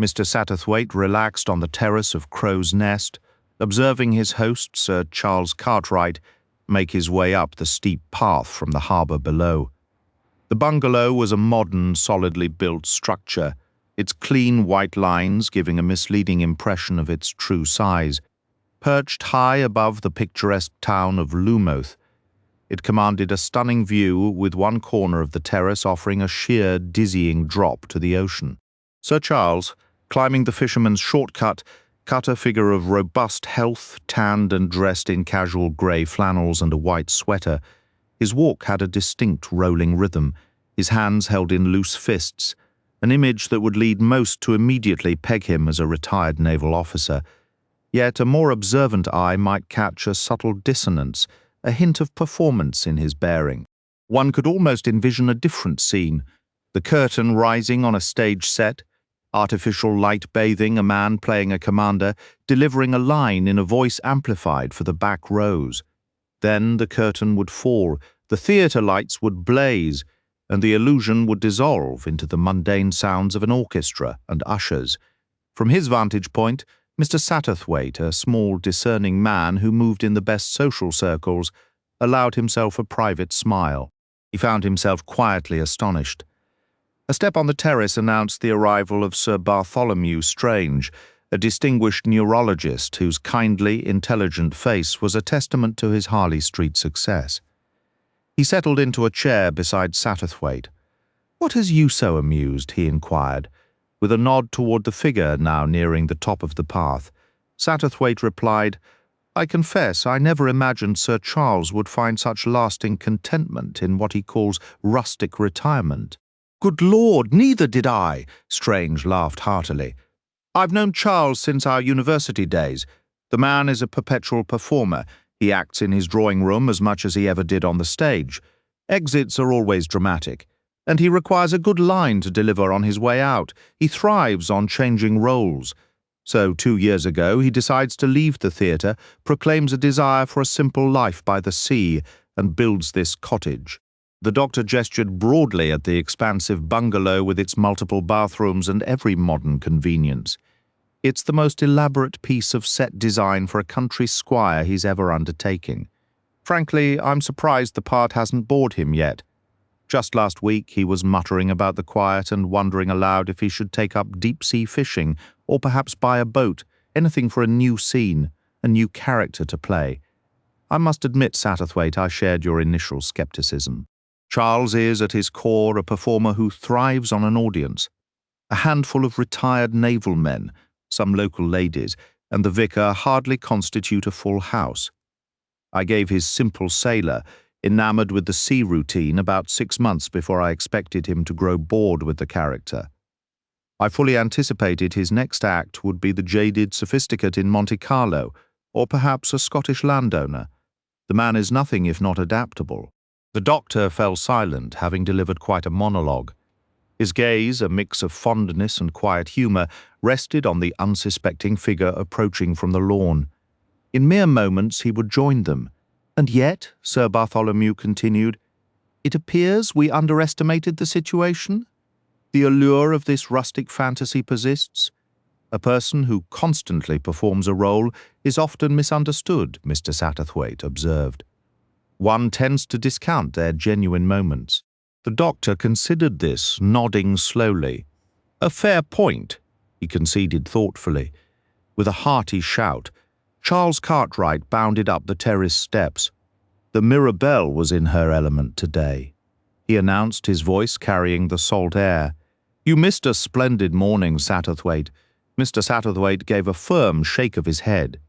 Mr. Satterthwaite relaxed on the terrace of Crow's Nest, observing his host, Sir Charles Cartwright, make his way up the steep path from the harbour below. The bungalow was a modern, solidly built structure, its clean white lines giving a misleading impression of its true size. Perched high above the picturesque town of Lumouth, it commanded a stunning view, with one corner of the terrace offering a sheer, dizzying drop to the ocean. Sir Charles, climbing the fisherman's shortcut, cut a figure of robust health, tanned and dressed in casual grey flannels and a white sweater. His walk had a distinct rolling rhythm, his hands held in loose fists, an image that would lead most to immediately peg him as a retired naval officer. Yet a more observant eye might catch a subtle dissonance, a hint of performance in his bearing. One could almost envision a different scene, the curtain rising on a stage set, artificial light bathing a man playing a commander, delivering a line in a voice amplified for the back rows. Then the curtain would fall, the theatre lights would blaze, and the illusion would dissolve into the mundane sounds of an orchestra and ushers. From his vantage point, Mr. Satterthwaite, a small, discerning man who moved in the best social circles, allowed himself a private smile. He found himself quietly astonished. A step on the terrace announced the arrival of Sir Bartholomew Strange, a distinguished neurologist whose kindly, intelligent face was a testament to his Harley Street success. He settled into a chair beside Satterthwaite. "What has you so amused?" he inquired, with a nod toward the figure now nearing the top of the path. Satterthwaite replied, "I confess I never imagined Sir Charles would find such lasting contentment in what he calls rustic retirement." "Good Lord, neither did I," Strange laughed heartily. "I've known Charles since our university days. The man is a perpetual performer. He acts in his drawing room as much as he ever did on the stage. Exits are always dramatic, and he requires a good line to deliver on his way out. He thrives on changing roles. So 2 years ago he decides to leave the theatre, proclaims a desire for a simple life by the sea, and builds this cottage." The doctor gestured broadly at the expansive bungalow with its multiple bathrooms and every modern convenience. "It's the most elaborate piece of set design for a country squire he's ever undertaking. Frankly, I'm surprised the part hasn't bored him yet. Just last week he was muttering about the quiet and wondering aloud if he should take up deep-sea fishing or perhaps buy a boat, anything for a new scene, a new character to play. I must admit, Satterthwaite, I shared your initial skepticism. Charles is, at his core, a performer who thrives on an audience. A handful of retired naval men, some local ladies, and the vicar hardly constitute a full house. I gave his simple sailor, enamored with the sea routine, about 6 months before I expected him to grow bored with the character. I fully anticipated his next act would be the jaded sophisticate in Monte Carlo, or perhaps a Scottish landowner. The man is nothing if not adaptable." The doctor fell silent, having delivered quite a monologue. His gaze, a mix of fondness and quiet humour, rested on the unsuspecting figure approaching from the lawn. In mere moments he would join them. "And yet," Sir Bartholomew continued, "it appears we underestimated the situation. The allure of this rustic fantasy persists. A person who constantly performs a role is often misunderstood," Mr. Satterthwaite observed. "One tends to discount their genuine moments." The doctor considered this, nodding slowly. "A fair point," he conceded thoughtfully. With a hearty shout, Charles Cartwright bounded up the terrace steps. The Mirabelle was in her element today. He announced, his voice carrying the salt air. "You missed a splendid morning, Satterthwaite." Mr. Satterthwaite gave a firm shake of his head.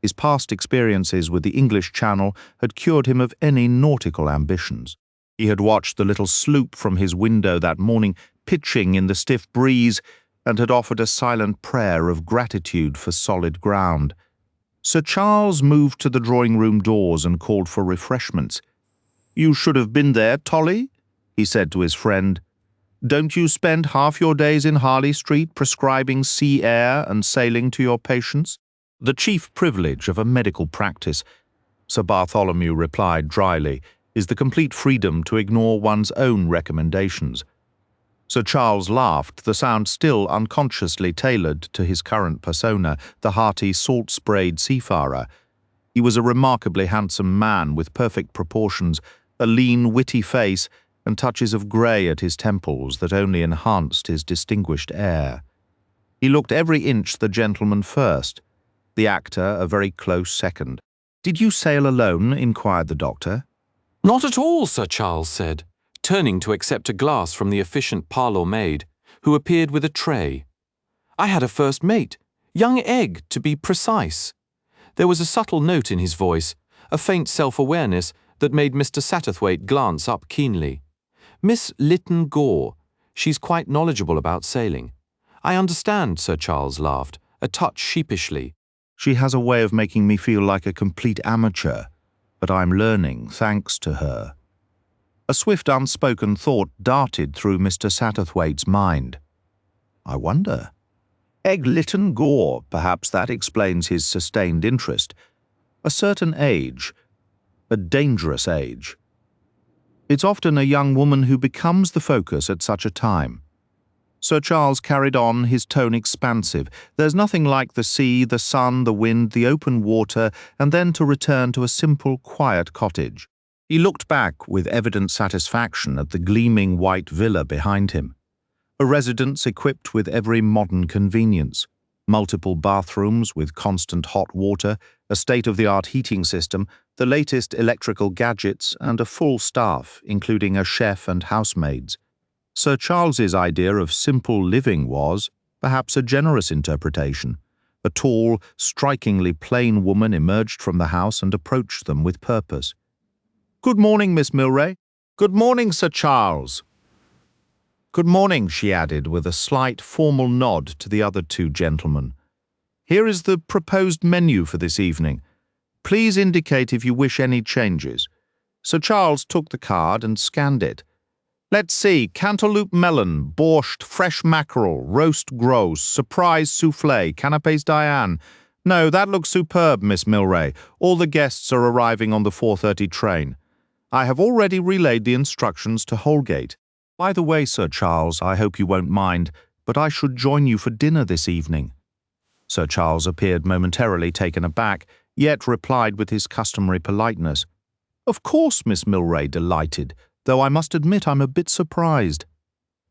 His past experiences with the English Channel had cured him of any nautical ambitions. He had watched the little sloop from his window that morning, pitching in the stiff breeze, and had offered a silent prayer of gratitude for solid ground. Sir Charles moved to the drawing-room doors and called for refreshments. "You should have been there, Tolly," he said to his friend. "Don't you spend half your days in Harley Street prescribing sea air and sailing to your patients?" "The chief privilege of a medical practice," Sir Bartholomew replied dryly, "is the complete freedom to ignore one's own recommendations. Sir Charles laughed, the sound still unconsciously tailored to his current persona, the hearty, salt-sprayed seafarer. He was a remarkably handsome man with perfect proportions, a lean, witty face, and touches of grey at his temples that only enhanced his distinguished air. He looked every inch the gentleman first, the actor a very close second. "Did you sail alone?" inquired the doctor. "Not at all," Sir Charles said, turning to accept a glass from the efficient parlour maid, who appeared with a tray. "I had a first mate, young Egg, to be precise." There was a subtle note in his voice, a faint self-awareness that made Mr. Satterthwaite glance up keenly. "Miss Lytton Gore. She's quite knowledgeable about sailing." "I understand," Sir Charles laughed, a touch sheepishly. "She has a way of making me feel like a complete amateur, but I'm learning thanks to her." A swift unspoken thought darted through Mr. Satterthwaite's mind. I wonder. Egg Lytton Gore, perhaps that explains his sustained interest. A certain age, a dangerous age. It's often a young woman who becomes the focus at such a time. Sir Charles carried on, his tone expansive. There's nothing like the sea, the sun, the wind, the open water, and then to return to a simple, quiet cottage. He looked back with evident satisfaction at the gleaming white villa behind him. A residence equipped with every modern convenience. Multiple bathrooms with constant hot water, a state-of-the-art heating system, the latest electrical gadgets, and a full staff, including a chef and housemaids. Sir Charles's idea of simple living was, perhaps, a generous interpretation. A tall, strikingly plain woman emerged from the house and approached them with purpose. "Good morning, Miss Milray." "Good morning, Sir Charles." "Good morning," she added, with a slight formal nod to the other two gentlemen. "Here is the proposed menu for this evening. Please indicate if you wish any changes." Sir Charles took the card and scanned it. "Let's see, cantaloupe melon, borscht, fresh mackerel, roast grouse, surprise soufflé, canapés Diane. No, that looks superb, Miss Milray. All the guests are arriving on the 4:30 train. I have already relayed the instructions to Holgate. By the way, Sir Charles, I hope you won't mind, but I should join you for dinner this evening." Sir Charles appeared momentarily taken aback, yet replied with his customary politeness. "Of course, Miss Milray, delighted, though I must admit I'm a bit surprised."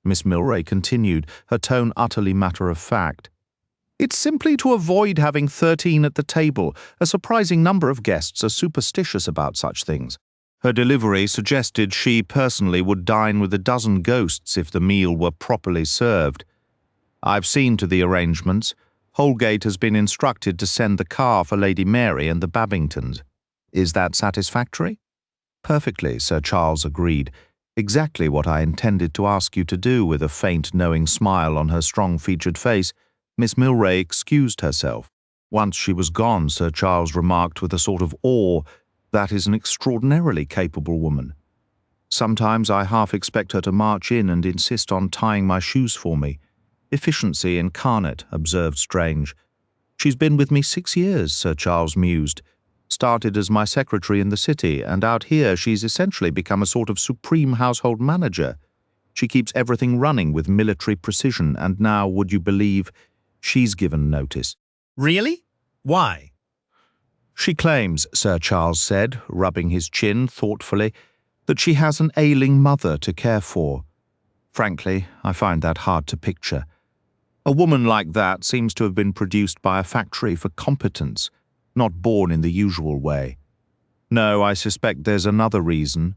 Miss Milray continued, her tone utterly matter-of-fact. "It's simply to avoid having 13 at the table. A surprising number of guests are superstitious about such things." Her delivery suggested she personally would dine with a dozen ghosts if the meal were properly served. "I've seen to the arrangements. Holgate has been instructed to send the car for Lady Mary and the Babingtons. Is that satisfactory?" "Perfectly," Sir Charles agreed. "Exactly what I intended to ask you to do." With a faint, knowing smile on her strong-featured face, Miss Milray excused herself. Once she was gone, Sir Charles remarked with a sort of awe, "That is an extraordinarily capable woman. Sometimes I half expect her to march in and insist on tying my shoes for me. Efficiency incarnate," observed Strange. "She's been with me 6 years," Sir Charles mused. "Started as my secretary in the city, and out here she's essentially become a sort of supreme household manager. She keeps everything running with military precision, and now, would you believe, she's given notice." "Really? Why?" "She claims," Sir Charles said, rubbing his chin thoughtfully, "that she has an ailing mother to care for. Frankly, I find that hard to picture. A woman like that seems to have been produced by a factory for competence, not born in the usual way. No, I suspect there's another reason."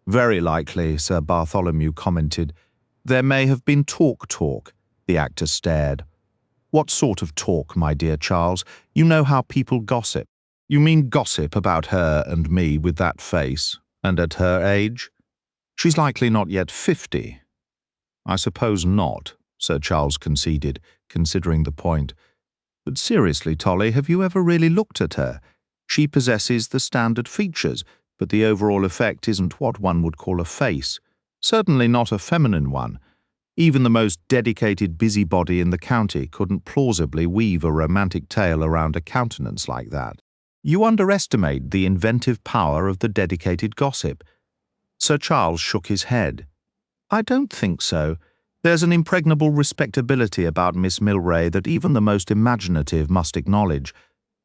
"Very likely," Sir Bartholomew commented. "There may have been talk." The actor stared. "What sort of talk, my dear Charles? You know how people gossip." "You mean gossip about her and me with that face, and at her age? She's likely not yet 50. "I suppose not," Sir Charles conceded, considering the point. "But seriously, Tolly, have you ever really looked at her? She possesses the standard features, but the overall effect isn't what one would call a face. Certainly not a feminine one. Even the most dedicated busybody in the county couldn't plausibly weave a romantic tale around a countenance like that. You underestimate the inventive power of the dedicated gossip." Sir Charles shook his head. "I don't think so. There's an impregnable respectability about Miss Milray that even the most imaginative must acknowledge.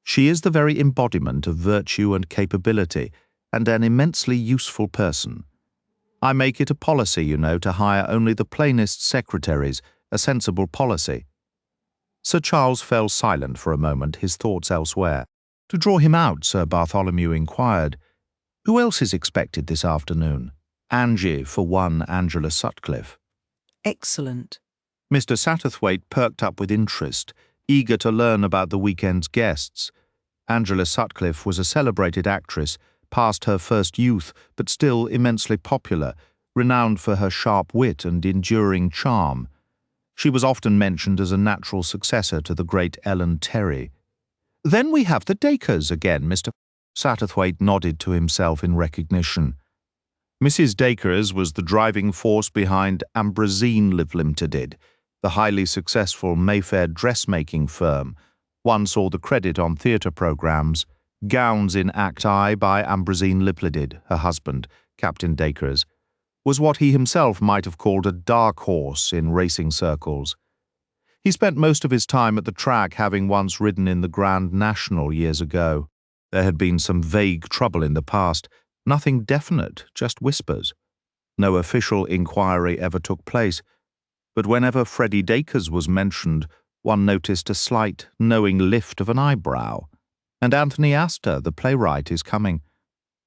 She is the very embodiment of virtue and capability, and an immensely useful person. I make it a policy, you know, to hire only the plainest secretaries, a sensible policy." Sir Charles fell silent for a moment, his thoughts elsewhere. To draw him out, Sir Bartholomew inquired, "Who else is expected this afternoon?" "Angie, for one, Angela Sutcliffe." Excellent. Mr. Satterthwaite perked up with interest, eager to learn about the weekend's guests. Angela Sutcliffe was a celebrated actress, past her first youth, but still immensely popular, renowned for her sharp wit and enduring charm. She was often mentioned as a natural successor to the great Ellen Terry. "Then we have the Dacres again, Mr. Satterthwaite nodded to himself in recognition. Mrs. Dacres was the driving force behind Ambrosine Limited, the highly successful Mayfair dressmaking firm. One saw the credit on theatre programmes. Gowns in Act I by Ambrosine Limited, her husband, Captain Dacres, was what he himself might have called a dark horse in racing circles. He spent most of his time at the track, having once ridden in the Grand National years ago. There had been some vague trouble in the past, nothing definite, just whispers. No official inquiry ever took place, but whenever Freddie Dacres was mentioned, one noticed a slight, knowing lift of an eyebrow. "And Anthony Astor, the playwright, is coming."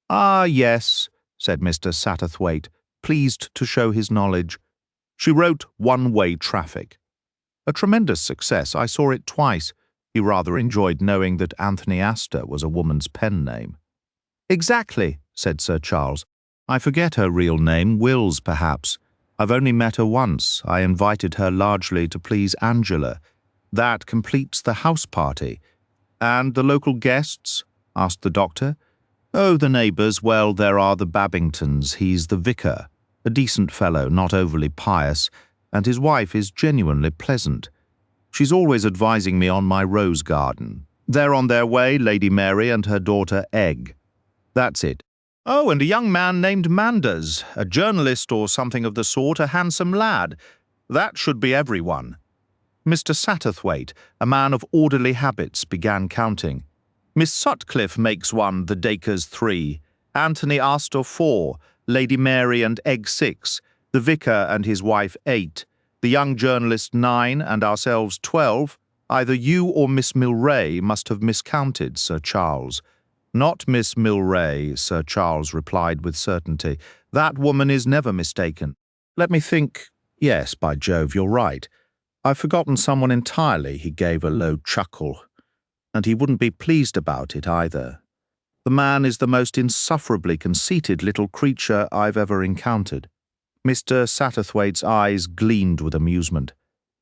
"Ah, yes," said Mr. Satterthwaite, pleased to show his knowledge. "She wrote One-Way Traffic. A tremendous success. I saw it twice." He rather enjoyed knowing that Anthony Astor was a woman's pen name. "Exactly," said Sir Charles. "I forget her real name, Wills, perhaps. I've only met her once. I invited her largely to please Angela. That completes the house party." "And the local guests?" asked the doctor. "Oh, the neighbours, well, there are the Babingtons. He's the vicar, a decent fellow, not overly pious, and his wife is genuinely pleasant. She's always advising me on my rose garden. They're on their way, Lady Mary and her daughter Egg. That's it. Oh, and a young man named Manders, a journalist or something of the sort, a handsome lad. That should be everyone." Mr. Satterthwaite, a man of orderly habits, began counting. "Miss Sutcliffe makes one, the Dacres 3, Anthony Astor 4, Lady Mary and Egg 6, the vicar and his wife 8, the young journalist 9, and ourselves 12. Either you or Miss Milray must have miscounted, Sir Charles." "Not Miss Milray," Sir Charles replied with certainty. "That woman is never mistaken. Let me think. Yes, by Jove, you're right. I've forgotten someone entirely." He gave a low chuckle. "And he wouldn't be pleased about it either. The man is the most insufferably conceited little creature I've ever encountered." Mr. Satterthwaite's eyes gleamed with amusement.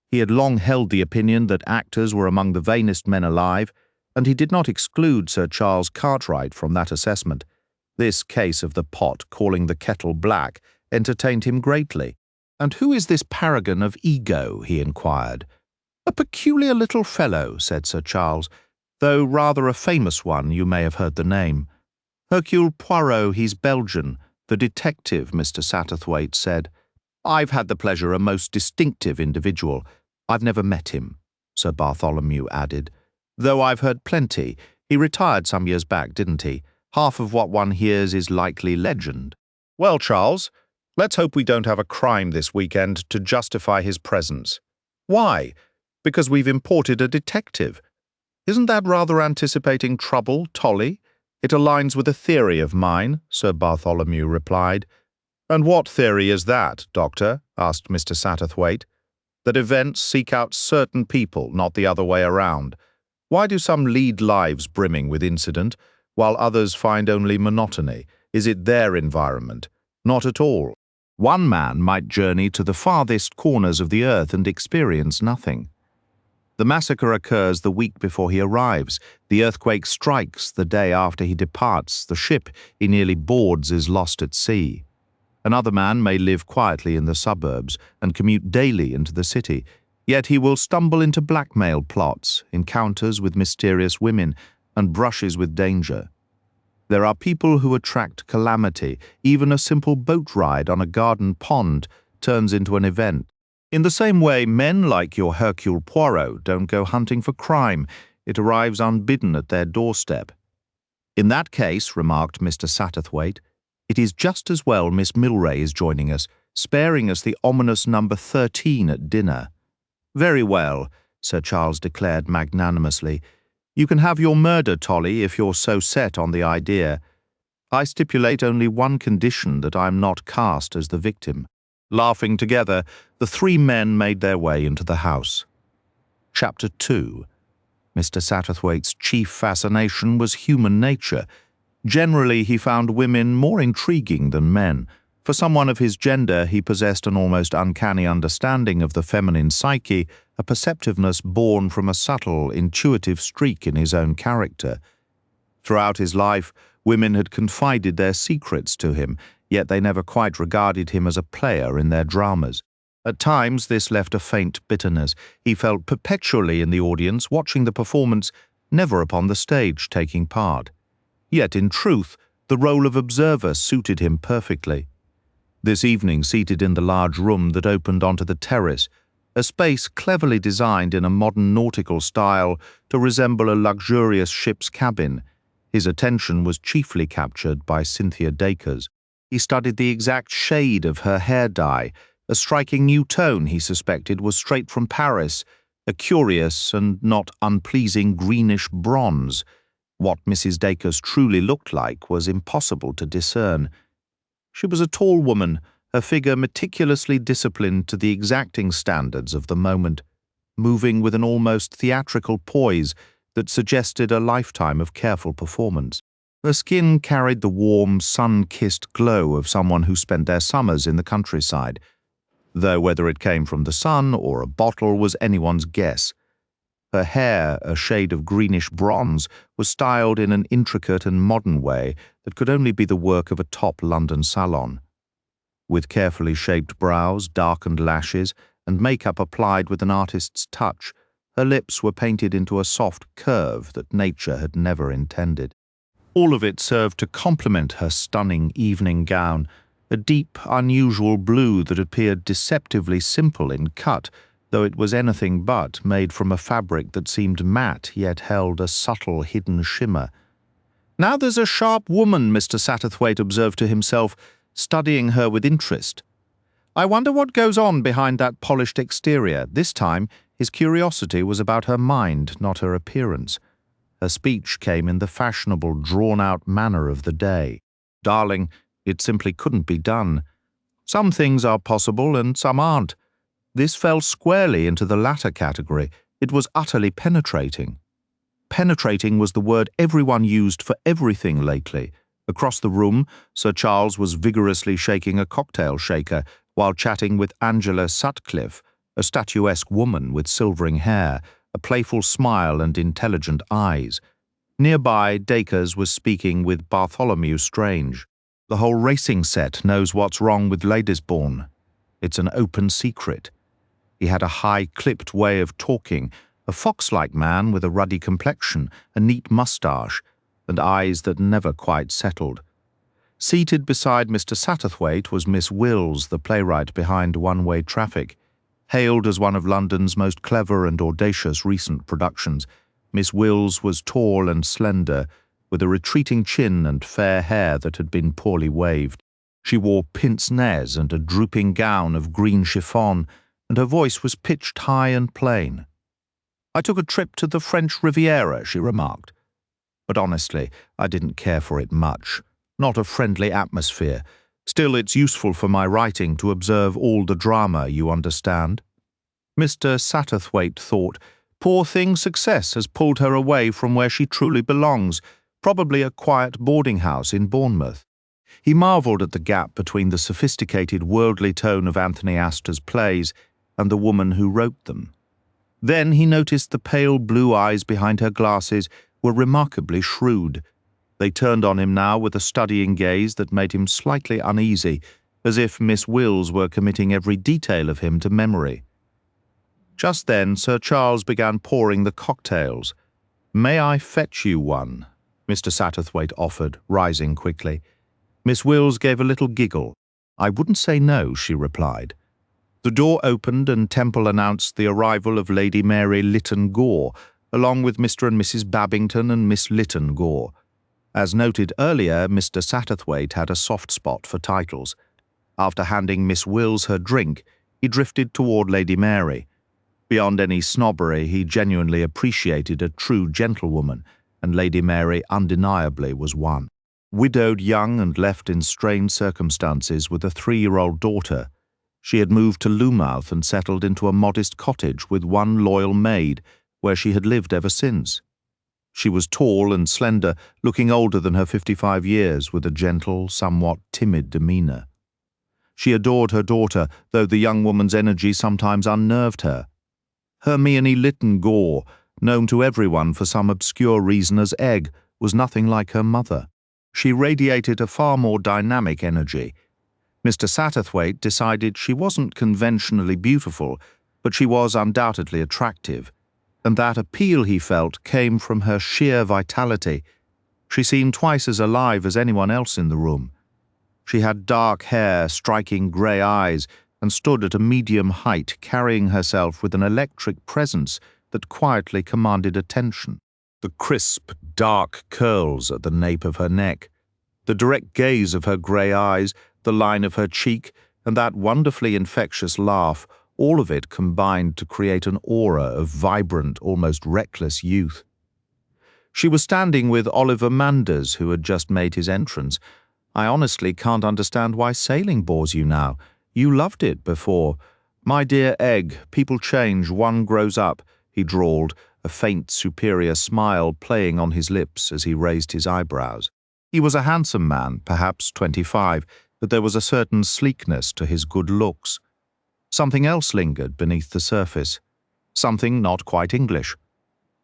He had long held the opinion that actors were among the vainest men alive, and he did not exclude Sir Charles Cartwright from that assessment. This case of the pot calling the kettle black entertained him greatly. "And who is this paragon of ego?" he inquired. "A peculiar little fellow," said Sir Charles, "though rather a famous one. You may have heard the name. Hercule Poirot, he's Belgian, the detective," Mr. Satterthwaite said. "I've had the pleasure, a most distinctive individual. I've never met him," Sir Bartholomew added, "though I've heard plenty. He retired some years back, didn't he? Half of what one hears is likely legend." "Well, Charles, let's hope we don't have a crime this weekend to justify his presence." "Why? Because we've imported a detective. Isn't that rather anticipating trouble, Tolly?" "It aligns with a theory of mine," Sir Bartholomew replied. "And what theory is that, Doctor?" asked Mr. Satterthwaite. "That events seek out certain people, not the other way around. Why do some lead lives brimming with incident, while others find only monotony? Is it their environment? Not at all. One man might journey to the farthest corners of the earth and experience nothing. The massacre occurs the week before he arrives. The earthquake strikes the day after he departs. The ship he nearly boards is lost at sea. Another man may live quietly in the suburbs and commute daily into the city, yet he will stumble into blackmail plots, encounters with mysterious women, and brushes with danger. There are people who attract calamity. Even a simple boat ride on a garden pond turns into an event. In the same way, men like your Hercule Poirot don't go hunting for crime. It arrives unbidden at their doorstep. In that case, remarked Mr. Satterthwaite, it is just as well Miss Milray is joining us, sparing us the ominous number 13 at dinner. Very well, Sir Charles declared magnanimously. You can have your murder, Tolly, if you're so set on the idea. I stipulate only one condition, that I'm not cast as the victim. Laughing together, the three men made their way into the house. Chapter 2. Mr. Satterthwaite's chief fascination was human nature. Generally, he found women more intriguing than men. For someone of his gender, he possessed an almost uncanny understanding of the feminine psyche, a perceptiveness born from a subtle, intuitive streak in his own character. Throughout his life, women had confided their secrets to him, yet they never quite regarded him as a player in their dramas. At times, this left a faint bitterness. He felt perpetually in the audience, watching the performance, never upon the stage taking part. Yet, in truth, the role of observer suited him perfectly. This evening, seated in the large room that opened onto the terrace, a space cleverly designed in a modern nautical style to resemble a luxurious ship's cabin, his attention was chiefly captured by Cynthia Dacres. He studied the exact shade of her hair dye. A striking new tone, he suspected, was straight from Paris, a curious and not unpleasing greenish bronze. What Mrs. Dacres truly looked like was impossible to discern. She was a tall woman, her figure meticulously disciplined to the exacting standards of the moment, moving with an almost theatrical poise that suggested a lifetime of careful performance. Her skin carried the warm, sun-kissed glow of someone who spent their summers in the countryside, though whether it came from the sun or a bottle was anyone's guess. Her hair, a shade of greenish bronze, was styled in an intricate and modern way that could only be the work of a top London salon. With carefully shaped brows, darkened lashes, and makeup applied with an artist's touch, her lips were painted into a soft curve that nature had never intended. All of it served to complement her stunning evening gown, a deep, unusual blue that appeared deceptively simple in cut, though it was anything but made from a fabric that seemed matte yet held a subtle hidden shimmer. "Now there's a sharp woman," Mr. Satterthwaite observed to himself, studying her with interest. "I wonder what goes on behind that polished exterior." This time, his curiosity was about her mind, not her appearance. Her speech came in the fashionable, drawn-out manner of the day. "Darling, it simply couldn't be done. Some things are possible and some aren't. This fell squarely into the latter category. It was utterly penetrating." Penetrating was the word everyone used for everything lately. Across the room, Sir Charles was vigorously shaking a cocktail shaker while chatting with Angela Sutcliffe, a statuesque woman with silvering hair, a playful smile and intelligent eyes. Nearby, Dacres was speaking with Bartholomew Strange. "The whole racing set knows what's wrong with Ladysbourne. It's an open secret." He had a high-clipped way of talking, a fox-like man with a ruddy complexion, a neat moustache, and eyes that never quite settled. Seated beside Mr. Satterthwaite was Miss Wills, the playwright behind One-Way Traffic. Hailed as one of London's most clever and audacious recent productions, Miss Wills was tall and slender, with a retreating chin and fair hair that had been poorly waved. She wore pince-nez and a drooping gown of green chiffon, and her voice was pitched high and plain. "I took a trip to the French Riviera," she remarked. "But honestly, I didn't care for it much. Not a friendly atmosphere. Still, it's useful for my writing to observe all the drama, you understand." Mr. Satterthwaite thought, "Poor thing, success has pulled her away from where she truly belongs, probably a quiet boarding house in Bournemouth." He marvelled at the gap between the sophisticated worldly tone of Anthony Astor's plays and the woman who wrote them. Then he noticed the pale blue eyes behind her glasses were remarkably shrewd. They turned on him now with a studying gaze that made him slightly uneasy, as if Miss Wills were committing every detail of him to memory. Just then Sir Charles began pouring the cocktails. "May I fetch you one?" Mr. Satterthwaite offered, rising quickly. Miss Wills gave a little giggle. "I wouldn't say no," she replied. The door opened and Temple announced the arrival of Lady Mary Lytton Gore, along with Mr. and Mrs. Babington and Miss Lytton Gore. As noted earlier, Mr. Satterthwaite had a soft spot for titles. After handing Miss Wills her drink, he drifted toward Lady Mary. Beyond any snobbery, he genuinely appreciated a true gentlewoman, and Lady Mary undeniably was one. Widowed young and left in strained circumstances with a 3-year-old daughter, she had moved to Loumouth and settled into a modest cottage with one loyal maid, where she had lived ever since. She was tall and slender, looking older than her 55 years, with a gentle, somewhat timid demeanour. She adored her daughter, though the young woman's energy sometimes unnerved her. Hermione Lytton Gore, known to everyone for some obscure reason as Egg, was nothing like her mother. She radiated a far more dynamic energy. Mr. Satterthwaite decided she wasn't conventionally beautiful, but she was undoubtedly attractive, and that appeal he felt came from her sheer vitality. She seemed twice as alive as anyone else in the room. She had dark hair, striking grey eyes, and stood at a medium height, carrying herself with an electric presence that quietly commanded attention. The crisp, dark curls at the nape of her neck, the direct gaze of her grey eyes, the line of her cheek, and that wonderfully infectious laugh, all of it combined to create an aura of vibrant, almost reckless youth. She was standing with Oliver Manders, who had just made his entrance. "I honestly can't understand why sailing bores you now. You loved it before." "My dear Egg, people change, one grows up," he drawled, a faint, superior smile playing on his lips as he raised his eyebrows. He was a handsome man, perhaps 25, but there was a certain sleekness to his good looks. Something else lingered beneath the surface, something not quite English.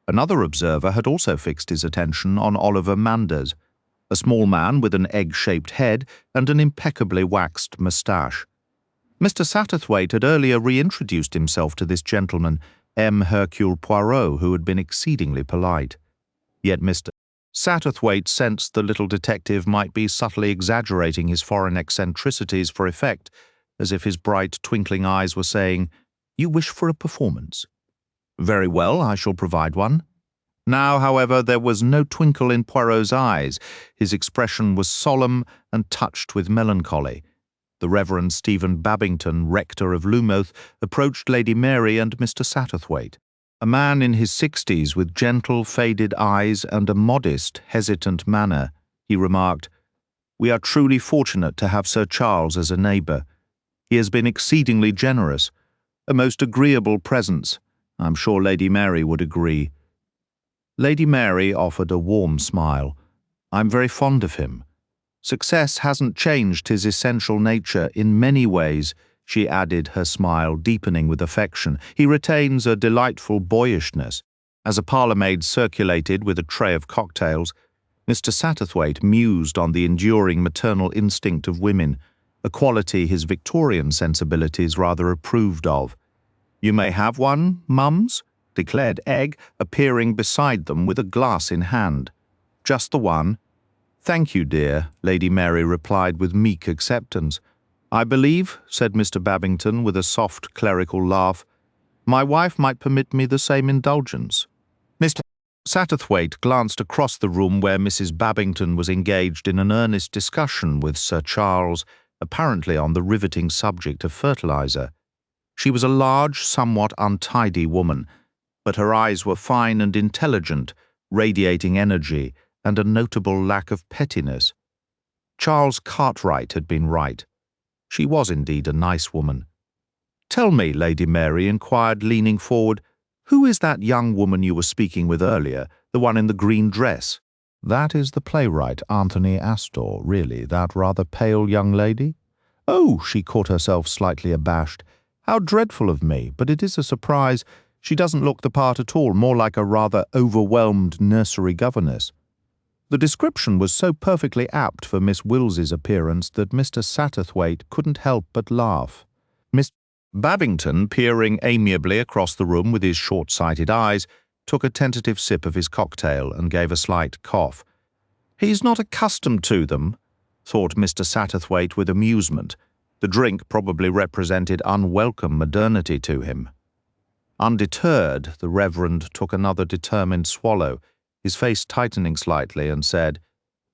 Another observer had also fixed his attention on Oliver Manders, a small man with an egg-shaped head and an impeccably waxed moustache. Mr. Satterthwaite had earlier reintroduced himself to this gentleman, M. Hercule Poirot, who had been exceedingly polite. Yet Mr. Satterthwaite sensed the little detective might be subtly exaggerating his foreign eccentricities for effect, as if his bright, twinkling eyes were saying, "You wish for a performance? Very well, I shall provide one." Now, however, there was no twinkle in Poirot's eyes. His expression was solemn and touched with melancholy. The Reverend Stephen Babington, rector of Loumouth, approached Lady Mary and Mr. Satterthwaite. A man in his 60s with gentle, faded eyes and a modest, hesitant manner, he remarked, "We are truly fortunate to have Sir Charles as a neighbour. He has been exceedingly generous, a most agreeable presence. I'm sure Lady Mary would agree." Lady Mary offered a warm smile. "I'm very fond of him. Success hasn't changed his essential nature in many ways," she added, her smile deepening with affection. "He retains a delightful boyishness." As a parlour-maid circulated with a tray of cocktails, Mr. Satterthwaite mused on the enduring maternal instinct of women, a quality his Victorian sensibilities rather approved of. "You may have one, mums," declared Egg, appearing beside them with a glass in hand. "Just the one?" "Thank you, dear," Lady Mary replied with meek acceptance. "I believe," said Mr. Babington with a soft clerical laugh, "my wife might permit me the same indulgence." Mr. Satterthwaite glanced across the room where Mrs. Babington was engaged in an earnest discussion with Sir Charles, apparently on the riveting subject of fertilizer. She was a large, somewhat untidy woman, but her eyes were fine and intelligent, radiating energy and a notable lack of pettiness. Charles Cartwright had been right. She was indeed a nice woman. "Tell me," Lady Mary inquired, leaning forward, "who is that young woman you were speaking with earlier, the one in the green dress?" "That is the playwright, Anthony Astor, really, that rather pale young lady." "Oh," she caught herself slightly abashed. "How dreadful of me, but it is a surprise. She doesn't look the part at all, more like a rather overwhelmed nursery governess." The description was so perfectly apt for Miss Wills's appearance that Mr. Satterthwaite couldn't help but laugh. Miss Babington, peering amiably across the room with his short-sighted eyes, took a tentative sip of his cocktail and gave a slight cough. "He's not accustomed to them," thought Mr. Satterthwaite with amusement. The drink probably represented unwelcome modernity to him. Undeterred, the Reverend took another determined swallow, his face tightening slightly, and said,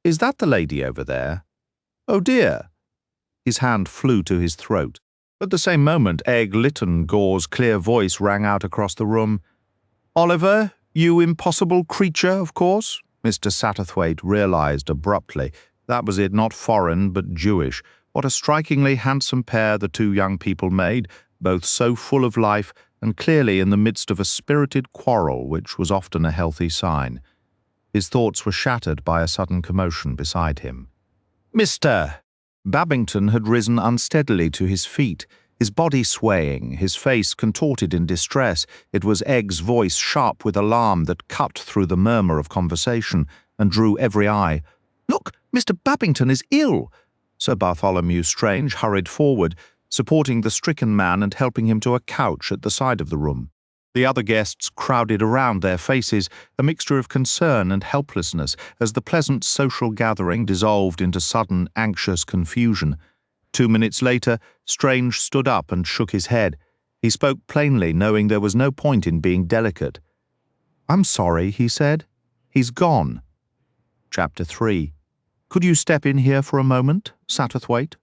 "Is that the lady over there? Oh dear." His hand flew to his throat. At the same moment, Egg Lytton Gore's clear voice rang out across the room. "Oliver, you impossible creature, of course." Mr. Satterthwaite realized abruptly that was it, not foreign but Jewish. What a strikingly handsome pair the two young people made, both so full of life and clearly in the midst of a spirited quarrel, which was often a healthy sign. His thoughts were shattered by a sudden commotion beside him. "Mr." Babington had risen unsteadily to his feet, his body swaying, his face contorted in distress. It was Egg's voice, sharp with alarm, that cut through the murmur of conversation and drew every eye. "Look, Mr. Babington is ill!" Sir Bartholomew Strange hurried forward, supporting the stricken man and helping him to a couch at the side of the room. The other guests crowded around, their faces a mixture of concern and helplessness, as the pleasant social gathering dissolved into sudden, anxious confusion. 2 minutes later, Strange stood up and shook his head. He spoke plainly, knowing there was no point in being delicate. "I'm sorry," he said. "He's gone." Chapter 3. "Could you step in here for a moment, Satterthwaite?"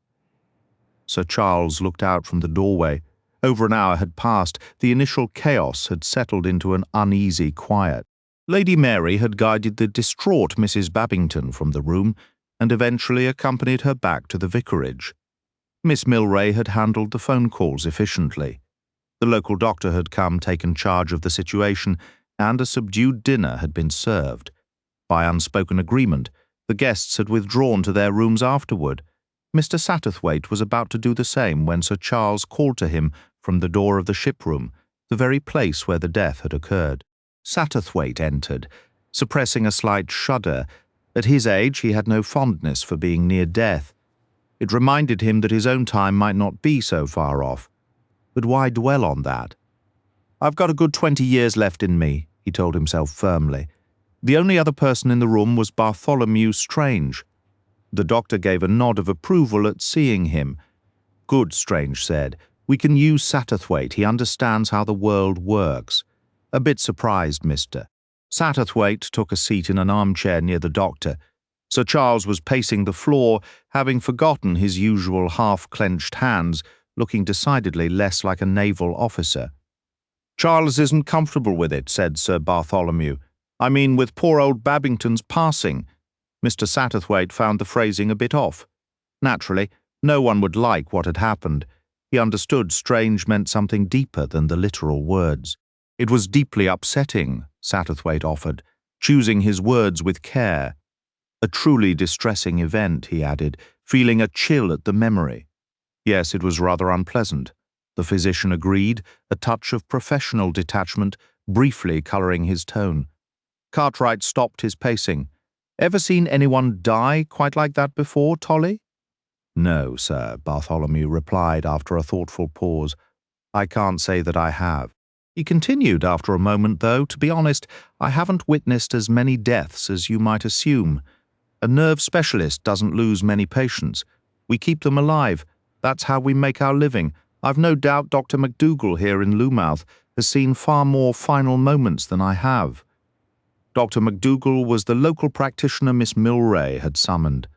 Sir Charles looked out from the doorway. Over an hour had passed. The initial chaos had settled into an uneasy quiet. Lady Mary had guided the distraught Mrs. Babington from the room and eventually accompanied her back to the vicarage. Miss Milray had handled the phone calls efficiently. The local doctor had come, taken charge of the situation, and a subdued dinner had been served. By unspoken agreement, the guests had withdrawn to their rooms afterward. Mr. Satterthwaite was about to do the same when Sir Charles called to him from the door of the ship-room, the very place where the death had occurred. Satterthwaite entered, suppressing a slight shudder. At his age, he had no fondness for being near death. It reminded him that his own time might not be so far off. But why dwell on that? "I've got a good 20 years left in me," he told himself firmly. The only other person in the room was Bartholomew Strange. The doctor gave a nod of approval at seeing him. "Good," Strange said. "We can use Satterthwaite. He understands how the world works." "A bit surprised, mister." Satterthwaite took a seat in an armchair near the doctor. Sir Charles was pacing the floor, having forgotten his usual half-clenched hands, looking decidedly less like a naval officer. "Charles isn't comfortable with it," said Sir Bartholomew. "I mean, with poor old Babington's passing." Mr. Satterthwaite found the phrasing a bit off. Naturally, no one would like what had happened. He understood Strange meant something deeper than the literal words. "It was deeply upsetting," Satterthwaite offered, choosing his words with care. "A truly distressing event," he added, feeling a chill at the memory. Yes, it was rather unpleasant. The physician agreed, a touch of professional detachment briefly colouring his tone. Cartwright stopped his pacing. "Ever seen anyone die quite like that before, Tolly?" "No, sir," Bartholomew replied after a thoughtful pause. "I can't say that I have." He continued after a moment, though, "To be honest, I haven't witnessed as many deaths as you might assume. A nerve specialist doesn't lose many patients. We keep them alive. That's how we make our living. I've no doubt Dr. McDougall here in Loomouth has seen far more final moments than I have." Dr. McDougall was the local practitioner Miss Milray had summoned.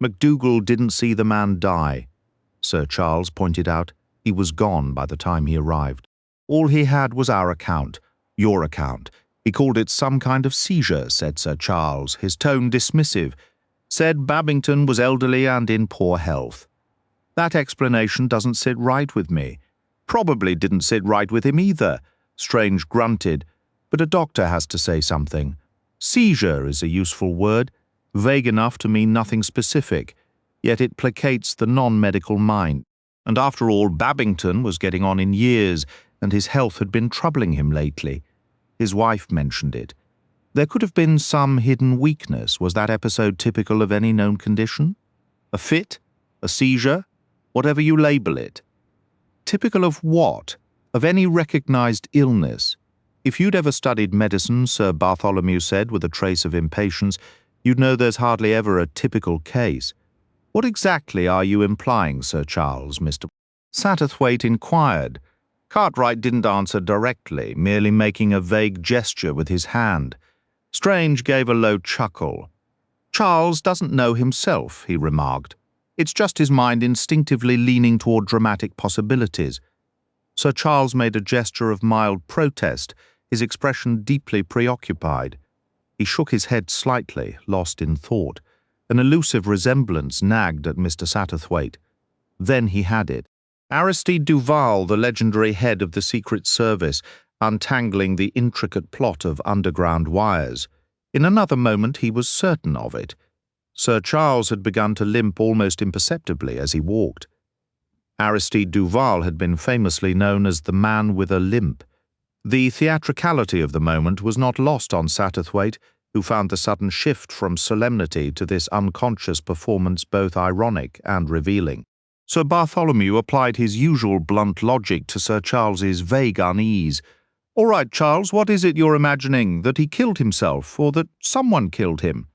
McDougall didn't see the man die. Sir Charles pointed out he was gone by the time he arrived. All he had was our account, your account. He called it some kind of seizure, said Sir Charles, his tone dismissive. Said Babington was elderly and in poor health. That explanation doesn't sit right with me. Probably didn't sit right with him either. Strange grunted. But a doctor has to say something. Seizure is a useful word, vague enough to mean nothing specific, yet it placates the non-medical mind. And after all, Babington was getting on in years, and his health had been troubling him lately. His wife mentioned it. There could have been some hidden weakness. Was that episode typical of any known condition? A fit? A seizure? Whatever you label it. Typical of what? Of any recognized illness? If you'd ever studied medicine, Sir Bartholomew said with a trace of impatience, you'd know there's hardly ever a typical case. What exactly are you implying, Sir Charles, Mr. Satterthwaite inquired. Cartwright didn't answer directly, merely making a vague gesture with his hand. Strange gave a low chuckle. Charles doesn't know himself, he remarked. It's just his mind instinctively leaning toward dramatic possibilities. Sir Charles made a gesture of mild protest, his expression deeply preoccupied. He shook his head slightly, lost in thought. An elusive resemblance nagged at Mr. Satterthwaite. Then he had it. Aristide Duval, the legendary head of the Secret Service, untangling the intricate plot of underground wires. In another moment he was certain of it. Sir Charles had begun to limp almost imperceptibly as he walked. Aristide Duval had been famously known as the man with a limp. The theatricality of the moment was not lost on Satterthwaite, who found the sudden shift from solemnity to this unconscious performance both ironic and revealing. Sir Bartholomew applied his usual blunt logic to Sir Charles's vague unease. "All right, Charles, what is it you're imagining? That he killed himself, or that someone killed him?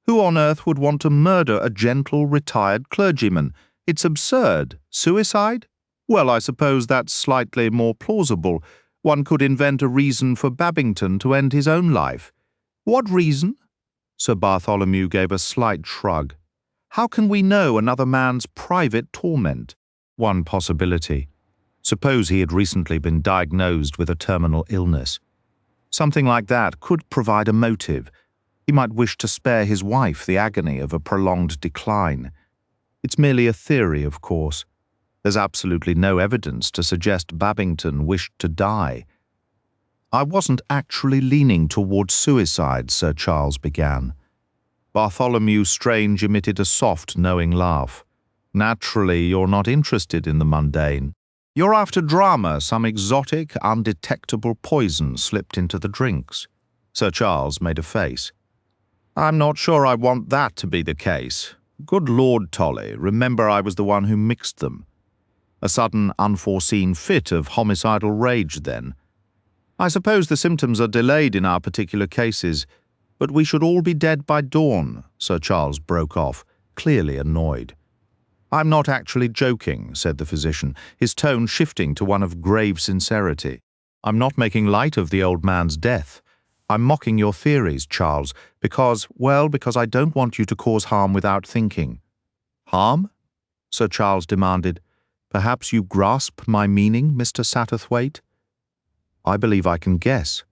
Who on earth would want to murder a gentle, retired clergyman? It's absurd. Suicide? Well, I suppose that's slightly more plausible. One could invent a reason for Babington to end his own life." "What reason?" Sir Bartholomew gave a slight shrug. "How can we know another man's private torment?" "One possibility. Suppose he had recently been diagnosed with a terminal illness. Something like that could provide a motive. He might wish to spare his wife the agony of a prolonged decline. It's merely a theory, of course. There's absolutely no evidence to suggest Babington wished to die." "I wasn't actually leaning towards suicide," Sir Charles began. Bartholomew Strange emitted a soft, knowing laugh. "Naturally, you're not interested in the mundane. You're after drama, some exotic, undetectable poison slipped into the drinks." Sir Charles made a face. "I'm not sure I want that to be the case. Good Lord, Tolly, remember I was the one who mixed them. A sudden, unforeseen fit of homicidal rage, then. I suppose the symptoms are delayed in our particular cases, but we should all be dead by dawn," Sir Charles broke off, clearly annoyed. "I'm not actually joking," said the physician, his tone shifting to one of grave sincerity. "I'm not making light of the old man's death. I'm mocking your theories, Charles, because I don't want you to cause harm without thinking." "Harm?" Sir Charles demanded. "Perhaps you grasp my meaning, Mr. Satterthwaite?" "I believe I can guess."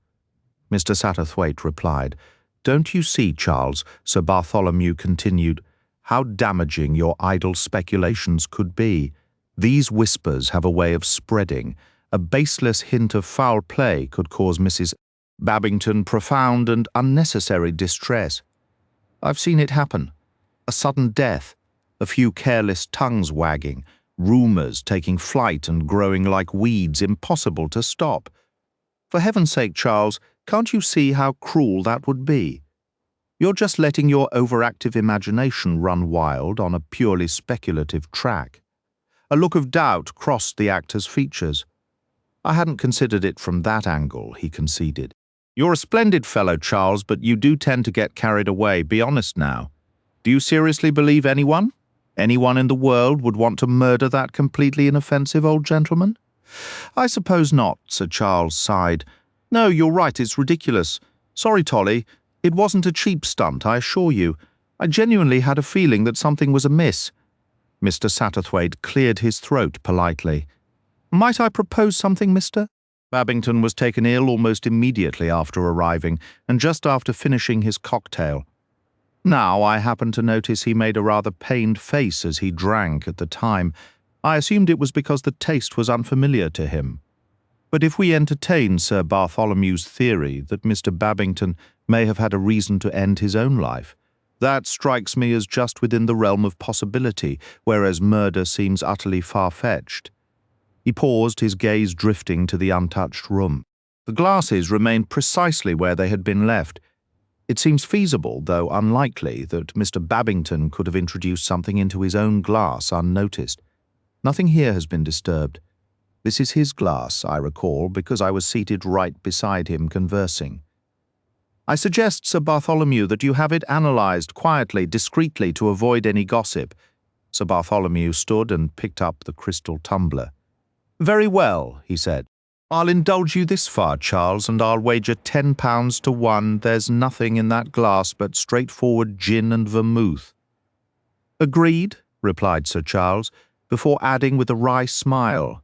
Mr. Satterthwaite replied. "Don't you see, Charles," Sir Bartholomew continued, "how damaging your idle speculations could be? These whispers have a way of spreading. A baseless hint of foul play could cause Mrs. Babington profound and unnecessary distress. I've seen it happen. A sudden death, a few careless tongues wagging, rumours taking flight and growing like weeds impossible to stop. For heaven's sake, Charles, can't you see how cruel that would be? You're just letting your overactive imagination run wild on a purely speculative track." A look of doubt crossed the actor's features. "I hadn't considered it from that angle," he conceded. "You're a splendid fellow, Charles, but you do tend to get carried away. Be honest now. Do you seriously believe anyone in the world would want to murder that completely inoffensive old gentleman?" "I suppose not," Sir Charles sighed. "No, you're right, it's ridiculous. Sorry, Tolly. It wasn't a cheap stunt, I assure you. I genuinely had a feeling that something was amiss." Mr. Satterthwaite cleared his throat politely. "Might I propose something, mister?" Babington was taken ill almost immediately after arriving, and just after finishing his cocktail. Now, I happened to notice he made a rather pained face as he drank at the time. I assumed it was because the taste was unfamiliar to him. But if we entertain Sir Bartholomew's theory that Mr. Babington may have had a reason to end his own life, that strikes me as just within the realm of possibility, whereas murder seems utterly far-fetched. He paused, his gaze drifting to the untouched room. The glasses remained precisely where they had been left. It seems feasible, though unlikely, that Mr. Babington could have introduced something into his own glass unnoticed. Nothing here has been disturbed. This is his glass, I recall, because I was seated right beside him conversing. I suggest, Sir Bartholomew, that you have it analysed quietly, discreetly, to avoid any gossip. Sir Bartholomew stood and picked up the crystal tumbler. "Very well," he said. "I'll indulge you this far, Charles, and I'll wager £10 to 1 there's nothing in that glass but straightforward gin and vermouth." "Agreed," replied Sir Charles, before adding with a wry smile,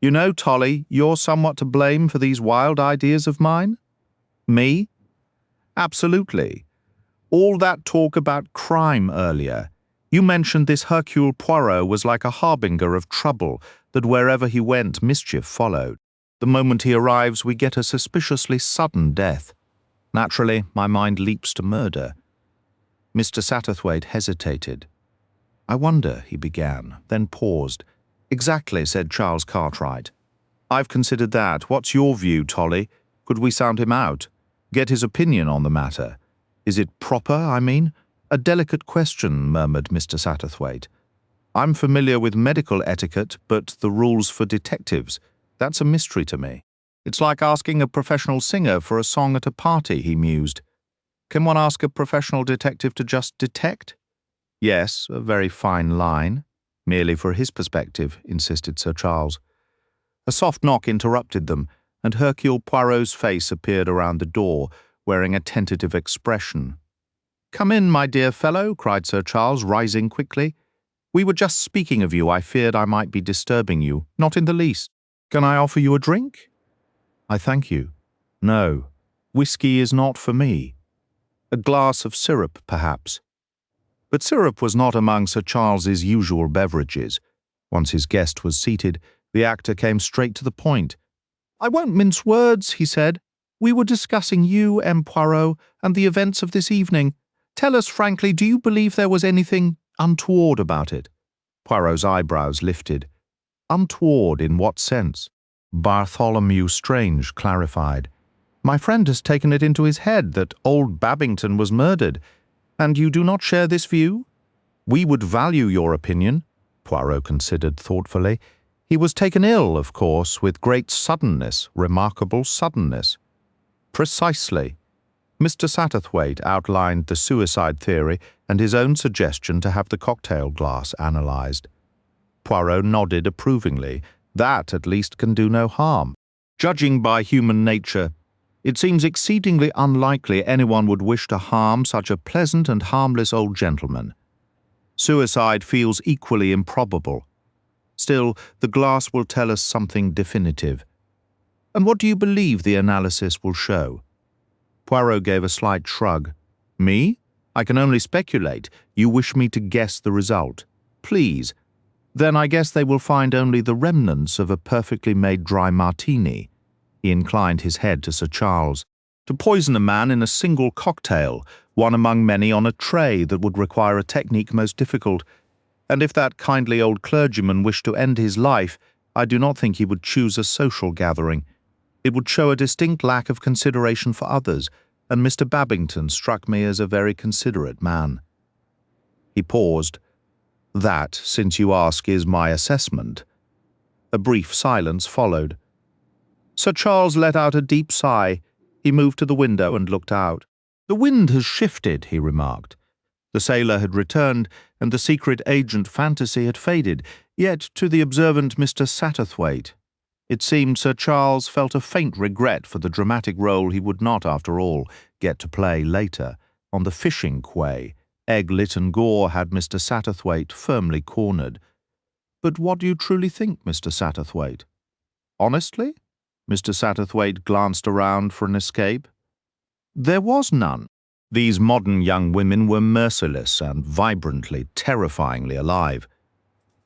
"You know, Tolly, you're somewhat to blame for these wild ideas of mine." "Me?" "Absolutely. All that talk about crime earlier. You mentioned this Hercule Poirot was like a harbinger of trouble, that wherever he went mischief followed. The moment he arrives we get a suspiciously sudden death. Naturally, my mind leaps to murder." Mr. Satterthwaite hesitated. "I wonder," he began, then paused. "Exactly," said Charles Cartwright. "I've considered that. What's your view, Tolly? Could we sound him out? Get his opinion on the matter? Is it proper, I mean?" "A delicate question," murmured Mr. Satterthwaite. "I'm familiar with medical etiquette, but the rules for detectives, that's a mystery to me. It's like asking a professional singer for a song at a party," he mused. "Can one ask a professional detective to just detect?" "Yes, a very fine line. Merely for his perspective," insisted Sir Charles. A soft knock interrupted them, and Hercule Poirot's face appeared around the door, wearing a tentative expression. "Come in, my dear fellow," cried Sir Charles, rising quickly. "We were just speaking of you. I feared I might be disturbing you. Not in the least. Can I offer you a drink?" "I thank you. No, whiskey is not for me. A glass of syrup, perhaps." But syrup was not among Sir Charles's usual beverages. Once his guest was seated, the actor came straight to the point. "I won't mince words," he said. "We were discussing you, M. Poirot, and the events of this evening. Tell us frankly, do you believe there was anything untoward about it?" Poirot's eyebrows lifted. "Untoward in what sense?" Bartholomew Strange clarified. "My friend has taken it into his head that old Babington was murdered. And you do not share this view?" "We would value your opinion," Poirot considered thoughtfully. "He was taken ill, of course, with great suddenness, remarkable suddenness." "Precisely." Mr. Satterthwaite outlined the suicide theory and his own suggestion to have the cocktail glass analyzed. Poirot nodded approvingly. "That, at least, can do no harm. Judging by human nature, it seems exceedingly unlikely anyone would wish to harm such a pleasant and harmless old gentleman. Suicide feels equally improbable. Still, the glass will tell us something definitive." "And what do you believe the analysis will show?" Poirot gave a slight shrug. "Me? I can only speculate. You wish me to guess the result. Please. Then I guess they will find only the remnants of a perfectly made dry martini." He inclined his head to Sir Charles. "To poison a man in a single cocktail, one among many on a tray that would require a technique most difficult. And if that kindly old clergyman wished to end his life, I do not think he would choose a social gathering. It would show a distinct lack of consideration for others, and Mr. Babington struck me as a very considerate man." He paused. "That, since you ask, is my assessment." A brief silence followed. Sir Charles let out a deep sigh. He moved to the window and looked out. "The wind has shifted," he remarked. The sailor had returned, and the secret agent fantasy had faded, yet to the observant Mr. Satterthwaite, it seemed Sir Charles felt a faint regret for the dramatic role he would not, after all, get to play later. On the fishing quay, Egg, Lit and Gore had Mr. Satterthwaite firmly cornered. "But what do you truly think, Mr. Satterthwaite?" "Honestly?" Mr. Satterthwaite glanced around for an escape. "There was none. These modern young women were merciless and vibrantly, terrifyingly alive."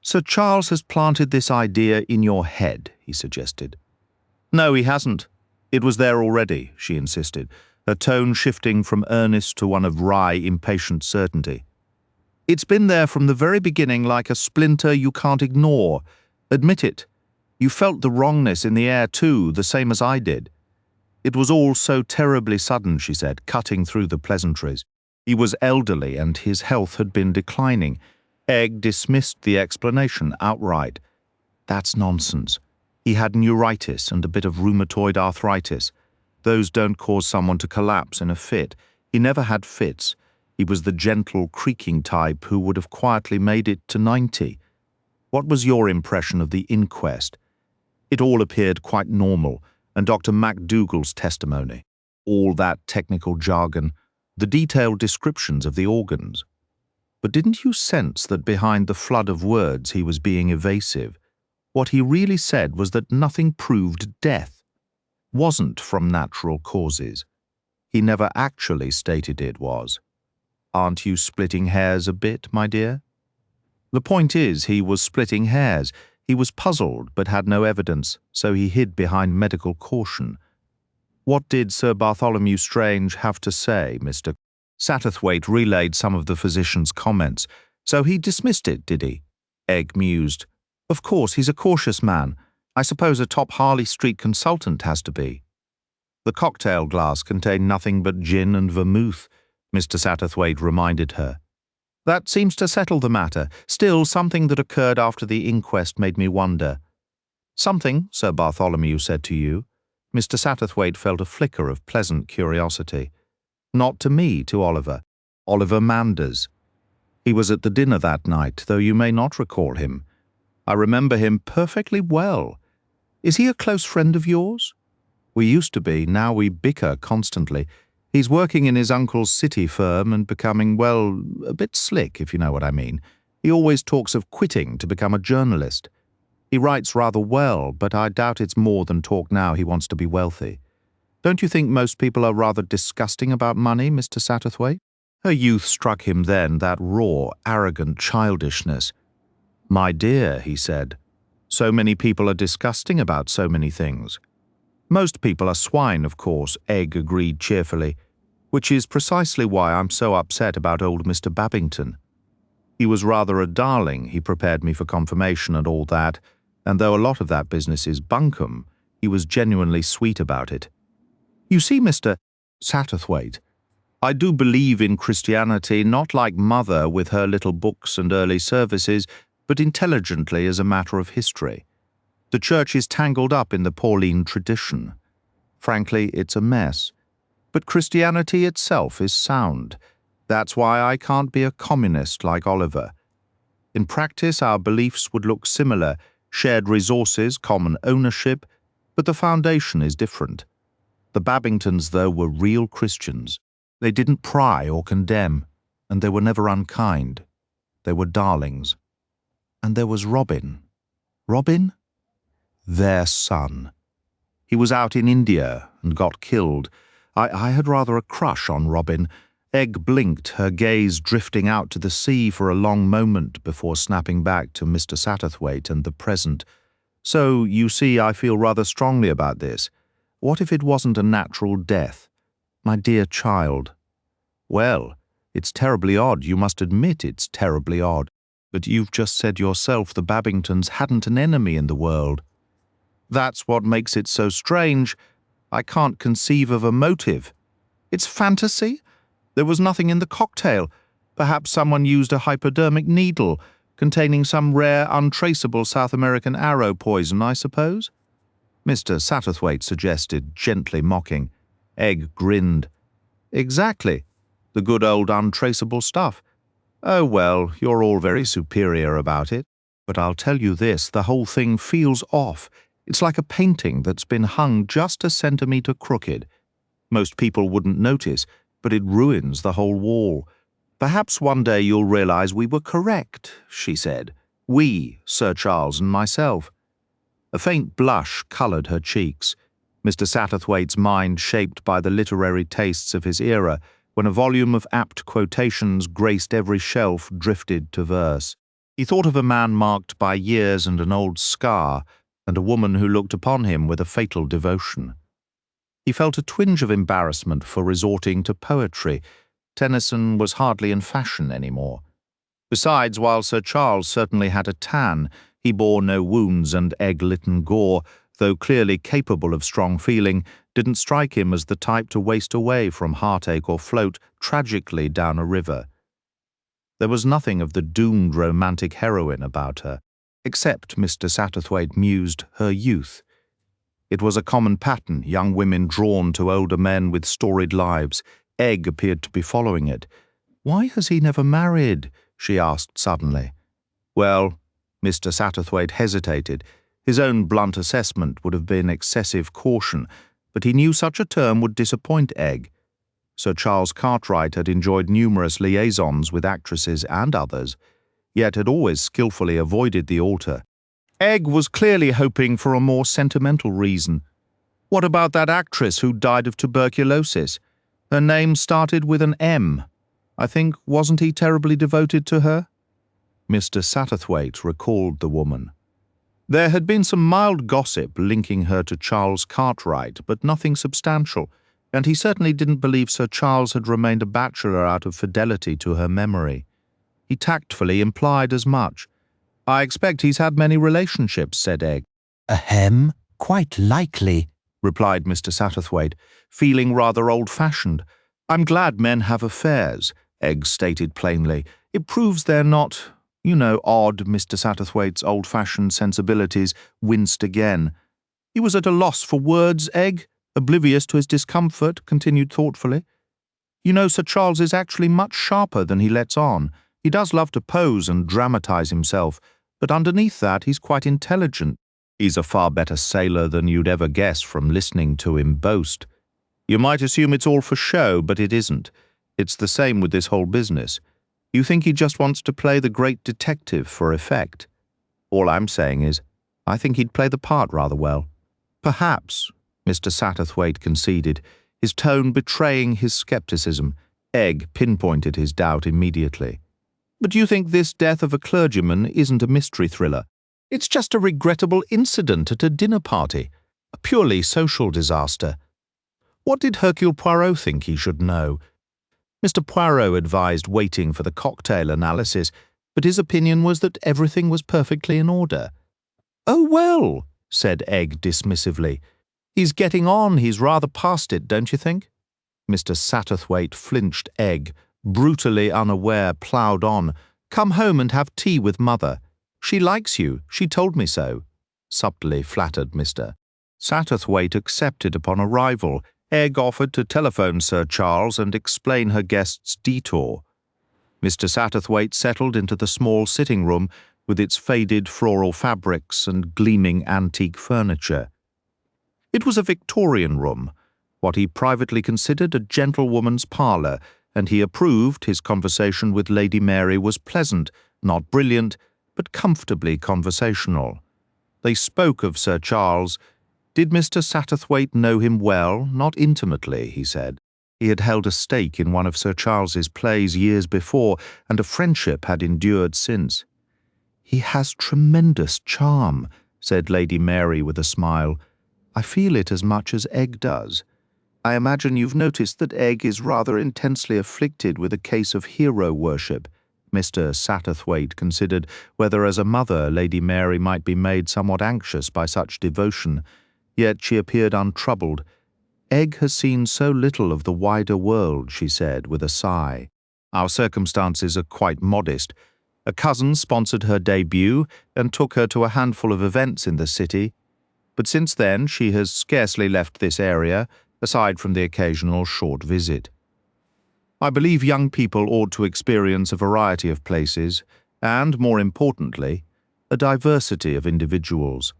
"Sir Charles has planted this idea in your head," he suggested. "No, he hasn't. It was there already," she insisted, her tone shifting from earnest to one of wry, impatient certainty. "It's been there from the very beginning like a splinter you can't ignore. Admit it. You felt the wrongness in the air too, the same as I did." "It was all so terribly sudden," she said, cutting through the pleasantries. "He was elderly and his health had been declining." Egg dismissed the explanation outright. "That's nonsense. He had neuritis and a bit of rheumatoid arthritis. Those don't cause someone to collapse in a fit. He never had fits. He was the gentle, creaking type who would have quietly made it to 90. What was your impression of the inquest? It all appeared quite normal, and Dr. MacDougall's testimony, all that technical jargon, the detailed descriptions of the organs. But didn't you sense that behind the flood of words he was being evasive? What he really said was that nothing proved death, wasn't from natural causes. He never actually stated it was. Aren't you splitting hairs a bit, my dear? The point is, he was splitting hairs. He was puzzled, but had no evidence, so he hid behind medical caution. What did Sir Bartholomew Strange have to say, Mr. Satterthwaite relayed some of the physician's comments. So he dismissed it, did he? Egg mused. Of course, he's a cautious man. I suppose a top Harley Street consultant has to be. The cocktail glass contained nothing but gin and vermouth, Mr. Satterthwaite reminded her. That seems to settle the matter. Still, something that occurred after the inquest made me wonder. Something, Sir Bartholomew said to you? Mr. Satterthwaite felt a flicker of pleasant curiosity. Not to me, to Oliver. Oliver Manders. He was at the dinner that night, though you may not recall him. I remember him perfectly well. Is he a close friend of yours? We used to be, now we bicker constantly. He's working in his uncle's city firm and becoming, well, a bit slick, if you know what I mean. He always talks of quitting to become a journalist. He writes rather well, but I doubt it's more than talk now he wants to be wealthy. Don't you think most people are rather disgusting about money, Mr. Satterthwaite? Her youth struck him then, that raw, arrogant childishness. My dear, he said, so many people are disgusting about so many things. Most people are swine, of course, Egg agreed cheerfully, which is precisely why I'm so upset about old Mr. Babington. He was rather a darling, he prepared me for confirmation and all that, and though a lot of that business is bunkum, he was genuinely sweet about it. You see, Mr. Satterthwaite, I do believe in Christianity not like Mother with her little books and early services, but intelligently as a matter of history. The Church is tangled up in the Pauline tradition. Frankly, it's a mess. But Christianity itself is sound. That's why I can't be a communist like Oliver. In practice, our beliefs would look similar, shared resources, common ownership, but the foundation is different. The Babingtons, though, were real Christians. They didn't pry or condemn, and they were never unkind. They were darlings. And there was Robin. Robin? Their son. He was out in India and got killed. I had rather a crush on Robin. Egg blinked, her gaze drifting out to the sea for a long moment before snapping back to Mr. Satterthwaite and the present. So, you see, I feel rather strongly about this. What if it wasn't a natural death? My dear child. Well, it's terribly odd, you must admit it's terribly odd. But you've just said yourself the Babingtons hadn't an enemy in the world. That's what makes it so strange. I can't conceive of a motive. It's fantasy? There was nothing in the cocktail. Perhaps someone used a hypodermic needle containing some rare, untraceable South American arrow poison, I suppose? Mr. Satterthwaite suggested, gently mocking. Egg grinned. Exactly. The good old untraceable stuff. Oh, well, you're all very superior about it. But I'll tell you this, the whole thing feels off. It's like a painting that's been hung just a centimetre crooked. Most people wouldn't notice, but it ruins the whole wall. Perhaps one day you'll realize we were correct, she said. We, Sir Charles and myself. A faint blush coloured her cheeks. Mr. Satterthwaite's mind shaped by the literary tastes of his era, when a volume of apt quotations graced every shelf, drifted to verse. He thought of a man marked by years and an old scar, and a woman who looked upon him with a fatal devotion. He felt a twinge of embarrassment for resorting to poetry. Tennyson was hardly in fashion anymore. Besides, while Sir Charles certainly had a tan, he bore no wounds, and egg-litten gore, though clearly capable of strong feeling, didn't strike him as the type to waste away from heartache or float tragically down a river. There was nothing of the doomed romantic heroine about her, except, Mr. Satterthwaite mused, her youth. It was a common pattern, young women drawn to older men with storied lives. Egg appeared to be following it. Why has he never married? She asked suddenly. Well, Mr. Satterthwaite hesitated. His own blunt assessment would have been excessive caution, but he knew such a term would disappoint Egg. Sir Charles Cartwright had enjoyed numerous liaisons with actresses and others, yet had always skillfully avoided the altar. Egg was clearly hoping for a more sentimental reason. What about that actress who died of tuberculosis? Her name started with an M. I think, wasn't he terribly devoted to her? Mr. Satterthwaite recalled the woman. There had been some mild gossip linking her to Charles Cartwright, but nothing substantial, and he certainly didn't believe Sir Charles had remained a bachelor out of fidelity to her memory. He tactfully implied as much. I expect he's had many relationships, said Egg. Ahem, quite likely, replied Mr. Satterthwaite, feeling rather old-fashioned. I'm glad men have affairs, Egg stated plainly. It proves they're not, odd. Mr. Satterthwaite's old-fashioned sensibilities winced again. He was at a loss for words, Egg, oblivious to his discomfort, continued thoughtfully. Sir Charles is actually much sharper than he lets on. He does love to pose and dramatize himself, but underneath that he's quite intelligent. He's a far better sailor than you'd ever guess from listening to him boast. You might assume it's all for show, but it isn't. It's the same with this whole business. You think he just wants to play the great detective for effect. All I'm saying is, I think he'd play the part rather well. Perhaps, Mr. Satterthwaite conceded, his tone betraying his scepticism. Egg pinpointed his doubt immediately. But you think this death of a clergyman isn't a mystery thriller? It's just a regrettable incident at a dinner party, a purely social disaster. What did Hercule Poirot think he should know? Mr. Poirot advised waiting for the cocktail analysis, but his opinion was that everything was perfectly in order. Oh, well, said Egg dismissively. He's getting on, he's rather past it, don't you think? Mr. Satterthwaite flinched. Egg, brutally unaware, ploughed on. Come home and have tea with Mother. She likes you, she told me so. Subtly flattered Mr. Satterthwaite accepted upon arrival. Egg offered to telephone Sir Charles and explain her guest's detour. Mr. Satterthwaite settled into the small sitting room with its faded floral fabrics and gleaming antique furniture. It was a Victorian room, what he privately considered a gentlewoman's parlour, and he approved his conversation with Lady Mary was pleasant, not brilliant, but comfortably conversational. They spoke of Sir Charles. Did Mr. Satterthwaite know him well? Not intimately, he said. He had held a stake in one of Sir Charles's plays years before, and a friendship had endured since. He has tremendous charm, said Lady Mary with a smile. I feel it as much as Egg does. I imagine you've noticed that Egg is rather intensely afflicted with a case of hero worship. Mr. Satterthwaite considered whether as a mother Lady Mary might be made somewhat anxious by such devotion, yet she appeared untroubled. Egg has seen so little of the wider world, she said with a sigh. Our circumstances are quite modest. A cousin sponsored her debut and took her to a handful of events in the city, but since then she has scarcely left this area, aside from the occasional short visit. I believe young people ought to experience a variety of places, and, more importantly, a diversity of individuals.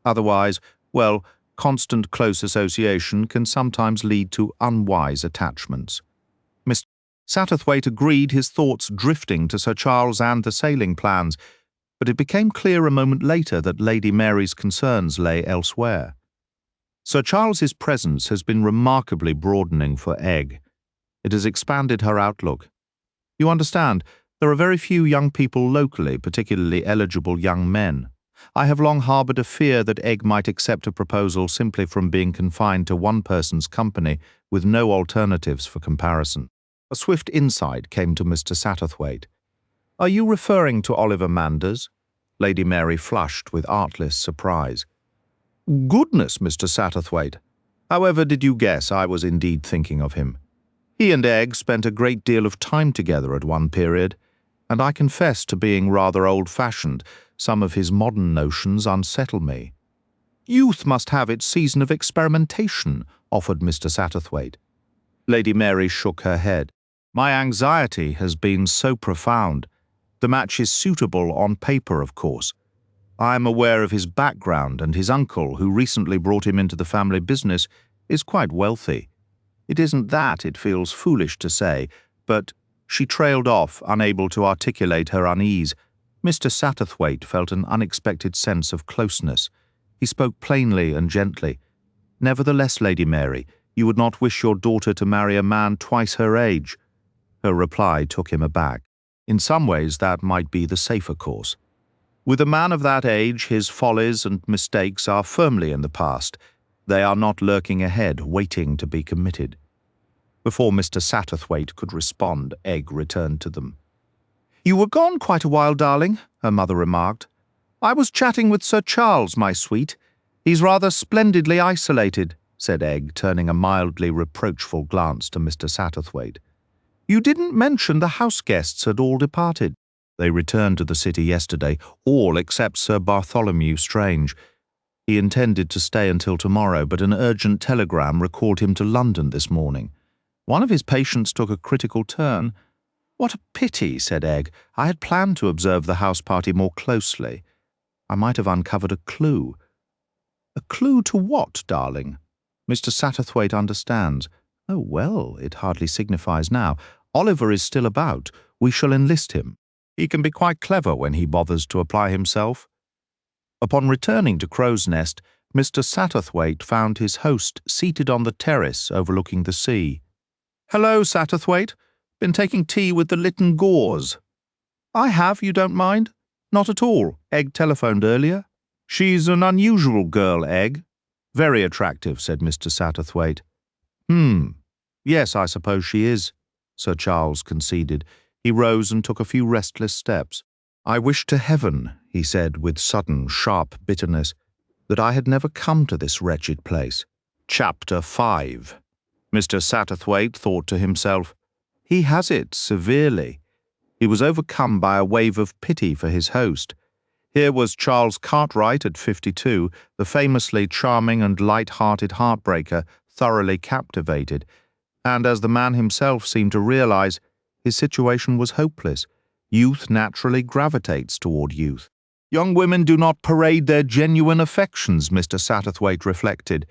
Otherwise, well, constant close association can sometimes lead to unwise attachments. Mr. Satterthwaite agreed, his thoughts drifting to Sir Charles and the sailing plans, but it became clear a moment later that Lady Mary's concerns lay elsewhere. Sir Charles's presence has been remarkably broadening for Egg. It has expanded her outlook. You understand, there are very few young people locally, particularly eligible young men. I have long harboured a fear that Egg might accept a proposal simply from being confined to one person's company with no alternatives for comparison. A swift insight came to Mr. Satterthwaite. Are you referring to Oliver Manders? Lady Mary flushed with artless surprise. Goodness, Mr. Satterthwaite. However did you guess I was indeed thinking of him? He and Egg spent a great deal of time together at one period, and I confess to being rather old-fashioned. Some of his modern notions unsettle me. Youth must have its season of experimentation, offered Mr. Satterthwaite. Lady Mary shook her head. My anxiety has been so profound. The match is suitable on paper, of course. I am aware of his background, and his uncle, who recently brought him into the family business, is quite wealthy. It isn't that, it feels foolish to say, but she trailed off, unable to articulate her unease. Mr. Satterthwaite felt an unexpected sense of closeness. He spoke plainly and gently. Nevertheless, Lady Mary, you would not wish your daughter to marry a man twice her age. Her reply took him aback. In some ways, that might be the safer course. With a man of that age, his follies and mistakes are firmly in the past. They are not lurking ahead, waiting to be committed. Before Mr. Satterthwaite could respond, Egg returned to them. "You were gone quite a while, darling," her mother remarked. "I was chatting with Sir Charles, my sweet. He's rather splendidly isolated," said Egg, turning a mildly reproachful glance to Mr. Satterthwaite. "You didn't mention the house guests had all departed." "They returned to the city yesterday, all except Sir Bartholomew Strange. He intended to stay until tomorrow, but an urgent telegram recalled him to London this morning. One of his patients took a critical turn." "What a pity," said Egg. "I had planned to observe the house party more closely. I might have uncovered a clue." "A clue to what, darling?" "Mr. Satterthwaite understands." "Oh, well, it hardly signifies now. Oliver is still about. We shall enlist him. He can be quite clever when he bothers to apply himself." Upon returning to Crow's Nest, Mr. Satterthwaite found his host seated on the terrace overlooking the sea. "Hello, Satterthwaite. Been taking tea with the Lytton Gores?" "I have, you don't mind?" "Not at all. Egg telephoned earlier." "She's an unusual girl, Egg." "Very attractive," said Mr. Satterthwaite. Yes, I suppose she is," Sir Charles conceded. He rose and took a few restless steps. "I wish to heaven," he said with sudden, sharp bitterness, "that I had never come to this wretched place." Chapter 5. Mr. Satterthwaite thought to himself, "He has it severely." He was overcome by a wave of pity for his host. Here was Charles Cartwright at 52, the famously charming and light-hearted heartbreaker, thoroughly captivated, and as the man himself seemed to realize, his situation was hopeless. Youth naturally gravitates toward youth. Young women do not parade their genuine affections, Mr. Satterthwaite reflected.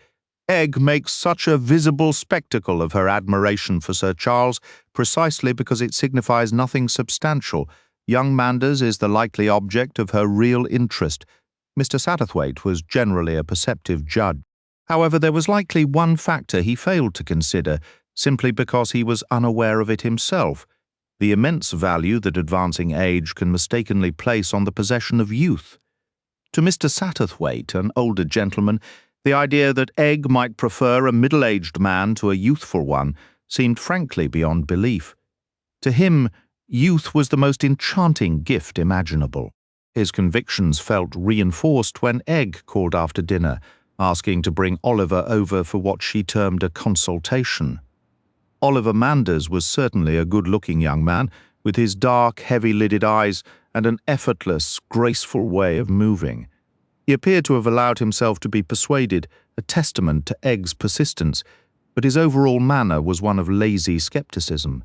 Egg makes such a visible spectacle of her admiration for Sir Charles precisely because it signifies nothing substantial. Young Manders is the likely object of her real interest. Mr. Satterthwaite was generally a perceptive judge. However, there was likely one factor he failed to consider, simply because he was unaware of it himself: the immense value that advancing age can mistakenly place on the possession of youth. To Mr. Satterthwaite, an older gentleman, the idea that Egg might prefer a middle-aged man to a youthful one seemed frankly beyond belief. To him, youth was the most enchanting gift imaginable. His convictions felt reinforced when Egg called after dinner, asking to bring Oliver over for what she termed a consultation. Oliver Manders was certainly a good-looking young man, with his dark, heavy-lidded eyes and an effortless, graceful way of moving. He appeared to have allowed himself to be persuaded, a testament to Egg's persistence, but his overall manner was one of lazy skepticism.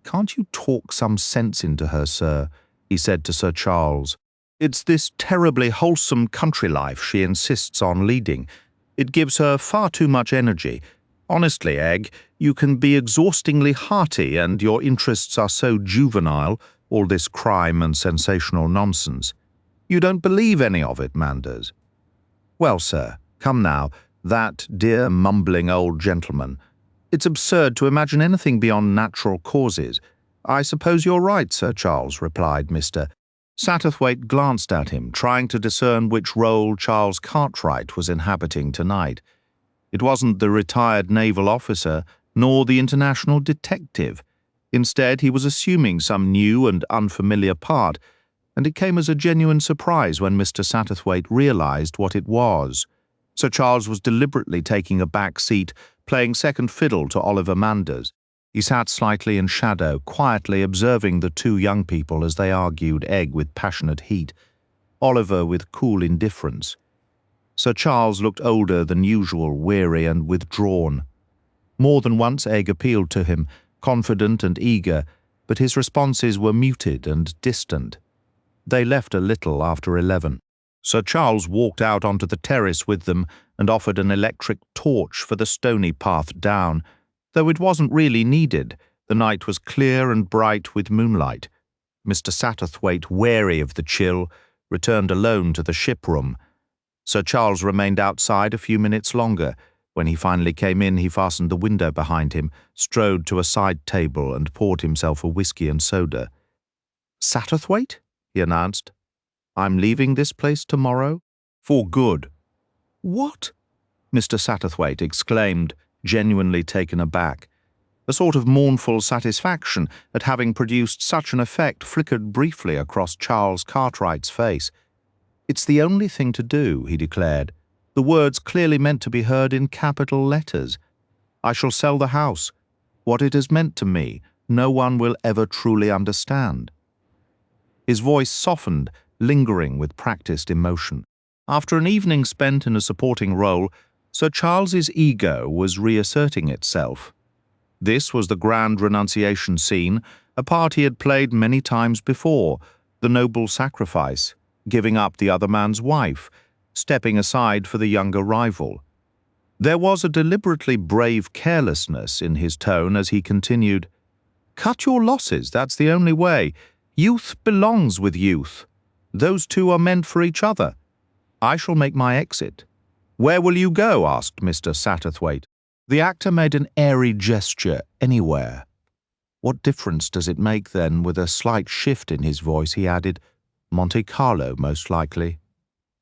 "Can't you talk some sense into her, sir?" he said to Sir Charles. "It's this terribly wholesome country life she insists on leading. It gives her far too much energy. Honestly, Egg, you can be exhaustingly hearty, and your interests are so juvenile, all this crime and sensational nonsense. You don't believe any of it, Manders." "Well, sir, come now, that dear mumbling old gentleman. It's absurd to imagine anything beyond natural causes." "I suppose you're right, Sir Charles," replied Mr. Satterthwaite glanced at him, trying to discern which role Charles Cartwright was inhabiting tonight. It wasn't the retired naval officer, nor the international detective. Instead, he was assuming some new and unfamiliar part, and it came as a genuine surprise when Mr. Satterthwaite realized what it was. Sir Charles was deliberately taking a back seat, playing second fiddle to Oliver Manders. He sat slightly in shadow, quietly observing the two young people as they argued, Egg with passionate heat, Oliver with cool indifference. Sir Charles looked older than usual, weary and withdrawn. More than once Egg appealed to him, confident and eager, but his responses were muted and distant. They left a little after 11. Sir Charles walked out onto the terrace with them and offered an electric torch for the stony path down, though it wasn't really needed. The night was clear and bright with moonlight. Mr. Satterthwaite, wary of the chill, returned alone to the ship-room. Sir Charles remained outside a few minutes longer. When he finally came in, he fastened the window behind him, strode to a side table and poured himself a whisky and soda. "Satterthwaite?" he announced. "I'm leaving this place tomorrow? For good." "What?" Mr. Satterthwaite exclaimed, genuinely taken aback. A sort of mournful satisfaction at having produced such an effect flickered briefly across Charles Cartwright's face. "It's the only thing to do," he declared, the words clearly meant to be heard in capital letters. "I shall sell the house. What it has meant to me, no one will ever truly understand." His voice softened, lingering with practiced emotion. After an evening spent in a supporting role, Sir Charles's ego was reasserting itself. This was the grand renunciation scene, a part he had played many times before, the noble sacrifice, giving up the other man's wife, stepping aside for the younger rival. There was a deliberately brave carelessness in his tone as he continued, "Cut your losses, that's the only way. Youth belongs with youth. Those two are meant for each other. I shall make my exit." "Where will you go?" asked Mr. Satterthwaite. The actor made an airy gesture. "Anywhere." "What difference does it make, then?" With a slight shift in his voice, he added, "Monte Carlo, most likely."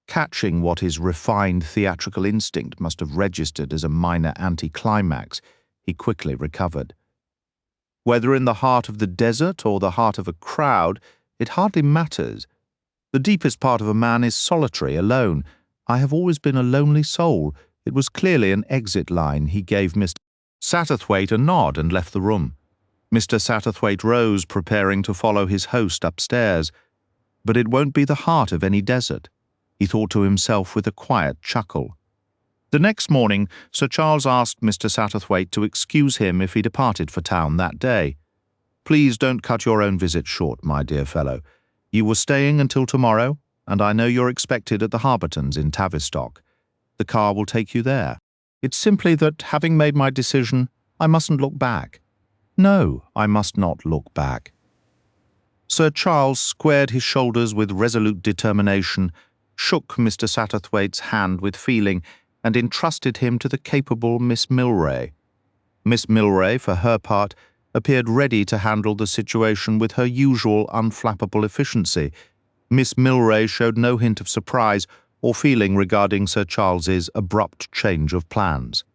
Catching what his refined theatrical instinct must have registered as a minor anticlimax, he quickly recovered. "Whether in the heart of the desert or the heart of a crowd, it hardly matters. The deepest part of a man is solitary, alone. I have always been a lonely soul." It was clearly an exit line. He gave Mr. Satterthwaite a nod and left the room. Mr. Satterthwaite rose, preparing to follow his host upstairs. "But it won't be the heart of any desert," he thought to himself with a quiet chuckle. The next morning, Sir Charles asked Mr. Satterthwaite to excuse him if he departed for town that day. "Please don't cut your own visit short, my dear fellow. You were staying until tomorrow, and I know you're expected at the Harbertons in Tavistock. The car will take you there. It's simply that, having made my decision, I mustn't look back. No, I must not look back." Sir Charles squared his shoulders with resolute determination, shook Mr. Satterthwaite's hand with feeling, and entrusted him to the capable Miss Milray. Miss Milray, for her part, appeared ready to handle the situation with her usual unflappable efficiency. Miss Milray showed no hint of surprise or feeling regarding Sir Charles's abrupt change of plans.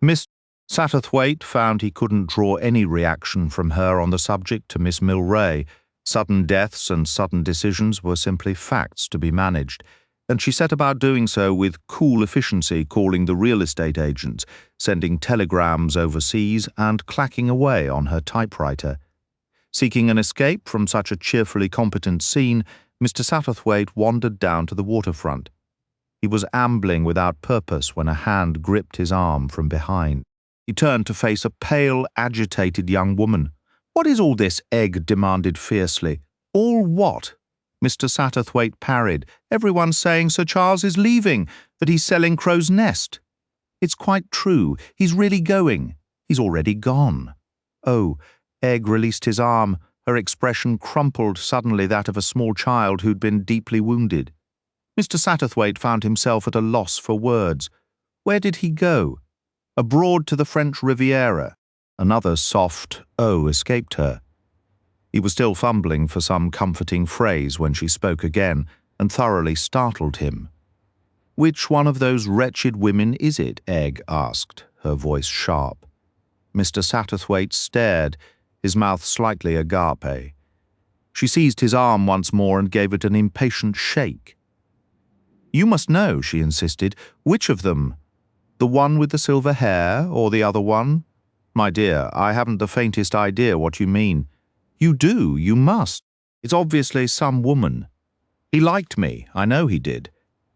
Miss Satterthwaite found he couldn't draw any reaction from her on the subject to Miss Milray. Sudden deaths and sudden decisions were simply facts to be managed, and she set about doing so with cool efficiency, calling the real estate agents, sending telegrams overseas, and clacking away on her typewriter. Seeking an escape from such a cheerfully competent scene, Mr. Satterthwaite wandered down to the waterfront. He was ambling without purpose when a hand gripped his arm from behind. He turned to face a pale, agitated young woman. "What is all this?" Egg demanded fiercely. "All what?" Mr. Satterthwaite parried. "Everyone's saying Sir Charles is leaving, that he's selling Crow's Nest." "It's quite true. He's really going. He's already gone." "Oh." Egg released his arm. Her expression crumpled, suddenly that of a small child who'd been deeply wounded. Mr. Satterthwaite found himself at a loss for words. Where did he go? Abroad to the French Riviera. Another soft "oh" escaped her. He was still fumbling for some comforting phrase when she spoke again, and thoroughly startled him. "Which one of those wretched women is it?" Egg asked, her voice sharp. Mr. Satterthwaite stared, his mouth slightly agape. She seized his arm once more and gave it an impatient shake. "You must know," she insisted. "Which of them? The one with the silver hair, or the other one?" "My dear, I haven't the faintest idea what you mean." "You do, you must. It's obviously some woman. He liked me, I know he did.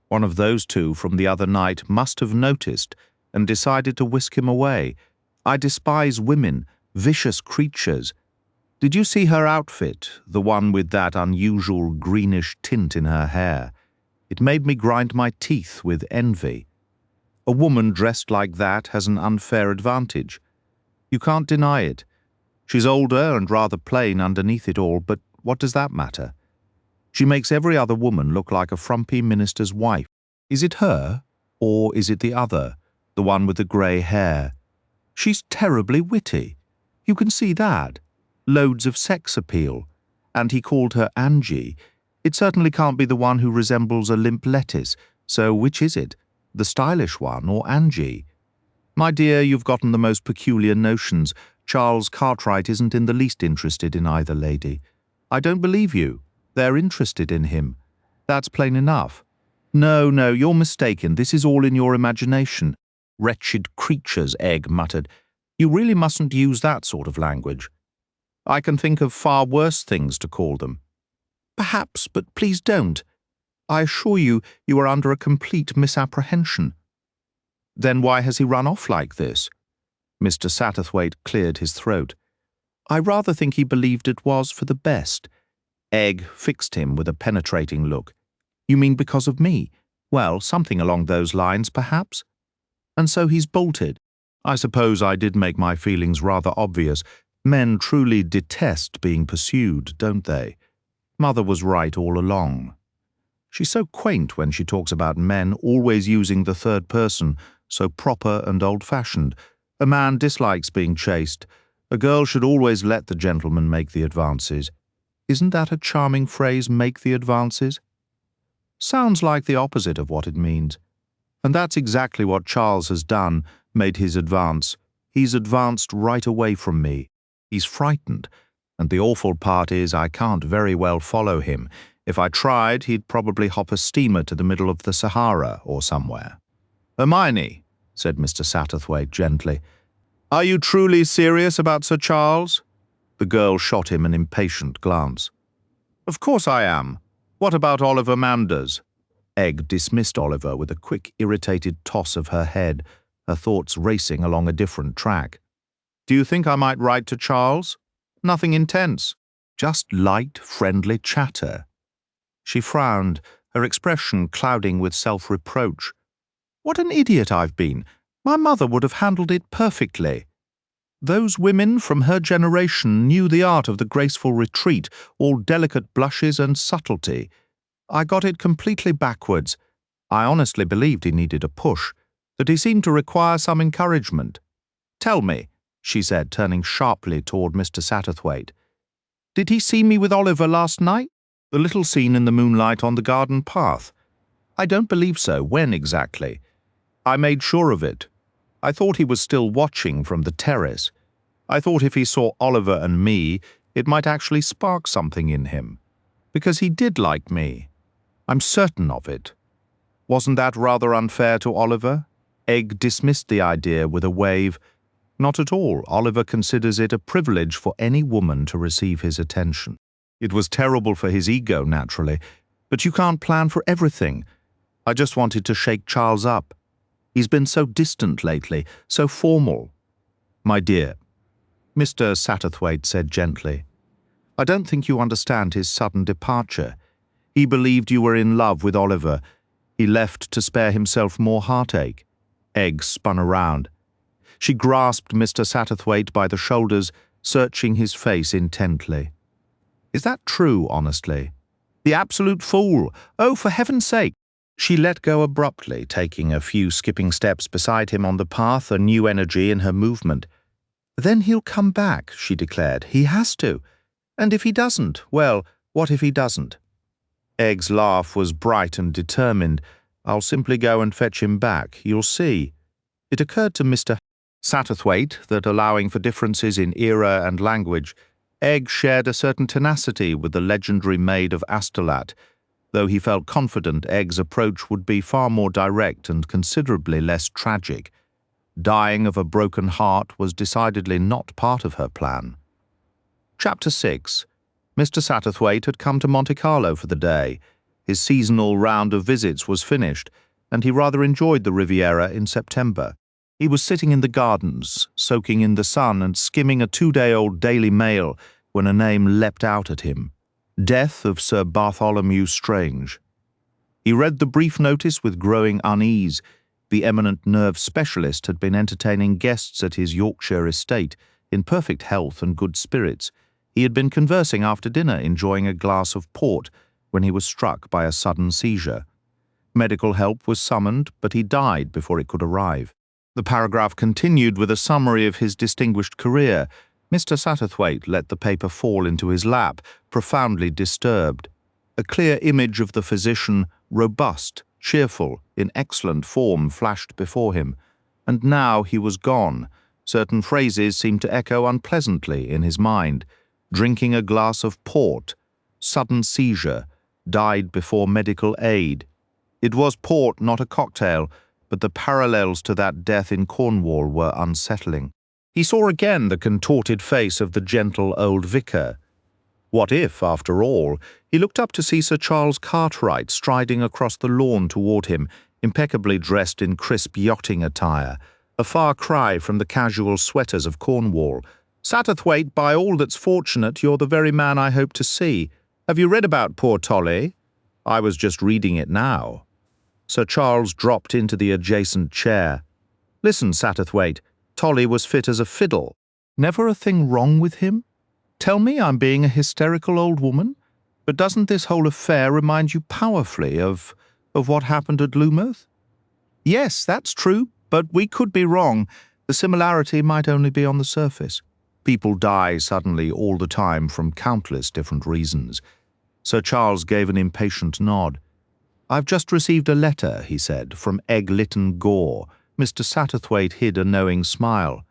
One of those two from the other night must have noticed and decided to whisk him away. I despise women, Vicious creatures. Did you see her outfit, the one with that unusual greenish tint in her hair? It made me grind my teeth with envy. A woman dressed like that has an unfair advantage. You can't deny it. She's older and rather plain underneath it all, but what does that matter? She makes every other woman look like a frumpy minister's wife. Is it her, or is it the other, the one with the grey hair? She's terribly witty. You can see that. Loads of sex appeal. And he called her Angie. It certainly can't be the one who resembles a limp lettuce, so which is it? The stylish one or Angie? My dear, you've gotten the most peculiar notions. Charles Cartwright isn't in the least interested in either lady. I don't believe you. They're interested in him. That's plain enough. No, you're mistaken. This is all in your imagination. Wretched creatures, Egg muttered. You really mustn't use that sort of language. I can think of far worse things to call them. Perhaps, but please don't. I assure you, you are under a complete misapprehension. Then why has he run off like this? Mr. Satterthwaite cleared his throat. I rather think he believed it was for the best. Egg fixed him with a penetrating look. You mean because of me? Well, something along those lines, perhaps. And so he's bolted. I suppose I did make my feelings rather obvious. Men truly detest being pursued, don't they? Mother was right all along. She's so quaint when she talks about men always using the third person, so proper and old-fashioned. A man dislikes being chased. A girl should always let the gentleman make the advances. Isn't that a charming phrase, make the advances? Sounds like the opposite of what it means. And that's exactly what Charles has done, made his advance. He's advanced right away from me. He's frightened, and the awful part is I can't very well follow him. If I tried, he'd probably hop a steamer to the middle of the Sahara or somewhere. Hermione, said Mr. Satterthwaite gently, are you truly serious about Sir Charles? The girl shot him an impatient glance. Of course I am. What about Oliver Manders? Egg dismissed Oliver with a quick, irritated toss of her head, her thoughts racing along a different track. Do you think I might write to Charles? Nothing intense. Just light, friendly chatter. She frowned, her expression clouding with self-reproach. What an idiot I've been. My mother would have handled it perfectly. Those women from her generation knew the art of the graceful retreat, all delicate blushes and subtlety. I got it completely backwards. I honestly believed he needed a push, that he seemed to require some encouragement. Tell me, she said, turning sharply toward Mr. Satterthwaite. Did he see me with Oliver last night? The little scene in the moonlight on the garden path? I don't believe so. When exactly? I made sure of it. I thought he was still watching from the terrace. I thought if he saw Oliver and me, it might actually spark something in him. Because he did like me. I'm certain of it. Wasn't that rather unfair to Oliver? Egg dismissed the idea with a wave. Not at all. Oliver considers it a privilege for any woman to receive his attention. It was terrible for his ego, naturally, but you can't plan for everything. I just wanted to shake Charles up. He's been so distant lately, so formal. My dear, Mr. Satterthwaite said gently, I don't think you understand his sudden departure. He believed you were in love with Oliver. He left to spare himself more heartache. Egg spun around. She grasped Mr. Satterthwaite by the shoulders, searching his face intently. Is that true, honestly? The absolute fool! Oh, for heaven's sake! She let go abruptly, taking a few skipping steps beside him on the path, a new energy in her movement. Then he'll come back, she declared. He has to. And if he doesn't, well, what if he doesn't? Egg's laugh was bright and determined. I'll simply go and fetch him back. You'll see. It occurred to Mr. Satterthwaite that, allowing for differences in era and language, Egg shared a certain tenacity with the legendary maid of Astolat, though he felt confident Egg's approach would be far more direct and considerably less tragic. Dying of a broken heart was decidedly not part of her plan. Chapter 6. Mr. Satterthwaite had come to Monte Carlo for the day. His seasonal round of visits was finished, and he rather enjoyed the Riviera in September. He was sitting in the gardens, soaking in the sun and skimming a 2-day-old Daily Mail when a name leapt out at him. Death of Sir Bartholomew Strange. He read the brief notice with growing unease. The eminent nerve specialist had been entertaining guests at his Yorkshire estate, in perfect health and good spirits. He had been conversing after dinner, enjoying a glass of port, when he was struck by a sudden seizure. Medical help was summoned, but he died before it could arrive. The paragraph continued with a summary of his distinguished career. Mr. Satterthwaite let the paper fall into his lap, profoundly disturbed. A clear image of the physician, robust, cheerful, in excellent form, flashed before him. And now he was gone. Certain phrases seemed to echo unpleasantly in his mind. Drinking a glass of port, sudden seizure, died before medical aid. It was port, not a cocktail, but the parallels to that death in Cornwall were unsettling. He saw again the contorted face of the gentle old vicar. What if, after all, he looked up to see Sir Charles Cartwright striding across the lawn toward him, impeccably dressed in crisp yachting attire, a far cry from the casual sweaters of Cornwall. "Satterthwaite, by all that's fortunate, you're the very man I hoped to see. Have you read about poor Tolly?" "I was just reading it now." Sir Charles dropped into the adjacent chair. "Listen, Satterthwaite, Tolly was fit as a fiddle. Never a thing wrong with him? Tell me I'm being a hysterical old woman, but doesn't this whole affair remind you powerfully of what happened at Lumouth?" "Yes, that's true, but we could be wrong. The similarity might only be on the surface. People die suddenly all the time from countless different reasons." Sir Charles gave an impatient nod. "I've just received a letter," he said, "from Egg Lytton Gore." Mr. Satterthwaite hid a knowing smile.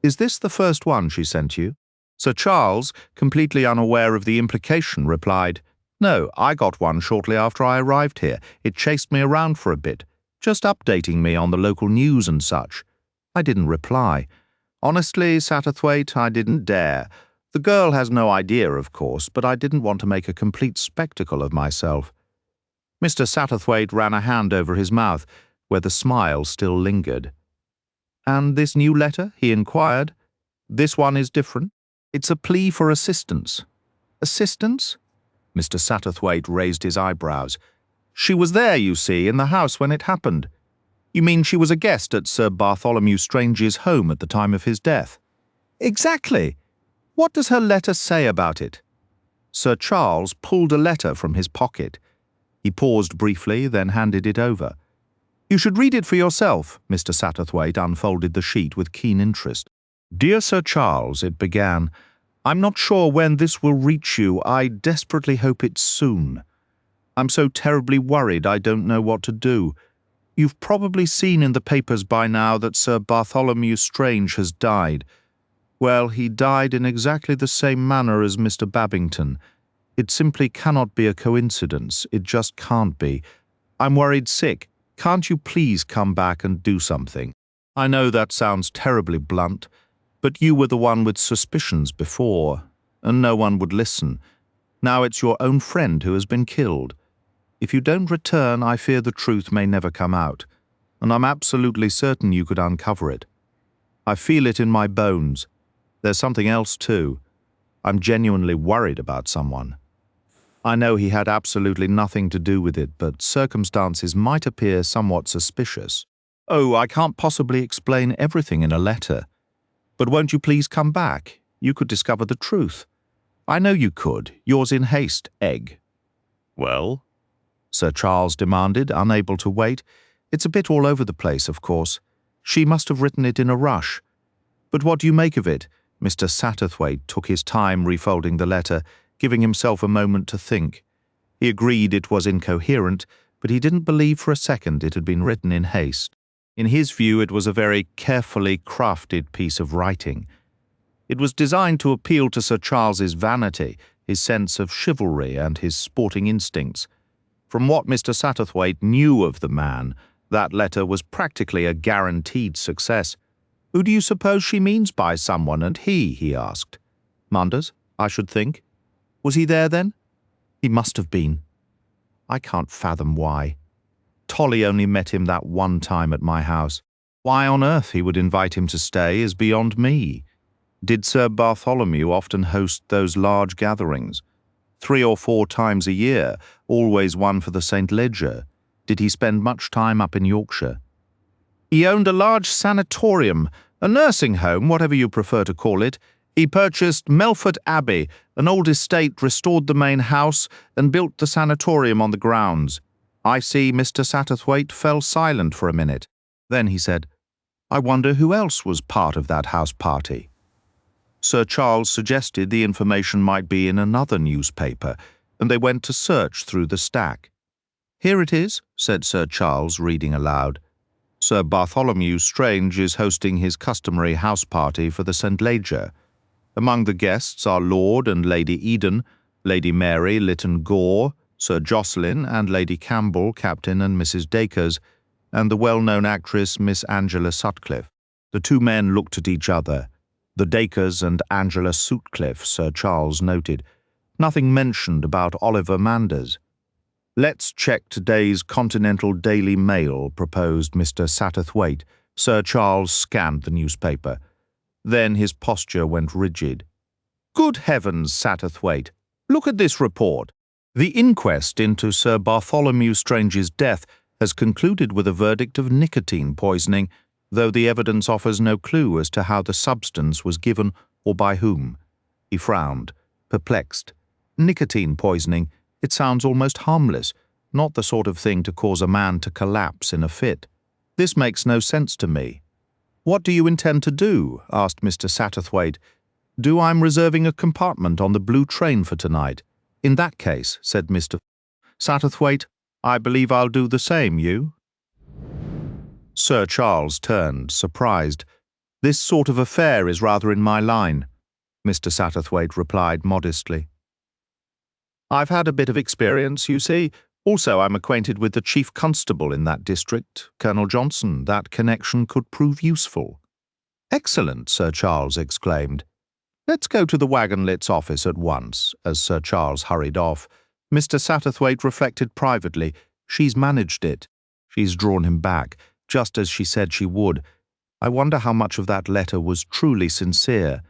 "Is this the first one she sent you?" Sir Charles, completely unaware of the implication, replied, "No, I got one shortly after I arrived here. It chased me around for a bit, just updating me on the local news and such." I didn't reply. Honestly, Satterthwaite, I didn't dare. The girl has no idea, of course, but I didn't want to make a complete spectacle of myself. Mr. Satterthwaite ran a hand over his mouth, where the smile still lingered. "And this new letter?" he inquired. "This one is different. It's a plea for assistance." "Assistance?" Mr. Satterthwaite raised his eyebrows. "She was there, you see, in the house when it happened." "You mean she was a guest at Sir Bartholomew Strange's home at the time of his death?" "Exactly. What does her letter say about it?" Sir Charles pulled a letter from his pocket. He paused briefly, then handed it over. "You should read it for yourself." Mr. Satterthwaite unfolded the sheet with keen interest. "Dear Sir Charles," it began, "I'm not sure when this will reach you. I desperately hope it's soon. I'm so terribly worried I don't know what to do. You've probably seen in the papers by now that Sir Bartholomew Strange has died. Well, he died in exactly the same manner as Mr. Babington. It simply cannot be a coincidence. It just can't be. I'm worried sick. Can't you please come back and do something? I know that sounds terribly blunt, but you were the one with suspicions before, and no one would listen. Now it's your own friend who has been killed. If you don't return, I fear the truth may never come out, and I'm absolutely certain you could uncover it. I feel it in my bones. There's something else too. I'm genuinely worried about someone. I know he had absolutely nothing to do with it, but circumstances might appear somewhat suspicious. Oh, I can't possibly explain everything in a letter. But won't you please come back? You could discover the truth. I know you could. Yours in haste, Egg." "Well?" Sir Charles demanded, unable to wait. "It's a bit all over the place, of course. She must have written it in a rush. But what do you make of it?" Mr. Satterthwaite took his time refolding the letter, giving himself a moment to think. He agreed it was incoherent, but he didn't believe for a second it had been written in haste. In his view, it was a very carefully crafted piece of writing. It was designed to appeal to Sir Charles's vanity, his sense of chivalry, and his sporting instincts. From what Mr. Satterthwaite knew of the man, that letter was practically a guaranteed success. "Who do you suppose she means by someone and he asked. "Manders, I should think." "Was he there then?" "He must have been. I can't fathom why. Tolly only met him that one time at my house. Why on earth he would invite him to stay is beyond me. Did Sir Bartholomew often host those large gatherings? 3 or 4 times a year, always one for the St. Leger. Did he spend much time up in Yorkshire? He owned a large sanatorium, a nursing home, whatever you prefer to call it. He purchased Melfort Abbey, an old estate, restored the main house, and built the sanatorium on the grounds. I see Mr. Satterthwaite fell silent for a minute. Then he said, I wonder who else was part of that house party. Sir Charles suggested the information might be in another newspaper, and they went to search through the stack. Here it is, said Sir Charles, reading aloud. Sir Bartholomew Strange is hosting his customary house party for the St. Leger. Among the guests are Lord and Lady Eden, Lady Mary Lytton Gore, Sir Jocelyn and Lady Campbell, Captain and Mrs. Dacres, and the well-known actress Miss Angela Sutcliffe. The 2 men looked at each other. The Dacres and Angela Sutcliffe, Sir Charles noted. Nothing mentioned about Oliver Manders. Let's check today's Continental Daily Mail, proposed Mr. Satterthwaite. Sir Charles scanned the newspaper. Then his posture went rigid. Good heavens, Satterthwaite! Look at this report. The inquest into Sir Bartholomew Strange's death has concluded with a verdict of nicotine poisoning, though the evidence offers no clue as to how the substance was given or by whom. He frowned, perplexed. Nicotine poisoning, it sounds almost harmless, not the sort of thing to cause a man to collapse in a fit. This makes no sense to me. What do you intend to do? Asked Mr. Satterthwaite. I'm reserving a compartment on the blue train for tonight. In that case, said Mr. Satterthwaite, I believe I'll do the same, you? Sir Charles turned, surprised. This sort of affair is rather in my line, Mr. Satterthwaite replied modestly. I've had a bit of experience, you see. Also, I'm acquainted with the chief constable in that district, Colonel Johnson. That connection could prove useful. Excellent, Sir Charles exclaimed. Let's go to the Whodunit's office at once. As Sir Charles hurried off, Mr. Satterthwaite reflected privately. She's managed it. She's drawn him back, just as she said she would. I wonder how much of that letter was truly sincere.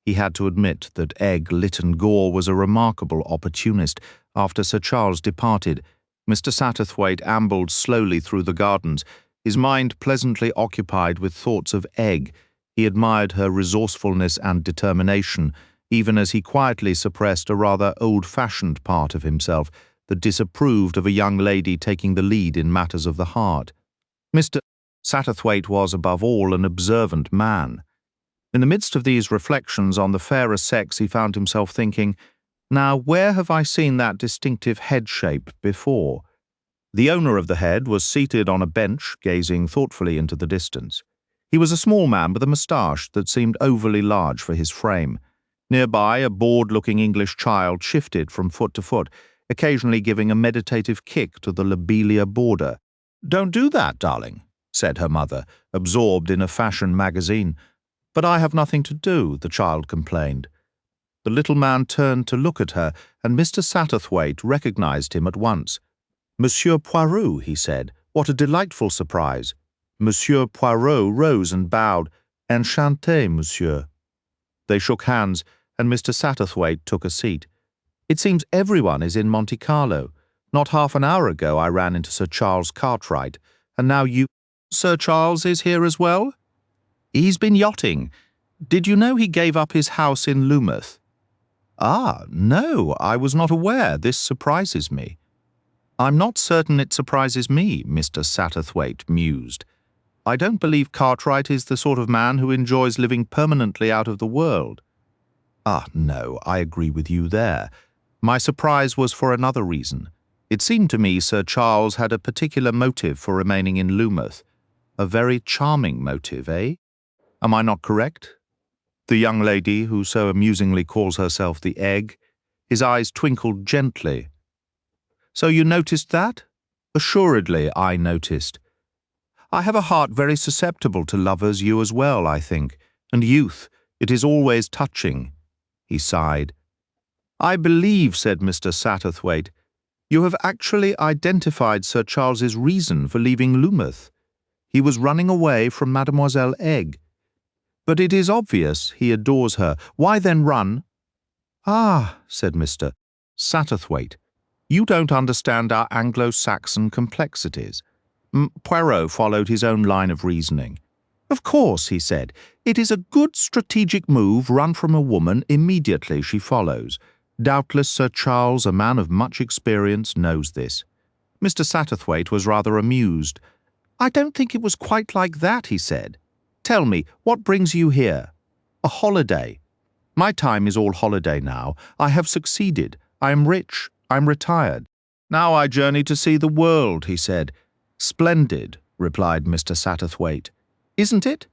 He had to admit that Egg Lytton Gore was a remarkable opportunist. After Sir Charles departed, Mr. Satterthwaite ambled slowly through the gardens, his mind pleasantly occupied with thoughts of Egg. He admired her resourcefulness and determination, even as he quietly suppressed a rather old-fashioned part of himself that disapproved of a young lady taking the lead in matters of the heart. Mr. Satterthwaite was, above all, an observant man. In the midst of these reflections on the fairer sex, he found himself thinking, now, where have I seen that distinctive head shape before? The owner of the head was seated on a bench, gazing thoughtfully into the distance. He was a small man with a moustache that seemed overly large for his frame. Nearby, a bored-looking English child shifted from foot to foot, occasionally giving a meditative kick to the lobelia border. Don't do that, darling, said her mother, absorbed in a fashion magazine. But I have nothing to do, the child complained. The little man turned to look at her, and Mr. Satterthwaite recognized him at once. Monsieur Poirot, he said. What a delightful surprise. Monsieur Poirot rose and bowed. Enchanté, monsieur. They shook hands, and Mr. Satterthwaite took a seat. It seems everyone is in Monte Carlo. Not half an hour ago I ran into Sir Charles Cartwright, and now you— Sir Charles is here as well? He's been yachting. Did you know he gave up his house in Loomuth? Ah, no, I was not aware. This surprises me. I'm not certain it surprises me, Mr. Satterthwaite mused. I don't believe Cartwright is the sort of man who enjoys living permanently out of the world. Ah, no, I agree with you there. My surprise was for another reason. It seemed to me Sir Charles had a particular motive for remaining in Loomuth. A very charming motive, eh? Am I not correct? The young lady who so amusingly calls herself the Egg, his eyes twinkled gently. So you noticed that? Assuredly, I noticed. I have a heart very susceptible to lovers, you as well, I think, and youth. It is always touching. He sighed. I believe, said Mr. Satterthwaite, you have actually identified Sir Charles's reason for leaving Loomuth. He was running away from Mademoiselle Egg. But it is obvious he adores her. Why then run? Ah, said Mr. Satterthwaite, you don't understand our Anglo-Saxon complexities. Poirot followed his own line of reasoning. Of course, he said, it is a good strategic move run from a woman immediately she follows. Doubtless Sir Charles, a man of much experience, knows this. Mr. Satterthwaite was rather amused. I don't think it was quite like that, he said. Tell me, what brings you here? A holiday. My time is all holiday now. I have succeeded. I am rich. I'm retired. Now I journey to see the world, he said. Splendid, replied Mr. Satterthwaite. Isn't it?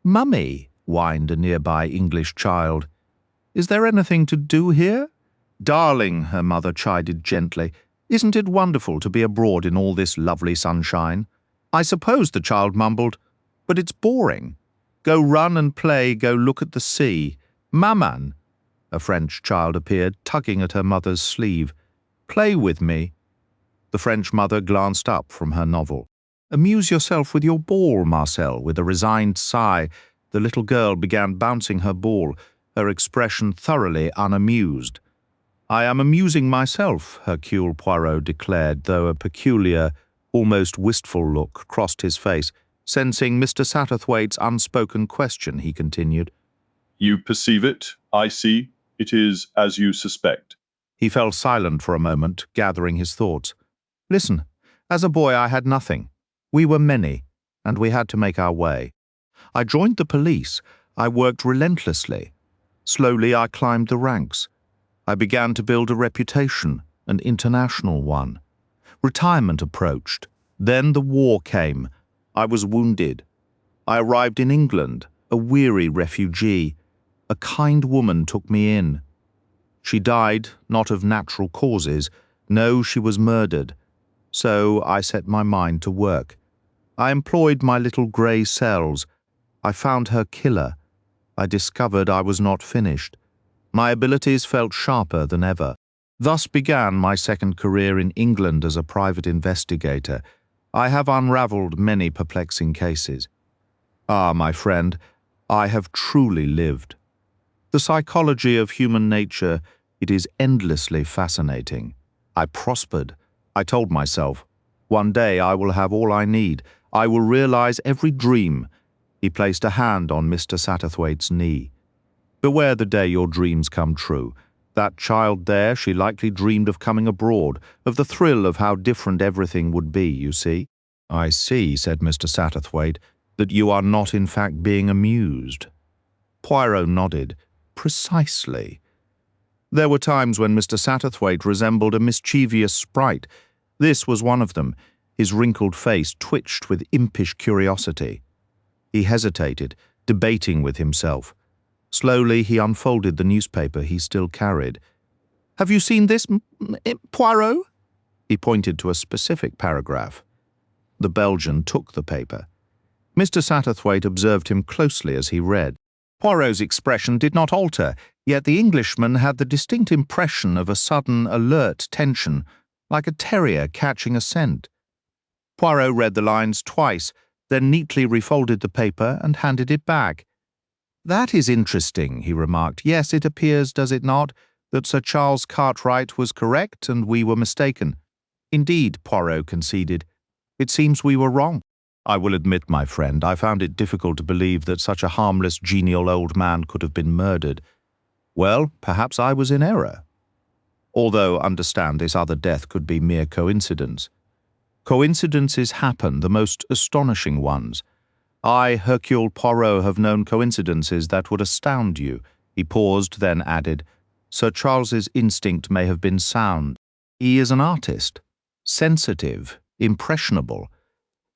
Mummy, whined a nearby English child. Is there anything to do here? Darling, her mother chided gently, isn't it wonderful to be abroad in all this lovely sunshine? I suppose the child mumbled, but it's boring. Go run and play, go look at the sea. Maman, a French child appeared, tugging at her mother's sleeve. Play with me. The French mother glanced up from her novel. Amuse yourself with your ball, Marcel. With a resigned sigh, the little girl began bouncing her ball, her expression thoroughly unamused. I am amusing myself, Hercule Poirot declared, though a peculiar, almost wistful look crossed his face. Sensing Mr. Satterthwaite's unspoken question, he continued. You perceive it, I see. It is as you suspect. He fell silent for a moment, gathering his thoughts. Listen, as a boy I had nothing. We were many, and we had to make our way. I joined the police. I worked relentlessly. Slowly I climbed the ranks. I began to build a reputation, an international one. Retirement approached. Then the war came. I was wounded. I arrived in England, a weary refugee. A kind woman took me in. She died, not of natural causes. No, she was murdered. So I set my mind to work. I employed my little grey cells. I found her killer. I discovered I was not finished. My abilities felt sharper than ever. Thus began my second career in England as a private investigator. I have unravelled many perplexing cases. Ah, my friend, I have truly lived. The psychology of human nature, it is endlessly fascinating. I prospered. I told myself, one day I will have all I need. I will realize every dream. He placed a hand on Mr. Satterthwaite's knee. Beware the day your dreams come true. That child there, she likely dreamed of coming abroad, of the thrill of how different everything would be, you see. I see, said Mr. Satterthwaite, that you are not in fact being amused. Poirot nodded. Precisely. There were times when Mr. Satterthwaite resembled a mischievous sprite. This was one of them. His wrinkled face twitched with impish curiosity. He hesitated, debating with himself. Slowly he unfolded the newspaper he still carried. Have you seen this, Poirot? He pointed to a specific paragraph. The Belgian took the paper. Mr. Satterthwaite observed him closely as he read. Poirot's expression did not alter, yet the Englishman had the distinct impression of a sudden, alert tension, like a terrier catching a scent. Poirot read the lines twice, then neatly refolded the paper and handed it back. That is interesting, he remarked. Yes, it appears, does it not, that Sir Charles Cartwright was correct and we were mistaken. Indeed, Poirot conceded. It seems we were wrong. I will admit, my friend, I found it difficult to believe that such a harmless, genial old man could have been murdered. Well, perhaps I was in error. Although, understand, this other death could be mere coincidence. Coincidences happen, the most astonishing ones. I, Hercule Poirot, have known coincidences that would astound you. He paused, then added, Sir Charles's instinct may have been sound. He is an artist, sensitive, impressionable.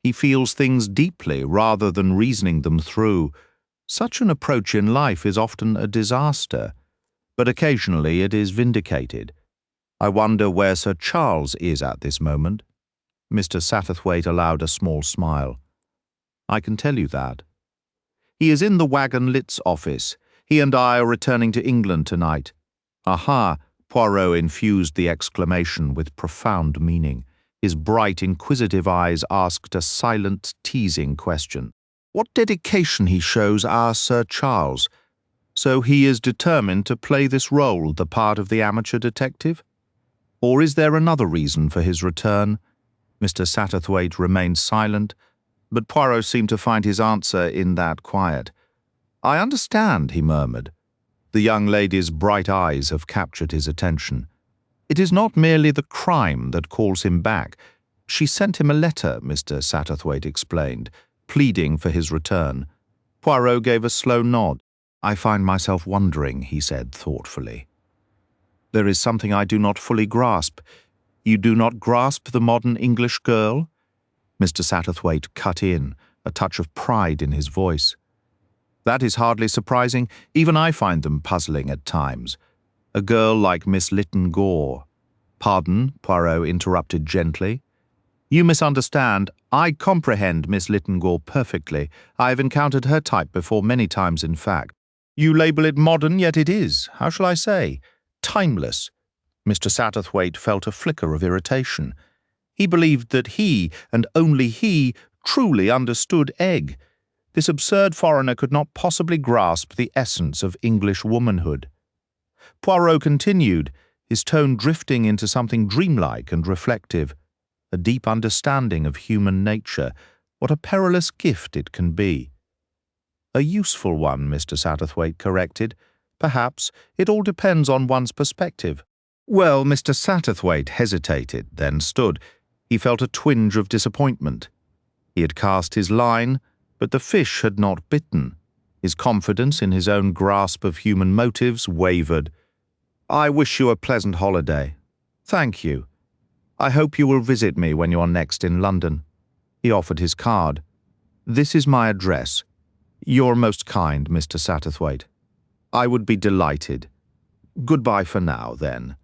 He feels things deeply rather than reasoning them through. Such an approach in life is often a disaster, but occasionally it is vindicated. I wonder where Sir Charles is at this moment. Mr. Satterthwaite allowed a small smile. I can tell you that. He is in the Whodunit's office. He and I are returning to England tonight. Aha! Poirot infused the exclamation with profound meaning. His bright, inquisitive eyes asked a silent, teasing question. What dedication he shows our Sir Charles. So he is determined to play this role, the part of the amateur detective? Or is there another reason for his return? Mr. Satterthwaite remained silent, but Poirot seemed to find his answer in that quiet. I understand, he murmured. The young lady's bright eyes have captured his attention. It is not merely the crime that calls him back. She sent him a letter, Mr. Satterthwaite explained, pleading for his return. Poirot gave a slow nod. I find myself wondering, he said thoughtfully. There is something I do not fully grasp. You do not grasp the modern English girl? Mr. Satterthwaite cut in, a touch of pride in his voice. That is hardly surprising. Even I find them puzzling at times. A girl like Miss Lytton Gore. Pardon, Poirot interrupted gently. You misunderstand. I comprehend Miss Lytton Gore perfectly. I have encountered her type before, many times in fact. You label it modern, yet it is, how shall I say, timeless. Mr. Satterthwaite felt a flicker of irritation. He believed that he, and only he, truly understood Egg. This absurd foreigner could not possibly grasp the essence of English womanhood. Poirot continued, his tone drifting into something dreamlike and reflective. A deep understanding of human nature, what a perilous gift it can be. A useful one, Mr. Satterthwaite corrected. Perhaps it all depends on one's perspective. Well, Mr. Satterthwaite hesitated, then stood. He felt a twinge of disappointment. He had cast his line, but the fish had not bitten. His confidence in his own grasp of human motives wavered. I wish you a pleasant holiday. Thank you. I hope you will visit me when you are next in London. He offered his card. This is my address. You're most kind, Mr. Satterthwaite. I would be delighted. Goodbye for now, then.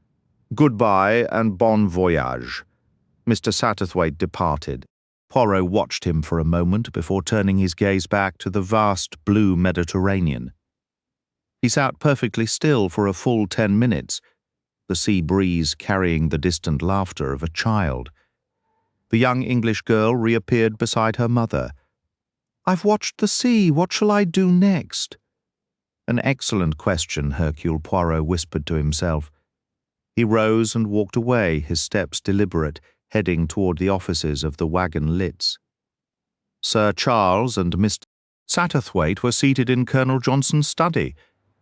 Goodbye and bon voyage. Mr. Satterthwaite departed. Poirot watched him for a moment before turning his gaze back to the vast blue Mediterranean. He sat perfectly still for a full 10 minutes, the sea breeze carrying the distant laughter of a child. The young English girl reappeared beside her mother. I've watched the sea. What shall I do next? An excellent question, Hercule Poirot whispered to himself. He rose and walked away, his steps deliberate, heading toward the offices of the Wagon Litz. Sir Charles and Mr. Satterthwaite were seated in Colonel Johnson's study.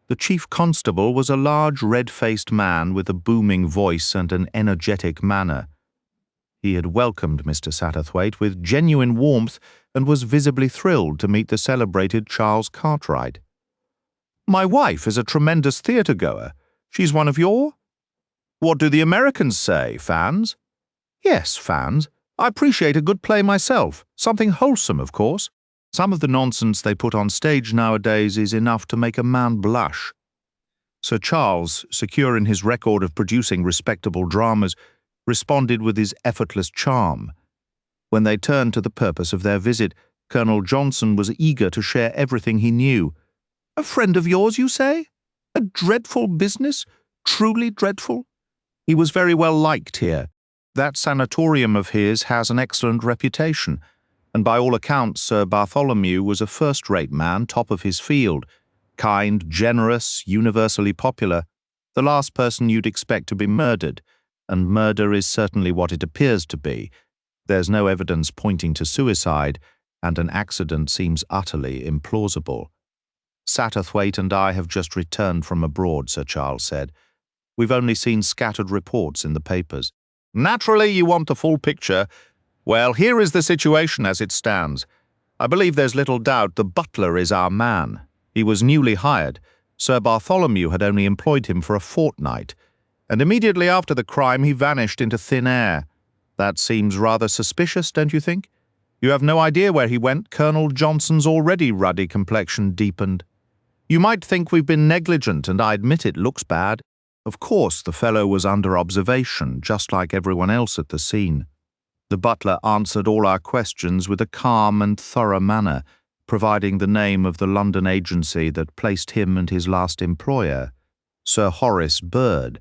The chief constable was a large, red-faced man with a booming voice and an energetic manner. He had welcomed Mr. Satterthwaite with genuine warmth and was visibly thrilled to meet the celebrated Charles Cartwright. My wife is a tremendous theatre-goer. She's one of your? What do the Americans say, fans? Yes, fans. I appreciate a good play myself. Something wholesome, of course. Some of the nonsense they put on stage nowadays is enough to make a man blush. Sir Charles, secure in his record of producing respectable dramas, responded with his effortless charm. When they turned to the purpose of their visit, Colonel Johnson was eager to share everything he knew. A friend of yours, you say? A dreadful business? Truly dreadful? He was very well liked here. That sanatorium of his has an excellent reputation, and by all accounts Sir Bartholomew was a first-rate man, top of his field, kind, generous, universally popular, the last person you'd expect to be murdered, and murder is certainly what it appears to be. There's no evidence pointing to suicide, and an accident seems utterly implausible. Satterthwaite and I have just returned from abroad, Sir Charles said. We've only seen scattered reports in the papers. Naturally, you want the full picture. Well, here is the situation as it stands. I believe there's little doubt the butler is our man. He was newly hired. Sir Bartholomew had only employed him for a fortnight, and immediately after the crime he vanished into thin air. That seems rather suspicious, don't you think? You have no idea where he went. Colonel Johnson's already ruddy complexion deepened. You might think we've been negligent, and I admit it looks bad. Of course, the fellow was under observation, just like everyone else at the scene. The butler answered all our questions with a calm and thorough manner, providing the name of the London agency that placed him and his last employer, Sir Horace Bird.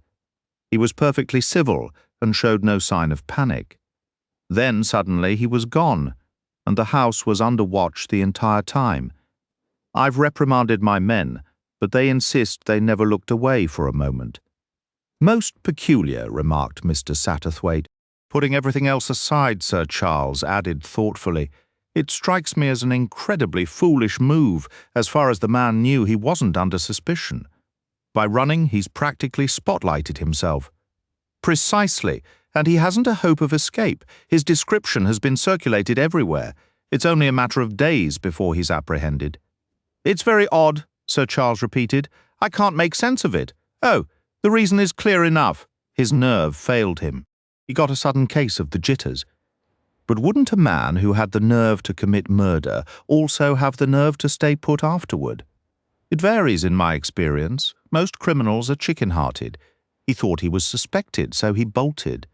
He was perfectly civil and showed no sign of panic. Then suddenly he was gone, and the house was under watch the entire time. I've reprimanded my men, but they insist they never looked away for a moment." "Most peculiar," remarked Mr. Satterthwaite. "Putting everything else aside," Sir Charles added thoughtfully, "it strikes me as an incredibly foolish move. As far as the man knew, he wasn't under suspicion. By running, he's practically spotlighted himself." "Precisely, and he hasn't a hope of escape. His description has been circulated everywhere. It's only a matter of days before he's apprehended." "It's very odd," Sir Charles repeated. "I can't make sense of it. Oh, the reason is clear enough." His nerve failed him. He got a sudden case of the jitters. But wouldn't a man who had the nerve to commit murder also have the nerve to stay put afterward? It varies in my experience. Most criminals are chicken-hearted. He thought he was suspected, so he bolted.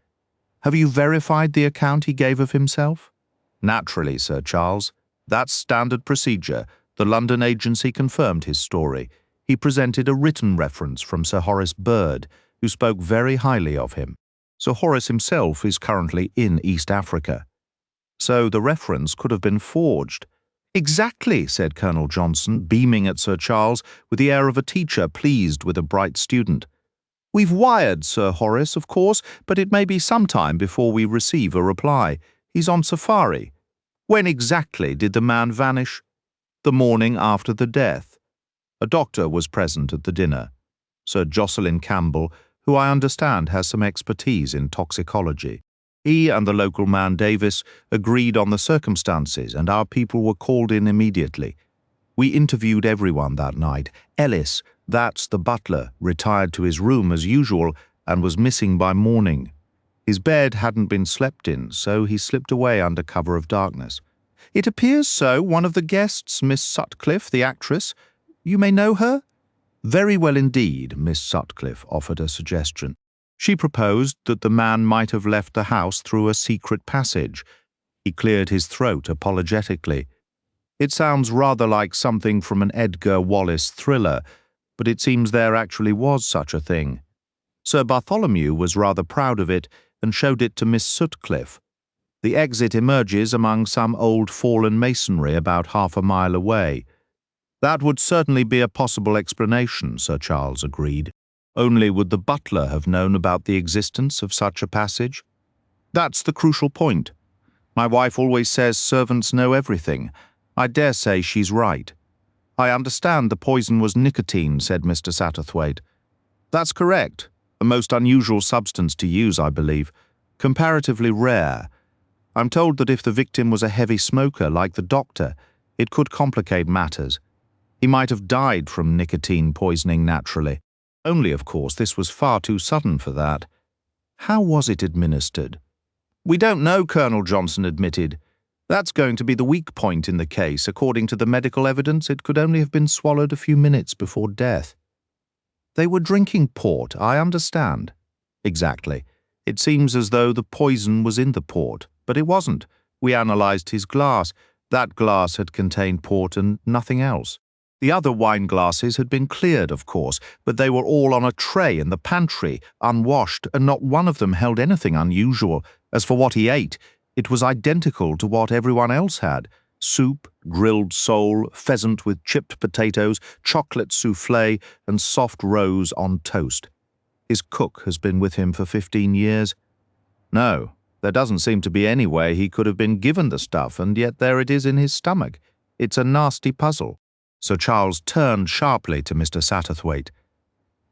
Have you verified the account he gave of himself? Naturally, Sir Charles. That's standard procedure. The London agency confirmed his story. He presented a written reference from Sir Horace Bird, who spoke very highly of him. Sir Horace himself is currently in East Africa. So the reference could have been forged. "Exactly," said Colonel Johnson, beaming at Sir Charles with the air of a teacher pleased with a bright student. "We've wired Sir Horace, of course, but it may be some time before we receive a reply. He's on safari." "When exactly did the man vanish?" "The morning after the death. A doctor was present at the dinner, Sir Jocelyn Campbell, who I understand has some expertise in toxicology. He and the local man Davis agreed on the circumstances, and our people were called in immediately. We interviewed everyone that night. Ellis, that's the butler, retired to his room as usual and was missing by morning. His bed hadn't been slept in, so he slipped away under cover of darkness. It appears so. One of the guests, Miss Sutcliffe, the actress. You may know her?" "Very well indeed," Miss Sutcliffe offered a suggestion. She proposed that the man might have left the house through a secret passage. He cleared his throat apologetically. "It sounds rather like something from an Edgar Wallace thriller, but it seems there actually was such a thing. Sir Bartholomew was rather proud of it and showed it to Miss Sutcliffe. The exit emerges among some old fallen masonry about half a mile away." "That would certainly be a possible explanation," Sir Charles agreed. "Only would the butler have known about the existence of such a passage?" "That's the crucial point. My wife always says servants know everything. I dare say she's right." "I understand the poison was nicotine," said Mr. Satterthwaite. "That's correct. A most unusual substance to use, I believe. Comparatively rare. I'm told that if the victim was a heavy smoker like the doctor, it could complicate matters. He might have died from nicotine poisoning naturally. Only, of course, this was far too sudden for that." "How was it administered?" "We don't know," Colonel Johnson admitted. "That's going to be the weak point in the case. According to the medical evidence, it could only have been swallowed a few minutes before death." "They were drinking port, I understand." "Exactly. It seems as though the poison was in the port, but it wasn't. We analyzed his glass. That glass had contained port and nothing else. The other wine glasses had been cleared, of course, but they were all on a tray in the pantry, unwashed, and not one of them held anything unusual. As for what he ate, it was identical to what everyone else had. Soup, grilled sole, pheasant with chipped potatoes, chocolate soufflé, and soft rose on toast. His cook has been with him for 15 years. No, there doesn't seem to be any way he could have been given the stuff, and yet there it is in his stomach. It's a nasty puzzle." Sir Charles turned sharply to Mr. Satterthwaite.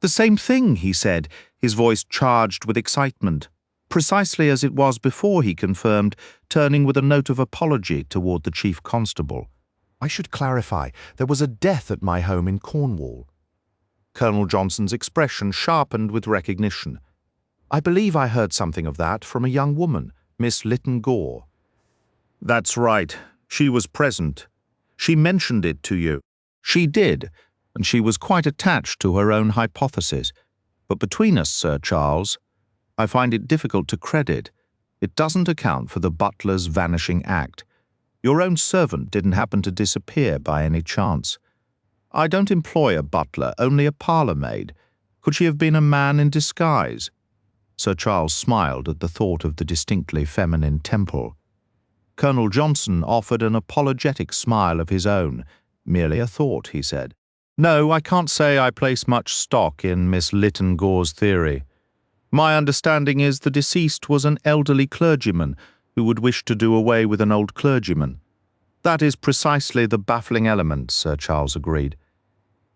"The same thing," he said, his voice charged with excitement, precisely as it was before, he confirmed, turning with a note of apology toward the chief constable. "I should clarify, there was a death at my home in Cornwall." Colonel Johnson's expression sharpened with recognition. "I believe I heard something of that from a young woman, Miss Lytton Gore." "That's right. She was present. She mentioned it to you." "She did, and she was quite attached to her own hypothesis. But between us, Sir Charles, I find it difficult to credit. It doesn't account for the butler's vanishing act. Your own servant didn't happen to disappear by any chance. I don't employ a butler, only a parlour-maid. Could she have been a man in disguise?" Sir Charles smiled at the thought of the distinctly feminine temple. Colonel Johnson offered an apologetic smile of his own. Merely a thought, he said. No, I can't say I place much stock in Miss Lytton Gore's theory. My understanding is the deceased was an elderly clergyman who would wish to do away with an old clergyman. That is precisely the baffling element, Sir Charles agreed.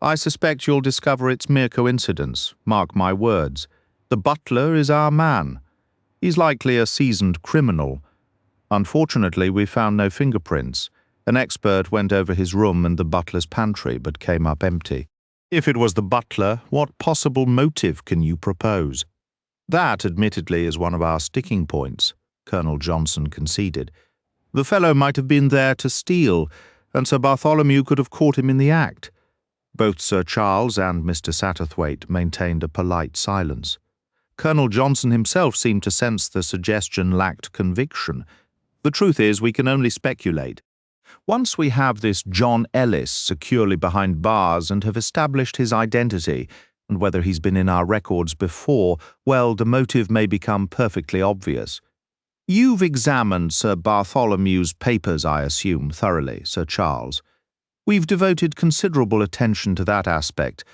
I suspect you'll discover it's mere coincidence, mark my words. The butler is our man. He's likely a seasoned criminal. Unfortunately, we found no fingerprints. An expert went over his room and the butler's pantry, but came up empty. If it was the butler, what possible motive can you propose? That, admittedly, is one of our sticking points, Colonel Johnson conceded. The fellow might have been there to steal, and Sir Bartholomew could have caught him in the act. Both Sir Charles and Mr. Satterthwaite maintained a polite silence. Colonel Johnson himself seemed to sense the suggestion lacked conviction. The truth is, we can only speculate. Once we have this John Ellis securely behind bars and have established his identity, and whether he's been in our records before, well, the motive may become perfectly obvious. You've examined Sir Bartholomew's papers, I assume, thoroughly, Sir Charles. We've devoted considerable attention to that aspect.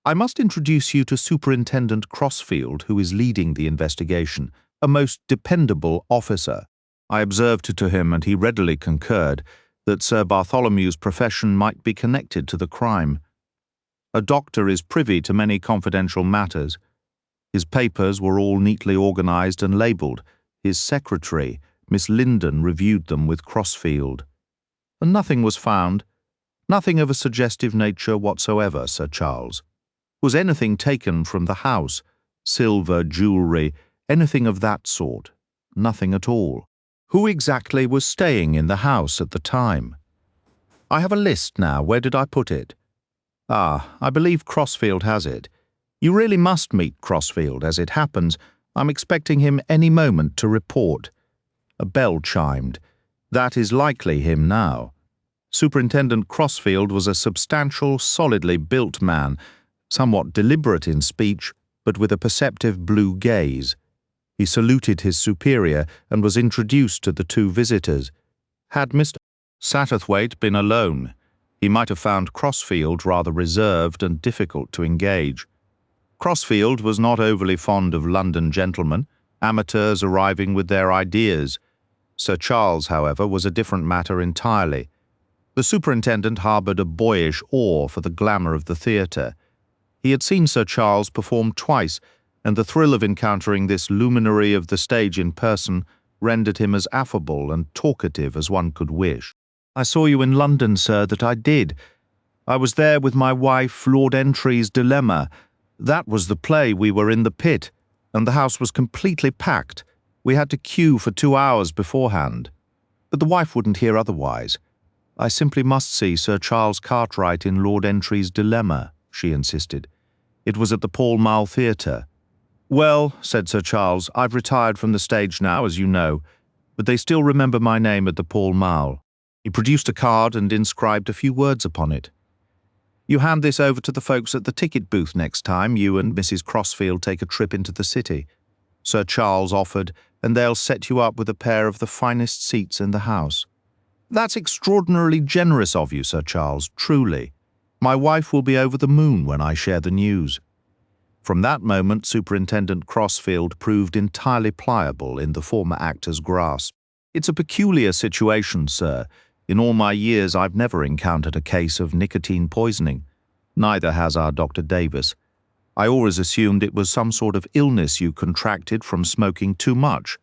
I must introduce you to Superintendent Crossfield, who is leading the investigation, a most dependable officer. I observed to him, and he readily concurred, that Sir Bartholomew's profession might be connected to the crime. A doctor is privy to many confidential matters. His papers were all neatly organized and labelled. His secretary, Miss Linden, reviewed them with Crossfield. And nothing was found. Nothing of a suggestive nature whatsoever, Sir Charles. Was anything taken from the house? Silver, jewellery, anything of that sort? Nothing at all. Who exactly was staying in the house at the time? I have a list now. Where did I put it? Ah, I believe Crossfield has it. You really must meet Crossfield. As it happens, I'm expecting him any moment to report. A bell chimed. That is likely him now. Superintendent Crossfield was a substantial, solidly built man, somewhat deliberate in speech, but with a perceptive blue gaze. He saluted his superior and was introduced to the two visitors. Had Mr. Satterthwaite been alone, he might have found Crossfield rather reserved and difficult to engage. Crossfield was not overly fond of London gentlemen, amateurs arriving with their ideas. Sir Charles, however, was a different matter entirely. The superintendent harboured a boyish awe for the glamour of the theatre. He had seen Sir Charles perform twice, and the thrill of encountering this luminary of the stage in person rendered him as affable and talkative as one could wish. I saw you in London, sir, that I did. I was there with my wife, Lord Entry's Dilemma. That was the play. We were in the pit, and the house was completely packed. We had to queue for 2 hours beforehand. But the wife wouldn't hear otherwise. I simply must see Sir Charles Cartwright in Lord Entry's Dilemma, she insisted. It was at the Pall Mall Theatre. Well, said Sir Charles, I've retired from the stage now, as you know, but they still remember my name at the Pall Mall. He produced a card and inscribed a few words upon it. You hand this over to the folks at the ticket booth next time you and Mrs. Crossfield take a trip into the city. Sir Charles offered, and they'll set you up with a pair of the finest seats in the house. That's extraordinarily generous of you, Sir Charles, truly. My wife will be over the moon when I share the news. From that moment, Superintendent Crossfield proved entirely pliable in the former actor's grasp. It's a peculiar situation, sir. In all my years, I've never encountered a case of nicotine poisoning. Neither has our Dr. Davis. I always assumed it was some sort of illness you contracted from smoking too much.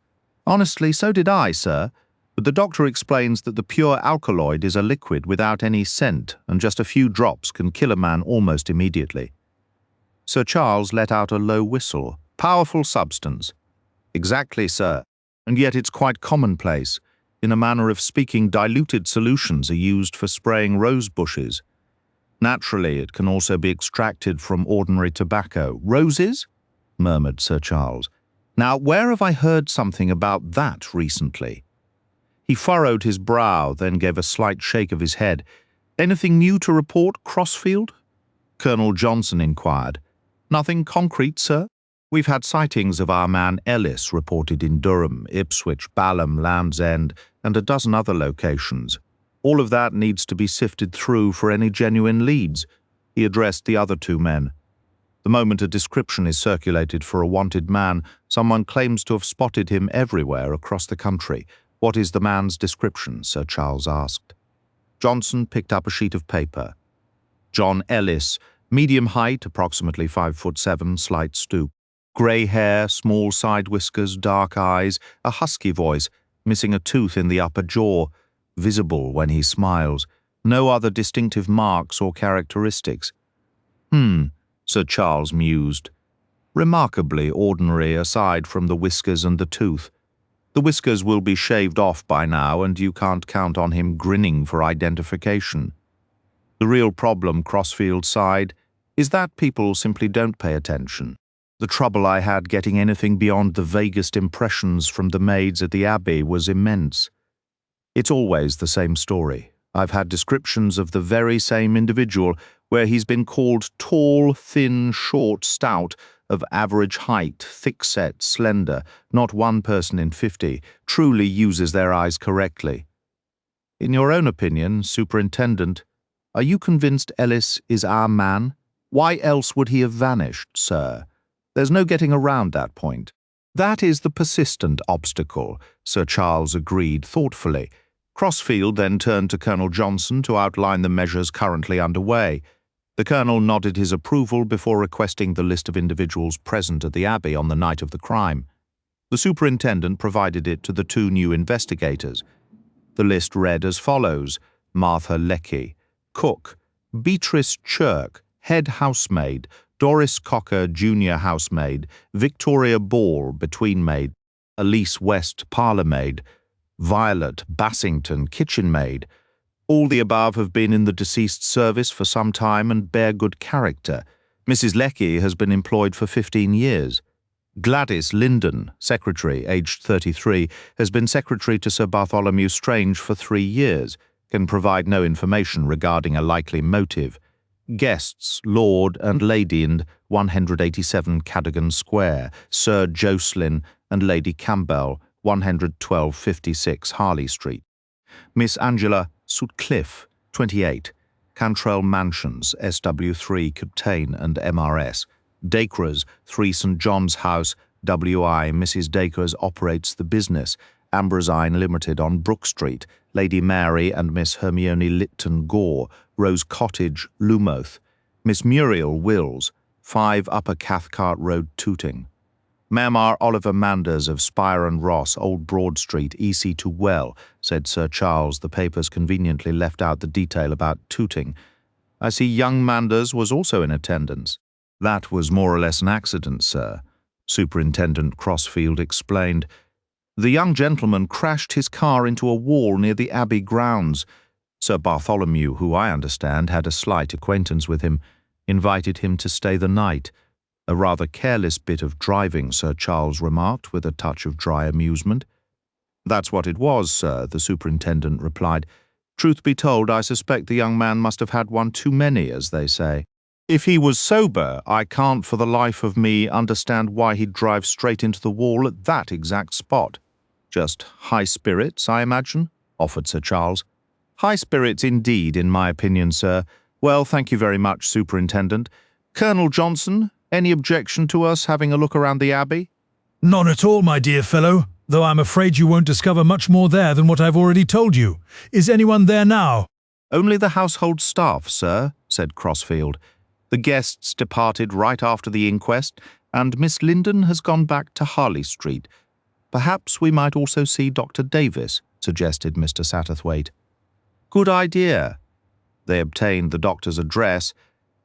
Honestly, so did I, sir. But the doctor explains that the pure alkaloid is a liquid without any scent, and just a few drops can kill a man almost immediately. Sir Charles let out a low whistle. Powerful substance. Exactly, sir. And yet it's quite commonplace. In a manner of speaking, diluted solutions are used for spraying rose bushes. Naturally, it can also be extracted from ordinary tobacco. Roses? Murmured Sir Charles. Now, where have I heard something about that recently? He furrowed his brow, then gave a slight shake of his head. Anything new to report, Crossfield? Colonel Johnson inquired. Nothing concrete, sir? We've had sightings of our man Ellis reported in Durham, Ipswich, Balham, Land's End, and a dozen other locations. All of that needs to be sifted through for any genuine leads. He addressed the other two men. The moment a description is circulated for a wanted man, someone claims to have spotted him everywhere across the country. What is the man's description? Sir Charles asked. Johnson picked up a sheet of paper. John Ellis, medium height, approximately 5'7", slight stoop. Grey hair, small side whiskers, dark eyes, a husky voice, missing a tooth in the upper jaw, visible when he smiles. No other distinctive marks or characteristics. Sir Charles mused. Remarkably ordinary aside from the whiskers and the tooth. The whiskers will be shaved off by now, and you can't count on him grinning for identification. The real problem, Crossfield sighed, is that people simply don't pay attention. The trouble I had getting anything beyond the vaguest impressions from the maids at the Abbey was immense. It's always the same story. I've had descriptions of the very same individual where he's been called tall, thin, short, stout, of average height, thick-set, slender. Not one person in 50 truly uses their eyes correctly. In your own opinion, Superintendent, are you convinced Ellis is our man? Why else would he have vanished, sir? There's no getting around that point. That is the persistent obstacle, Sir Charles agreed thoughtfully. Crossfield then turned to Colonel Johnson to outline the measures currently underway. The Colonel nodded his approval before requesting the list of individuals present at the Abbey on the night of the crime. The Superintendent provided it to the two new investigators. The list read as follows: Martha Leckie, cook; Beatrice Chirk, head housemaid; Doris Cocker, junior housemaid; Victoria Ball, between-maid; Elise West, parlour-maid; Violet Bassington, kitchen-maid. All the above have been in the deceased's service for some time and bear good character. Mrs. Leckie has been employed for 15 years. Gladys Linden, secretary, aged 33, has been secretary to Sir Bartholomew Strange for 3 years, can provide no information regarding a likely motive. Guests, Lord and Lady in 187 Cadogan Square, Sir Jocelyn and Lady Campbell, 11256 Harley Street. Miss Angela Sutcliffe, 28, Cantrell Mansions, SW3, Cuptain and MRS. Dacres, 3 St. John's House, WI. Mrs. Dacres operates the business. Ambrosine Limited on Brook Street. Lady Mary and Miss Hermione Lipton Gore, Rose Cottage, Lumoth. Miss Muriel Wills, 5 Upper Cathcart Road, Tooting. Memar Oliver Manders of Spire and Ross, Old Broad Street, EC to Well, said Sir Charles. The papers conveniently left out the detail about Tooting. I see young Manders was also in attendance. That was more or less an accident, sir, Superintendent Crossfield explained. The young gentleman crashed his car into a wall near the Abbey grounds. Sir Bartholomew, who I understand had a slight acquaintance with him, invited him to stay the night. A rather careless bit of driving, Sir Charles remarked, with a touch of dry amusement. That's what it was, sir, the superintendent replied. Truth be told, I suspect the young man must have had one too many, as they say. If he was sober, I can't for the life of me understand why he'd drive straight into the wall at that exact spot. Just high spirits, I imagine, offered Sir Charles. High spirits indeed, in my opinion, sir. Well, thank you very much, Superintendent. Colonel Johnson, any objection to us having a look around the Abbey? None at all, my dear fellow, though I'm afraid you won't discover much more there than what I've already told you. Is anyone there now? Only the household staff, sir, said Crossfield. The guests departed right after the inquest, and Miss Linden has gone back to Harley Street. Perhaps we might also see Dr. Davis, suggested Mr. Satterthwaite. Good idea. They obtained the doctor's address,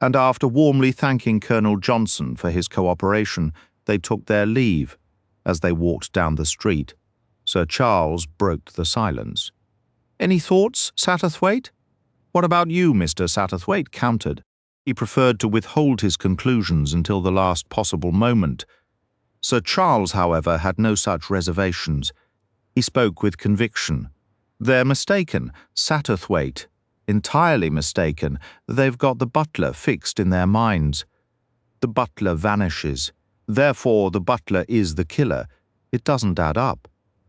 and after warmly thanking Colonel Johnson for his cooperation, they took their leave. As they walked down the street, Sir Charles broke the silence. Any thoughts, Satterthwaite? What about you, Mr. Satterthwaite countered. He preferred to withhold his conclusions until the last possible moment. Sir Charles, however, had no such reservations. He spoke with conviction. They're mistaken, Satterthwaite. Entirely mistaken. They've got the butler fixed in their minds. The butler vanishes. Therefore, the butler is the killer. It doesn't add up.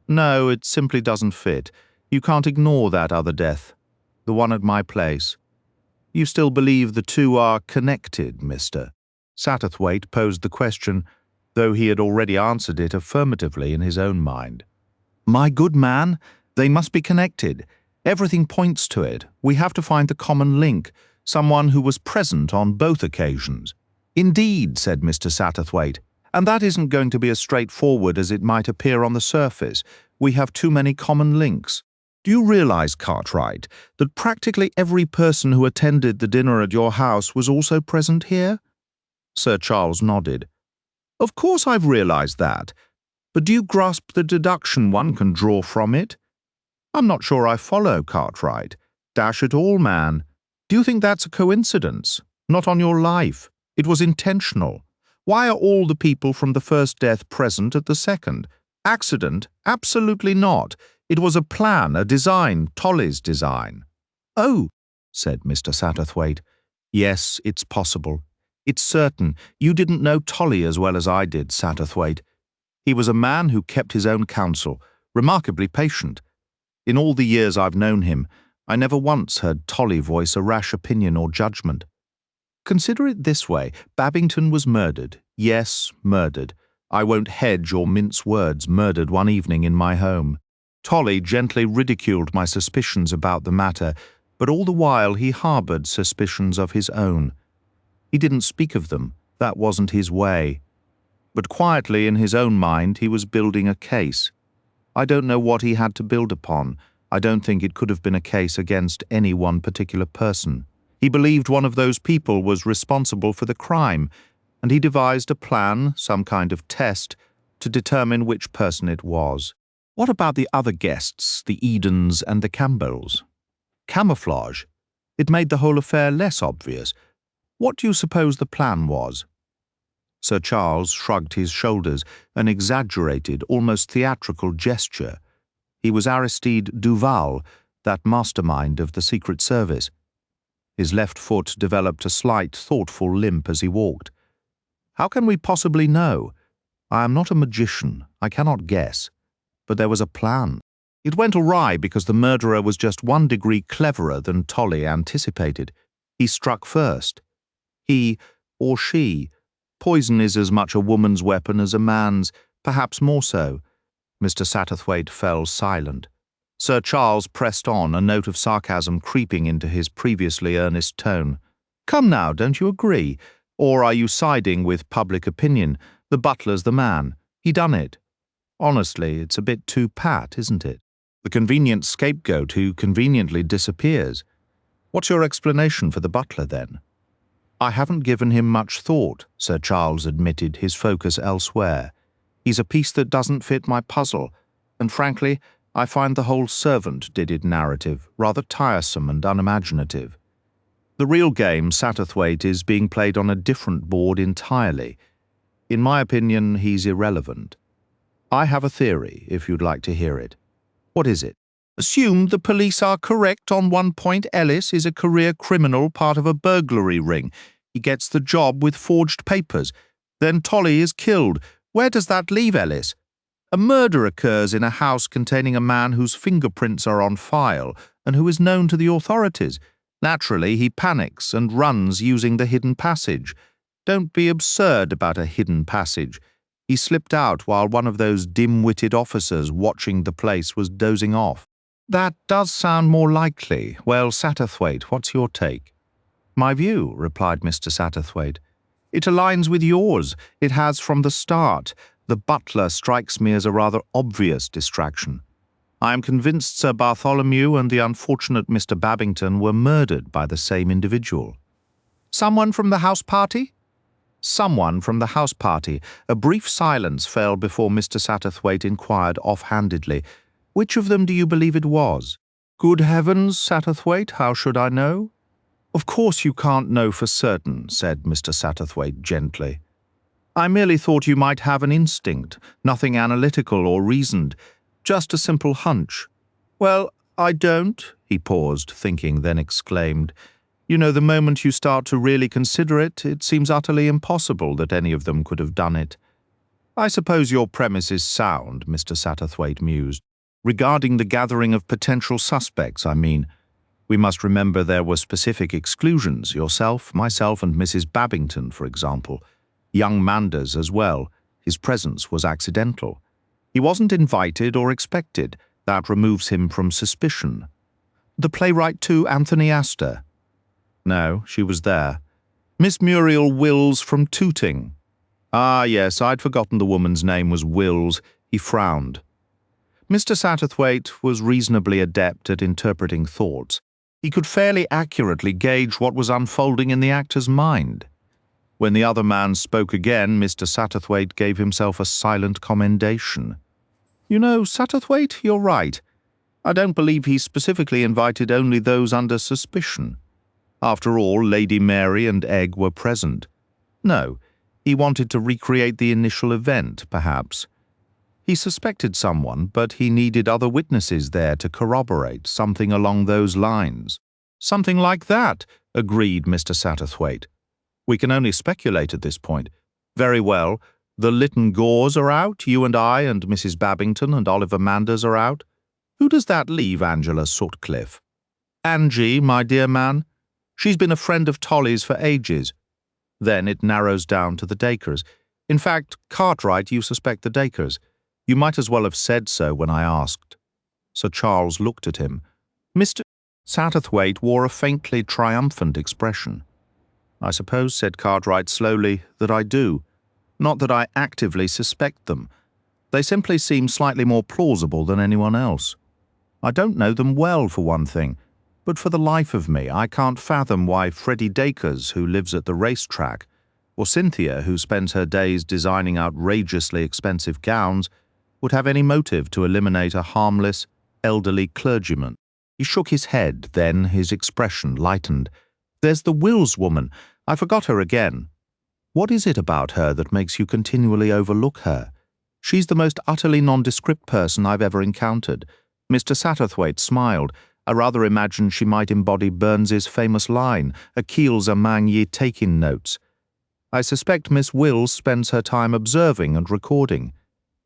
No, it simply doesn't fit. You can't ignore that other death, the one at my place. You still believe the two are connected, mister? Satterthwaite posed the question, though he had already answered it affirmatively in his own mind. My good man, they must be connected. Everything points to it. We have to find the common link, someone who was present on both occasions. Indeed, said Mr. Satterthwaite, and that isn't going to be as straightforward as it might appear on the surface. We have too many common links. Do you realize, Cartwright, that practically every person who attended the dinner at your house was also present here? Sir Charles nodded. Of course I've realized that, but do you grasp the deduction one can draw from it? I'm not sure I follow, Cartwright. Dash it all, man. Do you think that's a coincidence? Not on your life. It was intentional. Why are all the people from the first death present at the second? Accident? Absolutely not. It was a plan, a design, Tolly's design. Oh, said Mr. Satterthwaite. Yes, it's possible. It's certain. You didn't know Tolly as well as I did, Satterthwaite. He was a man who kept his own counsel, remarkably patient. In all the years I've known him, I never once heard Tolly voice a rash opinion or judgment. Consider it this way. Babington was murdered. Yes, murdered. I won't hedge or mince words, murdered one evening in my home. Tolly gently ridiculed my suspicions about the matter, but all the while he harboured suspicions of his own. He didn't speak of them. That wasn't his way. But quietly in his own mind he was building a case. I don't know what he had to build upon. I don't think it could have been a case against any one particular person. He believed one of those people was responsible for the crime, and he devised a plan, some kind of test, to determine which person it was. What about the other guests, the Edens and the Campbells? Camouflage. It made the whole affair less obvious. What do you suppose the plan was? Sir Charles shrugged his shoulders, an exaggerated, almost theatrical gesture. He was Aristide Duval, that mastermind of the Secret Service. His left foot developed a slight, thoughtful limp as he walked. How can we possibly know? I am not a magician. I cannot guess. But there was a plan. It went awry because the murderer was just 1 degree cleverer than Tolly anticipated. He struck first. He, or she. Poison is as much a woman's weapon as a man's, perhaps more so. Mr. Satterthwaite fell silent. Sir Charles pressed on, a note of sarcasm creeping into his previously earnest tone. Come now, don't you agree? Or are you siding with public opinion? The butler's the man. He done it. Honestly, it's a bit too pat, isn't it? The convenient scapegoat who conveniently disappears. What's your explanation for the butler, then? I haven't given him much thought, Sir Charles admitted, his focus elsewhere. He's a piece that doesn't fit my puzzle, and frankly, I find the whole servant did it narrative rather tiresome and unimaginative. The real game, Satterthwaite, is being played on a different board entirely. In my opinion, he's irrelevant. I have a theory, if you'd like to hear it. What is it? Assume the police are correct on one point. Ellis is a career criminal, part of a burglary ring. He gets the job with forged papers. Then Tolly is killed. Where does that leave Ellis? A murder occurs in a house containing a man whose fingerprints are on file and who is known to the authorities. Naturally, he panics and runs using the hidden passage. Don't be absurd about a hidden passage. He slipped out while one of those dim-witted officers watching the place was dozing off. That does sound more likely. Well, Satterthwaite, what's your take? My view, replied Mr. Satterthwaite. It aligns with yours. It has from the start. The butler strikes me as a rather obvious distraction. I am convinced Sir Bartholomew and the unfortunate Mr. Babington were murdered by the same individual. Someone from the house party? Someone from the house party. A brief silence fell before Mr. Satterthwaite inquired offhandedly, which of them do you believe it was? Good heavens, Satterthwaite, how should I know? Of course you can't know for certain, said Mr. Satterthwaite gently. I merely thought you might have an instinct, nothing analytical or reasoned, just a simple hunch. Well, I don't, he paused, thinking, then exclaimed. You know, the moment you start to really consider it, it seems utterly impossible that any of them could have done it. I suppose your premise is sound, Mr. Satterthwaite mused. Regarding the gathering of potential suspects, I mean. We must remember there were specific exclusions, yourself, myself, and Mrs. Babington, for example. Young Manders as well. His presence was accidental. He wasn't invited or expected. That removes him from suspicion. The playwright too, Anthony Astor? No, she was there. Miss Muriel Wills from Tooting. Ah, yes, I'd forgotten the woman's name was Wills. He frowned. Mr. Satterthwaite was reasonably adept at interpreting thoughts. He could fairly accurately gauge what was unfolding in the actor's mind. When the other man spoke again, Mr. Satterthwaite gave himself a silent commendation. You know, Satterthwaite, you're right. I don't believe he specifically invited only those under suspicion. After all, Lady Mary and Egg were present. No, he wanted to recreate the initial event, perhaps. He suspected someone, but he needed other witnesses there to corroborate something along those lines. Something like that, agreed Mr. Satterthwaite. We can only speculate at this point. Very well. The Lytton Gores are out, you and I and Mrs. Babington and Oliver Manders are out. Who does that leave Angela Sutcliffe? Angie, my dear man. She's been a friend of Tolly's for ages. Then it narrows down to the Dacres. In fact, Cartwright, you suspect the Dacres. You might as well have said so when I asked. Sir Charles looked at him. Mr. Satterthwaite wore a faintly triumphant expression. I suppose, said Cartwright slowly, that I do. Not that I actively suspect them. They simply seem slightly more plausible than anyone else. I don't know them well, for one thing, but for the life of me I can't fathom why Freddie Dacres, who lives at the racetrack, or Cynthia, who spends her days designing outrageously expensive gowns, would have any motive to eliminate a harmless, elderly clergyman. He shook his head, then his expression lightened. There's the Wills woman. I forgot her again. What is it about her that makes you continually overlook her? She's the most utterly nondescript person I've ever encountered. Mr. Satterthwaite smiled. I rather imagined she might embody Burns's famous line, Achilles amang ye taking notes. I suspect Miss Wills spends her time observing and recording.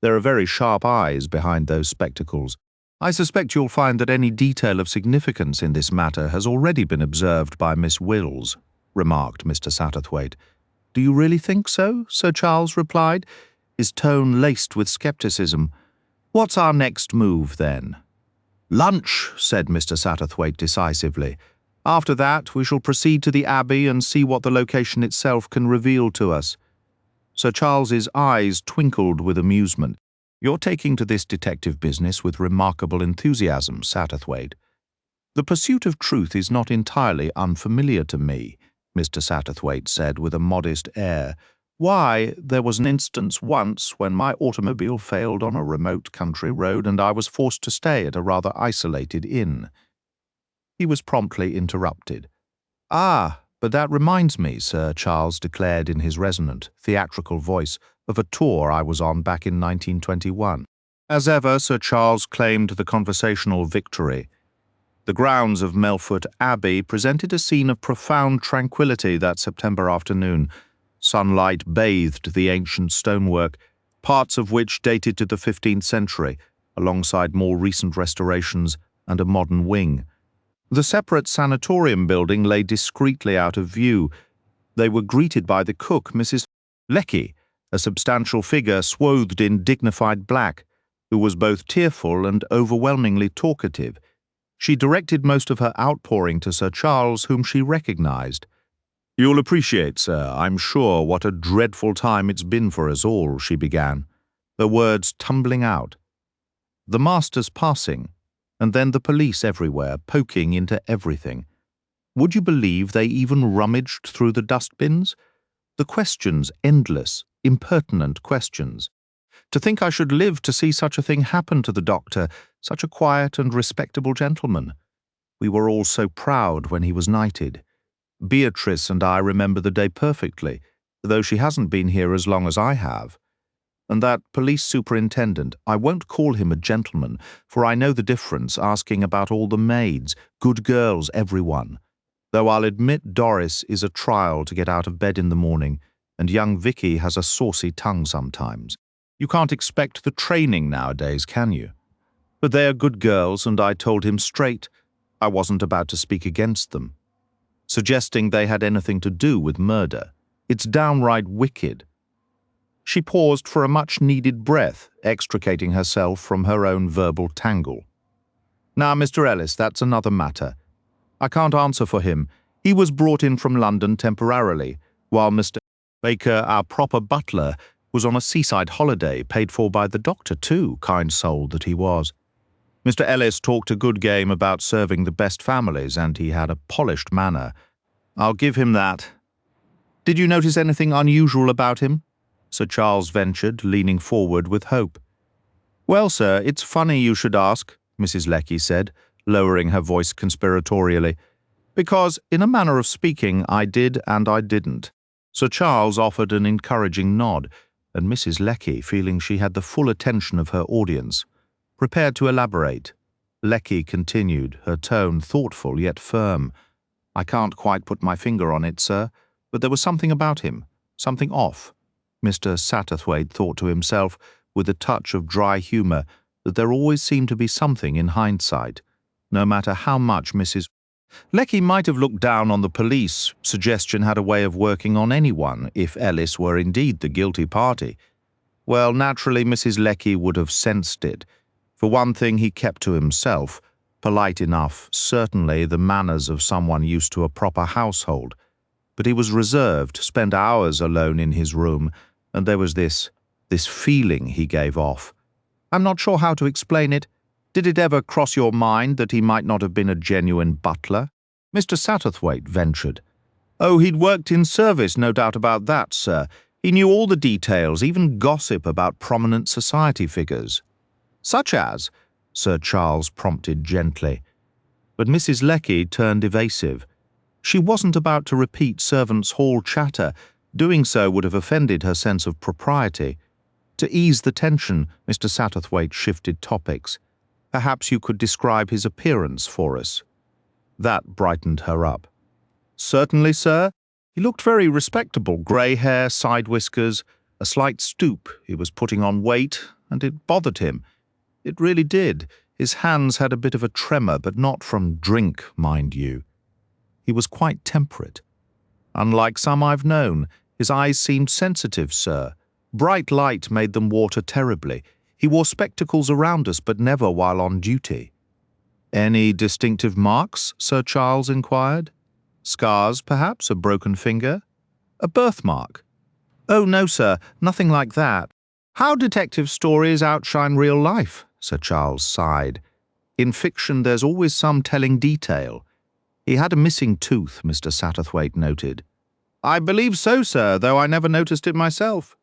There are very sharp eyes behind those spectacles. I suspect you'll find that any detail of significance in this matter has already been observed by Miss Wills, remarked Mr. Satterthwaite. Do you really think so? Sir Charles replied, his tone laced with scepticism. What's our next move, then? Lunch, said Mr. Satterthwaite decisively. After that, we shall proceed to the Abbey and see what the location itself can reveal to us. Sir Charles's eyes twinkled with amusement. You're taking to this detective business with remarkable enthusiasm, Satterthwaite. The pursuit of truth is not entirely unfamiliar to me, Mr. Satterthwaite said with a modest air. Why, there was an instance once when my automobile failed on a remote country road and I was forced to stay at a rather isolated inn. He was promptly interrupted. Ah, but that reminds me, Sir Charles declared in his resonant, theatrical voice, of a tour I was on back in 1921. As ever, Sir Charles claimed the conversational victory. The grounds of Melfort Abbey presented a scene of profound tranquillity that September afternoon. Sunlight bathed the ancient stonework, parts of which dated to the 15th century, alongside more recent restorations and a modern wing. The separate sanatorium building lay discreetly out of view. They were greeted by the cook, Mrs. Lecky, a substantial figure swathed in dignified black, who was both tearful and overwhelmingly talkative. She directed most of her outpouring to Sir Charles, whom she recognized. "You'll appreciate, sir, I'm sure, what a dreadful time it's been for us all," she began, her words tumbling out. The master's passing, and then the police everywhere, poking into everything. Would you believe they even rummaged through the dustbins? The questions, endless, impertinent questions. To think I should live to see such a thing happen to the doctor, such a quiet and respectable gentleman. We were all so proud when he was knighted. Beatrice and I remember the day perfectly, though she hasn't been here as long as I have. And that police superintendent, I won't call him a gentleman, for I know the difference, asking about all the maids, good girls, everyone. Though I'll admit Doris is a trial to get out of bed in the morning, and young Vicky has a saucy tongue sometimes. You can't expect the training nowadays, can you? But they are good girls, and I told him straight I wasn't about to speak against them, suggesting they had anything to do with murder. It's downright wicked." She paused for a much-needed breath, extricating herself from her own verbal tangle. "Now, Mr. Ellis, that's another matter. I can't answer for him. He was brought in from London temporarily, while Mr. Baker, our proper butler, was on a seaside holiday, paid for by the doctor too, kind soul that he was. Mr. Ellis talked a good game about serving the best families, and he had a polished manner. I'll give him that. Did you notice anything unusual about him?" Sir Charles ventured, leaning forward with hope. "Well, sir, it's funny you should ask," Mrs. Lecky said, lowering her voice conspiratorially, "because, in a manner of speaking, I did and I didn't." Sir Charles offered an encouraging nod, and Mrs. Lecky, feeling she had the full attention of her audience, prepared to elaborate. Lecky continued, her tone thoughtful yet firm. "I can't quite put my finger on it, sir, but there was something about him, something off." Mr. Satterthwaite thought to himself, with a touch of dry humour, that there always seemed to be something in hindsight, no matter how much Mrs. Lecky might have looked down on the police. Suggestion had a way of working on anyone, if Ellis were indeed the guilty party. Well, naturally, Mrs. Lecky would have sensed it. For one thing, he kept to himself, polite enough, certainly the manners of someone used to a proper household. But he was reserved, spent hours alone in his room, and there was this feeling he gave off. I'm not sure how to explain it. Did it ever cross your mind that he might not have been a genuine butler? Mr. Satterthwaite ventured. "Oh, he'd worked in service, no doubt about that, sir. He knew all the details, even gossip about prominent society figures." "Such as?" Sir Charles prompted gently. But Mrs. Lecky turned evasive. She wasn't about to repeat servants' hall chatter. Doing so would have offended her sense of propriety. To ease the tension, Mr. Satterthwaite shifted topics. "Perhaps you could describe his appearance for us." That brightened her up. "Certainly, sir. He looked very respectable. Grey hair, side whiskers, a slight stoop. He was putting on weight, and it bothered him. It really did. His hands had a bit of a tremor, but not from drink, mind you. He was quite temperate. Unlike some I've known, his eyes seemed sensitive, sir. Bright light made them water terribly. He wore spectacles around us, but never while on duty." "Any distinctive marks?" Sir Charles inquired. "Scars, perhaps? A broken finger? A birthmark?" "Oh, no, sir, nothing like that. How detective stories outshine real life," Sir Charles sighed. "In fiction there's always some telling detail. He had a missing tooth," Mr. Satterthwaite noted. "I believe so, sir, though I never noticed it myself."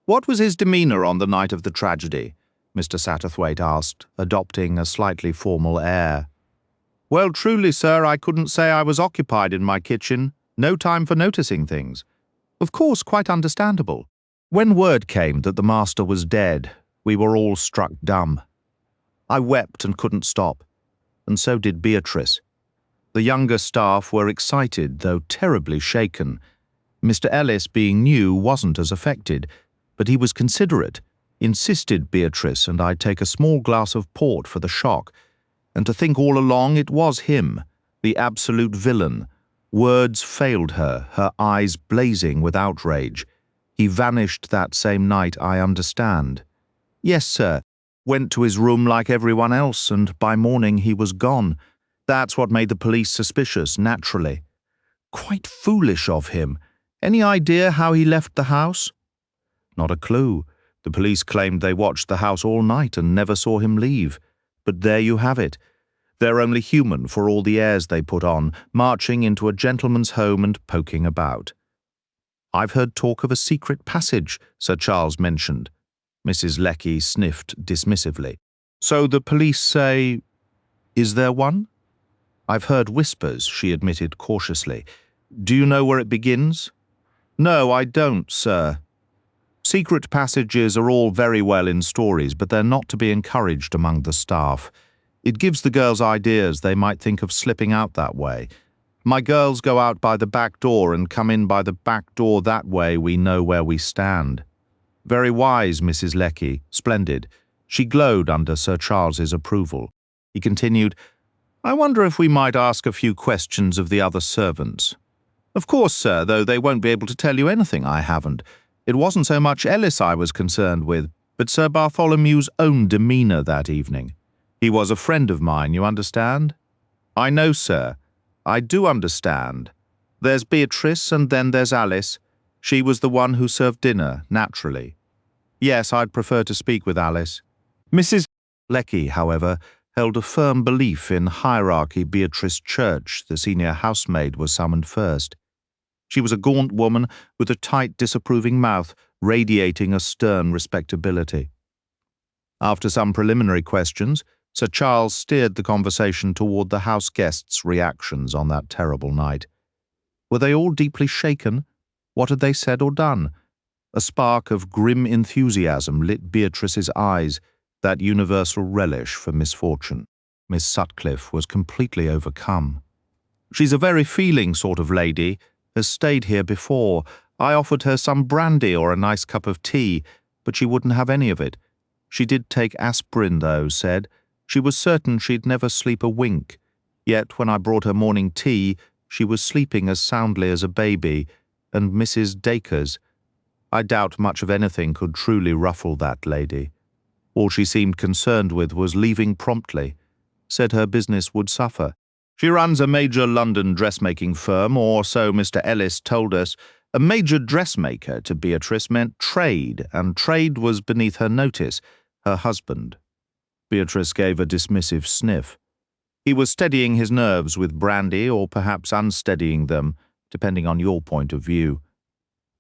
"What was his demeanour on the night of the tragedy?" Mr. Satterthwaite asked, adopting a slightly formal air. "Well, truly, sir, I couldn't say. I was occupied in my kitchen. No time for noticing things." "Of course, quite understandable." When word came that the master was dead, we were all struck dumb. I wept and couldn't stop, and so did Beatrice. The younger staff were excited, though terribly shaken. Mr. Ellis, being new, wasn't as affected, but he was considerate, insisted Beatrice and I take a small glass of port for the shock, and to think all along it was him, the absolute villain. Words failed her, her eyes blazing with outrage. He vanished that same night, I understand. "Yes, sir. Went to his room like everyone else, and by morning he was gone. That's what made the police suspicious, naturally." "Quite foolish of him. Any idea how he left the house?" "Not a clue. The police claimed they watched the house all night and never saw him leave. But there you have it. They're only human for all the airs they put on, marching into a gentleman's home and poking about." "I've heard talk of a secret passage," Sir Charles mentioned. Mrs. Lecky sniffed dismissively. "So the police say—" "Is there one?" "I've heard whispers," she admitted cautiously. "Do you know where it begins?" "No, I don't, sir. Secret passages are all very well in stories, but they're not to be encouraged among the staff. It gives the girls ideas they might think of slipping out that way. My girls go out by the back door and come in by the back door. That way we know where we stand." Very wise, Mrs. Lecky. Splendid. She glowed under Sir Charles's approval. He continued, I wonder if we might ask a few questions of the other servants. Of course, sir, though they won't be able to tell you anything I haven't. It wasn't so much Ellis I was concerned with, but Sir Bartholomew's own demeanour that evening. He was a friend of mine, you understand? I know, sir. I do understand. There's Beatrice and then there's Alice. She was the one who served dinner, naturally. Yes, I'd prefer to speak with Alice. Mrs. Lecky, however, held a firm belief in hierarchy Beatrice Church, the senior housemaid, was summoned first. She was a gaunt woman with a tight, disapproving mouth, radiating a stern respectability. After some preliminary questions, Sir Charles steered the conversation toward the house guests' reactions on that terrible night. Were they all deeply shaken? What had they said or done? A spark of grim enthusiasm lit Beatrice's eyes, that universal relish for misfortune. Miss Sutcliffe was completely overcome. She's a very feeling sort of lady, has stayed here before. I offered her some brandy or a nice cup of tea, but she wouldn't have any of it. She did take aspirin, though, said. She was certain she'd never sleep a wink. Yet when I brought her morning tea, she was sleeping as soundly as a baby, and Mrs. Dacres. I doubt much of anything could truly ruffle that lady. All she seemed concerned with was leaving promptly. Said her business would suffer. She runs a major London dressmaking firm, or so Mr. Ellis told us. A major dressmaker to Beatrice meant trade, and trade was beneath her notice, her husband. Beatrice gave a dismissive sniff. He was steadying his nerves with brandy, or perhaps unsteadying them, depending on your point of view.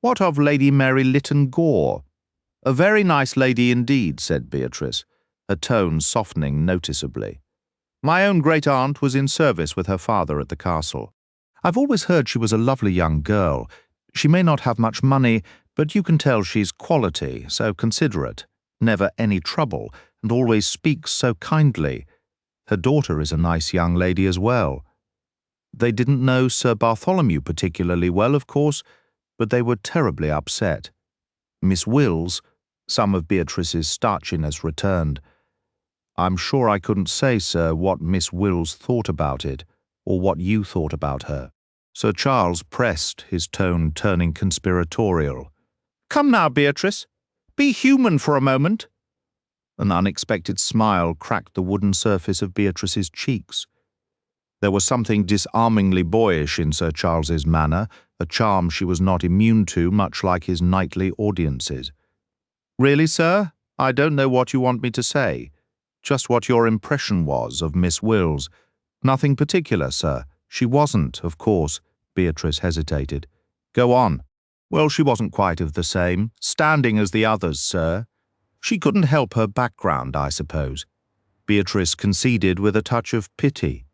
What of Lady Mary Lytton Gore? A very nice lady indeed, said Beatrice, her tone softening noticeably. My own great-aunt was in service with her father at the castle. I've always heard she was a lovely young girl. She may not have much money, but you can tell she's quality, so considerate, never any trouble, and always speaks so kindly. Her daughter is a nice young lady as well. They didn't know Sir Bartholomew particularly well, of course, but they were terribly upset. Miss Wills, some of Beatrice's starchiness returned. I'm sure I couldn't say, sir, what Miss Wills thought about it, or what you thought about her. Sir Charles pressed, his tone turning conspiratorial. Come now, Beatrice. Be human for a moment. An unexpected smile cracked the wooden surface of Beatrice's cheeks. There was something disarmingly boyish in Sir Charles's manner, a charm she was not immune to, much like his nightly audiences. Really, sir? I don't know what you want me to say. Just what your impression was of Miss Wills. Nothing particular, sir. She wasn't, of course. Beatrice hesitated. Go on. Well, she wasn't quite of the same, standing as the others, sir. She couldn't help her background, I suppose. Beatrice conceded with a touch of pity.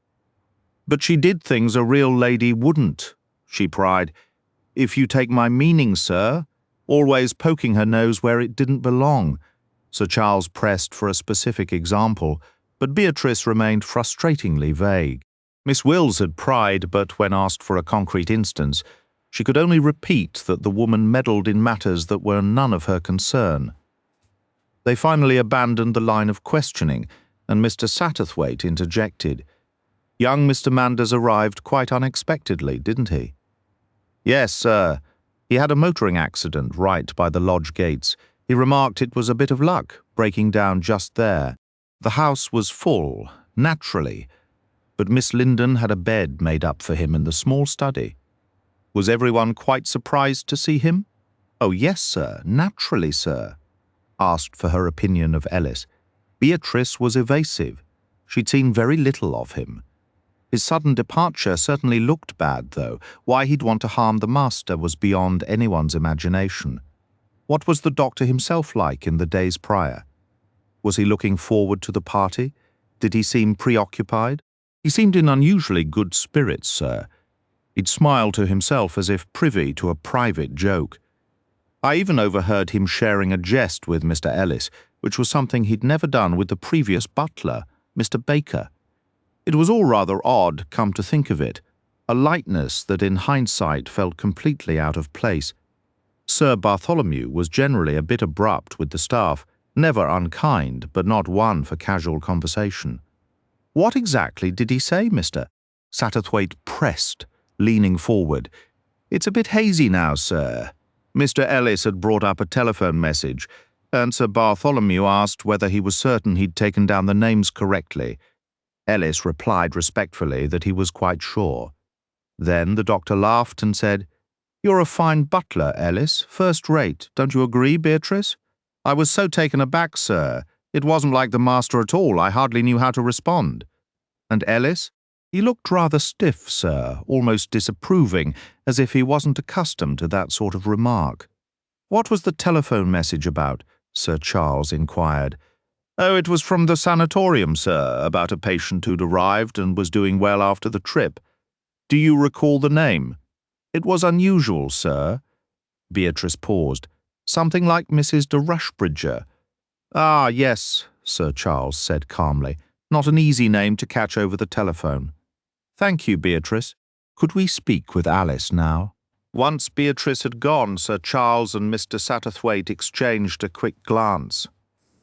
But she did things a real lady wouldn't, she cried. If you take my meaning, sir, always poking her nose where it didn't belong. Sir Charles pressed for a specific example, but Beatrice remained frustratingly vague. Miss Wills had pried, but when asked for a concrete instance, she could only repeat that the woman meddled in matters that were none of her concern. They finally abandoned the line of questioning, and Mr. Satterthwaite interjected. Young Mr. Manders arrived quite unexpectedly, didn't he? Yes, sir. He had a motoring accident right by the lodge gates. He remarked it was a bit of luck, breaking down just there. The house was full, naturally, but Miss Linden had a bed made up for him in the small study. Was everyone quite surprised to see him? Oh, yes, sir, naturally, sir. Asked for her opinion of Ellis. Beatrice was evasive. She'd seen very little of him. His sudden departure certainly looked bad, though. Why he'd want to harm the master was beyond anyone's imagination. What was the doctor himself like in the days prior? Was he looking forward to the party? Did he seem preoccupied? He seemed in unusually good spirits, sir. He'd smile to himself as if privy to a private joke. I even overheard him sharing a jest with Mr. Ellis, which was something he'd never done with the previous butler, Mr. Baker. It was all rather odd, come to think of it, a lightness that in hindsight felt completely out of place. Sir Bartholomew was generally a bit abrupt with the staff, never unkind, but not one for casual conversation. "What exactly did he say, Mr.?" Satterthwaite pressed, leaning forward. "It's a bit hazy now, sir. Mr. Ellis had brought up a telephone message, and Sir Bartholomew asked whether he was certain he'd taken down the names correctly. Ellis replied respectfully that he was quite sure. Then the doctor laughed and said, 'You're a fine butler, Ellis, first rate. Don't you agree, Beatrice?' I was so taken aback, sir. It wasn't like the master at all. I hardly knew how to respond. And Ellis? He looked rather stiff, sir, almost disapproving, as if he wasn't accustomed to that sort of remark." "What was the telephone message about?" Sir Charles inquired. "Oh, it was from the sanatorium, sir, about a patient who'd arrived and was doing well after the trip. Do you recall the name?" "It was unusual, sir." Beatrice paused. "Something like Mrs. de Rushbridger." "Ah, yes," Sir Charles said calmly. "Not an easy name to catch over the telephone." "Thank you, Beatrice. Could we speak with Alice now?" Once Beatrice had gone, Sir Charles and Mr. Satterthwaite exchanged a quick glance.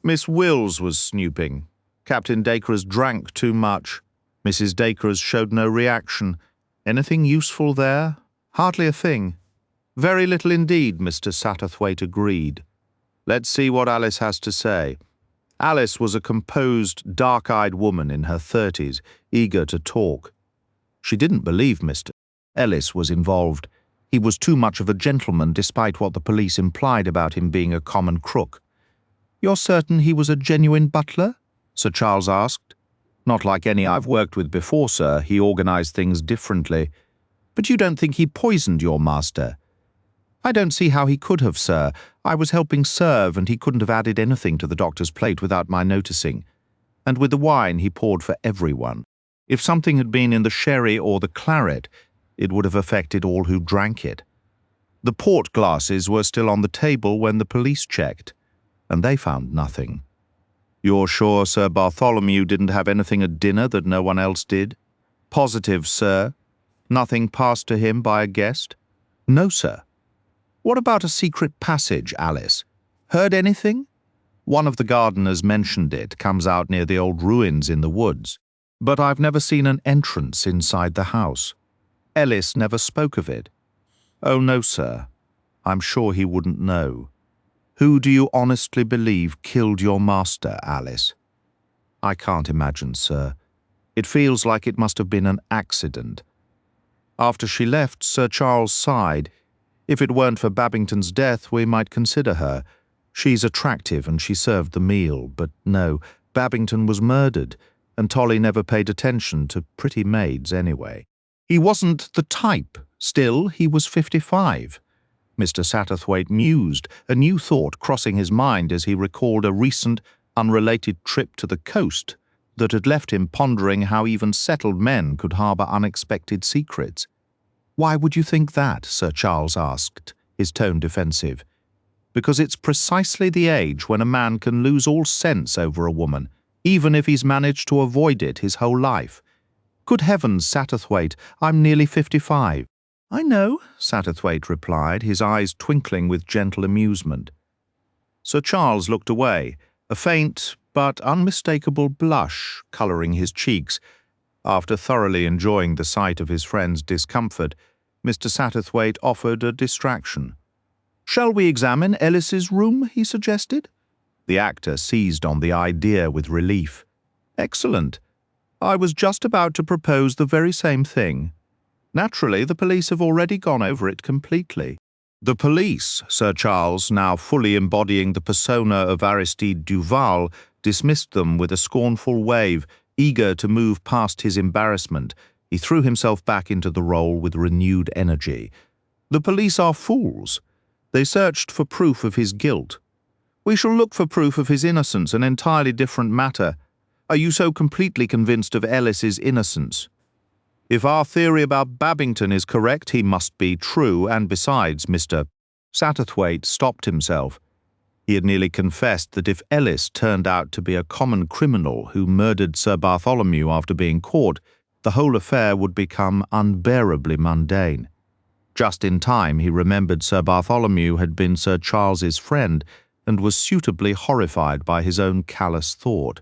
Miss Wills was snooping. Captain Dacres drank too much. Mrs. Dacres showed no reaction. Anything useful there? Hardly a thing. Very little indeed, Mr. Satterthwaite agreed. Let's see what Alice has to say. Alice was a composed, dark-eyed woman in her 30s, eager to talk. She didn't believe Mr. Ellis was involved. He was too much of a gentleman despite what the police implied about him being a common crook. "You're certain he was a genuine butler?" Sir Charles asked. "Not like any I've worked with before, sir. He organized things differently. But you don't think he poisoned your master?" "I don't see how he could have, sir. I was helping serve, and he couldn't have added anything to the doctor's plate without my noticing. And with the wine he poured for everyone. If something had been in the sherry or the claret, it would have affected all who drank it. The port glasses were still on the table when the police checked, and they found nothing." "You're sure Sir Bartholomew didn't have anything at dinner that no one else did?" "Positive, sir. Nothing passed to him by a guest?" "No, sir." "What about a secret passage, Alice? Heard anything?" "One of the gardeners mentioned it, comes out near the old ruins in the woods. But I've never seen an entrance inside the house. Ellis never spoke of it." "Oh, no, sir. I'm sure he wouldn't know. Who do you honestly believe killed your master, Alice?" "I can't imagine, sir. It feels like it must have been an accident." After she left, Sir Charles sighed. "If it weren't for Babington's death, we might consider her. She's attractive and she served the meal, but no, Babington was murdered, and Tolly never paid attention to pretty maids anyway. He wasn't the type. Still, he was 55. Mr. Satterthwaite mused, a new thought crossing his mind as he recalled a recent, unrelated trip to the coast that had left him pondering how even settled men could harbour unexpected secrets. "Why would you think that?" Sir Charles asked, his tone defensive. "Because it's precisely the age when a man can lose all sense over a woman, even if he's managed to avoid it his whole life. Good heavens, Satterthwaite, I'm nearly 55. "I know," Satterthwaite replied, his eyes twinkling with gentle amusement. Sir Charles looked away, a faint but unmistakable blush colouring his cheeks. After thoroughly enjoying the sight of his friend's discomfort, Mr. Satterthwaite offered a distraction. "Shall we examine Ellis's room?" he suggested. The actor seized on the idea with relief. "Excellent. I was just about to propose the very same thing. Naturally, the police have already gone over it completely." The police, Sir Charles, now fully embodying the persona of Aristide Duval, dismissed them with a scornful wave. Eager to move past his embarrassment, he threw himself back into the role with renewed energy. "The police are fools. They searched for proof of his guilt. We shall look for proof of his innocence, an entirely different matter. Are you so completely convinced of Ellis's innocence?" "If our theory about Babington is correct, he must be true, and besides, Mr. Satterthwaite stopped himself. He had nearly confessed that if Ellis turned out to be a common criminal who murdered Sir Bartholomew after being caught, the whole affair would become unbearably mundane. Just in time he remembered Sir Bartholomew had been Sir Charles's friend and was suitably horrified by his own callous thought.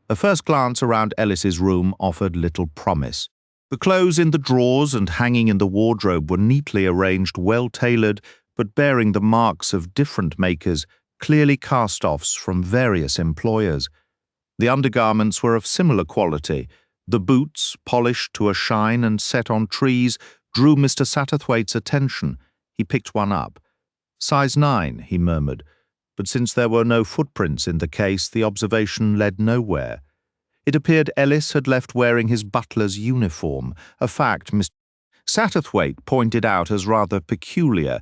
A first glance around Ellis's room offered little promise. The clothes in the drawers and hanging in the wardrobe were neatly arranged, well-tailored, but bearing the marks of different makers, clearly cast-offs from various employers. The undergarments were of similar quality. The boots, polished to a shine and set on trees, drew Mr. Satterthwaite's attention. He picked one up. "Size 9, he murmured, but since there were no footprints in the case, the observation led nowhere. It appeared Ellis had left wearing his butler's uniform, a fact Mr. Satterthwaite pointed out as rather peculiar.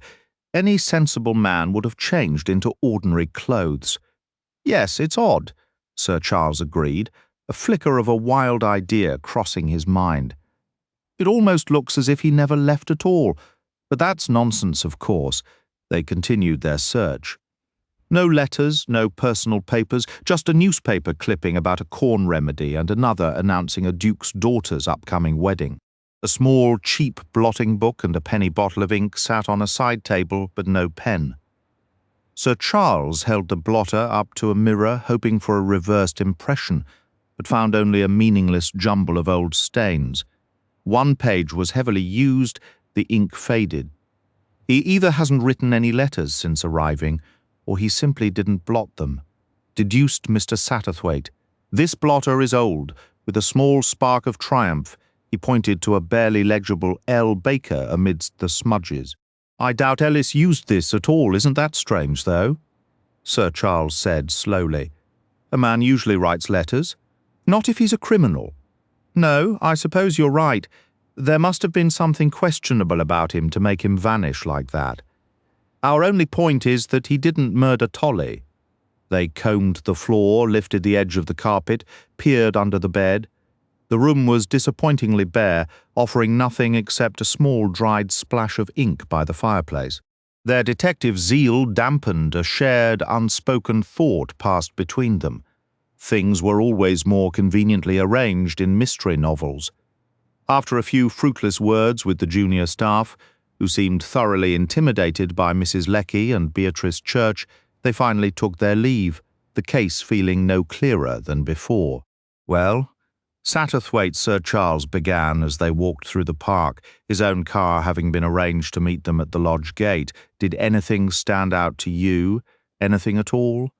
Any sensible man would have changed into ordinary clothes. "Yes, it's odd," Sir Charles agreed, a flicker of a wild idea crossing his mind. "It almost looks as if he never left at all, but that's nonsense, of course." They continued their search. No letters, no personal papers, just a newspaper clipping about a corn remedy and another announcing a duke's daughter's upcoming wedding. A small, cheap blotting book and a penny bottle of ink sat on a side table, but no pen. Sir Charles held the blotter up to a mirror, hoping for a reversed impression, but found only a meaningless jumble of old stains. One page was heavily used, the ink faded. He either hasn't written any letters since arriving, or he simply didn't blot them, deduced Mr. Satterthwaite. This blotter is old. With a small spark of triumph, he pointed to a barely legible L. Baker amidst the smudges. "I doubt Ellis used this at all. Isn't that strange, though?" Sir Charles said slowly. "A man usually writes letters. Not if he's a criminal. No, I suppose you're right. There must have been something questionable about him to make him vanish like that. Our only point is that he didn't murder Tolly." They combed the floor, lifted the edge of the carpet, peered under the bed. The room was disappointingly bare, offering nothing except a small dried splash of ink by the fireplace. Their detective zeal dampened a shared, unspoken thought passed between them. Things were always more conveniently arranged in mystery novels. After a few fruitless words with the junior staff, who seemed thoroughly intimidated by Mrs. Lecky and Beatrice Church, they finally took their leave, the case feeling no clearer than before. "Well," Satterthwaite Sir Charles began as they walked through the park, his own car having been arranged to meet them at the lodge gate, "did anything stand out to you? Anything at all?"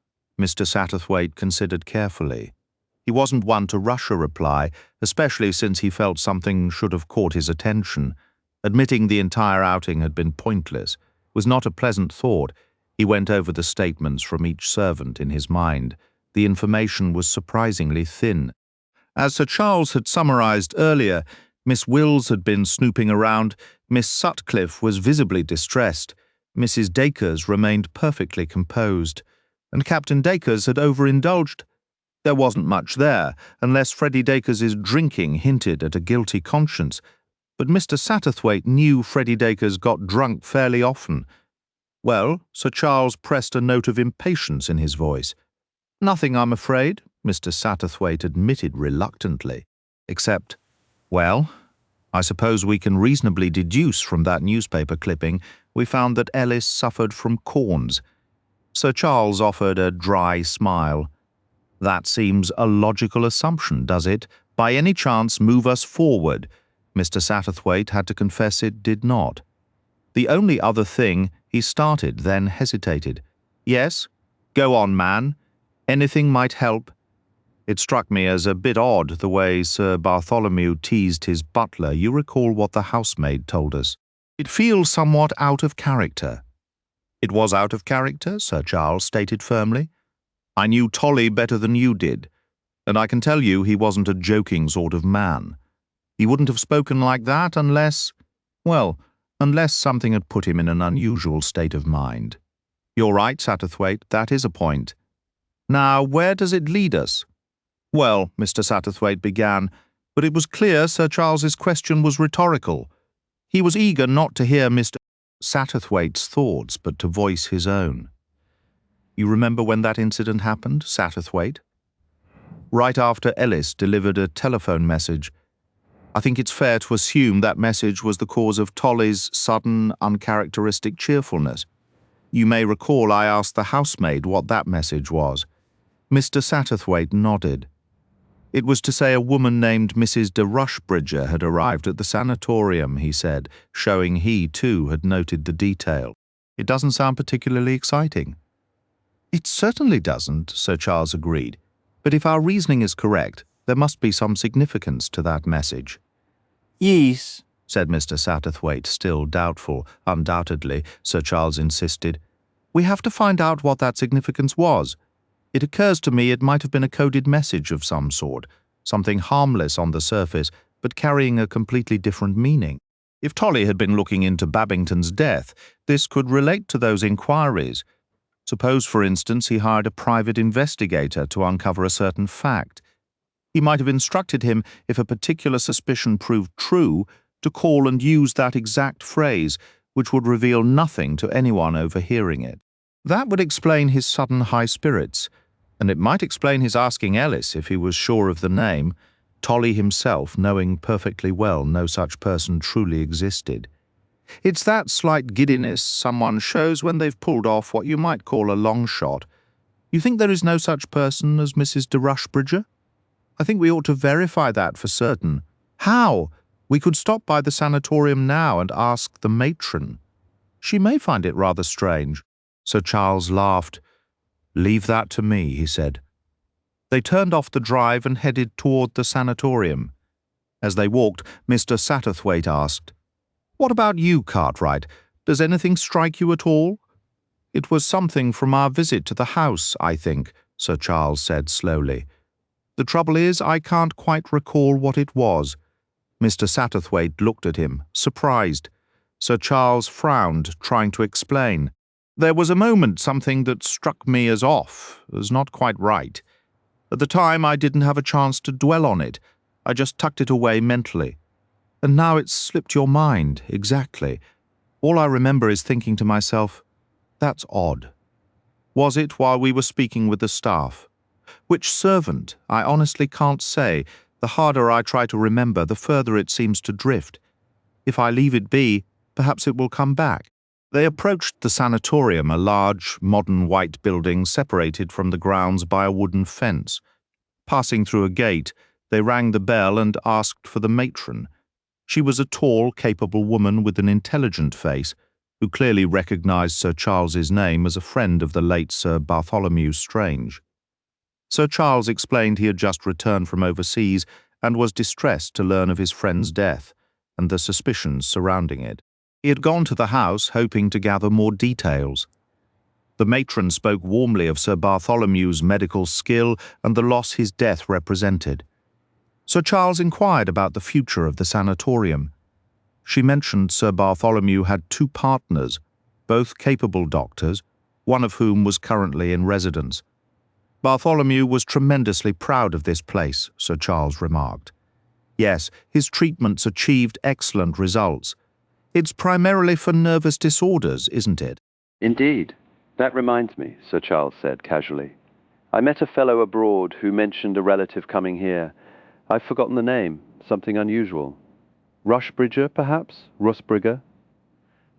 Mr. Satterthwaite considered carefully. He wasn't one to rush a reply, especially since he felt something should have caught his attention. Admitting the entire outing had been pointless was not a pleasant thought. He went over the statements from each servant in his mind. The information was surprisingly thin. As Sir Charles had summarized earlier, Miss Wills had been snooping around, Miss Sutcliffe was visibly distressed, Mrs. Dacres remained perfectly composed, and Captain Dacres had overindulged. There wasn't much there, unless Freddie Dacres's drinking hinted at a guilty conscience, but Mr. Satterthwaite knew Freddie Dacres got drunk fairly often. "Well," Sir Charles pressed a note of impatience in his voice. "Nothing, I'm afraid," Mr. Satterthwaite admitted reluctantly, "except, well, I suppose we can reasonably deduce from that newspaper clipping we found that Ellis suffered from corns." Sir Charles offered a dry smile. "That seems a logical assumption, does it? By any chance move us forward?" Mr. Satterthwaite had to confess it did not. "The only other thing," he started, then hesitated. "Yes? Go on, man. Anything might help." It struck me as a bit odd the way Sir Bartholomew teased his butler. You recall what the housemaid told us. It feels somewhat out of character. It was out of character, Sir Charles stated firmly. "I knew Tolly better than you did, and I can tell you he wasn't a joking sort of man. He wouldn't have spoken like that unless something had put him in an unusual state of mind." "You're right, Satterthwaite, that is a point. Now, where does it lead us?" "Well," Mr. Satterthwaite began, but it was clear Sir Charles's question was rhetorical. He was eager not to hear Mr. Satterthwaite's thoughts, but to voice his own. "You remember when that incident happened, Satterthwaite?" "Right after Ellis delivered a telephone message. I think it's fair to assume that message was the cause of Tolly's sudden, uncharacteristic cheerfulness. You may recall I asked the housemaid what that message was. Mr. Satterthwaite nodded. It was to say a woman named Mrs. de Rushbridger had arrived at the sanatorium, he said, showing he, too, had noted the detail. It doesn't sound particularly exciting. It certainly doesn't, Sir Charles agreed. But if our reasoning is correct, there must be some significance to that message. Yes, said Mr. Satterthwaite, still doubtful. Undoubtedly, Sir Charles insisted. We have to find out what that significance was. It occurs to me it might have been a coded message of some sort, something harmless on the surface, but carrying a completely different meaning. If Tolly had been looking into Babington's death, this could relate to those inquiries. Suppose, for instance, he hired a private investigator to uncover a certain fact. He might have instructed him, if a particular suspicion proved true, to call and use that exact phrase, which would reveal nothing to anyone overhearing it. That would explain his sudden high spirits, and it might explain his asking Ellis if he was sure of the name, Tolly himself knowing perfectly well no such person truly existed. It's that slight giddiness someone shows when they've pulled off what you might call a long shot. You think there is no such person as Mrs. de Rushbridger? I think we ought to verify that for certain. How? We could stop by the sanatorium now and ask the matron. She may find it rather strange. Sir Charles laughed. Leave that to me, he said. They turned off the drive and headed toward the sanatorium. As they walked, Mr. Satterthwaite asked, What about you, Cartwright? Does anything strike you at all? It was something from our visit to the house, I think, Sir Charles said slowly. The trouble is, I can't quite recall what it was. Mr. Satterthwaite looked at him, surprised. Sir Charles frowned, trying to explain. There was a moment something that struck me as off, as not quite right. At the time, I didn't have a chance to dwell on it. I just tucked it away mentally. And now it's slipped your mind, exactly. All I remember is thinking to myself, that's odd. Was it while we were speaking with the staff? Which servant, I honestly can't say. The harder I try to remember, the further it seems to drift. If I leave it be, perhaps it will come back. They approached the sanatorium, a large, modern white building separated from the grounds by a wooden fence. Passing through a gate, they rang the bell and asked for the matron. She was a tall, capable woman with an intelligent face, who clearly recognized Sir Charles's name as a friend of the late Sir Bartholomew Strange. Sir Charles explained he had just returned from overseas and was distressed to learn of his friend's death and the suspicions surrounding it. He had gone to the house hoping to gather more details. The matron spoke warmly of Sir Bartholomew's medical skill and the loss his death represented. Sir Charles inquired about the future of the sanatorium. She mentioned Sir Bartholomew had 2 partners, both capable doctors, one of whom was currently in residence. Bartholomew was tremendously proud of this place, Sir Charles remarked. Yes, his treatments achieved excellent results. It's primarily for nervous disorders, isn't it? Indeed. That reminds me, Sir Charles said casually. I met a fellow abroad who mentioned a relative coming here. I've forgotten the name, something unusual. Rushbridger, perhaps? Rusbrigger?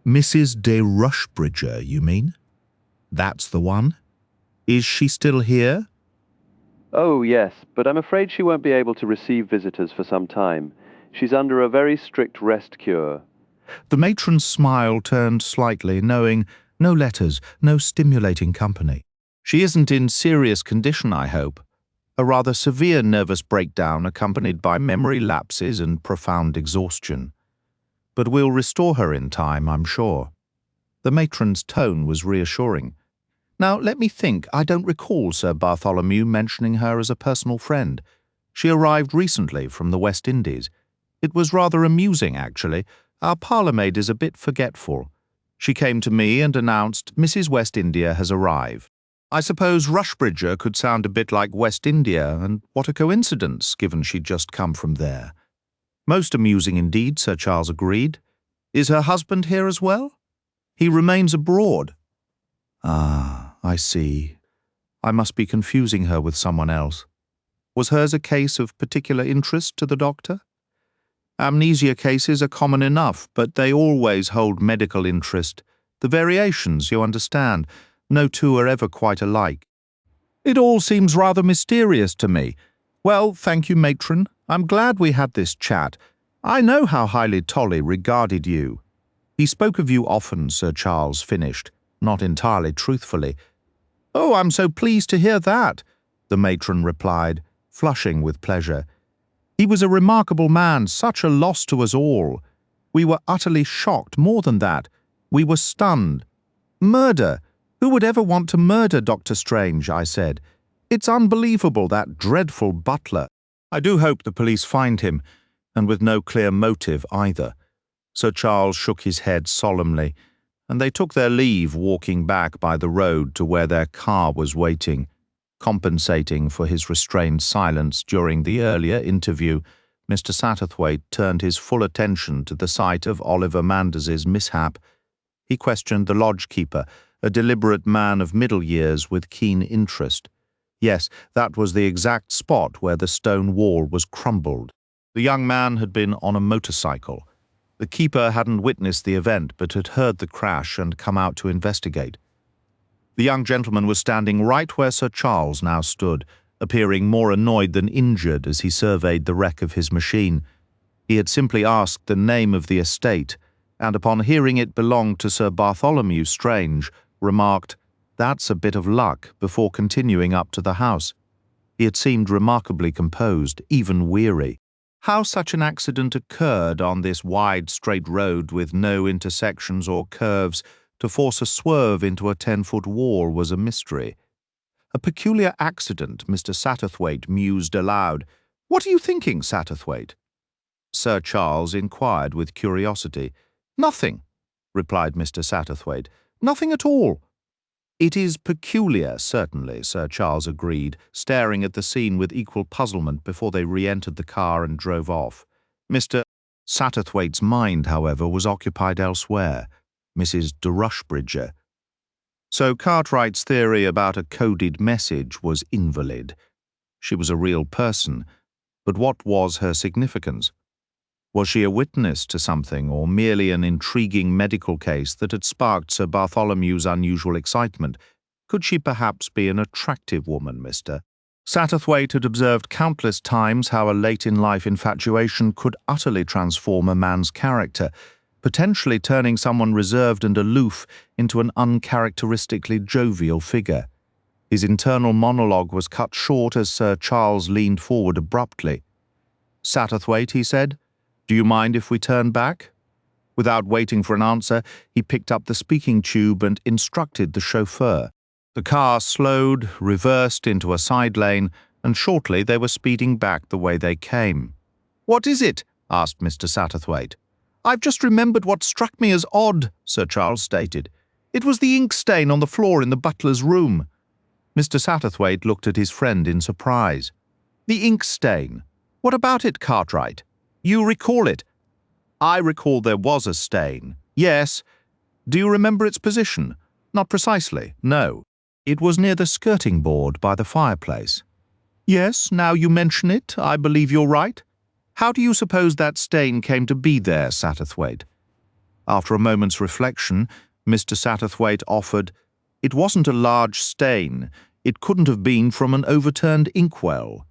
Mrs. de Rushbridger, you mean? That's the one? Is she still here? Oh, yes, but I'm afraid she won't be able to receive visitors for some time. She's under a very strict rest cure. The matron's smile turned slightly, knowing no letters, no stimulating company. She isn't in serious condition, I hope. A rather severe nervous breakdown accompanied by memory lapses and profound exhaustion. But we'll restore her in time, I'm sure. The matron's tone was reassuring. Now, let me think. I don't recall Sir Bartholomew mentioning her as a personal friend. She arrived recently from the West Indies. It was rather amusing, actually. Our parlour-maid is a bit forgetful. She came to me and announced, Mrs. West India has arrived. I suppose Rushbridger could sound a bit like West India, and what a coincidence, given she'd just come from there. Most amusing indeed, Sir Charles agreed. Is her husband here as well? He remains abroad. Ah, I see. I must be confusing her with someone else. Was hers a case of particular interest to the doctor? Amnesia cases are common enough, but they always hold medical interest. The variations, you understand. No two are ever quite alike. It all seems rather mysterious to me. Well, thank you, matron. I'm glad we had this chat. I know how highly Tolly regarded you. He spoke of you often, Sir Charles finished, not entirely truthfully. Oh, I'm so pleased to hear that, the matron replied, flushing with pleasure. He was a remarkable man, such a loss to us all. We were utterly shocked, more than that. We were stunned. Murder! Who would ever want to murder Dr. Strange, I said. It's unbelievable, that dreadful butler. I do hope the police find him, and with no clear motive either. Sir Charles shook his head solemnly, and they took their leave, walking back by the road to where their car was waiting. Compensating for his restrained silence during the earlier interview, Mr. Satterthwaite turned his full attention to the site of Oliver Manders' mishap. He questioned the lodge-keeper, a deliberate man of middle years with keen interest. Yes, that was the exact spot where the stone wall was crumbled. The young man had been on a motorcycle. The keeper hadn't witnessed the event, but had heard the crash and come out to investigate. The young gentleman was standing right where Sir Charles now stood, appearing more annoyed than injured as he surveyed the wreck of his machine. He had simply asked the name of the estate, and upon hearing it belonged to Sir Bartholomew Strange, remarked, "That's a bit of luck," before continuing up to the house. He had seemed remarkably composed, even weary. How such an accident occurred on this wide, straight road with no intersections or curves to force a swerve into a 10-foot wall was a mystery. A peculiar accident, Mr. Satterthwaite mused aloud. "What are you thinking, Satterthwaite?" Sir Charles inquired with curiosity. "Nothing," replied Mr. Satterthwaite. "Nothing at all." "It is peculiar, certainly," Sir Charles agreed, staring at the scene with equal puzzlement before they re-entered the car and drove off. Mr. Satterthwaite's mind, however, was occupied elsewhere. Mrs. de Rushbridger. So Cartwright's theory about a coded message was invalid. She was a real person, but what was her significance? Was she a witness to something, or merely an intriguing medical case that had sparked Sir Bartholomew's unusual excitement? Could she perhaps be an attractive woman, Mr. Satterthwaite had observed countless times how a late-in-life infatuation could utterly transform a man's character, potentially turning someone reserved and aloof into an uncharacteristically jovial figure. His internal monologue was cut short as Sir Charles leaned forward abruptly. "Satterthwaite," he said, "do you mind if we turn back?" Without waiting for an answer, he picked up the speaking tube and instructed the chauffeur. The car slowed, reversed into a side lane, and shortly they were speeding back the way they came. "What is it?" asked Mr. Satterthwaite. "I've just remembered what struck me as odd," Sir Charles stated. "It was the ink stain on the floor in the butler's room." Mr. Satterthwaite looked at his friend in surprise. "The ink stain? What about it, Cartwright? You recall it?" "I recall there was a stain. Yes. Do you remember its position?" "Not precisely, no. It was near the skirting board by the fireplace." "Yes, now you mention it, I believe you're right. How do you suppose that stain came to be there, Satterthwaite?" After a moment's reflection, Mr. Satterthwaite offered, "It wasn't a large stain. It couldn't have been from an overturned inkwell.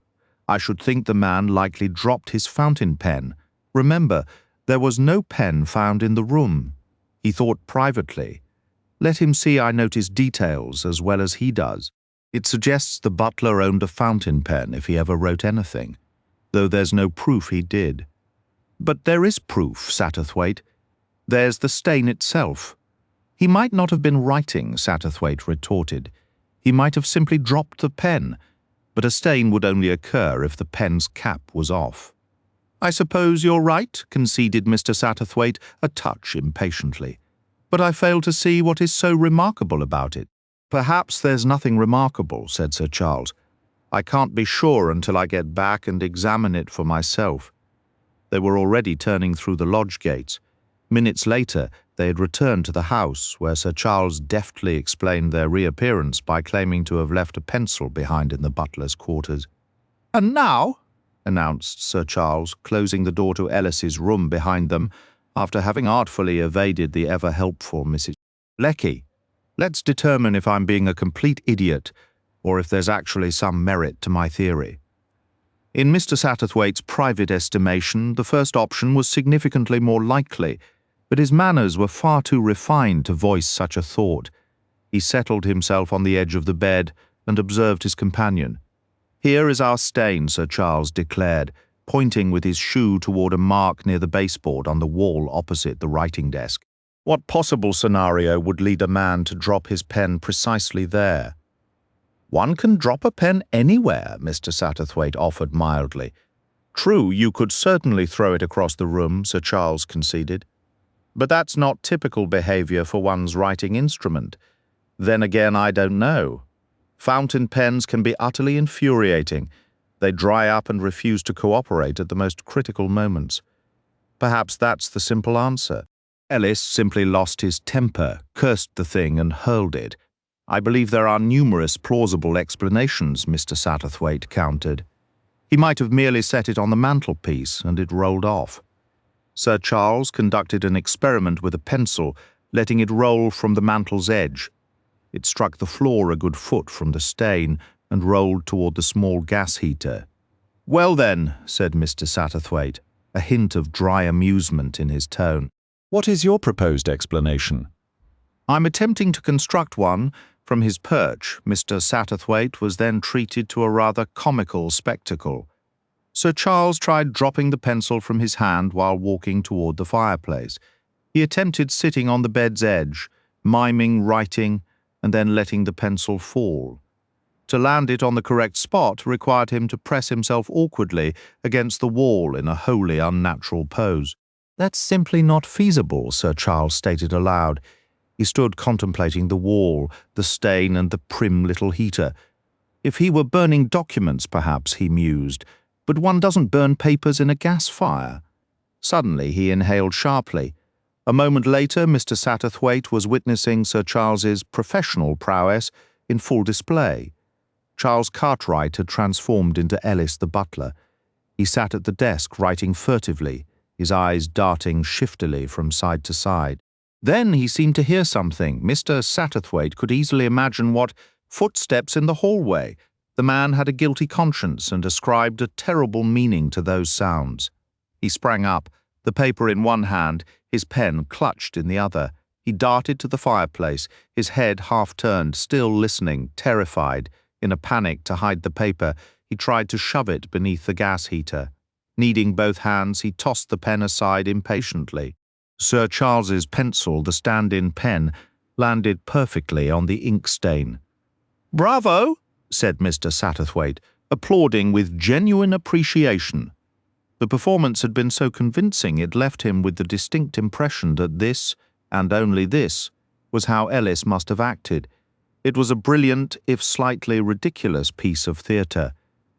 I should think the man likely dropped his fountain pen. Remember, there was no pen found in the room. He thought privately. Let him see I notice details as well as he does. It suggests the butler owned a fountain pen if he ever wrote anything, though there's no proof he did." "But there is proof, Satterthwaite. There's the stain itself." "He might not have been writing," Satterthwaite retorted. "He might have simply dropped the pen, but a stain would only occur if the pen's cap was off." "I suppose you're right," conceded Mr. Satterthwaite, a touch impatiently. "But I fail to see what is so remarkable about it." "Perhaps there's nothing remarkable," said Sir Charles. "I can't be sure until I get back and examine it for myself." They were already turning through the lodge gates. Minutes later, they had returned to the house, where Sir Charles deftly explained their reappearance by claiming to have left a pencil behind in the butler's quarters. "And now," announced Sir Charles, closing the door to Ellis's room behind them, after having artfully evaded the ever-helpful Mrs. Lecky. Let's determine if I'm being a complete idiot, or if there's actually some merit to my theory. In Mr. Satterthwaite's private estimation, the first option was significantly more likely, but his manners were far too refined to voice such a thought. He settled himself on the edge of the bed and observed his companion. "Here is our stain," Sir Charles declared, pointing with his shoe toward a mark near the baseboard on the wall opposite the writing desk. What possible scenario would lead a man to drop his pen precisely there? "One can drop a pen anywhere," Mr. Satterthwaite offered mildly. "True, you could certainly throw it across the room," Sir Charles conceded. "But that's not typical behavior for one's writing instrument. Then again, I don't know. Fountain pens can be utterly infuriating. They dry up and refuse to cooperate at the most critical moments. Perhaps that's the simple answer. Ellis simply lost his temper, cursed the thing, and hurled it. I believe there are numerous plausible explanations," Mr. Satterthwaite countered. "He might have merely set it on the mantelpiece, and it rolled off." Sir Charles conducted an experiment with a pencil, letting it roll from the mantel's edge. It struck the floor a good foot from the stain and rolled toward the small gas heater. "Well then," said Mr. Satterthwaite, a hint of dry amusement in his tone, "what is your proposed explanation?" "I'm attempting to construct one." From his perch, Mr. Satterthwaite was then treated to a rather comical spectacle. Sir Charles tried dropping the pencil from his hand while walking toward the fireplace. He attempted sitting on the bed's edge, miming writing, and then letting the pencil fall. To land it on the correct spot required him to press himself awkwardly against the wall in a wholly unnatural pose. "That's simply not feasible," Sir Charles stated aloud. He stood contemplating the wall, the stain, and the prim little heater. "If he were burning documents, perhaps," he mused, "but one doesn't burn papers in a gas fire." Suddenly he inhaled sharply. A moment later, Mr. Satterthwaite was witnessing Sir Charles's professional prowess in full display. Charles Cartwright had transformed into Ellis the butler. He sat at the desk writing furtively, his eyes darting shiftily from side to side. Then he seemed to hear something. Mr. Satterthwaite could easily imagine what footsteps in the hallway. The man had a guilty conscience and ascribed a terrible meaning to those sounds. He sprang up, the paper in one hand, his pen clutched in the other. He darted to the fireplace, his head half-turned, still listening, terrified. In a panic to hide the paper, he tried to shove it beneath the gas heater. Needing both hands, he tossed the pen aside impatiently. Sir Charles's pencil, the stand-in pen, landed perfectly on the ink stain. "Bravo!" said Mr. Satterthwaite, applauding with genuine appreciation. The performance had been so convincing it left him with the distinct impression that this, and only this, was how Ellis must have acted. It was a brilliant, if slightly ridiculous, piece of theatre.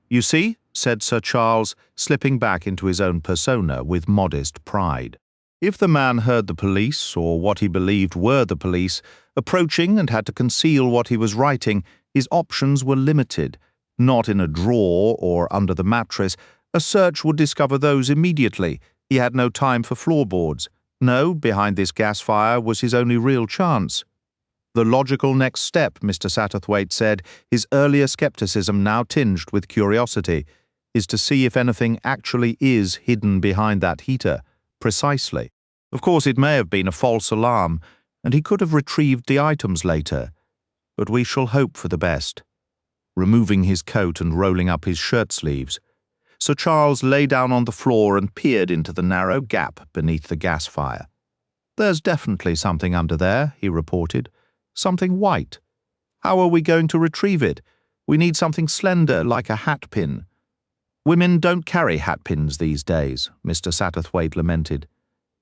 "You see," said Sir Charles, slipping back into his own persona with modest pride. If the man heard the police, or what he believed were the police, approaching and had to conceal what he was writing, his options were limited. Not in a drawer or under the mattress. A search would discover those immediately. He had no time for floorboards. No, behind this gas fire was his only real chance. The logical next step, Mr. Satterthwaite said, his earlier skepticism now tinged with curiosity, is to see if anything actually is hidden behind that heater. Precisely. Of course, it may have been a false alarm, and he could have retrieved the items later. But we shall hope for the best. Removing his coat and rolling up his shirt sleeves, Sir Charles lay down on the floor and peered into the narrow gap beneath the gas fire. "There's definitely something under there," he reported. "Something white. How are we going to retrieve it? We need something slender, like a hatpin." "Women don't carry hatpins these days," Mr. Satterthwaite lamented.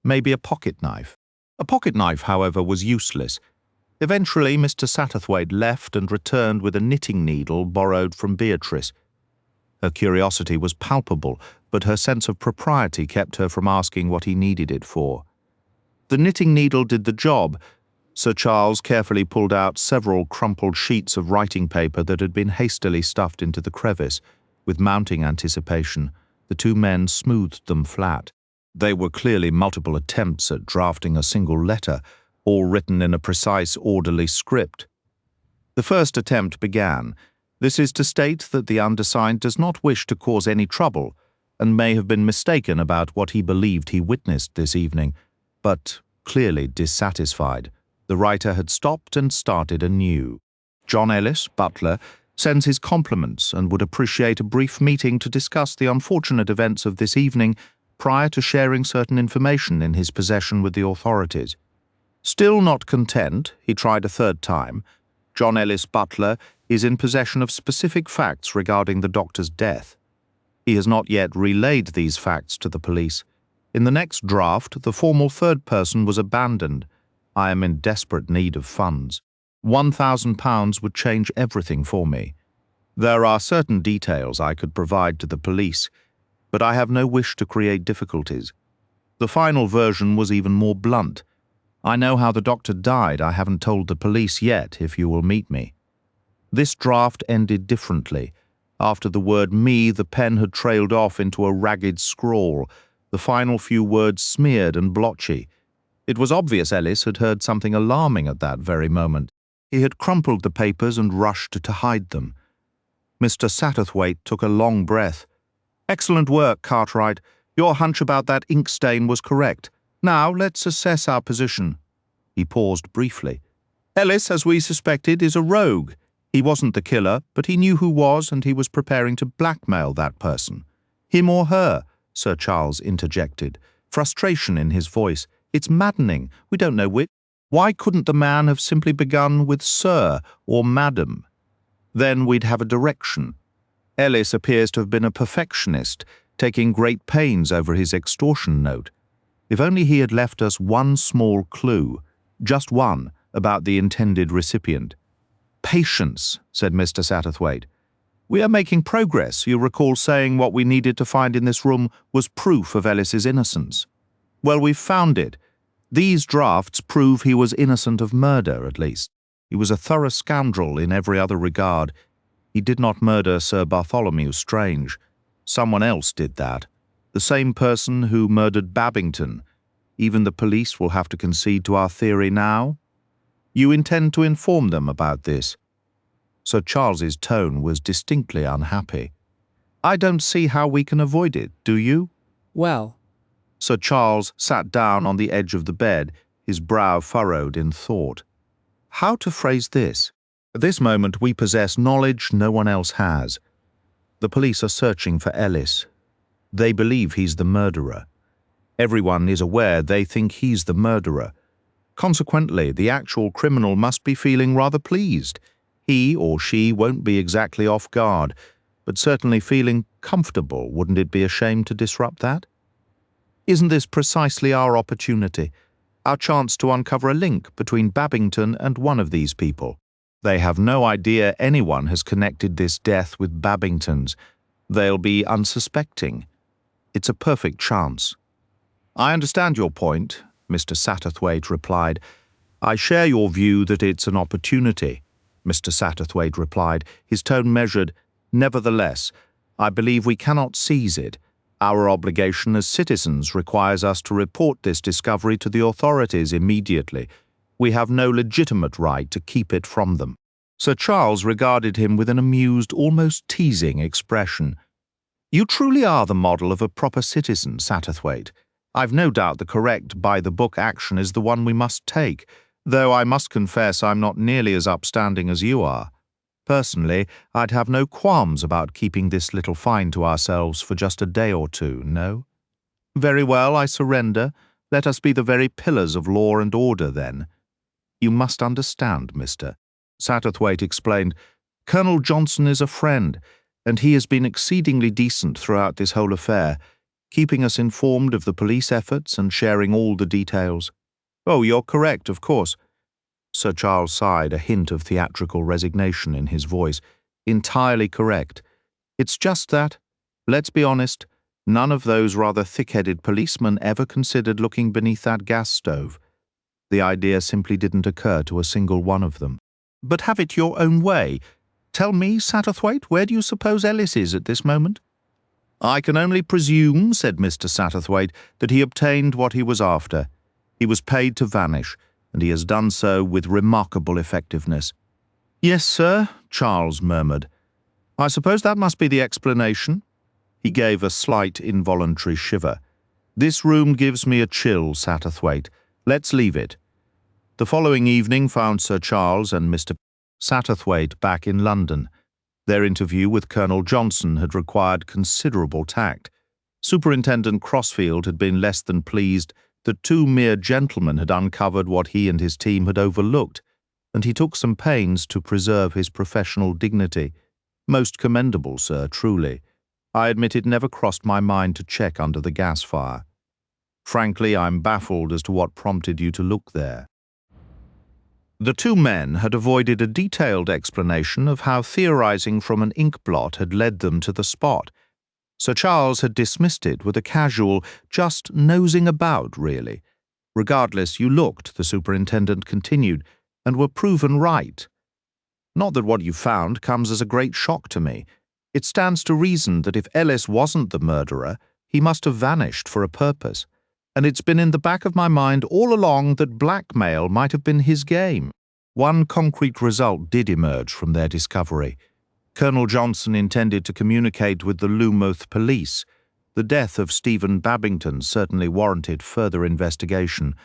"Maybe a pocket knife." A pocket knife, however, was useless. Eventually, Mr. Satterthwaite left and returned with a knitting needle borrowed from Beatrice. Her curiosity was palpable, but her sense of propriety kept her from asking what he needed it for. The knitting needle did the job. Sir Charles carefully pulled out several crumpled sheets of writing paper that had been hastily stuffed into the crevice, with mounting anticipation, The two men smoothed them flat. They were clearly multiple attempts at drafting a single letter, all written in a precise, orderly script. The first attempt began. This is to state that the undersigned does not wish to cause any trouble, and may have been mistaken about what he believed he witnessed this evening, but clearly dissatisfied. The writer had stopped and started anew. John Ellis, butler, sends his compliments and would appreciate a brief meeting to discuss the unfortunate events of this evening prior to sharing certain information in his possession with the authorities. Still not content, he tried a third time. John Ellis, butler, is in possession of specific facts regarding the doctor's death. He has not yet relayed these facts to the police. In the next draft, the formal third person was abandoned. I am in desperate need of funds. £1,000 would change everything for me. There are certain details I could provide to the police, but I have no wish to create difficulties. The final version was even more blunt. I know how the doctor died. I haven't told the police yet, if you will meet me. This draft ended differently. After the word me, the pen had trailed off into a ragged scrawl, the final few words smeared and blotchy. It was obvious Ellis had heard something alarming at that very moment. He had crumpled the papers and rushed to hide them. Mr. Satterthwaite took a long breath. "Excellent work, Cartwright. Your hunch about that ink stain was correct. Now let's assess our position." He paused briefly. "Ellis, as we suspected, is a rogue. He wasn't the killer, but he knew who was, and he was preparing to blackmail that person." "Him or her?" Sir Charles interjected, frustration in his voice. "It's maddening. We don't know which. Why couldn't the man have simply begun with Sir or Madam? Then we'd have a direction. Ellis appears to have been a perfectionist, taking great pains over his extortion note. If only he had left us one small clue, just one, about the intended recipient." "Patience," said Mr. Satterthwaite. "We are making progress. You recall saying what we needed to find in this room was proof of Ellis's innocence. Well, we've found it. These drafts prove he was innocent of murder, at least. He was a thorough scoundrel in every other regard. He did not murder Sir Bartholomew Strange. Someone else did that. The same person who murdered Babington. Even the police will have to concede to our theory now. You intend to inform them about this?" Sir Charles's tone was distinctly unhappy. "I don't see how we can avoid it, do you?" Well, Sir Charles sat down on the edge of the bed, his brow furrowed in thought. How to phrase this? At this moment we possess knowledge no one else has. The police are searching for Ellis. They believe he's the murderer. Everyone is aware they think he's the murderer. Consequently, the actual criminal must be feeling rather pleased. He or she won't be exactly off guard, but certainly feeling comfortable. Wouldn't it be a shame to disrupt that? Isn't this precisely our opportunity, our chance to uncover a link between Babington and one of these people? They have no idea anyone has connected this death with Babington's. They'll be unsuspecting. It's a perfect chance. "I understand your point," Mr. Satterthwaite replied. "I share your view that it's an opportunity," Mr. Satterthwaite replied, his tone measured. "Nevertheless, I believe we cannot seize it. Our obligation as citizens requires us to report this discovery to the authorities immediately. We have no legitimate right to keep it from them." Sir Charles regarded him with an amused, almost teasing expression. "You truly are the model of a proper citizen, Satterthwaite. I've no doubt the correct by-the-book action is the one we must take, though I must confess I'm not nearly as upstanding as you are. Personally, I'd have no qualms about keeping this little find to ourselves for just a day or two, no? Very well, I surrender. Let us be the very pillars of law and order, then. You must understand, Mr. Satterthwaite explained, Colonel Johnson is a friend, and he has been exceedingly decent throughout this whole affair, keeping us informed of the police efforts and sharing all the details. Oh, you're correct, of course. Sir Charles sighed, a hint of theatrical resignation in his voice. Entirely correct. It's just that, let's be honest, none of those rather thick-headed policemen ever considered looking beneath that gas stove. The idea simply didn't occur to a single one of them. But have it your own way. Tell me, Satterthwaite, where do you suppose Ellis is at this moment? "I can only presume," said Mr. Satterthwaite, "that he obtained what he was after. He was paid to vanish, and he has done so with remarkable effectiveness." "Yes, sir," Charles murmured. "I suppose that must be the explanation." He gave a slight involuntary shiver. "This room gives me a chill, Satterthwaite. Let's leave it." The following evening found Sir Charles and Mr. Satterthwaite back in London. Their interview with Colonel Johnson had required considerable tact. Superintendent Crossfield had been less than pleased that two mere gentlemen had uncovered what he and his team had overlooked, and he took some pains to preserve his professional dignity. "Most commendable, sir, truly. I admit it never crossed my mind to check under the gas fire. Frankly, I'm baffled as to what prompted you to look there." The two men had avoided a detailed explanation of how theorizing from an ink blot had led them to the spot. Sir Charles had dismissed it with a casual, just nosing about, really. "Regardless, you looked," the superintendent continued, "and were proven right. Not that what you found comes as a great shock to me. It stands to reason that if Ellis wasn't the murderer, he must have vanished for a purpose. And it's been in the back of my mind all along that blackmail might have been his game." One concrete result did emerge from their discovery. Colonel Johnson intended to communicate with the Loumouth police. The death of Stephen Babington certainly warranted further investigation,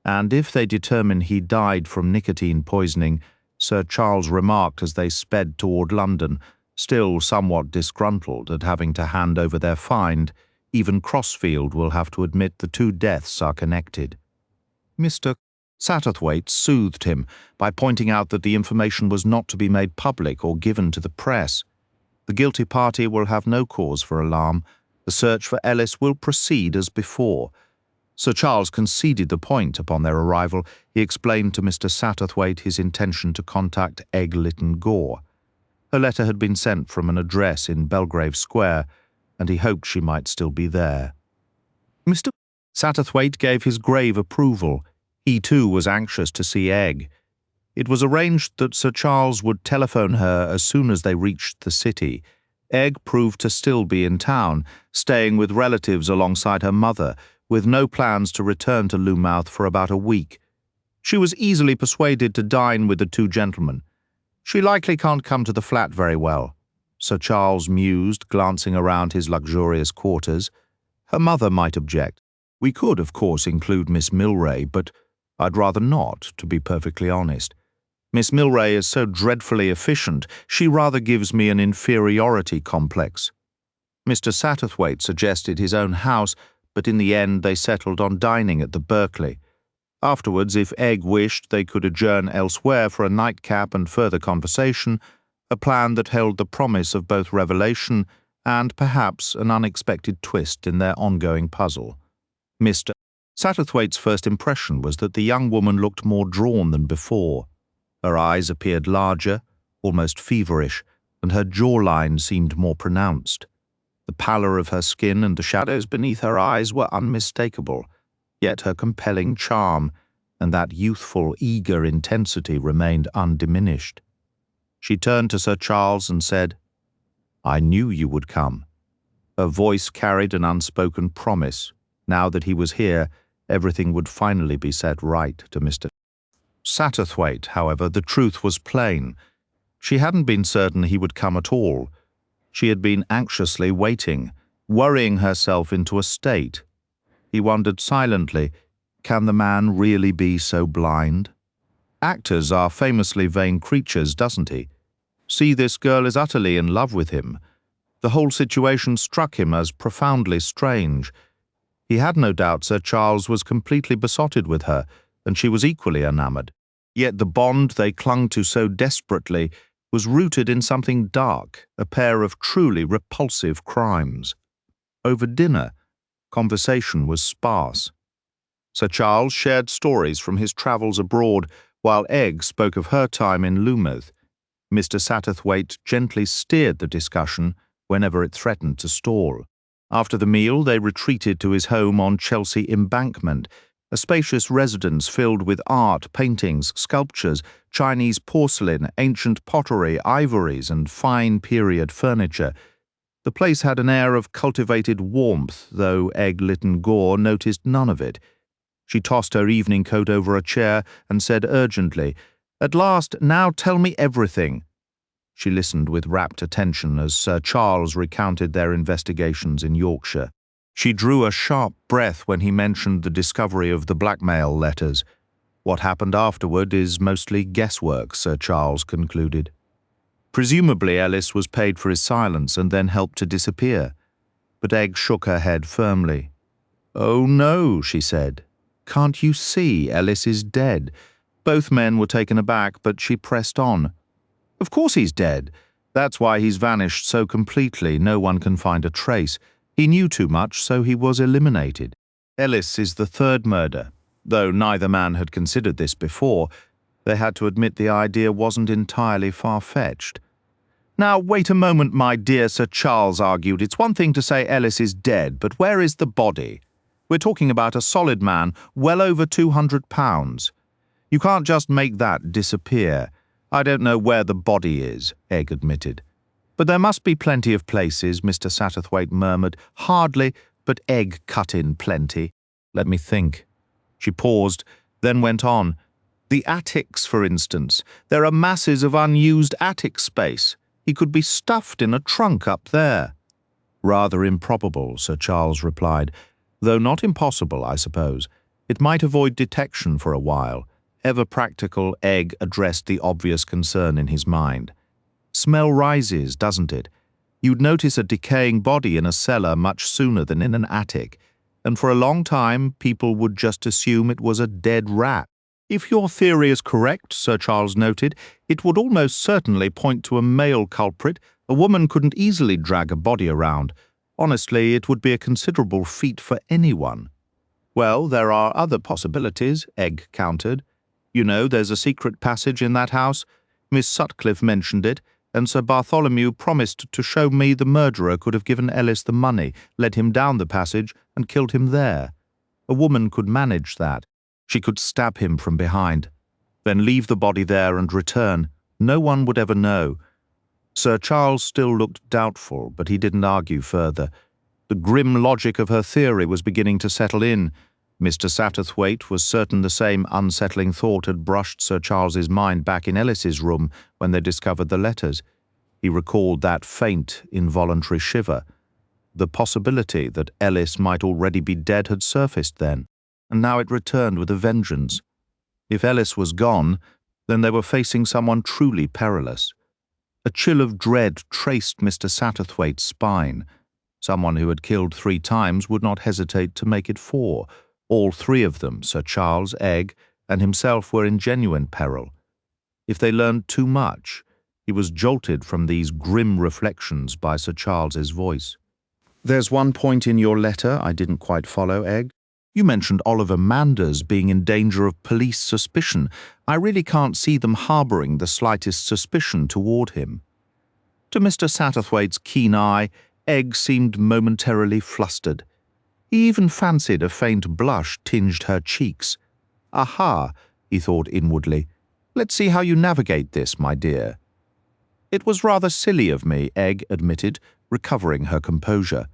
and if they determine he died from nicotine poisoning, Sir Charles remarked as they sped toward London, still somewhat disgruntled at having to hand over their find, "Even Crossfield will have to admit the two deaths are connected." Mr. Satterthwaite soothed him by pointing out that the information was not to be made public or given to the press. "The guilty party will have no cause for alarm. The search for Ellis will proceed as before." Sir Charles conceded the point upon their arrival. He explained to Mr. Satterthwaite his intention to contact Egg Lytton Gore. Her letter had been sent from an address in Belgrave Square, and he hoped she might still be there. Mr. Satterthwaite gave his grave approval. He too was anxious to see Egg. It was arranged that Sir Charles would telephone her as soon as they reached the city. Egg proved to still be in town, staying with relatives alongside her mother, with no plans to return to Loumouth for about a week. She was easily persuaded to dine with the two gentlemen. "She likely can't come to the flat very well," Sir Charles mused, glancing around his luxurious quarters. "Her mother might object. We could, of course, include Miss Milray, but I'd rather not, to be perfectly honest. Miss Milray is so dreadfully efficient, she rather gives me an inferiority complex." Mr. Satterthwaite suggested his own house, but in the end they settled on dining at the Berkeley. Afterwards, if Egg wished, they could adjourn elsewhere for a nightcap and further conversation, a plan that held the promise of both revelation and perhaps an unexpected twist in their ongoing puzzle. Mr. Satterthwaite's first impression was that the young woman looked more drawn than before. Her eyes appeared larger, almost feverish, and her jawline seemed more pronounced. The pallor of her skin and the shadows beneath her eyes were unmistakable, yet her compelling charm and that youthful, eager intensity remained undiminished. She turned to Sir Charles and said, "I knew you would come." Her voice carried an unspoken promise. Now that he was here, everything would finally be set right to Mr. Satterthwaite. However, the truth was plain. She hadn't been certain he would come at all. She had been anxiously waiting, worrying herself into a state. He wondered silently, can the man really be so blind? Actors are famously vain creatures, doesn't he? See, this girl is utterly in love with him. The whole situation struck him as profoundly strange. He had no doubt Sir Charles was completely besotted with her, and she was equally enamored. Yet the bond they clung to so desperately was rooted in something dark, a pair of truly repulsive crimes. Over dinner, conversation was sparse. Sir Charles shared stories from his travels abroad, while Egg spoke of her time in Loumouth. Mr. Satterthwaite gently steered the discussion whenever it threatened to stall. After the meal, they retreated to his home on Chelsea Embankment, a spacious residence filled with art, paintings, sculptures, Chinese porcelain, ancient pottery, ivories, and fine period furniture. The place had an air of cultivated warmth, though Egg-Lytton Gore noticed none of it. She tossed her evening coat over a chair and said urgently, "At last, now tell me everything." She listened with rapt attention as Sir Charles recounted their investigations in Yorkshire. She drew a sharp breath when he mentioned the discovery of the blackmail letters. What happened afterward is mostly guesswork, Sir Charles concluded. Presumably Ellis was paid for his silence and then helped to disappear. But Egg shook her head firmly. "Oh no," she said. "Can't you see Ellis is dead?" Both men were taken aback, but she pressed on. "Of course he's dead. That's why he's vanished so completely no one can find a trace. He knew too much, so he was eliminated. Ellis is the third murder. Though neither man had considered this before, they had to admit the idea wasn't entirely far-fetched. "Now, wait a moment, my dear," Sir Charles argued. "It's one thing to say Ellis is dead, but where is the body? We're talking about a solid man, well over £200. You can't just make that disappear. I don't know where the body is," Egg admitted. "But there must be plenty of places," Mr. Satterthwaite murmured. "Hardly, but Egg cut in plenty. Let me think." She paused, then went on. "The attics, for instance. There are masses of unused attic space. He could be stuffed in a trunk up there." "Rather improbable," Sir Charles replied, "though not impossible, I suppose. It might avoid detection for a while." Ever practical, Egg addressed the obvious concern in his mind. "Smell rises, doesn't it? You'd notice a decaying body in a cellar much sooner than in an attic, and for a long time people would just assume it was a dead rat. If your theory is correct," Sir Charles noted, "it would almost certainly point to a male culprit. A woman couldn't easily drag a body around. Honestly, it would be a considerable feat for anyone." "Well, there are other possibilities," Egg countered. "You know, there's a secret passage in that house. Miss Sutcliffe mentioned it, and Sir Bartholomew promised to show me the murderer could have given Ellis the money, led him down the passage, and killed him there. A woman could manage that. She could stab him from behind, then leave the body there and return. No one would ever know." Sir Charles still looked doubtful, but he didn't argue further. The grim logic of her theory was beginning to settle in. Mr. Satterthwaite was certain the same unsettling thought had brushed Sir Charles's mind back in Ellis's room when they discovered the letters. He recalled that faint, involuntary shiver. The possibility that Ellis might already be dead had surfaced then, and now it returned with a vengeance. If Ellis was gone, then they were facing someone truly perilous. A chill of dread traced Mr. Satterthwaite's spine. Someone who had killed 3 times would not hesitate to make it 4. All 3 of them, Sir Charles, Egg, and himself, were in genuine peril. If they learned too much, he was jolted from these grim reflections by Sir Charles's voice. "There's one point in your letter I didn't quite follow, Egg. You mentioned Oliver Manders being in danger of police suspicion. I really can't see them harbouring the slightest suspicion toward him." To Mr. Satterthwaite's keen eye, Egg seemed momentarily flustered. He even fancied a faint blush tinged her cheeks. "Aha," he thought inwardly. "Let's see how you navigate this, my dear." "It was rather silly of me," Egg admitted, recovering her composure.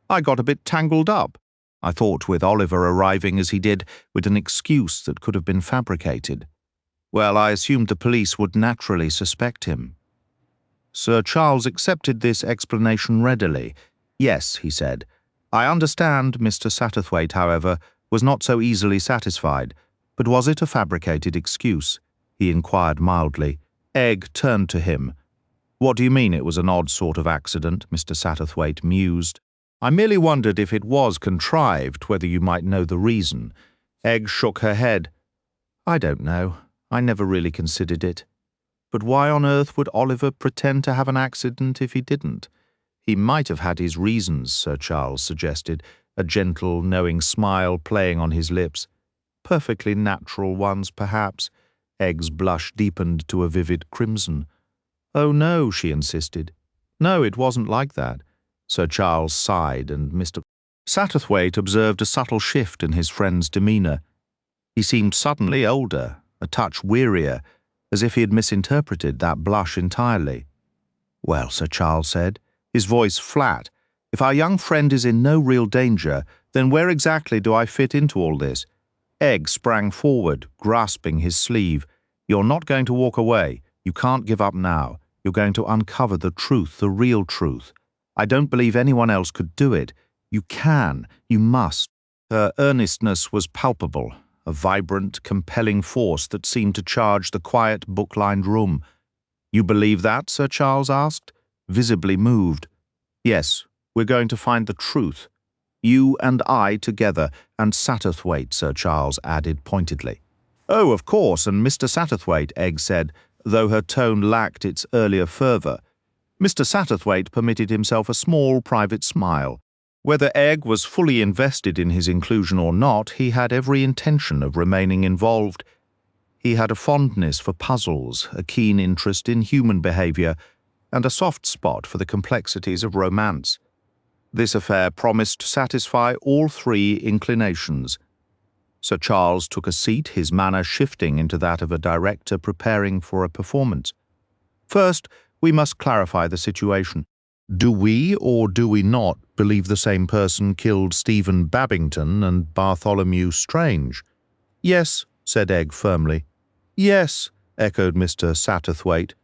"I got a bit tangled up. I thought with Oliver arriving as he did, with an excuse that could have been fabricated. Well, I assumed the police would naturally suspect him." Sir Charles accepted this explanation readily. "Yes," he said. "I understand." Mr. Satterthwaite, however, was not so easily satisfied. "But was it a fabricated excuse?" he inquired mildly. Egg turned to him. "What do you mean it was an odd sort of accident?" Mr. Satterthwaite mused. "I merely wondered if it was contrived, whether you might know the reason." Egg shook her head. "I don't know. I never really considered it. But why on earth would Oliver pretend to have an accident if he didn't? He might have had his reasons," Sir Charles suggested, a gentle, knowing smile playing on his lips. "Perfectly natural ones, perhaps." Egg's blush deepened to a vivid crimson. "Oh, no," she insisted. "No, it wasn't like that." Sir Charles sighed, and Mr. Satterthwaite observed a subtle shift in his friend's demeanour. He seemed suddenly older, a touch wearier, as if he had misinterpreted that blush entirely. "Well," Sir Charles said, his voice flat. "If our young friend is in no real danger, then where exactly do I fit into all this?" Egg sprang forward, grasping his sleeve. "You're not going to walk away. You can't give up now. You're going to uncover the truth, the real truth. I don't believe anyone else could do it. You can. You must." Her earnestness was palpable, a vibrant, compelling force that seemed to charge the quiet, book-lined room. "You believe that?" Sir Charles asked, visibly moved. "Yes, we're going to find the truth. You and I together, and Satterthwaite," Sir Charles added pointedly. "Oh, of course, and Mr. Satterthwaite," Egg said, though her tone lacked its earlier fervour. Mr. Satterthwaite permitted himself a small private smile. Whether Egg was fully invested in his inclusion or not, he had every intention of remaining involved. He had a fondness for puzzles, a keen interest in human behaviour, and a soft spot for the complexities of romance. This affair promised to satisfy all three inclinations. Sir Charles took a seat, his manner shifting into that of a director preparing for a performance. "First, we must clarify the situation. Do we or do we not believe the same person killed Stephen Babington and Bartholomew Strange?" "Yes," said Egg firmly. "Yes," echoed Mr. Satterthwaite.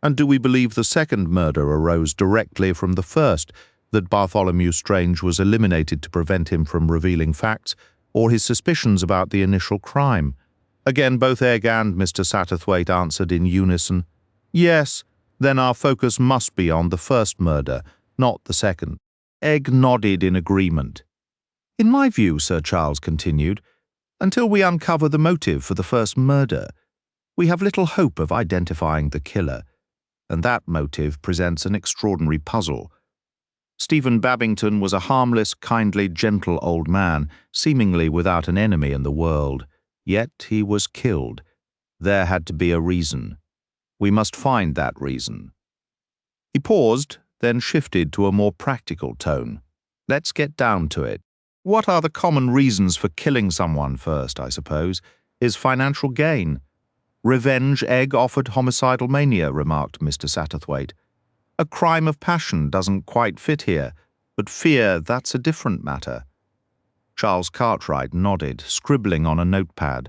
"And do we believe the second murder arose directly from the first, that Bartholomew Strange was eliminated to prevent him from revealing facts, or his suspicions about the initial crime?" Again, both Egg and Mr. Satterthwaite answered in unison. "Yes, then our focus must be on the first murder, not the second." Egg nodded in agreement. "In my view," Sir Charles continued, "until we uncover the motive for the first murder, we have little hope of identifying the killer, and that motive presents an extraordinary puzzle. Stephen Babington was a harmless, kindly, gentle old man, seemingly without an enemy in the world. Yet he was killed. There had to be a reason. We must find that reason." He paused, then shifted to a more practical tone. "Let's get down to it. What are the common reasons for killing someone first, I suppose? Is financial gain?" "Revenge," Egg offered. "Homicidal mania," remarked Mr. Satterthwaite. "A crime of passion doesn't quite fit here, but fear, that's a different matter." Charles Cartwright nodded, scribbling on a notepad.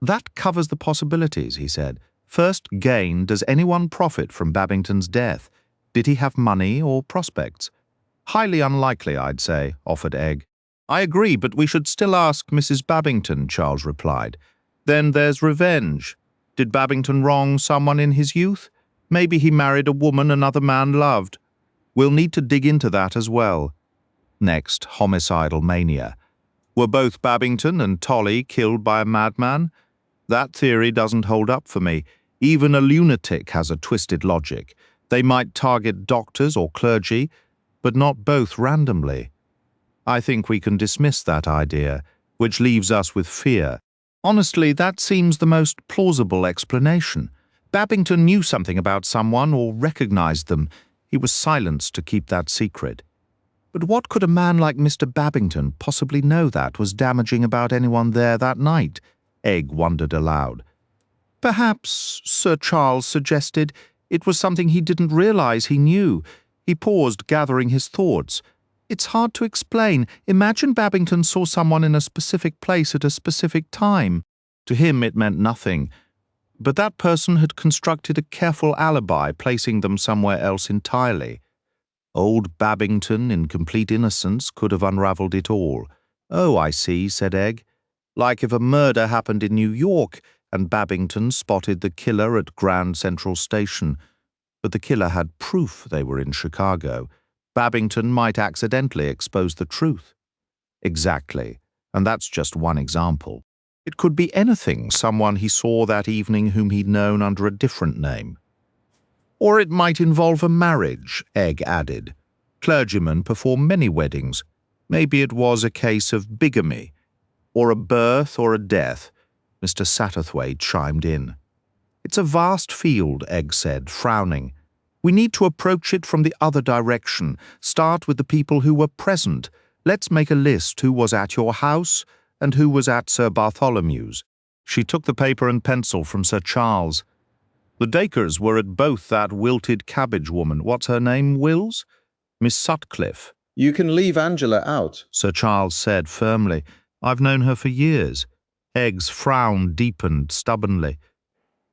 "That covers the possibilities," he said. "First, gain. Does anyone profit from Babington's death? Did he have money or prospects?" "Highly unlikely, I'd say," offered Egg. "I agree, but we should still ask Mrs. Babington," Charles replied. "Then there's revenge. Did Babington wrong someone in his youth? Maybe he married a woman another man loved. We'll need to dig into that as well." Next, homicidal mania. Were both Babington and Tolly killed by a madman? That theory doesn't hold up for me. Even a lunatic has a twisted logic. They might target doctors or clergy, but not both randomly. I think we can dismiss that idea, which leaves us with fear. Honestly, that seems the most plausible explanation. Babington knew something about someone or recognized them. He was silenced to keep that secret. But what could a man like Mr. Babington possibly know that was damaging about anyone there that night? Egg wondered aloud. Perhaps, Sir Charles suggested, it was something he didn't realize he knew. He paused, gathering his thoughts. It's hard to explain. Imagine Babington saw someone in a specific place at a specific time. To him it meant nothing. But that person had constructed a careful alibi, placing them somewhere else entirely. Old Babington, in complete innocence, could have unravelled it all. "Oh, I see," said Egg. "Like if a murder happened in New York and Babington spotted the killer at Grand Central Station. But the killer had proof they were in Chicago. Babington might accidentally expose the truth." Exactly, and that's just one example. It could be anything, someone he saw that evening whom he'd known under a different name. Or it might involve a marriage, Egg added. Clergymen perform many weddings. Maybe it was a case of bigamy. Or a birth or a death. Mr. Satterthwaite chimed in. "It's a vast field," Egg said, frowning. "We need to approach it from the other direction. Start with the people who were present. Let's make a list who was at your house and who was at Sir Bartholomew's." She took the paper and pencil from Sir Charles. "The Dacres were at both that wilted cabbage woman. What's her name, Wills? Miss Sutcliffe, You can leave Angela out. Sir Charles said firmly. I've known her for years. Egg's frown deepened stubbornly.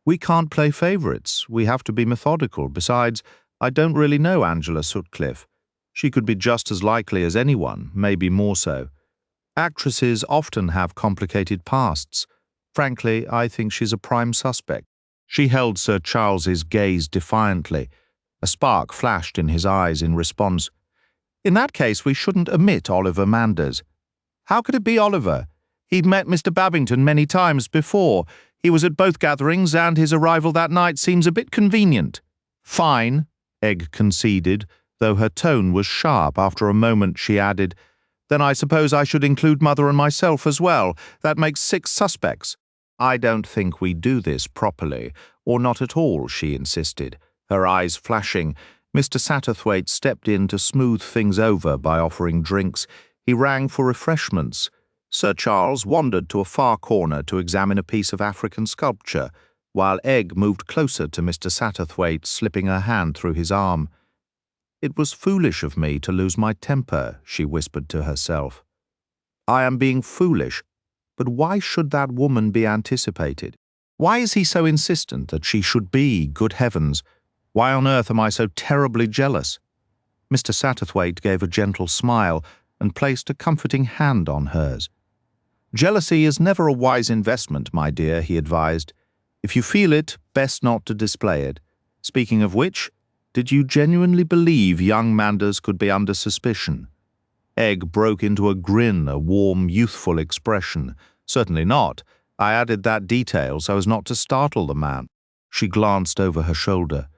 We can't play favourites. We have to be methodical. Besides, I don't really know Angela Sutcliffe. She could be just as likely as anyone, maybe more so. Actresses often have complicated pasts. Frankly, I think she's a prime suspect. She held Sir Charles's gaze defiantly. A spark flashed in his eyes in response. In that case, we shouldn't omit Oliver Manders. How could it be Oliver? He'd met Mr. Babington many times before. He was at both gatherings, and his arrival that night seems a bit convenient. Fine, Egg conceded, though her tone was sharp. After a moment she added, Then I suppose I should include Mother and myself as well. That makes 6 suspects. I don't think we do this properly, or not at all, she insisted, her eyes flashing. Mr. Satterthwaite stepped in to smooth things over by offering drinks. He rang for refreshments. Sir Charles wandered to a far corner to examine a piece of African sculpture, while Egg moved closer to Mr. Satterthwaite, slipping her hand through his arm. It was foolish of me to lose my temper, she whispered to herself. I am being foolish, but why should that woman be anticipated? Why is he so insistent that she should be, good heavens? Why on earth am I so terribly jealous? Mr. Satterthwaite gave a gentle smile and placed a comforting hand on hers. Jealousy is never a wise investment, my dear, he advised. If you feel it, best not to display it. Speaking of which, did you genuinely believe young Manders could be under suspicion? Egg broke into a grin, a warm, youthful expression. Certainly not. I added that detail so as not to startle the man. She glanced over her shoulder.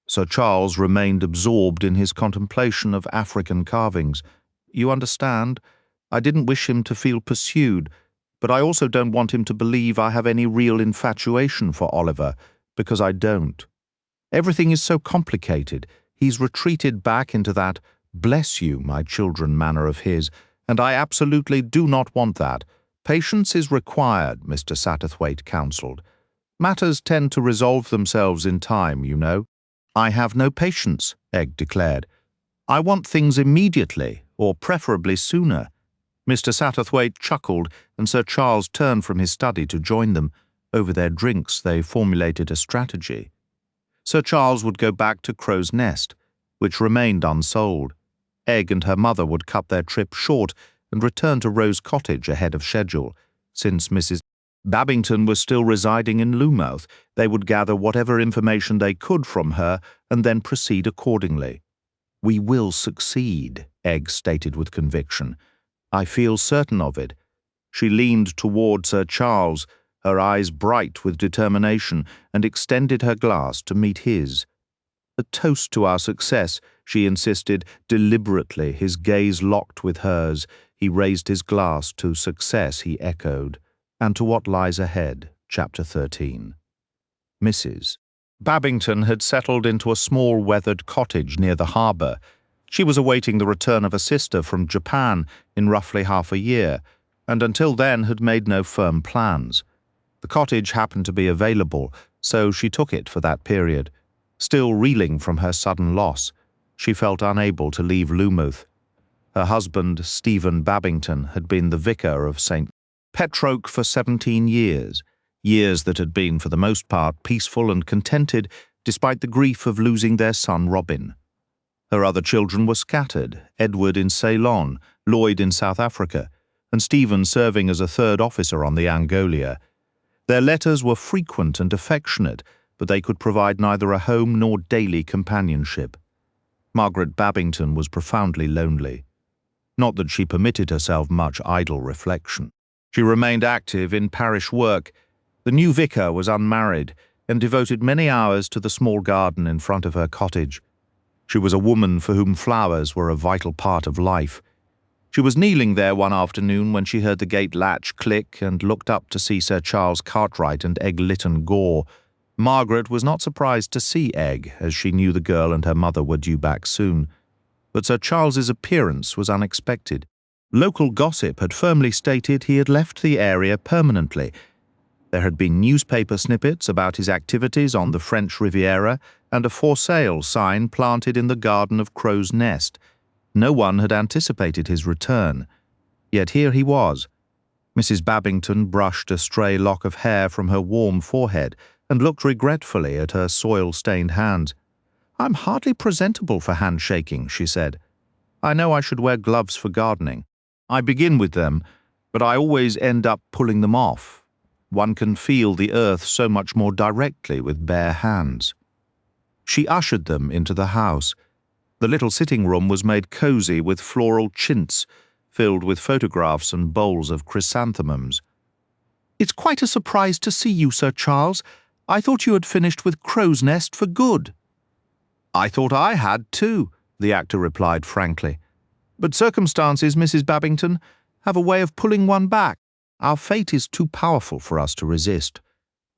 Sir Charles remained absorbed in his contemplation of African carvings. You understand? I didn't wish him to feel pursued, but I also don't want him to believe I have any real infatuation for Oliver, because I don't. Everything is so complicated. He's retreated back into that bless you, my children manner of his, and I absolutely do not want that. Patience is required, Mr. Satterthwaite counselled. Matters tend to resolve themselves in time, you know. I have no patience, Egg declared. I want things immediately, or preferably sooner. Mr. Satterthwaite chuckled, and Sir Charles turned from his study to join them. Over their drinks they formulated a strategy. Sir Charles would go back to Crow's Nest, which remained unsold. Egg and her mother would cut their trip short and return to Rose Cottage ahead of schedule. Since Mrs. Babington was still residing in Loomouth, they would gather whatever information they could from her and then proceed accordingly. We will succeed, Egg stated with conviction. I feel certain of it. She leaned toward Sir Charles, her eyes bright with determination, and extended her glass to meet his. A toast to our success, she insisted, deliberately, his gaze locked with hers. He raised his glass. To success, he echoed. And to what lies ahead, Chapter 13. Mrs. Babington had settled into a small weathered cottage near the harbour. She was awaiting the return of a sister from Japan in roughly half a year, and until then had made no firm plans. The cottage happened to be available, so she took it for that period. Still reeling from her sudden loss, she felt unable to leave Loomouth. Her husband, Stephen Babington, had been the vicar of St. Petroke for 17 years, years that had been for the most part peaceful and contented despite the grief of losing their son Robin. Her other children were scattered, Edward in Ceylon, Lloyd in South Africa, and Stephen serving as a third officer on the Angolia. Their letters were frequent and affectionate, but they could provide neither a home nor daily companionship. Margaret Babington was profoundly lonely. Not that she permitted herself much idle reflection. She remained active in parish work. The new vicar was unmarried and devoted many hours to the small garden in front of her cottage. She was a woman for whom flowers were a vital part of life. She was kneeling there one afternoon when she heard the gate latch click and looked up to see Sir Charles Cartwright and Egg Lytton Gore. Margaret was not surprised to see Egg, as she knew the girl and her mother were due back soon. But Sir Charles's appearance was unexpected. Local gossip had firmly stated he had left the area permanently. There had been newspaper snippets about his activities on the French Riviera and a for sale sign planted in the garden of Crow's Nest. No one had anticipated his return. Yet here he was. Mrs. Babington brushed a stray lock of hair from her warm forehead and looked regretfully at her soil-stained hands. "I'm hardly presentable for handshaking," she said. "I know I should wear gloves for gardening. I begin with them, but I always end up pulling them off. One can feel the earth so much more directly with bare hands." She ushered them into the house. The little sitting room was made cosy with floral chintz, filled with photographs and bowls of chrysanthemums. "It's quite a surprise to see you, Sir Charles. I thought you had finished with Crow's Nest for good." "I thought I had too," the actor replied frankly. "But circumstances, Mrs. Babington, have a way of pulling one back. Our fate is too powerful for us to resist."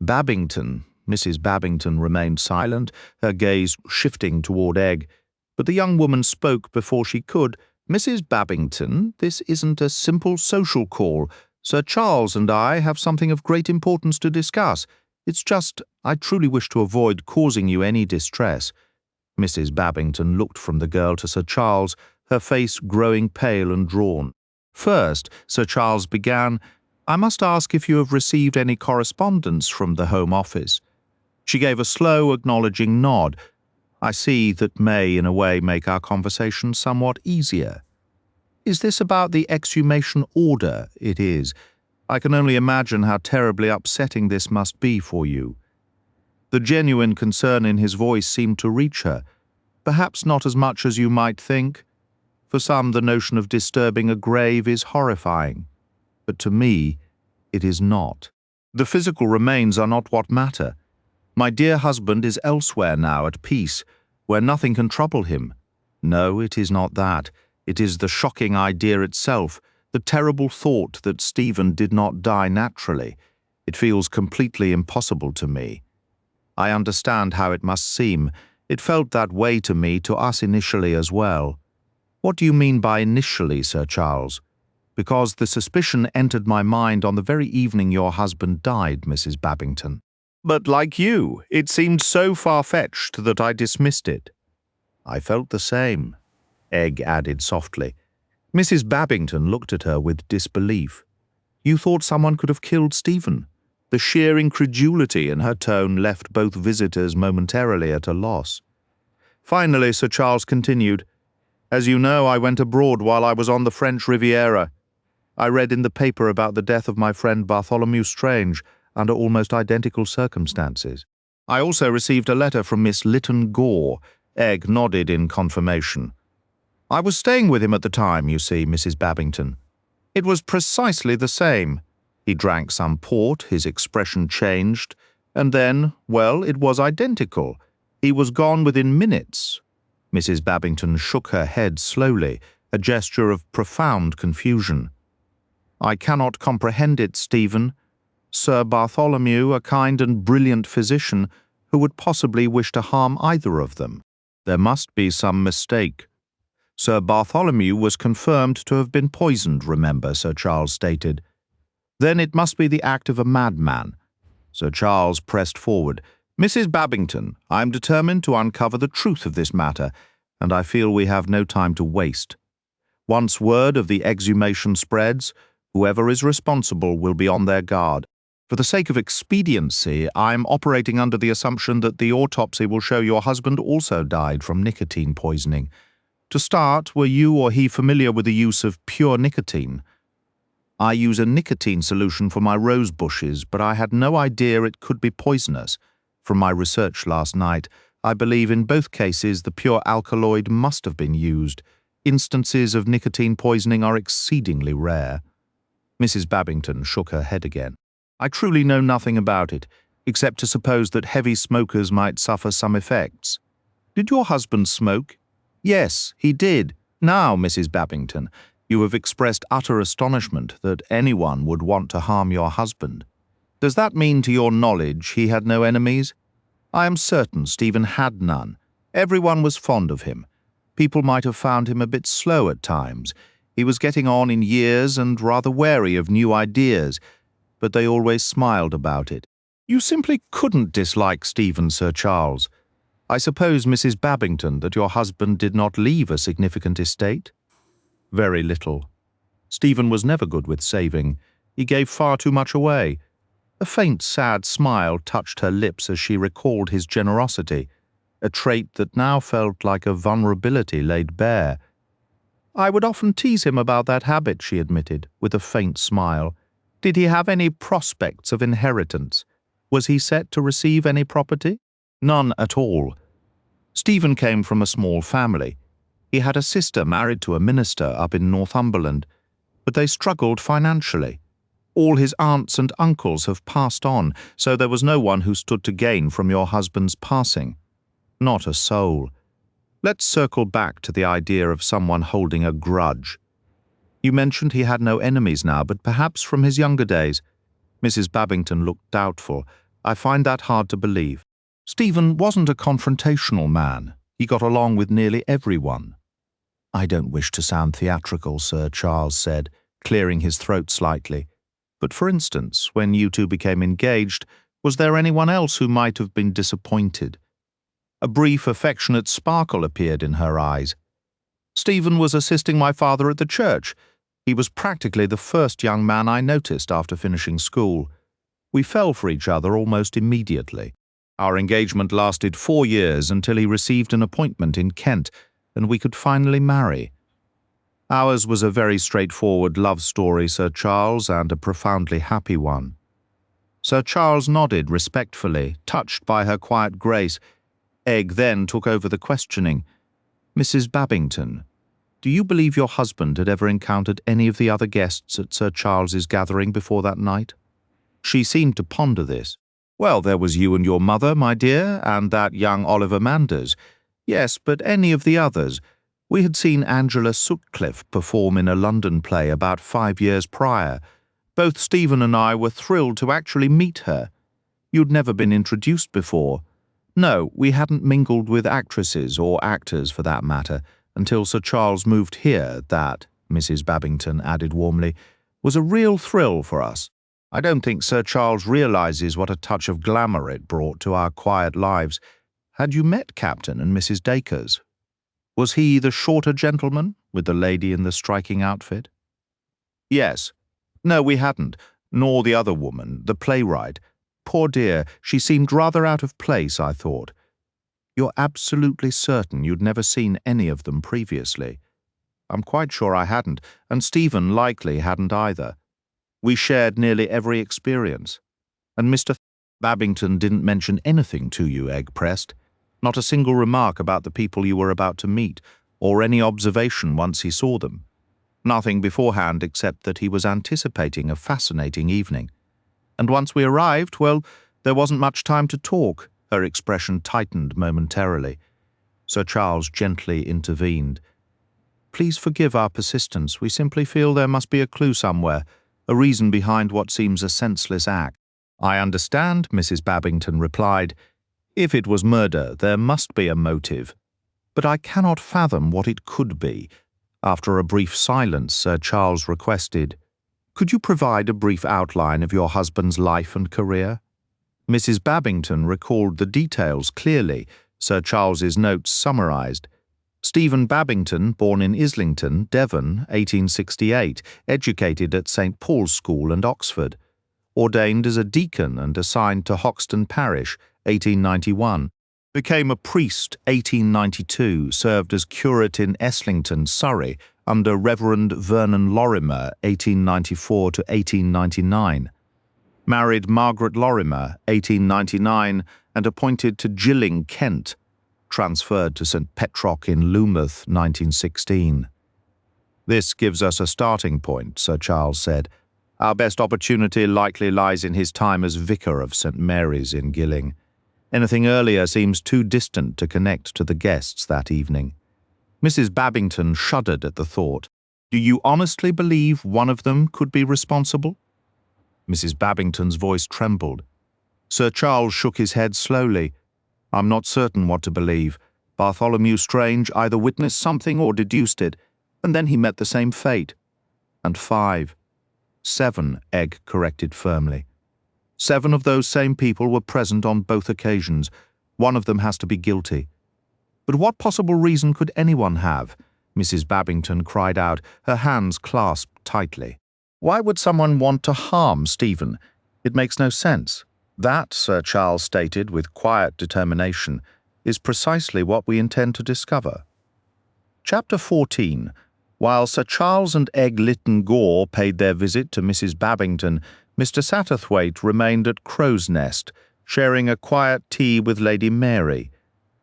Mrs. Babington remained silent, her gaze shifting toward Egg, but the young woman spoke before she could. "Mrs. Babington, this isn't a simple social call. Sir Charles and I have something of great importance to discuss. It's just, I truly wish to avoid causing you any distress." Mrs. Babington looked from the girl to Sir Charles, her face growing pale and drawn. "First," Sir Charles began, "I must ask if you have received any correspondence from the Home Office." She gave a slow, acknowledging nod. "I see that may, in a way, make our conversation somewhat easier." "Is this about the exhumation order?" "It is. I can only imagine how terribly upsetting this must be for you." The genuine concern in his voice seemed to reach her. "Perhaps not as much as you might think. For some, the notion of disturbing a grave is horrifying. But to me, it is not. The physical remains are not what matter. My dear husband is elsewhere now at peace, where nothing can trouble him. No, it is not that. It is the shocking idea itself, the terrible thought that Stephen did not die naturally. It feels completely impossible to me. I understand how it must seem. It felt that way to me, to us initially as well." "What do you mean by initially, Sir Charles?" "Because the suspicion entered my mind on the very evening your husband died, Mrs. Babington. But like you, it seemed so far-fetched that I dismissed it." "I felt the same," Egg added softly. Mrs. Babington looked at her with disbelief. "You thought someone could have killed Stephen?" The sheer incredulity in her tone left both visitors momentarily at a loss. Finally, Sir Charles continued, "As you know, I went abroad while I was on the French Riviera. I read in the paper about the death of my friend Bartholomew Strange, under almost identical circumstances. I also received a letter from Miss Lytton Gore." Egg nodded in confirmation. "I was staying with him at the time, you see, Mrs. Babington. It was precisely the same. He drank some port, his expression changed, and then, well, it was identical. He was gone within minutes." Mrs. Babington shook her head slowly, a gesture of profound confusion. "I cannot comprehend it, Stephen. Sir Bartholomew, a kind and brilliant physician, who would possibly wish to harm either of them? There must be some mistake. Sir Bartholomew was confirmed to have been poisoned, remember," Sir Charles stated. "Then it must be the act of a madman." Sir Charles pressed forward. "Mrs. Babington, I am determined to uncover the truth of this matter, and I feel we have no time to waste. Once word of the exhumation spreads, whoever is responsible will be on their guard. For the sake of expediency, I am operating under the assumption that the autopsy will show your husband also died from nicotine poisoning. To start, were you or he familiar with the use of pure nicotine?" "I use a nicotine solution for my rose bushes, but I had no idea it could be poisonous. From my research last night, I believe in both cases the pure alkaloid must have been used. Instances of nicotine poisoning are exceedingly rare." Mrs. Babington shook her head again. "I truly know nothing about it, except to suppose that heavy smokers might suffer some effects." "Did your husband smoke?" "Yes, he did. Now, Mrs. Babington, you have expressed utter astonishment that anyone would want to harm your husband. Does that mean, to your knowledge, he had no enemies?" "I am certain Stephen had none. Everyone was fond of him. People might have found him a bit slow at times. He was getting on in years and rather wary of new ideas. but they always smiled about it. You simply couldn't dislike Stephen, Sir Charles. I suppose, Mrs. Babington, that your husband did not leave a significant estate? Very little. Stephen was never good with saving. He gave far too much away. A faint, sad smile touched her lips as she recalled his generosity, a trait that now felt like a vulnerability laid bare. I would often tease him about that habit, she admitted, with a faint smile. Did he have any prospects of inheritance? Was he set to receive any property? None at all. Stephen came from a small family. He had a sister married to a minister up in Northumberland, but they struggled financially. All his aunts and uncles have passed on, so there was no one who stood to gain from your husband's passing. Not a soul. Let's circle back to the idea of someone holding a grudge. You mentioned he had no enemies now, but perhaps from his younger days. Mrs. Babington looked doubtful. I find that hard to believe. Stephen wasn't a confrontational man. He got along with nearly everyone. I don't wish to sound theatrical, Sir Charles said, clearing his throat slightly. But for instance, when you two became engaged, was there anyone else who might have been disappointed? A brief, affectionate sparkle appeared in her eyes. Stephen was assisting my father at the church. He was practically the first young man I noticed after finishing school. We fell for each other almost immediately. Our engagement lasted 4 years until he received an appointment in Kent, and we could finally marry. Ours was a very straightforward love story, Sir Charles, and a profoundly happy one. Sir Charles nodded respectfully, touched by her quiet grace. Egg then took over the questioning. Mrs. Babington, do you believe your husband had ever encountered any of the other guests at Sir Charles's gathering before that night? She seemed to ponder this. Well, there was you and your mother, my dear, and that young Oliver Manders. Yes, but any of the others. We had seen Angela Sutcliffe perform in a London play about 5 years prior. Both Stephen and I were thrilled to actually meet her. You'd never been introduced before. No, we hadn't mingled with actresses, or actors for that matter, until Sir Charles moved here. That, Mrs. Babington added warmly, was a real thrill for us. I don't think Sir Charles realizes what a touch of glamour it brought to our quiet lives. Had you met Captain and Mrs. Dacres? Was he the shorter gentleman, with the lady in the striking outfit? Yes. No, we hadn't, nor the other woman, the playwright. Poor dear, she seemed rather out of place, I thought. You're absolutely certain you'd never seen any of them previously? I'm quite sure I hadn't, and Stephen likely hadn't either. We shared nearly every experience. And Mr. Babington didn't mention anything to you, Egg pressed. Not a single remark about the people you were about to meet, or any observation once he saw them. Nothing beforehand except that he was anticipating a fascinating evening. And once we arrived, well, there wasn't much time to talk. Her expression tightened momentarily. Sir Charles gently intervened. Please forgive our persistence. We simply feel there must be a clue somewhere, a reason behind what seems a senseless act. I understand, Mrs. Babington replied. If it was murder, there must be a motive. But I cannot fathom what it could be. After a brief silence, Sir Charles requested, could you provide a brief outline of your husband's life and career? Mrs. Babington recalled the details clearly, Sir Charles's notes summarized. Stephen Babington, born in Islington, Devon, 1868, educated at St. Paul's School and Oxford. Ordained as a deacon and assigned to Hoxton Parish, 1891. Became a priest, 1892, served as curate in Eslington, Surrey, under Reverend Vernon Lorimer, 1894 to 1899. Married Margaret Lorimer, 1899, and appointed to Gilling, Kent. Transferred to St. Petrock in Loomuth, 1916. This gives us a starting point, Sir Charles said. Our best opportunity likely lies in his time as vicar of St. Mary's in Gilling. Anything earlier seems too distant to connect to the guests that evening. Mrs. Babington shuddered at the thought. Do you honestly believe one of them could be responsible? Mrs. Babington's voice trembled. Sir Charles shook his head slowly. I'm not certain what to believe. Bartholomew Strange either witnessed something or deduced it, and then he met the same fate. And 5. 7, Egg corrected firmly. 7 of those same people were present on both occasions. One of them has to be guilty. But what possible reason could anyone have? Mrs. Babington cried out, her hands clasped tightly. Why would someone want to harm Stephen? It makes no sense. That, Sir Charles stated with quiet determination, is precisely what we intend to discover. Chapter 14. While Sir Charles and Egg Lytton Gore paid their visit to Mrs. Babington, Mr. Satterthwaite remained at Crow's Nest, sharing a quiet tea with Lady Mary.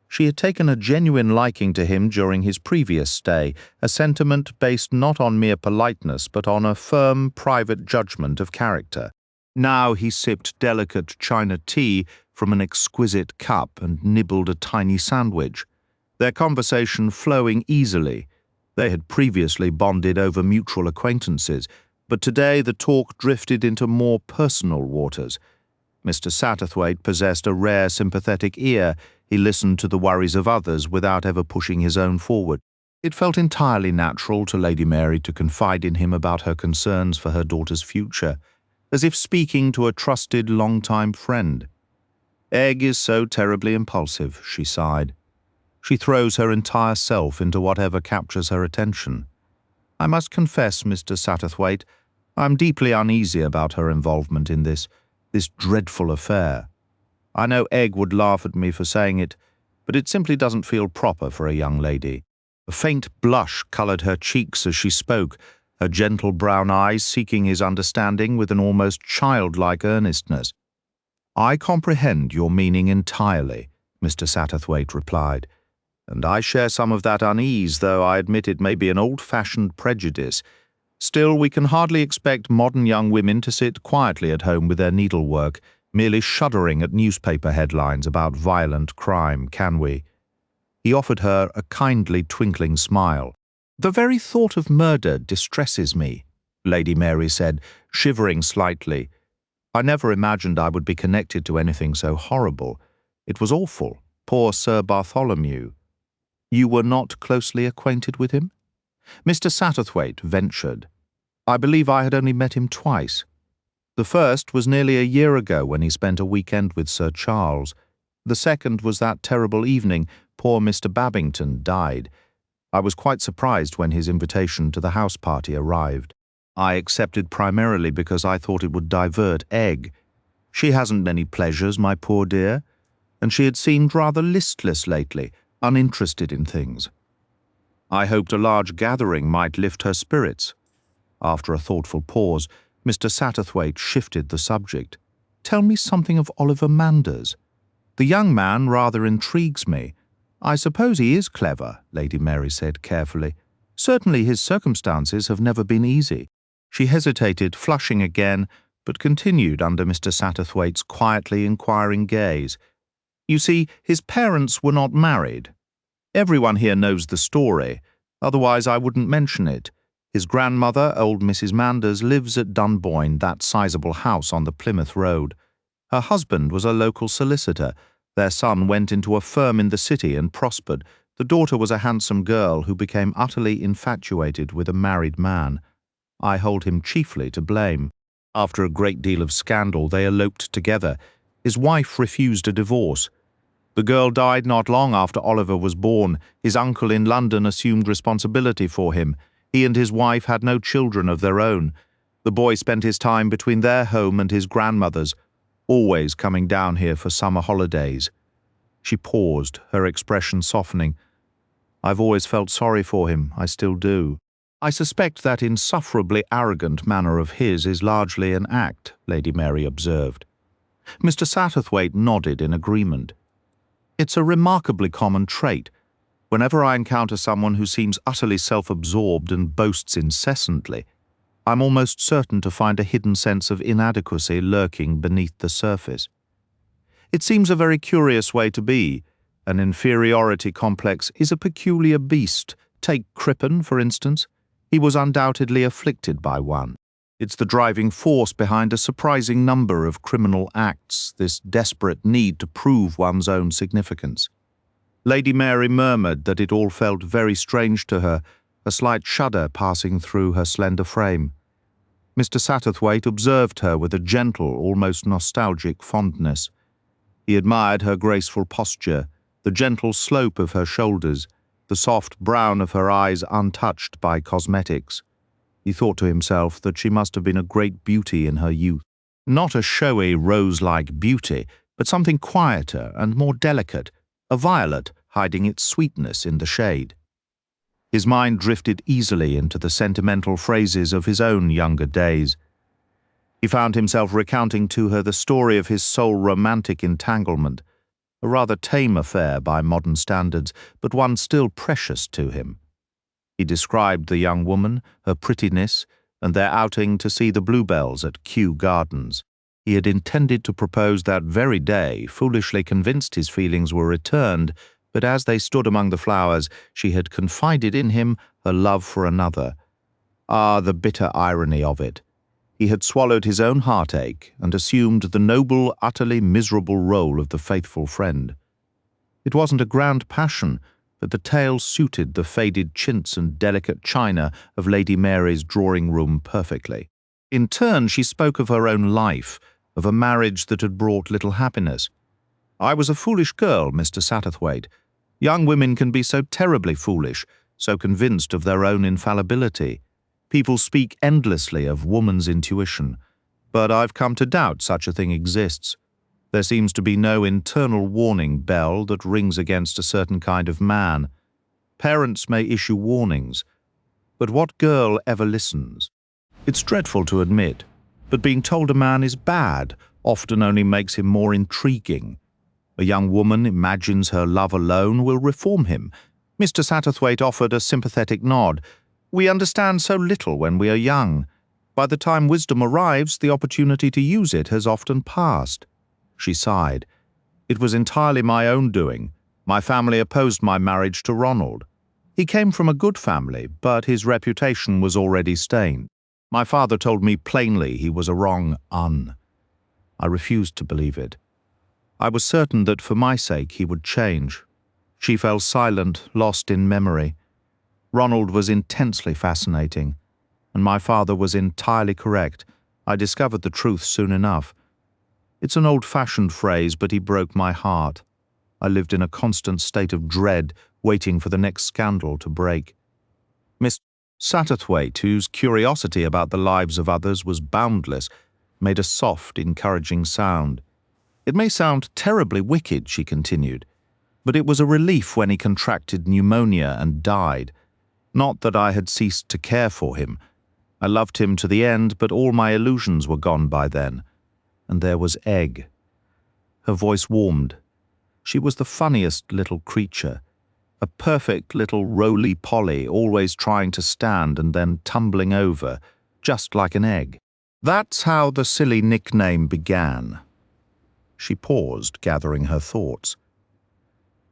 She had taken a genuine liking to him during his previous stay, a sentiment based not on mere politeness but on a firm private judgment of character. Now he sipped delicate China tea from an exquisite cup and nibbled a tiny sandwich, their conversation flowing easily. They had previously bonded over mutual acquaintances, but today the talk drifted into more personal waters. Mr. Satterthwaite possessed a rare sympathetic ear. He listened to the worries of others without ever pushing his own forward. It felt entirely natural to Lady Mary to confide in him about her concerns for her daughter's future, as if speaking to a trusted long-time friend. Egg is so terribly impulsive, she sighed. She throws her entire self into whatever captures her attention. I must confess, Mr. Satterthwaite, I am deeply uneasy about her involvement in this dreadful affair. I know Egg would laugh at me for saying it, but it simply doesn't feel proper for a young lady. A faint blush coloured her cheeks as she spoke, her gentle brown eyes seeking his understanding with an almost childlike earnestness. I comprehend your meaning entirely, Mr. Satterthwaite replied, and I share some of that unease, though I admit it may be an old-fashioned prejudice. Still, we can hardly expect modern young women to sit quietly at home with their needlework, merely shuddering at newspaper headlines about violent crime, can we? He offered her a kindly twinkling smile. The very thought of murder distresses me, Lady Mary said, shivering slightly. I never imagined I would be connected to anything so horrible. It was awful. Poor Sir Bartholomew. You were not closely acquainted with him? Mr. Satterthwaite ventured. I believe I had only met him twice. The first was nearly a year ago when he spent a weekend with Sir Charles. The second was that terrible evening poor Mr. Babington died. I was quite surprised when his invitation to the house party arrived. I accepted primarily because I thought it would divert Egg. She hasn't many pleasures, my poor dear, and she had seemed rather listless lately, uninterested in things. I hoped a large gathering might lift her spirits. After a thoughtful pause, Mr. Satterthwaite shifted the subject. Tell me something of Oliver Manders. The young man rather intrigues me. I suppose he is clever, Lady Mary said carefully. Certainly his circumstances have never been easy. She hesitated, flushing again, but continued under Mr. Satterthwaite's quietly inquiring gaze. You see, his parents were not married. Everyone here knows the story, otherwise I wouldn't mention it. His grandmother, old Mrs. Manders, lives at Dunboyne, that sizable house on the Plymouth Road. Her husband was a local solicitor. Their son went into a firm in the city and prospered. The daughter was a handsome girl who became utterly infatuated with a married man. I hold him chiefly to blame. After a great deal of scandal, they eloped together. His wife refused a divorce. The girl died not long after Oliver was born. His uncle in London assumed responsibility for him. He and his wife had no children of their own. The boy spent his time between their home and his grandmother's, always coming down here for summer holidays. She paused, her expression softening. I've always felt sorry for him, I still do. I suspect that insufferably arrogant manner of his is largely an act, Lady Mary observed. Mr. Satterthwaite nodded in agreement. It's a remarkably common trait. Whenever I encounter someone who seems utterly self-absorbed and boasts incessantly, I'm almost certain to find a hidden sense of inadequacy lurking beneath the surface. It seems a very curious way to be. An inferiority complex is a peculiar beast. Take Crippen, for instance. He was undoubtedly afflicted by one. It's the driving force behind a surprising number of criminal acts, this desperate need to prove one's own significance. Lady Mary murmured that it all felt very strange to her, a slight shudder passing through her slender frame. Mr. Satterthwaite observed her with a gentle, almost nostalgic fondness. He admired her graceful posture, the gentle slope of her shoulders, the soft brown of her eyes untouched by cosmetics. He thought to himself that she must have been a great beauty in her youth. Not a showy, rose-like beauty, but something quieter and more delicate, a violet hiding its sweetness in the shade. His mind drifted easily into the sentimental phrases of his own younger days. He found himself recounting to her the story of his sole romantic entanglement, a rather tame affair by modern standards, but one still precious to him. He described the young woman, her prettiness, and their outing to see the bluebells at Kew Gardens. He had intended to propose that very day, foolishly convinced his feelings were returned, but as they stood among the flowers, she had confided in him her love for another. Ah, the bitter irony of it! He had swallowed his own heartache and assumed the noble, utterly miserable role of the faithful friend. It wasn't a grand passion, but the tale suited the faded chintz and delicate china of Lady Mary's drawing-room perfectly. In turn, she spoke of her own life, of a marriage that had brought little happiness. "I was a foolish girl, Mr. Satterthwaite. Young women can be so terribly foolish, so convinced of their own infallibility. People speak endlessly of woman's intuition, but I've come to doubt such a thing exists. There seems to be no internal warning bell that rings against a certain kind of man. Parents may issue warnings, but what girl ever listens? It's dreadful to admit, but being told a man is bad often only makes him more intriguing. A young woman imagines her love alone will reform him. Mr. Satterthwaite offered a sympathetic nod. We understand so little when we are young. By the time wisdom arrives, the opportunity to use it has often passed." She sighed. "It was entirely my own doing. My family opposed my marriage to Ronald. He came from a good family, but his reputation was already stained. My father told me plainly he was a wrong un. I refused to believe it. I was certain that for my sake he would change." She fell silent, lost in memory. Ronald was intensely fascinating, and my father was entirely correct. I discovered the truth soon enough. It's an old-fashioned phrase, but he broke my heart. I lived in a constant state of dread, waiting for the next scandal to break. Miss Satterthwaite, whose curiosity about the lives of others was boundless, made a soft, encouraging sound. "It may sound terribly wicked," she continued, "but it was a relief when he contracted pneumonia and died. Not that I had ceased to care for him. I loved him to the end, but all my illusions were gone by then. And there was Egg." Her voice warmed. She was the funniest little creature, a perfect little roly-poly, always trying to stand and then tumbling over, just like an egg. That's how the silly nickname began. She paused, gathering her thoughts.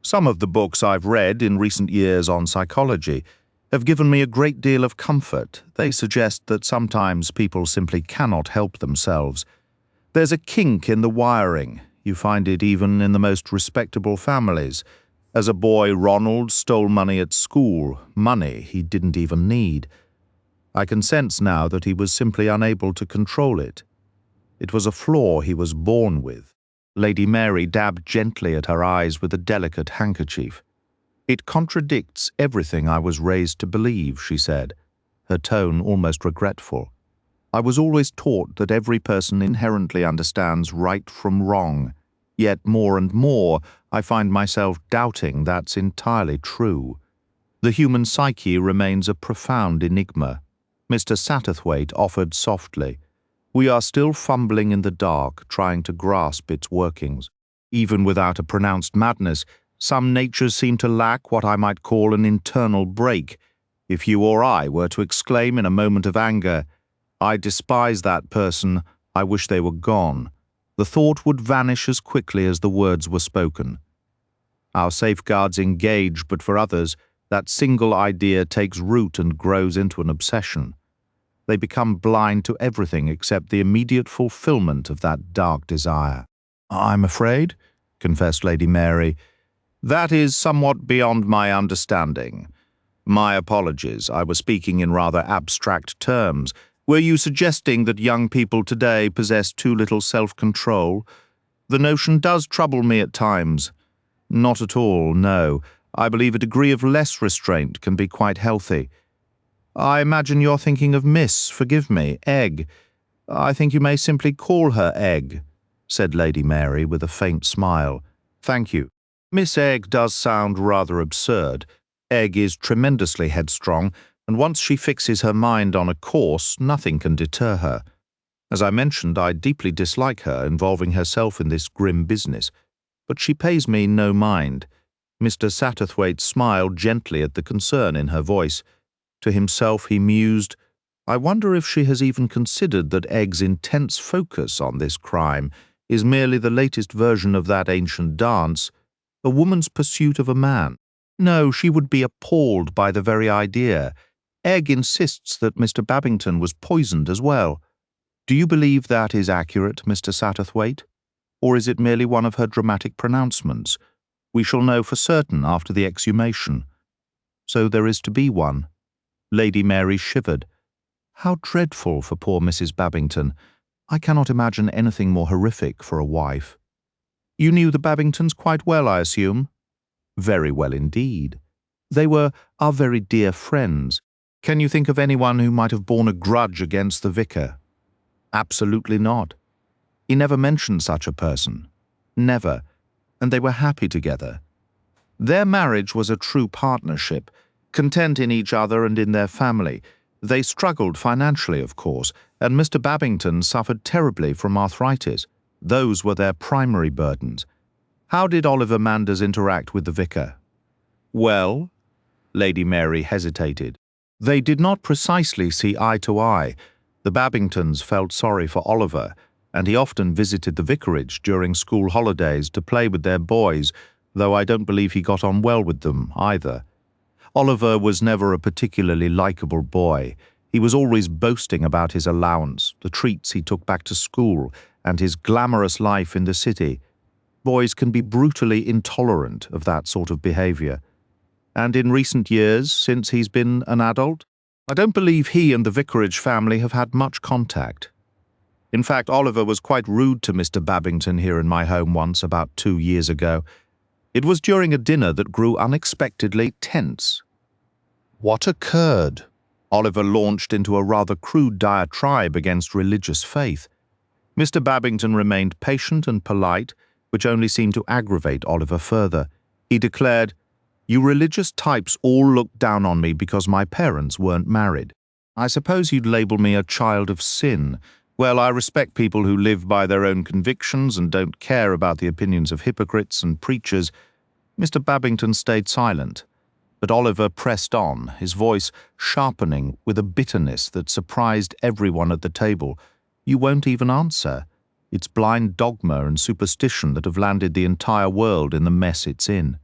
"Some of the books I've read in recent years on psychology have given me a great deal of comfort. They suggest that sometimes people simply cannot help themselves. There's a kink in the wiring. You find it even in the most respectable families. As a boy, Ronald stole money at school, money he didn't even need. I can sense now that he was simply unable to control it. It was a flaw he was born with." Lady Mary dabbed gently at her eyes with a delicate handkerchief. "It contradicts everything I was raised to believe," she said, her tone almost regretful. "I was always taught that every person inherently understands right from wrong, yet more and more I find myself doubting that's entirely true. The human psyche remains a profound enigma." Mr. Satterthwaite offered softly. "We are still fumbling in the dark, trying to grasp its workings. Even without a pronounced madness, some natures seem to lack what I might call an internal break. If you or I were to exclaim in a moment of anger, 'I despise that person, I wish they were gone,' the thought would vanish as quickly as the words were spoken. Our safeguards engage, but for others, that single idea takes root and grows into an obsession. They become blind to everything except the immediate fulfillment of that dark desire." "I'm afraid," confessed Lady Mary, "that is somewhat beyond my understanding. My apologies, I was speaking in rather abstract terms. Were you suggesting that young people today possess too little self-control? The notion does trouble me at times. Not at all, no. I believe a degree of less restraint can be quite healthy. I imagine you're thinking of Miss, forgive me, Egg. I think you may simply call her Egg, said Lady Mary with a faint smile. Thank you. Miss Egg does sound rather absurd. Egg is tremendously headstrong, and once she fixes her mind on a course, nothing can deter her. As I mentioned, I deeply dislike her involving herself in this grim business, but she pays me no mind. Mr. Satterthwaite smiled gently at the concern in her voice. To himself he mused, I wonder if she has even considered that Egg's intense focus on this crime is merely the latest version of that ancient dance, a woman's pursuit of a man. No, she would be appalled by the very idea. Egg insists that Mr. Babington was poisoned as well. Do you believe that is accurate, Mr. Satterthwaite? Or is it merely one of her dramatic pronouncements? We shall know for certain after the exhumation. So there is to be one. Lady Mary shivered. How dreadful for poor Mrs. Babington. I cannot imagine anything more horrific for a wife. You knew the Babingtons quite well, I assume? Very well indeed. They were our very dear friends. Can you think of anyone who might have borne a grudge against the vicar? Absolutely not. He never mentioned such a person. Never. And they were happy together. Their marriage was a true partnership, content in each other and in their family. They struggled financially, of course, and Mr. Babington suffered terribly from arthritis. Those were their primary burdens. How did Oliver Manders interact with the vicar? Well, Lady Mary hesitated. They did not precisely see eye to eye. The Babingtons felt sorry for Oliver, and he often visited the vicarage during school holidays to play with their boys, though I don't believe he got on well with them either. Oliver was never a particularly likable boy. He was always boasting about his allowance, the treats he took back to school, and his glamorous life in the city. Boys can be brutally intolerant of that sort of behavior. And in recent years, since he's been an adult, I don't believe he and the vicarage family have had much contact. In fact, Oliver was quite rude to Mr. Babington here in my home once, about 2 years ago. It was during a dinner that grew unexpectedly tense. What occurred? Oliver launched into a rather crude diatribe against religious faith. Mr. Babington remained patient and polite, which only seemed to aggravate Oliver further. He declared, "You religious types all look down on me because my parents weren't married. I suppose you'd label me a child of sin. Well, I respect people who live by their own convictions and don't care about the opinions of hypocrites and preachers." Mr. Babington stayed silent, but Oliver pressed on, his voice sharpening with a bitterness that surprised everyone at the table. "You won't even answer. It's blind dogma and superstition that have landed the entire world in the mess it's in.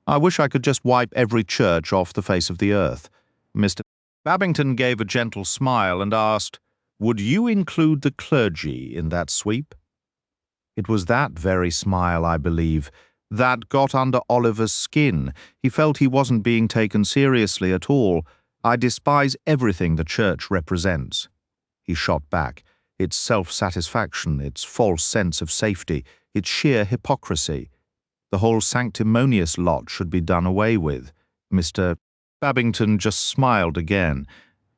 I wish I could just wipe every church off the face of the earth." Mr. Babington gave a gentle smile and asked, "Would you include the clergy in that sweep?" It was that very smile, I believe, that got under Oliver's skin. He felt he wasn't being taken seriously at all. "I despise everything the church represents." He shot back. Its self-satisfaction, its false sense of safety, its sheer hypocrisy. The whole sanctimonious lot should be done away with. Mr. Babington just smiled again.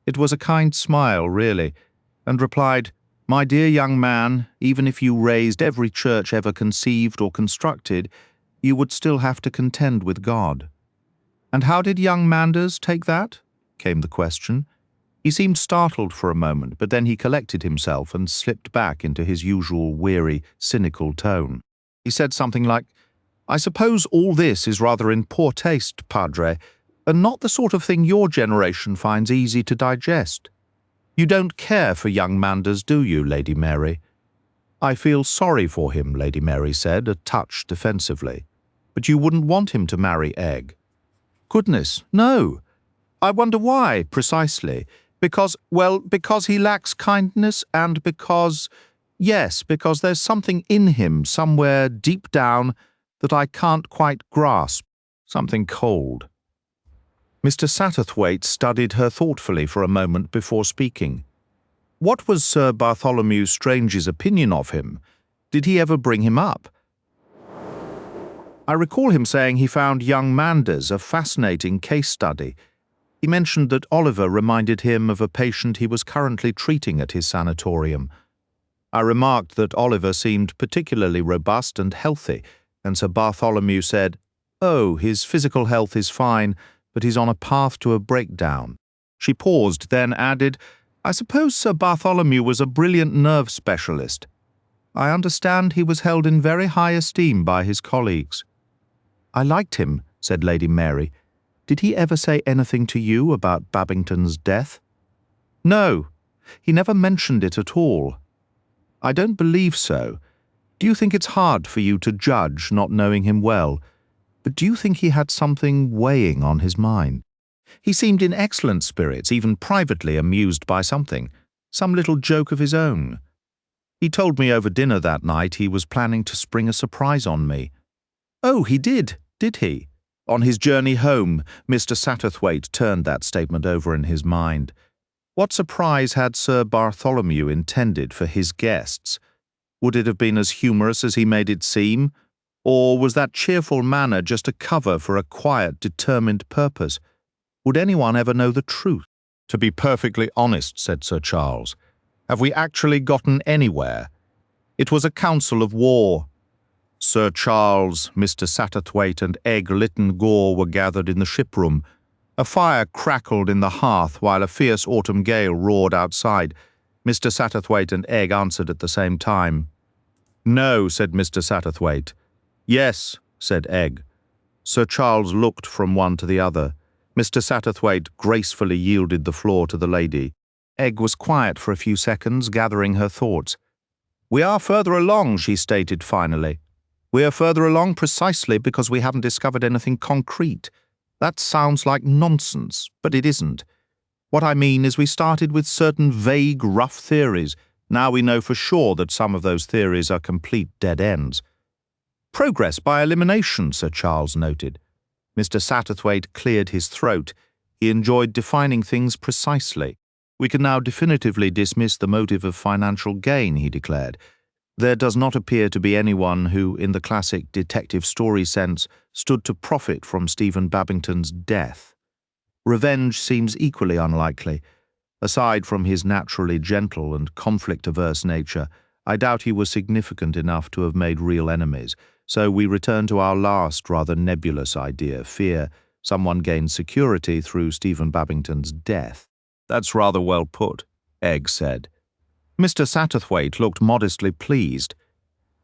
It was a kind smile, really, and replied, "My dear young man, even if you raised every church ever conceived or constructed, you would still have to contend with God." "And how did young Manders take that?" came the question. He seemed startled for a moment, but then he collected himself and slipped back into his usual weary, cynical tone. He said something like, "I suppose all this is rather in poor taste, Padre, and not the sort of thing your generation finds easy to digest. You don't care for young Manders, do you, Lady Mary?" "I feel sorry for him," Lady Mary said, a touch defensively. "But you wouldn't want him to marry Egg?" "Goodness, no. I wonder why, precisely. Because he lacks kindness and because there's something in him somewhere deep down that I can't quite grasp, something cold." Mr. Satterthwaite studied her thoughtfully for a moment before speaking. What was Sir Bartholomew Strange's opinion of him? Did he ever bring him up? I recall him saying he found young Manders a fascinating case study. He mentioned that Oliver reminded him of a patient he was currently treating at his sanatorium. I remarked that Oliver seemed particularly robust and healthy, and Sir Bartholomew said, "Oh, his physical health is fine, but he's on a path to a breakdown." She paused, then added, "I suppose Sir Bartholomew was a brilliant nerve specialist. I understand he was held in very high esteem by his colleagues." "I liked him," said Lady Mary. "Did he ever say anything to you about Babington's death?" "No, he never mentioned it at all." "I don't believe so. Do you think it's hard for you to judge, not knowing him well? But do you think he had something weighing on his mind? He seemed in excellent spirits, even privately amused by something, some little joke of his own. He told me over dinner that night he was planning to spring a surprise on me." "Oh, he did he?" On his journey home, Mr. Satterthwaite turned that statement over in his mind. What surprise had Sir Bartholomew intended for his guests? Would it have been as humorous as he made it seem? Or was that cheerful manner just a cover for a quiet, determined purpose? Would anyone ever know the truth? "To be perfectly honest," said Sir Charles, "have we actually gotten anywhere? It was a council of war. Sir Charles, Mr. Satterthwaite and Egg Lytton Gore were gathered in the ship-room. A fire crackled in the hearth while a fierce autumn gale roared outside. Mr. Satterthwaite and Egg answered at the same time. "No," said Mr. Satterthwaite. "Yes," said Egg. Sir Charles looked from one to the other. Mr. Satterthwaite gracefully yielded the floor to the lady. Egg was quiet for a few seconds, gathering her thoughts. "We are further along," she stated finally. "We are further along precisely because we haven't discovered anything concrete. That sounds like nonsense, but it isn't. What I mean is we started with certain vague, rough theories. Now we know for sure that some of those theories are complete dead ends." "Progress by elimination," Sir Charles noted. Mr. Satterthwaite cleared his throat. He enjoyed defining things precisely. "We can now definitively dismiss the motive of financial gain," he declared. "There does not appear to be anyone who, in the classic detective story sense, stood to profit from Stephen Babington's death. Revenge seems equally unlikely. Aside from his naturally gentle and conflict-averse nature, I doubt he was significant enough to have made real enemies. So we return to our last rather nebulous idea, fear. Someone gained security through Stephen Babington's death." "That's rather well put," Egg said. Mr. Satterthwaite looked modestly pleased.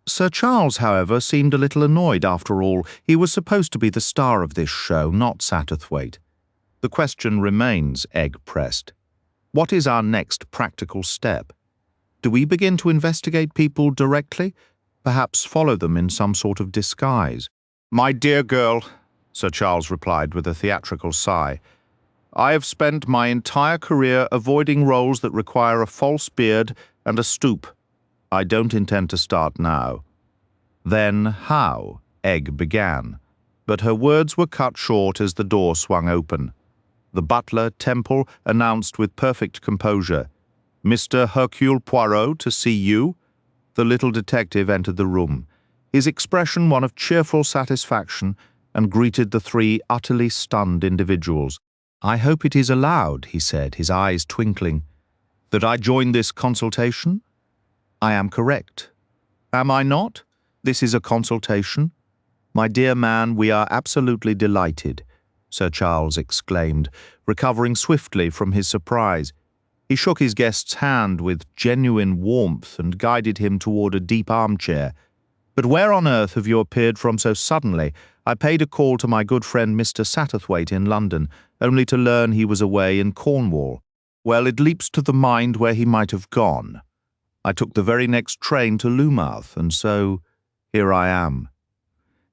Sir Charles, however, seemed a little annoyed after all. He was supposed to be the star of this show, not Satterthwaite. "The question remains," Egg pressed. "What is our next practical step? Do we begin to investigate people directly? Perhaps follow them in some sort of disguise?" "My dear girl," Sir Charles replied with a theatrical sigh, "I have spent my entire career avoiding roles that require a false beard and a stoop. I don't intend to start now." "Then how?" Egg began, but her words were cut short as the door swung open. The butler, Temple, announced with perfect composure, "Mr. Hercule Poirot to see you." The little detective entered the room, his expression one of cheerful satisfaction, and greeted the three utterly stunned individuals. "I hope it is allowed," he said, his eyes twinkling, "that I join this consultation?" "I am correct." "Am I not? This is a consultation." "My dear man, we are absolutely delighted," Sir Charles exclaimed, recovering swiftly from his surprise. He shook his guest's hand with genuine warmth and guided him toward a deep armchair. "But where on earth have you appeared from so suddenly? I paid a call to my good friend Mr. Satterthwaite in London, only to learn he was away in Cornwall. Well, it leaps to the mind where he might have gone. I took the very next train to Loumouth, and so here I am."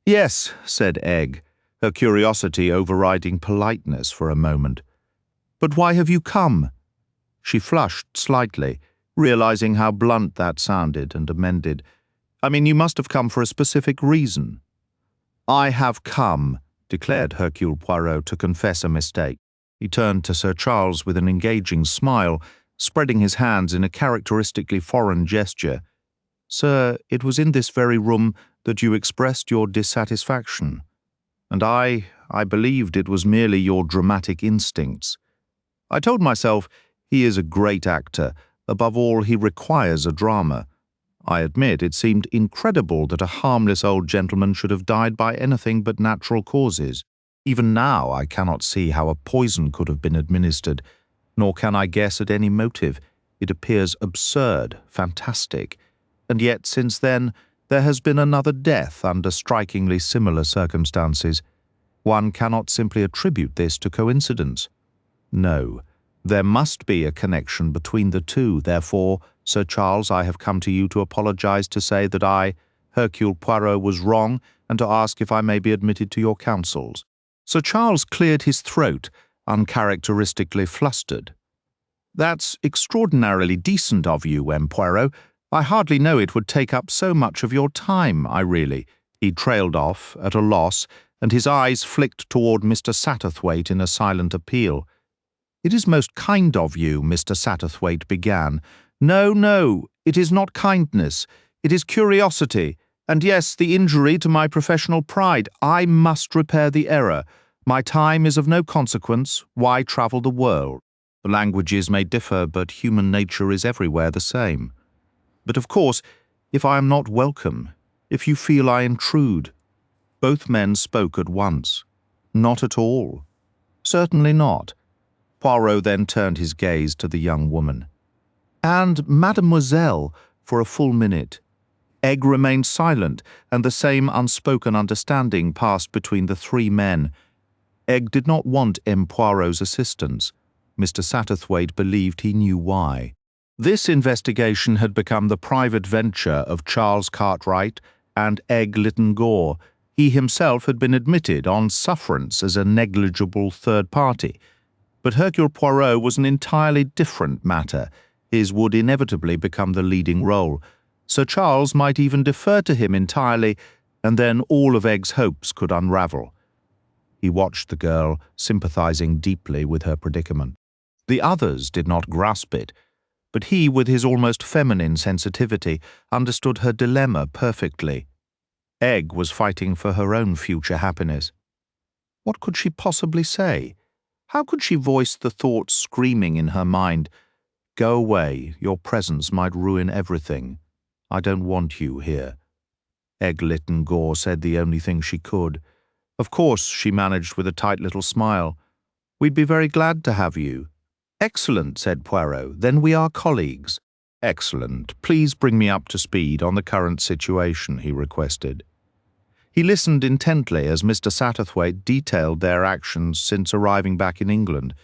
"Yes," said Egg, her curiosity overriding politeness for a moment. "But why have you come?" She flushed slightly, realizing how blunt that sounded, and amended, "I mean, you must have come for a specific reason." "I have come," declared Hercule Poirot, "to confess a mistake." He turned to Sir Charles with an engaging smile, spreading his hands in a characteristically foreign gesture. "Sir, it was in this very room that you expressed your dissatisfaction, and I believed it was merely your dramatic instincts. I told myself, he is a great actor. Above all, he requires a drama. I admit it seemed incredible that a harmless old gentleman should have died by anything but natural causes. Even now I cannot see how a poison could have been administered, nor can I guess at any motive. It appears absurd, fantastic. And yet since then there has been another death under strikingly similar circumstances. One cannot simply attribute this to coincidence. No, there must be a connection between the two. Therefore, Sir Charles, I have come to you to apologize, to say that I, Hercule Poirot, was wrong, and to ask if I may be admitted to your counsels." Sir Charles cleared his throat, uncharacteristically flustered. "That's extraordinarily decent of you, M. Poirot. I hardly know it would take up so much of your time, I really—" He trailed off, at a loss, and his eyes flicked toward Mr. Satterthwaite in a silent appeal. "It is most kind of you," Mr. Satterthwaite began. No, it is not kindness. It is curiosity. And yes, the injury to my professional pride. I must repair the error. My time is of no consequence. Why travel the world? The languages may differ, but human nature is everywhere the same. But of course, if I am not welcome, if you feel I intrude—" Both men spoke at once. "Not at all. Certainly not." Poirot then turned his gaze to the young woman. "And Mademoiselle," for a full minute. Egg remained silent, and the same unspoken understanding passed between the three men. Egg did not want M. Poirot's assistance. Mr. Satterthwaite believed he knew why. This investigation had become the private venture of Charles Cartwright and Egg Lytton-Gore. He himself had been admitted on sufferance as a negligible third party. But Hercule Poirot was an entirely different matter. His would inevitably become the leading role. Sir Charles might even defer to him entirely, and then all of Egg's hopes could unravel. He watched the girl, sympathizing deeply with her predicament. The others did not grasp it, but he, with his almost feminine sensitivity, understood her dilemma perfectly. Egg was fighting for her own future happiness. What could she possibly say? How could she voice the thoughts screaming in her mind? "Go away, your presence might ruin everything. I don't want you here." Egg Lytton-Gore said the only thing she could. "Of course," she managed with a tight little smile. "We'd be very glad to have you." "Excellent," said Poirot. "Then we are colleagues." "Excellent. Please bring me up to speed on the current situation," he requested. He listened intently as Mr. Satterthwaite detailed their actions since arriving back in England.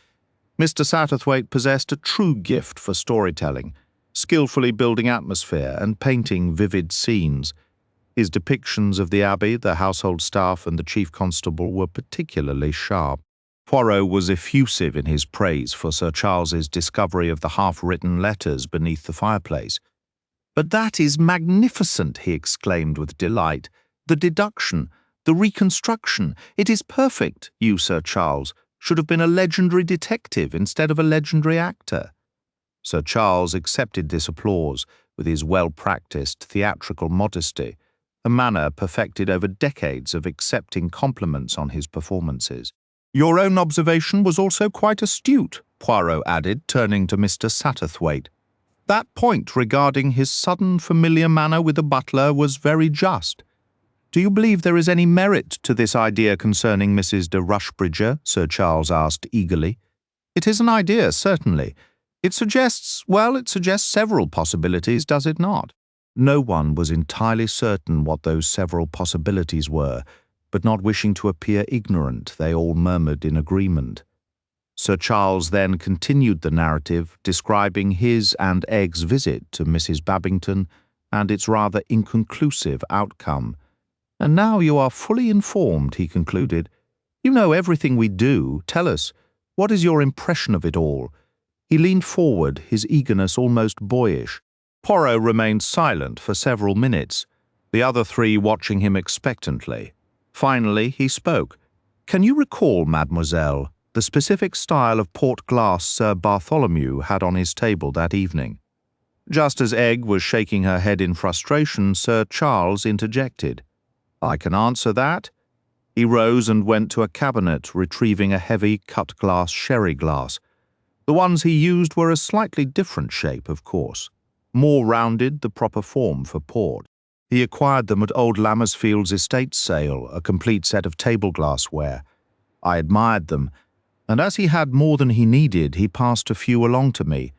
Mr. Satterthwaite possessed a true gift for storytelling, skillfully building atmosphere and painting vivid scenes. His depictions of the Abbey, the household staff, and the chief constable were particularly sharp. Poirot was effusive in his praise for Sir Charles's discovery of the half-written letters beneath the fireplace. "But that is magnificent!" he exclaimed with delight. "The deduction, the reconstruction, it is perfect. You, Sir Charles, should have been a legendary detective instead of a legendary actor." Sir Charles accepted this applause with his well-practiced theatrical modesty, a manner perfected over decades of accepting compliments on his performances. "Your own observation was also quite astute," Poirot added, turning to Mr. Satterthwaite. "That point regarding his sudden familiar manner with the butler was very just. Do you believe there is any merit to this idea concerning Mrs. de Rushbridger?" Sir Charles asked eagerly. "It is an idea, certainly. It suggests several possibilities, does it not?" No one was entirely certain what those several possibilities were, but not wishing to appear ignorant, they all murmured in agreement. Sir Charles then continued the narrative, describing his and Egg's visit to Mrs. Babington and its rather inconclusive outcome. "And now you are fully informed," he concluded. "You know everything we do. Tell us, what is your impression of it all?" He leaned forward, his eagerness almost boyish. Poirot remained silent for several minutes, the other three watching him expectantly. Finally, he spoke. "Can you recall, mademoiselle, the the specific style of port glass Sir Bartholomew had on his table that evening. Just as Egg was shaking her head in frustration, Sir Charles interjected. "I can answer that." He rose and went to a cabinet, retrieving a heavy cut-glass sherry glass. The ones he used were a slightly different shape, of course, more rounded, the proper form for port. He acquired them at old Lammersfield's estate sale, a complete set of table glassware. I admired them, and as he had more than he needed, he passed a few along to me.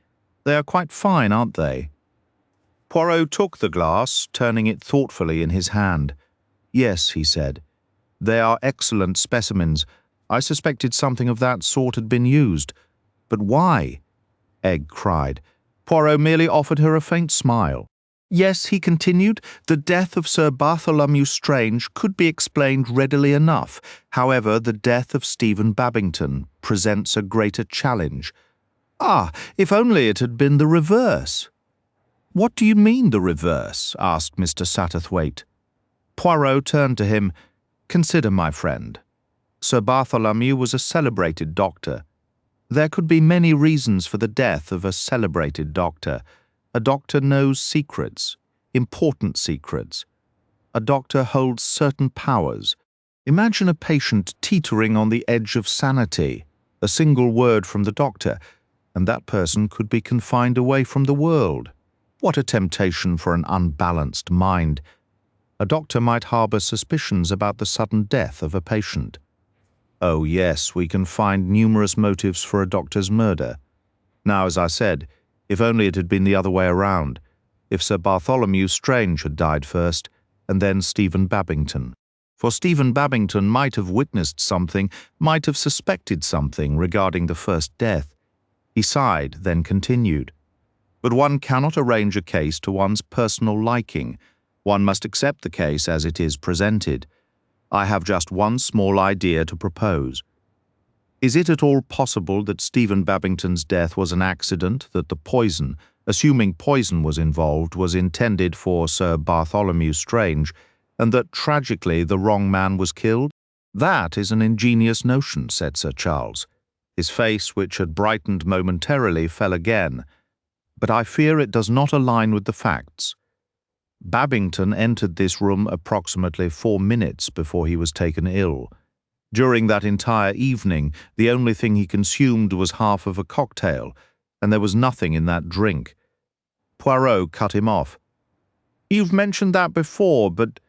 They are quite fine, aren't they? Poirot took the glass, turning it thoughtfully in his hand. "Yes," he said. "They are excellent specimens. I suspected something of that sort had been used. But why?" Egg cried. Poirot merely offered her a faint smile. "Yes," he continued, "the death of Sir Bartholomew Strange could be explained readily enough. However, the death of Stephen Babington presents a greater challenge. Ah, if only it had been the reverse." "What do you mean, the reverse?" asked Mr. Satterthwaite. Poirot turned to him. "Consider, my friend. Sir Bartholomew was a celebrated doctor. There could be many reasons for the death of a celebrated doctor. A doctor knows secrets, important secrets. A doctor holds certain powers. Imagine a patient teetering on the edge of sanity. A single word from the doctor, and that person could be confined away from the world. What a temptation for an unbalanced mind. A doctor might harbour suspicions about the sudden death of a patient. Oh yes, we can find numerous motives for a doctor's murder. Now, as I said, if only it had been the other way around, if Sir Bartholomew Strange had died first, and then Stephen Babington. For Stephen Babington might have witnessed something, might have suspected something regarding the first death. He sighed, then continued. But one cannot arrange a case to one's personal liking. One must accept the case as it is presented. I have just one small idea to propose. Is it at all possible that Stephen Babington's death was an accident, that the poison, assuming poison was involved, was intended for Sir Bartholomew Strange, and that tragically the wrong man was killed? That is an ingenious notion, said Sir Charles. His face, which had brightened momentarily, fell again. But I fear it does not align with the facts. Babington entered this room approximately 4 minutes before he was taken ill. During that entire evening, the only thing he consumed was half of a cocktail, and there was nothing in that drink. Poirot cut him off. "You've mentioned that before, but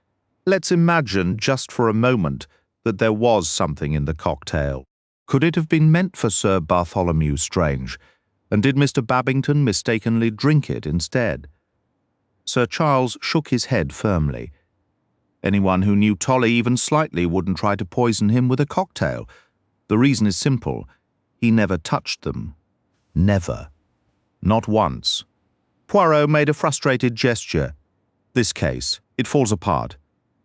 let's imagine, just for a moment, that there was something in the cocktail. Could it have been meant for Sir Bartholomew Strange? And did Mr. Babington mistakenly drink it instead?" Sir Charles shook his head firmly. Anyone who knew Tolly even slightly wouldn't try to poison him with a cocktail. The reason is simple. He never touched them. Never. Not once. Poirot made a frustrated gesture. This case, it falls apart.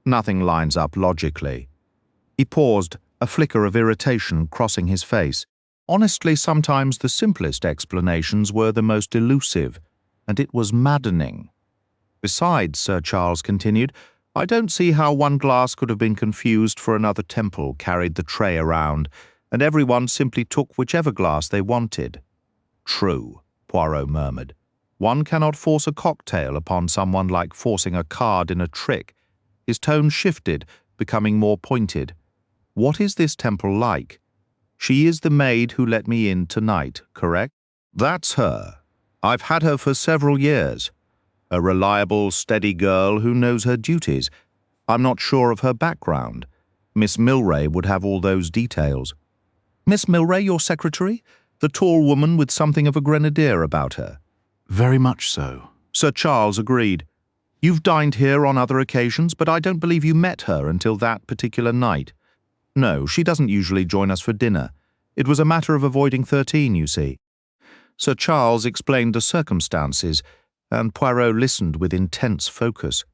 Nothing lines up logically. He paused, a flicker of irritation crossing his face. Honestly, sometimes the simplest explanations were the most elusive, and it was maddening. Besides, Sir Charles continued, I don't see how one glass could have been confused for another. Temple carried the tray around, and everyone simply took whichever glass they wanted. True, Poirot murmured. One cannot force a cocktail upon someone like forcing a card in a trick. His tone shifted, becoming more pointed. What is this Temple like? She is the maid who let me in tonight, correct? That's her. I've had her for several years. A reliable, steady girl who knows her duties. I'm not sure of her background. Miss Milray would have all those details. Miss Milray, your secretary? The tall woman with something of a grenadier about her. Very much so. Sir Charles agreed. You've dined here on other occasions, but I don't believe you met her until that particular night. No, she doesn't usually join us for dinner. It was a matter of avoiding 13, you see. Sir Charles explained the circumstances, and Poirot listened with intense focus.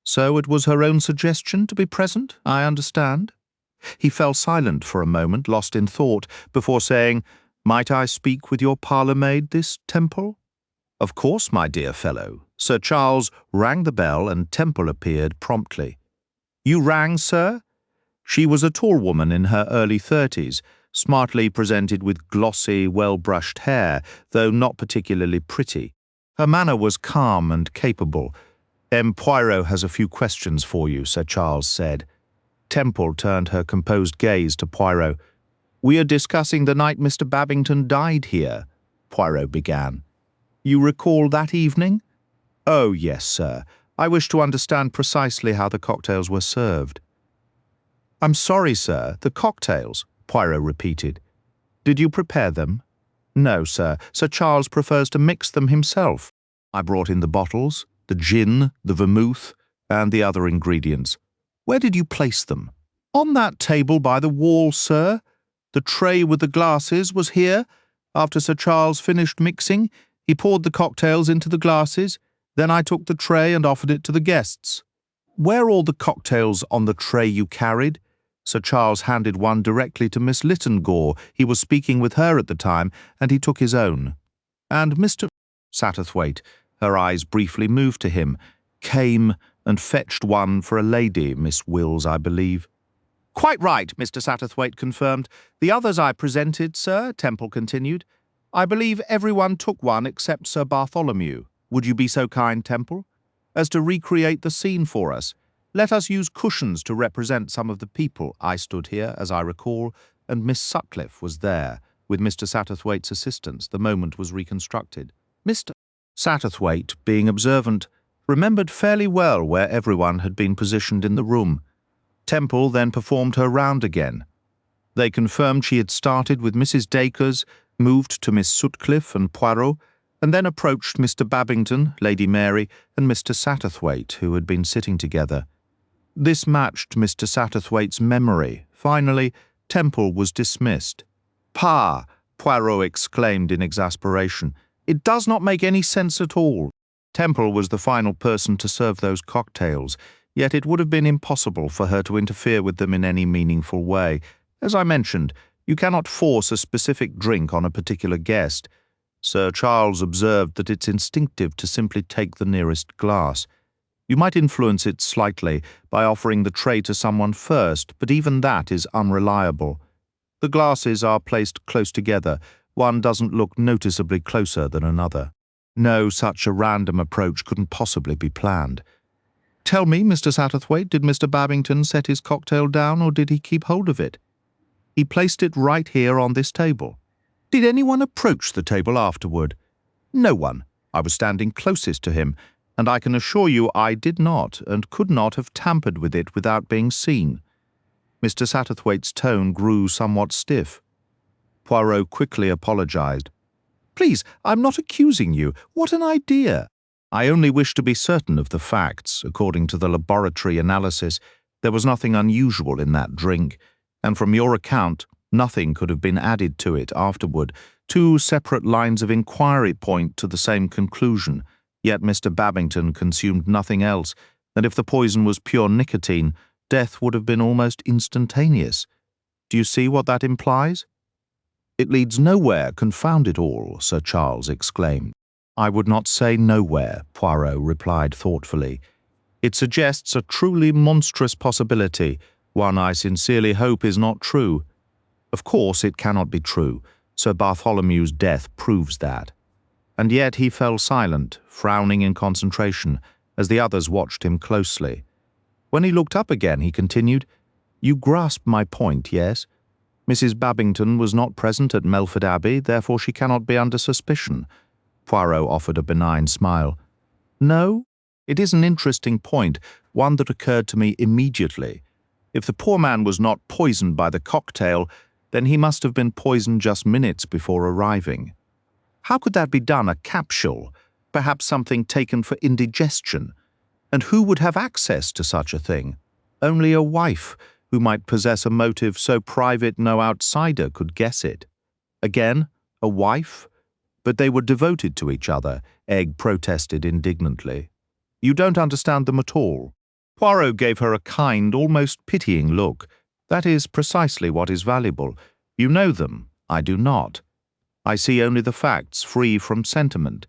So it was her own suggestion to be present, I understand? He fell silent for a moment, lost in thought, before saying, Might I speak with your parlour-maid, this Temple? Of course, my dear fellow. Sir Charles rang the bell and Temple appeared promptly. You rang, sir? She was a tall woman in her early 30s, smartly presented with glossy, well-brushed hair, though not particularly pretty. Her manner was calm and capable. Poirot has a few questions for you, Sir Charles said. Temple turned her composed gaze to Poirot. We are discussing the night Mr. Babington died here, Poirot began. You recall that evening? Oh, yes, sir. I wish to understand precisely how the cocktails were served. I'm sorry, sir, the cocktails, Poirot repeated. Did you prepare them? No, sir. Sir Charles prefers to mix them himself. I brought in the bottles, the gin, the vermouth, and the other ingredients. Where did you place them? On that table by the wall, sir. The tray with the glasses was here. After Sir Charles finished mixing, he poured the cocktails into the glasses. Then I took the tray and offered it to the guests. Were all the cocktails on the tray you carried? Sir Charles handed one directly to Miss Littengore. He was speaking with her at the time, and he took his own. And Mr. Satterthwaite, her eyes briefly moved to him, came and fetched one for a lady, Miss Wills, I believe. Quite right, Mr. Satterthwaite confirmed. The others I presented, sir, Temple continued. I believe everyone took one except Sir Bartholomew. Would you be so kind, Temple, as to recreate the scene for us? Let us use cushions to represent some of the people. I stood here, as I recall, and Miss Sutcliffe was there, with Mr. Satterthwaite's assistance. The moment was reconstructed. Mr. Satterthwaite, being observant, remembered fairly well where everyone had been positioned in the room. Temple then performed her round again. They confirmed she had started with Mrs. Dacres, moved to Miss Sutcliffe and Poirot, and then approached Mr. Babington, Lady Mary, and Mr. Satterthwaite, who had been sitting together. This matched Mr. Satterthwaite's memory. Finally, Temple was dismissed. "Pa!" Poirot exclaimed in exasperation. "It does not make any sense at all." Temple was the final person to serve those cocktails, yet it would have been impossible for her to interfere with them in any meaningful way. As I mentioned, you cannot force a specific drink on a particular guest. Sir Charles observed that it's instinctive to simply take the nearest glass. You might influence it slightly by offering the tray to someone first, but even that is unreliable. The glasses are placed close together. One doesn't look noticeably closer than another. No such a random approach couldn't possibly be planned. Tell me, Mr. Satterthwaite, did Mr. Babington set his cocktail down, or did he keep hold of it? He placed it right here on this table. Did anyone approach the table afterward? No one. I was standing closest to him, and I can assure you I did not and could not have tampered with it without being seen. Mr. Satterthwaite's tone grew somewhat stiff. Poirot quickly apologized. Please, I'm not accusing you. What an idea! I only wish to be certain of the facts. According to the laboratory analysis, there was nothing unusual in that drink, and from your account, nothing could have been added to it afterward. Two separate lines of inquiry point to the same conclusion, yet Mr. Babington consumed nothing else, and if the poison was pure nicotine, death would have been almost instantaneous. Do you see what that implies? It leads nowhere, confound it all, Sir Charles exclaimed. I would not say nowhere, Poirot replied thoughtfully. It suggests a truly monstrous possibility, one I sincerely hope is not true. Of course it cannot be true. Sir Bartholomew's death proves that. And yet he fell silent, frowning in concentration, as the others watched him closely. When he looked up again, he continued, You grasp my point, yes? Mrs. Babington was not present at Melford Abbey, therefore she cannot be under suspicion. Poirot offered a benign smile. No? It is an interesting point, one that occurred to me immediately. If the poor man was not poisoned by the cocktail, then he must have been poisoned just minutes before arriving. How could that be done? A capsule? Perhaps something taken for indigestion? And who would have access to such a thing? Only a wife, who might possess a motive so private no outsider could guess it. Again, a wife? But they were devoted to each other, Egg protested indignantly. You don't understand them at all. Poirot gave her a kind, almost pitying look. That is precisely what is valuable. You know them. I do not. I see only the facts, free from sentiment.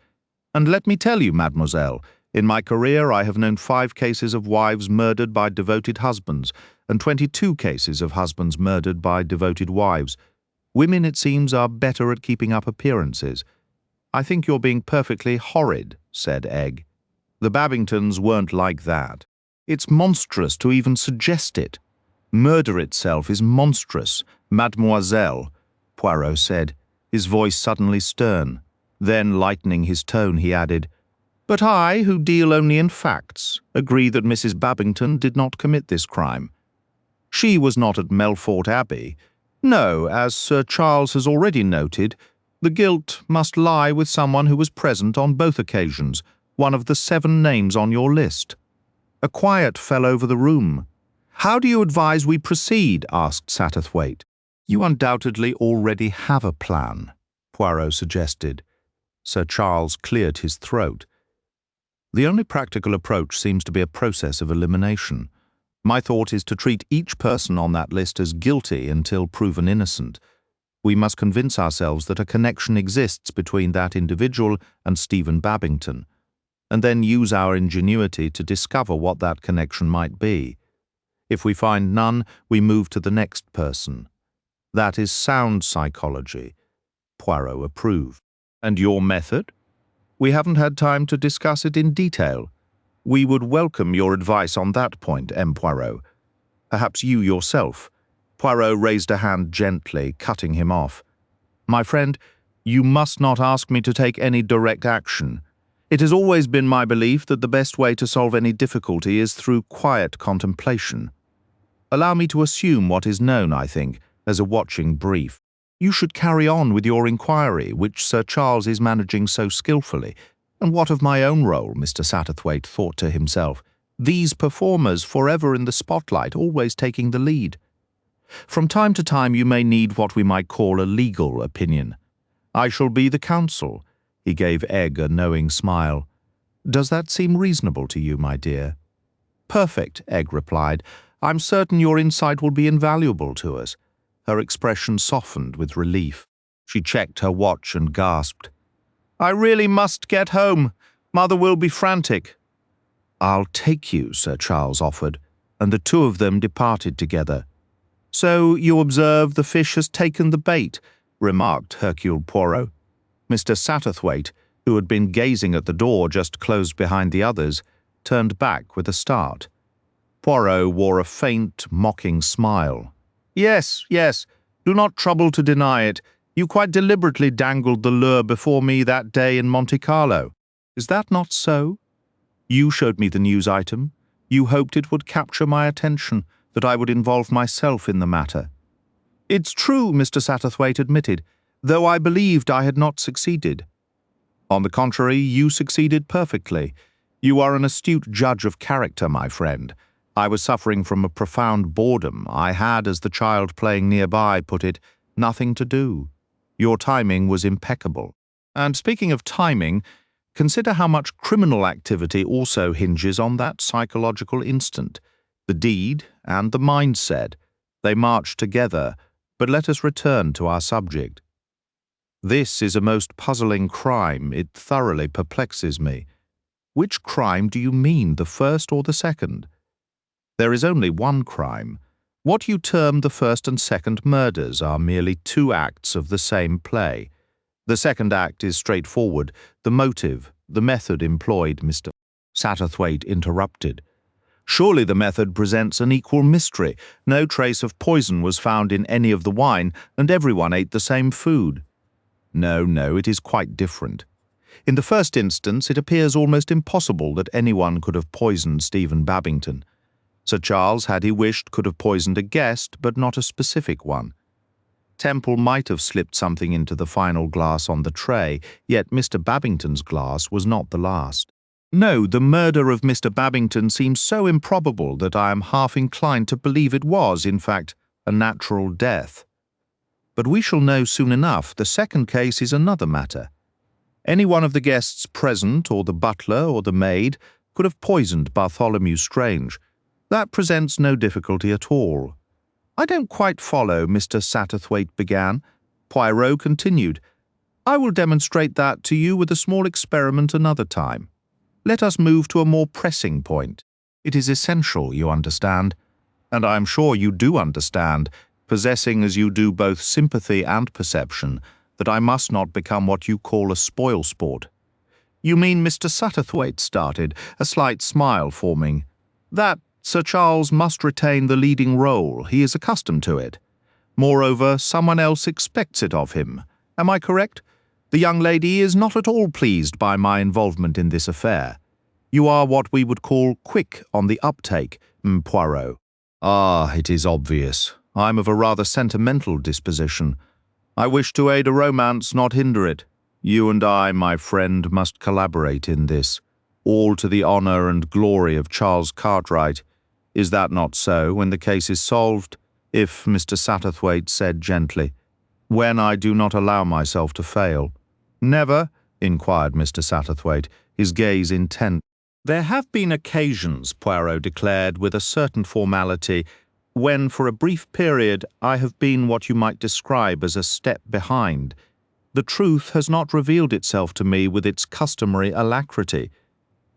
And let me tell you, mademoiselle, in my career I have known 5 cases of wives murdered by devoted husbands, and 22 cases of husbands murdered by devoted wives. Women, it seems, are better at keeping up appearances. I think you're being perfectly horrid, said Egg. The Babingtons weren't like that. It's monstrous to even suggest it. Murder itself is monstrous, mademoiselle, Poirot said, his voice suddenly stern. Then, lightening his tone, he added, "But I, who deal only in facts, agree that Mrs. Babington did not commit this crime. She was not at Melfort Abbey. No, as Sir Charles has already noted, the guilt must lie with someone who was present on both occasions, one of the 7 names on your list. A quiet fell over the room. How do you advise we proceed?" asked Satterthwaite. "You undoubtedly already have a plan," Poirot suggested. Sir Charles cleared his throat. "The only practical approach seems to be a process of elimination. My thought is to treat each person on that list as guilty until proven innocent. We must convince ourselves that a connection exists between that individual and Stephen Babington, and then use our ingenuity to discover what that connection might be. If we find none, we move to the next person. That is sound psychology." Poirot approved. "And your method?" "We haven't had time to discuss it in detail. We would welcome your advice on that point, M. Poirot. Perhaps you yourself." Poirot raised a hand gently, cutting him off. "My friend, you must not ask me to take any direct action. It has always been my belief that the best way to solve any difficulty is through quiet contemplation. Allow me to assume what is known, I think, as a watching brief. You should carry on with your inquiry, which Sir Charles is managing so skillfully. And what of my own role?" Mr. Satterthwaite thought to himself. "These performers forever in the spotlight, always taking the lead. From time to time you may need what we might call a legal opinion. I shall be the counsel." He gave Egg a knowing smile. "Does that seem reasonable to you, my dear?" "Perfect," Egg replied. "I'm certain your insight will be invaluable to us." Her expression softened with relief. She checked her watch and gasped. "I really must get home. Mother will be frantic." "I'll take you," Sir Charles offered, and the two of them departed together. "So you observe the fish has taken the bait," remarked Hercule Poirot. Mr. Satterthwaite, who had been gazing at the door just closed behind the others, turned back with a start. Poirot wore a faint, mocking smile. "Yes, yes, do not trouble to deny it. You quite deliberately dangled the lure before me that day in Monte Carlo. Is that not so? You showed me the news item. You hoped it would capture my attention, that I would involve myself in the matter." "It's true," Mr. Satterthwaite admitted, "though I believed I had not succeeded." "On the contrary, you succeeded perfectly. You are an astute judge of character, my friend. I was suffering from a profound boredom. I had, as the child playing nearby put it, nothing to do. Your timing was impeccable. And speaking of timing, consider how much criminal activity also hinges on that psychological instant. The deed and the mindset. They march together, but let us return to our subject. This is a most puzzling crime. It thoroughly perplexes me. Which crime do you mean, the first or the second? There is only one crime. What you term the first and second murders are merely 2 acts of the same play. The second act is straightforward. The motive, the method employed, Mr. Satterthwaite interrupted. Surely the method presents an equal mystery. No trace of poison was found in any of the wine, and everyone ate the same food. No, it is quite different. In the first instance, it appears almost impossible that anyone could have poisoned Stephen Babington. Sir Charles, had he wished, could have poisoned a guest, but not a specific one. Temple might have slipped something into the final glass on the tray, yet Mr. Babington's glass was not the last. No, the murder of Mr. Babington seems so improbable that I am half inclined to believe it was, in fact, a natural death. But we shall know soon enough. The second case is another matter. Any one of the guests present, or the butler or the maid, could have poisoned Bartholomew Strange. That presents no difficulty at all. I don't quite follow, Mr. Satterthwaite began. Poirot continued. I will demonstrate that to you with a small experiment another time. Let us move to a more pressing point. It is essential, you understand. And I am sure you do understand. possessing as you do both sympathy and perception, that I must not become what you call a spoil-sport." "You mean," Mr. Satterthwaite started, a slight smile forming, "that Sir Charles must retain the leading role. He is accustomed to it. Moreover, someone else expects it of him. Am I correct? The young lady is not at all pleased by my involvement in this affair. You are what we would call quick on the uptake, Poirot." "Ah, it is obvious. I'm of a rather sentimental disposition. I wish to aid a romance, not hinder it. You and I, my friend, must collaborate in this, all to the honour and glory of Charles Cartwright. Is that not so when the case is solved? If," Mr. Satterthwaite said gently, "when I do not allow myself to fail." "Never?" inquired Mr. Satterthwaite, his gaze intent. "There have been occasions," Poirot declared with a certain formality, "when for a brief period I have been what you might describe as a step behind. The truth has not revealed itself to me with its customary alacrity.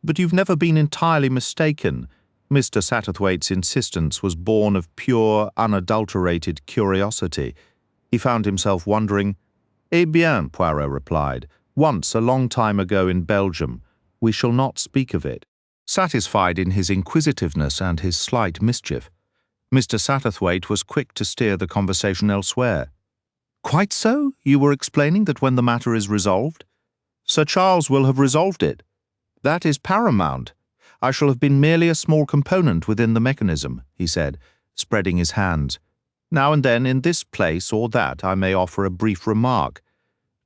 But you've never been entirely mistaken." Mr. Satterthwaite's insistence was born of pure, unadulterated curiosity. He found himself wondering. "Eh bien," Poirot replied, "once, a long time ago in Belgium. We shall not speak of it." Satisfied in his inquisitiveness and his slight mischief, Mr. Satterthwaite was quick to steer the conversation elsewhere. "Quite so? You were explaining that when the matter is resolved?" "Sir Charles will have resolved it. That is paramount. I shall have been merely a small component within the mechanism," he said, spreading his hands. "Now and then in this place or that I may offer a brief remark.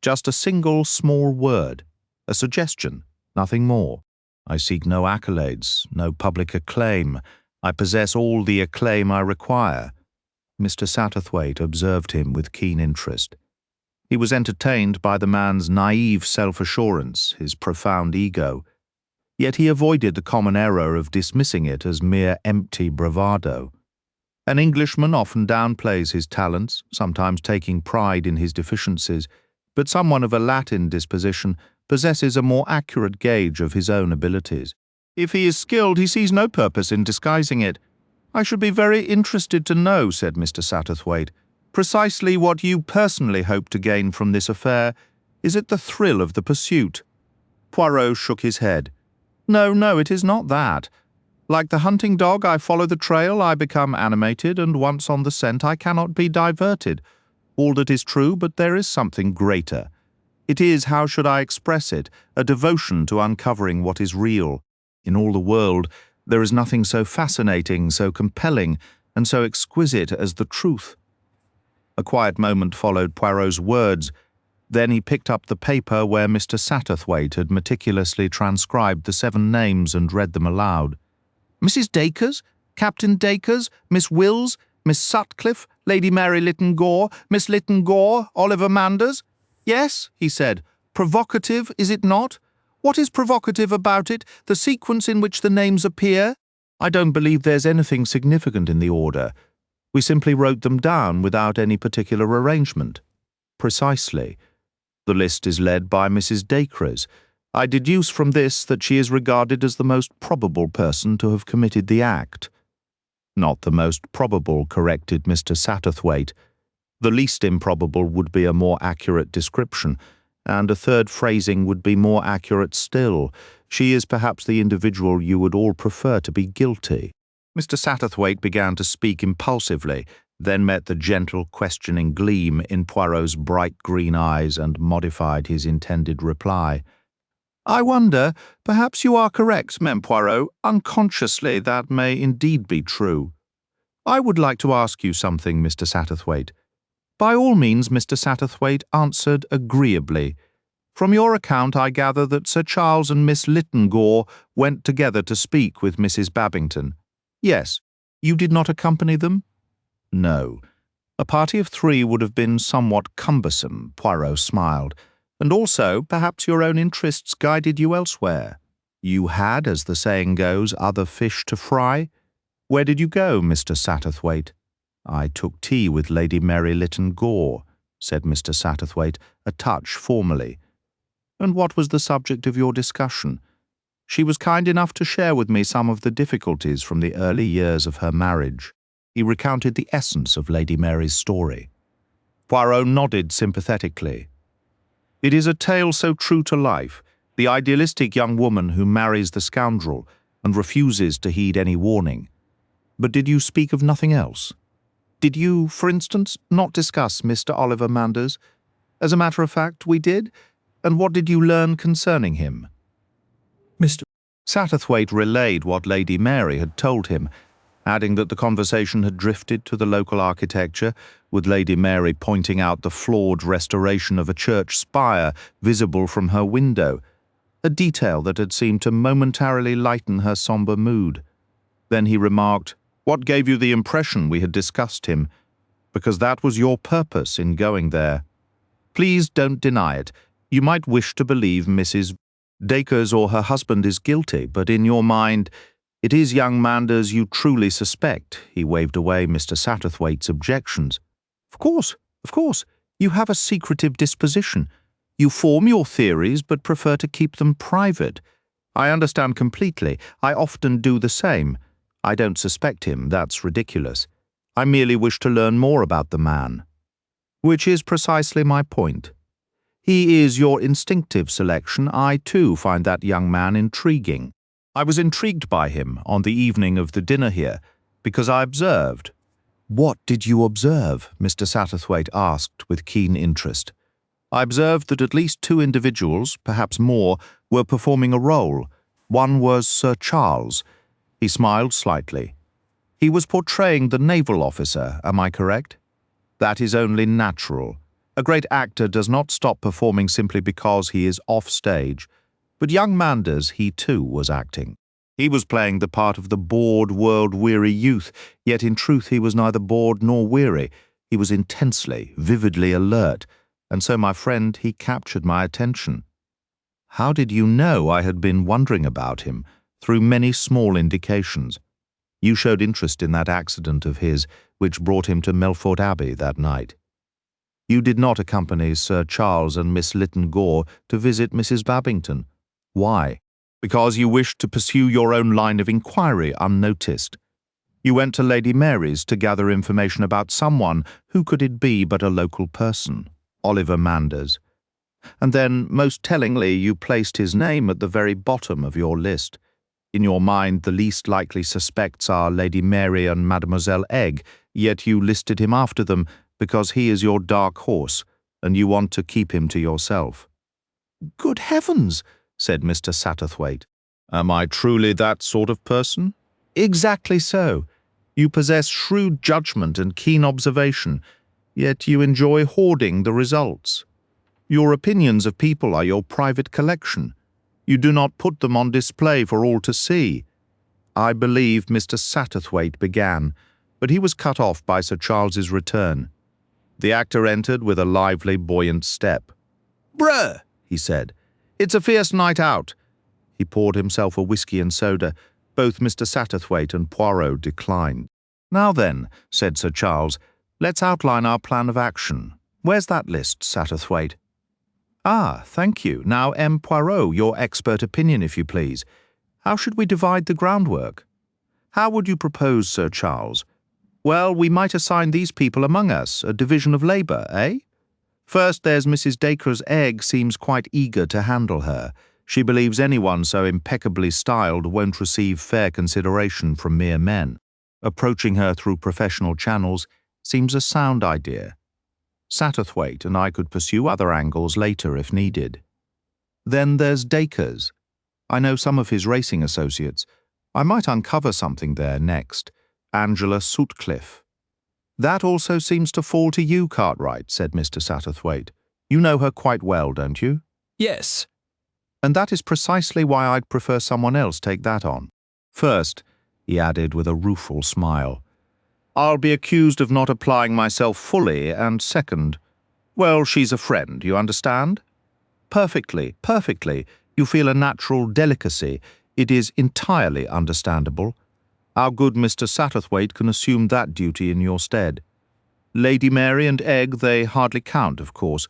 Just a single small word, a suggestion, nothing more. I seek no accolades, no public acclaim. I possess all the acclaim I require." Mr. Satterthwaite observed him with keen interest. He was entertained by the man's naive self-assurance, his profound ego. Yet he avoided the common error of dismissing it as mere empty bravado. An Englishman often downplays his talents, sometimes taking pride in his deficiencies, but someone of a Latin disposition possesses a more accurate gauge of his own abilities. "If he is skilled, he sees no purpose in disguising it." "I should be very interested to know," said Mr. Satterthwaite, "precisely what you personally hope to gain from this affair. Is it the thrill of the pursuit?" Poirot shook his head. No, it is not that. Like the hunting dog, I follow the trail, I become animated, and once on the scent I cannot be diverted. All that is true, but there is something greater. It is, how should I express it, a devotion to uncovering what is real. In all the world, there is nothing so fascinating, so compelling, and so exquisite as the truth. A quiet moment followed Poirot's words. Then he picked up the paper where Mr. Satterthwaite had meticulously transcribed the 7 names and read them aloud. "Mrs. Dacres, Captain Dacres, Miss Wills, Miss Sutcliffe, Lady Mary Lytton Gore, Miss Lytton Gore, Oliver Manders. Yes," he said. "Provocative, is it not? What is provocative about it? The sequence in which the names appear? I don't believe there's anything significant in the order. We simply wrote them down without any particular arrangement." "Precisely. The list is led by Mrs. Dacres. I deduce from this that she is regarded as the most probable person to have committed the act." "Not the most probable," corrected Mr. Satterthwaite. "The least improbable would be a more accurate description, and a third phrasing would be more accurate still. She is perhaps the individual you would all prefer to be guilty." Mr. Satterthwaite began to speak impulsively, then met the gentle, questioning gleam in Poirot's bright green eyes and modified his intended reply. "I wonder, perhaps you are correct, Mem Poirot. Unconsciously, that may indeed be true. I would like to ask you something, Mr. Satterthwaite." "By all means," Mr. Satterthwaite answered agreeably. "From your account I gather that Sir Charles and Miss Lytton Gore went together to speak with Mrs. Babington." "Yes. You did not accompany them?" "No. A party of 3 would have been somewhat cumbersome," Poirot smiled. "And also, perhaps your own interests guided you elsewhere. You had, as the saying goes, other fish to fry. Where did you go, Mr. Satterthwaite?" "I took tea with Lady Mary Lytton Gore," said Mr. Satterthwaite, a touch formally. "And what was the subject of your discussion?" "She was kind enough to share with me some of the difficulties from the early years of her marriage." he recounted the essence of Lady Mary's story. Poirot nodded sympathetically. It is a tale so true to life, the idealistic young woman who marries the scoundrel and refuses to heed any warning. But did you speak of nothing else? Did you, for instance, not discuss Mr. Oliver Manders? As a matter of fact, we did. And what did you learn concerning him? Mr. Satterthwaite relayed what Lady Mary had told him, adding that the conversation had drifted to the local architecture, with Lady Mary pointing out the flawed restoration of a church spire visible from her window, a detail that had seemed to momentarily lighten her sombre mood. Then he remarked, "What gave you the impression we had discussed him? Because that was your purpose in going there. Please don't deny it. You might wish to believe Mrs. Dacres or her husband is guilty, but in your mind, it is young Manders you truly suspect." He waved away Mr. Satterthwaite's objections. Of course. You have a secretive disposition. You form your theories but prefer to keep them private. I understand completely. I often do the same. I don't suspect him. That's ridiculous. I merely wish to learn more about the man. Which is precisely my point. He is your instinctive selection. I, too, find that young man intriguing. I was intrigued by him on the evening of the dinner here, because I observed. What did you observe? Mr. Satterthwaite asked with keen interest. I observed that at least two individuals, perhaps more, were performing a role. One was Sir Charles. He smiled slightly. He was portraying the naval officer, am I correct? That is only natural. A great actor does not stop performing simply because he is off stage. But young Manders, he too was acting. He was playing the part of the bored, world-weary youth, yet in truth he was neither bored nor weary. He was intensely, vividly alert, and so, my friend, he captured my attention. How did you know I had been wondering about him? Through many small indications. You showed interest in that accident of his, which brought him to Melfort Abbey that night. You did not accompany Sir Charles and Miss Lytton Gore to visit Mrs. Babington. Why? Because you wished to pursue your own line of inquiry unnoticed. You went to Lady Mary's to gather information about someone, who could it be but a local person, Oliver Manders. And then, most tellingly, you placed his name at the very bottom of your list. In your mind, the least likely suspects are Lady Mary and Mademoiselle Egg, yet you listed him after them because he is your dark horse, and you want to keep him to yourself. Good heavens, said Mr. Satterthwaite. Am I truly that sort of person? Exactly so. You possess shrewd judgment and keen observation, yet you enjoy hoarding the results. Your opinions of people are your private collection. You do not put them on display for all to see. I believe Mr. Satterthwaite began, but he was cut off by Sir Charles's return. The actor entered with a lively, buoyant step. "Brr," he said, "it's a fierce night out." He poured himself a whisky and soda. Both Mr. Satterthwaite and Poirot declined. "Now then," said Sir Charles, "let's outline our plan of action. Where's that list, Satterthwaite?" "Ah, thank you. Now, M. Poirot, your expert opinion, if you please. How should we divide the groundwork? How would you propose, Sir Charles? Well, we might assign these people among us, a division of labour, eh? First, there's Mrs. Dacres' Egg seems quite eager to handle her. She believes anyone so impeccably styled won't receive fair consideration from mere men. Approaching her through professional channels seems a sound idea. Satterthwaite and I could pursue other angles later if needed. Then there's Dacres. I know some of his racing associates. I might uncover something there next. Angela Sutcliffe. That also seems to fall to you, Cartwright, said Mr. Satterthwaite. You know her quite well, don't you? Yes. And that is precisely why I'd prefer someone else take that on. First, he added with a rueful smile, I'll be accused of not applying myself fully, and second, well, she's a friend, you understand? Perfectly, perfectly. You feel a natural delicacy. It is entirely understandable. Our good Mr. Satterthwaite can assume that duty in your stead. Lady Mary and Egg, they hardly count, of course.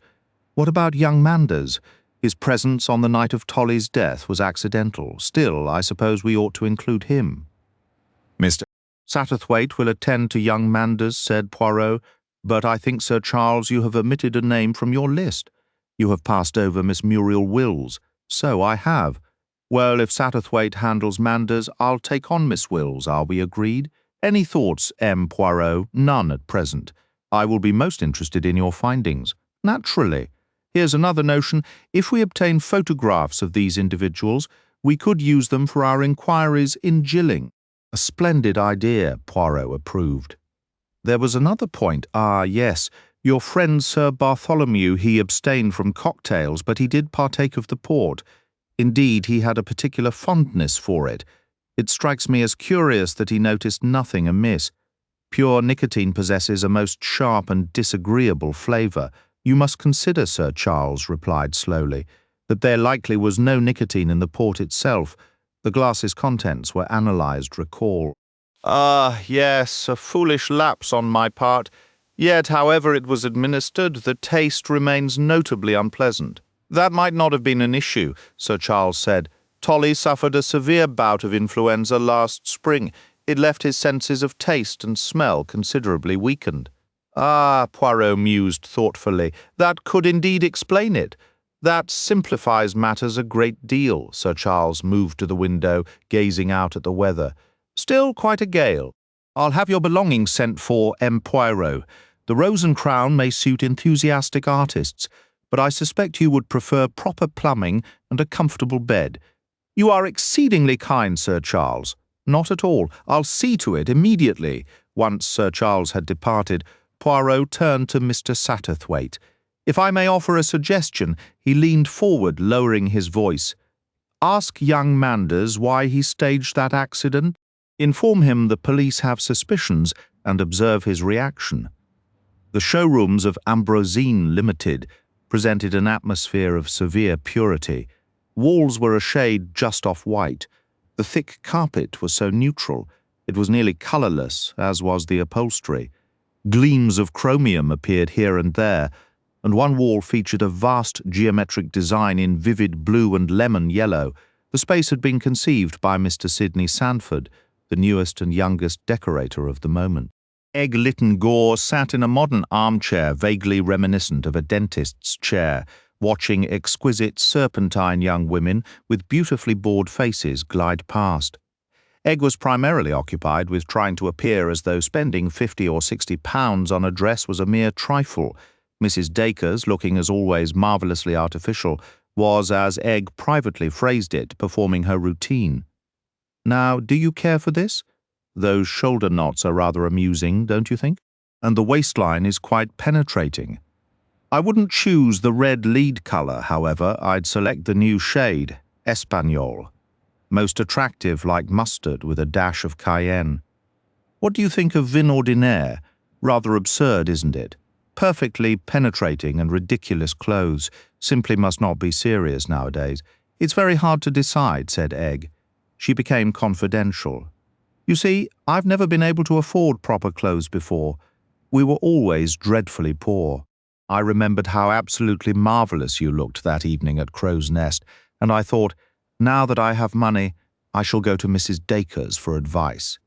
What about young Manders? His presence on the night of Tolly's death was accidental. Still, I suppose we ought to include him. Mr. Satterthwaite will attend to young Manders, said Poirot, but I think, Sir Charles, you have omitted a name from your list. You have passed over Miss Muriel Wills. So I have. Well, if Satterthwaite handles Manders, I'll take on Miss Wills, are we agreed? Any thoughts, M. Poirot? None at present. I will be most interested in your findings. Naturally. Here's another notion. If we obtain photographs of these individuals, we could use them for our inquiries in Gilling. A splendid idea, Poirot approved. There was another point. Ah, yes. Your friend Sir Bartholomew, he abstained from cocktails, but he did partake of the port. Indeed, he had a particular fondness for it. It strikes me as curious that he noticed nothing amiss. Pure nicotine possesses a most sharp and disagreeable flavour. You must consider, Sir Charles replied slowly, that there likely was no nicotine in the port itself. The glass's contents were analysed, recall. Ah, yes, a foolish lapse on my part. Yet, however it was administered, the taste remains notably unpleasant. That might not have been an issue, Sir Charles said. Tolly suffered a severe bout of influenza last spring. It left his senses of taste and smell considerably weakened. Ah, Poirot mused thoughtfully, that could indeed explain it. That simplifies matters a great deal. Sir Charles moved to the window, gazing out at the weather. Still quite a gale. I'll have your belongings sent for, M. Poirot. The Rose and Crown may suit enthusiastic artists, but I suspect you would prefer proper plumbing and a comfortable bed. You are exceedingly kind, Sir Charles. Not at all. I'll see to it immediately. Once Sir Charles had departed, Poirot turned to Mr. Satterthwaite. If I may offer a suggestion, he leaned forward, lowering his voice. Ask young Manders why he staged that accident. Inform him the police have suspicions and observe his reaction. The showrooms of Ambrosine Limited presented an atmosphere of severe purity. Walls were a shade just off white. The thick carpet was so neutral, it was nearly colourless, as was the upholstery. Gleams of chromium appeared here and there, and one wall featured a vast geometric design in vivid blue and lemon yellow. The space had been conceived by Mr. Sidney Sandford, the newest and youngest decorator of the moment. Egg Lytton Gore sat in a modern armchair vaguely reminiscent of a dentist's chair, watching exquisite serpentine young women with beautifully bored faces glide past. Egg was primarily occupied with trying to appear as though spending £50 or £60 on a dress was a mere trifle. Mrs. Dacres, looking as always marvellously artificial, was, as Egg privately phrased it, performing her routine. Now, do you care for this? Those shoulder knots are rather amusing, don't you think? And the waistline is quite penetrating. I wouldn't choose the red lead colour, however. I'd select the new shade, Espagnole. Most attractive like mustard with a dash of cayenne. What do you think of vin ordinaire? Rather absurd, isn't it? Perfectly penetrating and ridiculous clothes simply must not be serious nowadays. It's very hard to decide, said Egg. She became confidential. You see, I've never been able to afford proper clothes before. We were always dreadfully poor. I remembered how absolutely marvellous you looked that evening at Crow's Nest, and I thought, now that I have money, I shall go to Mrs. Dacres for advice.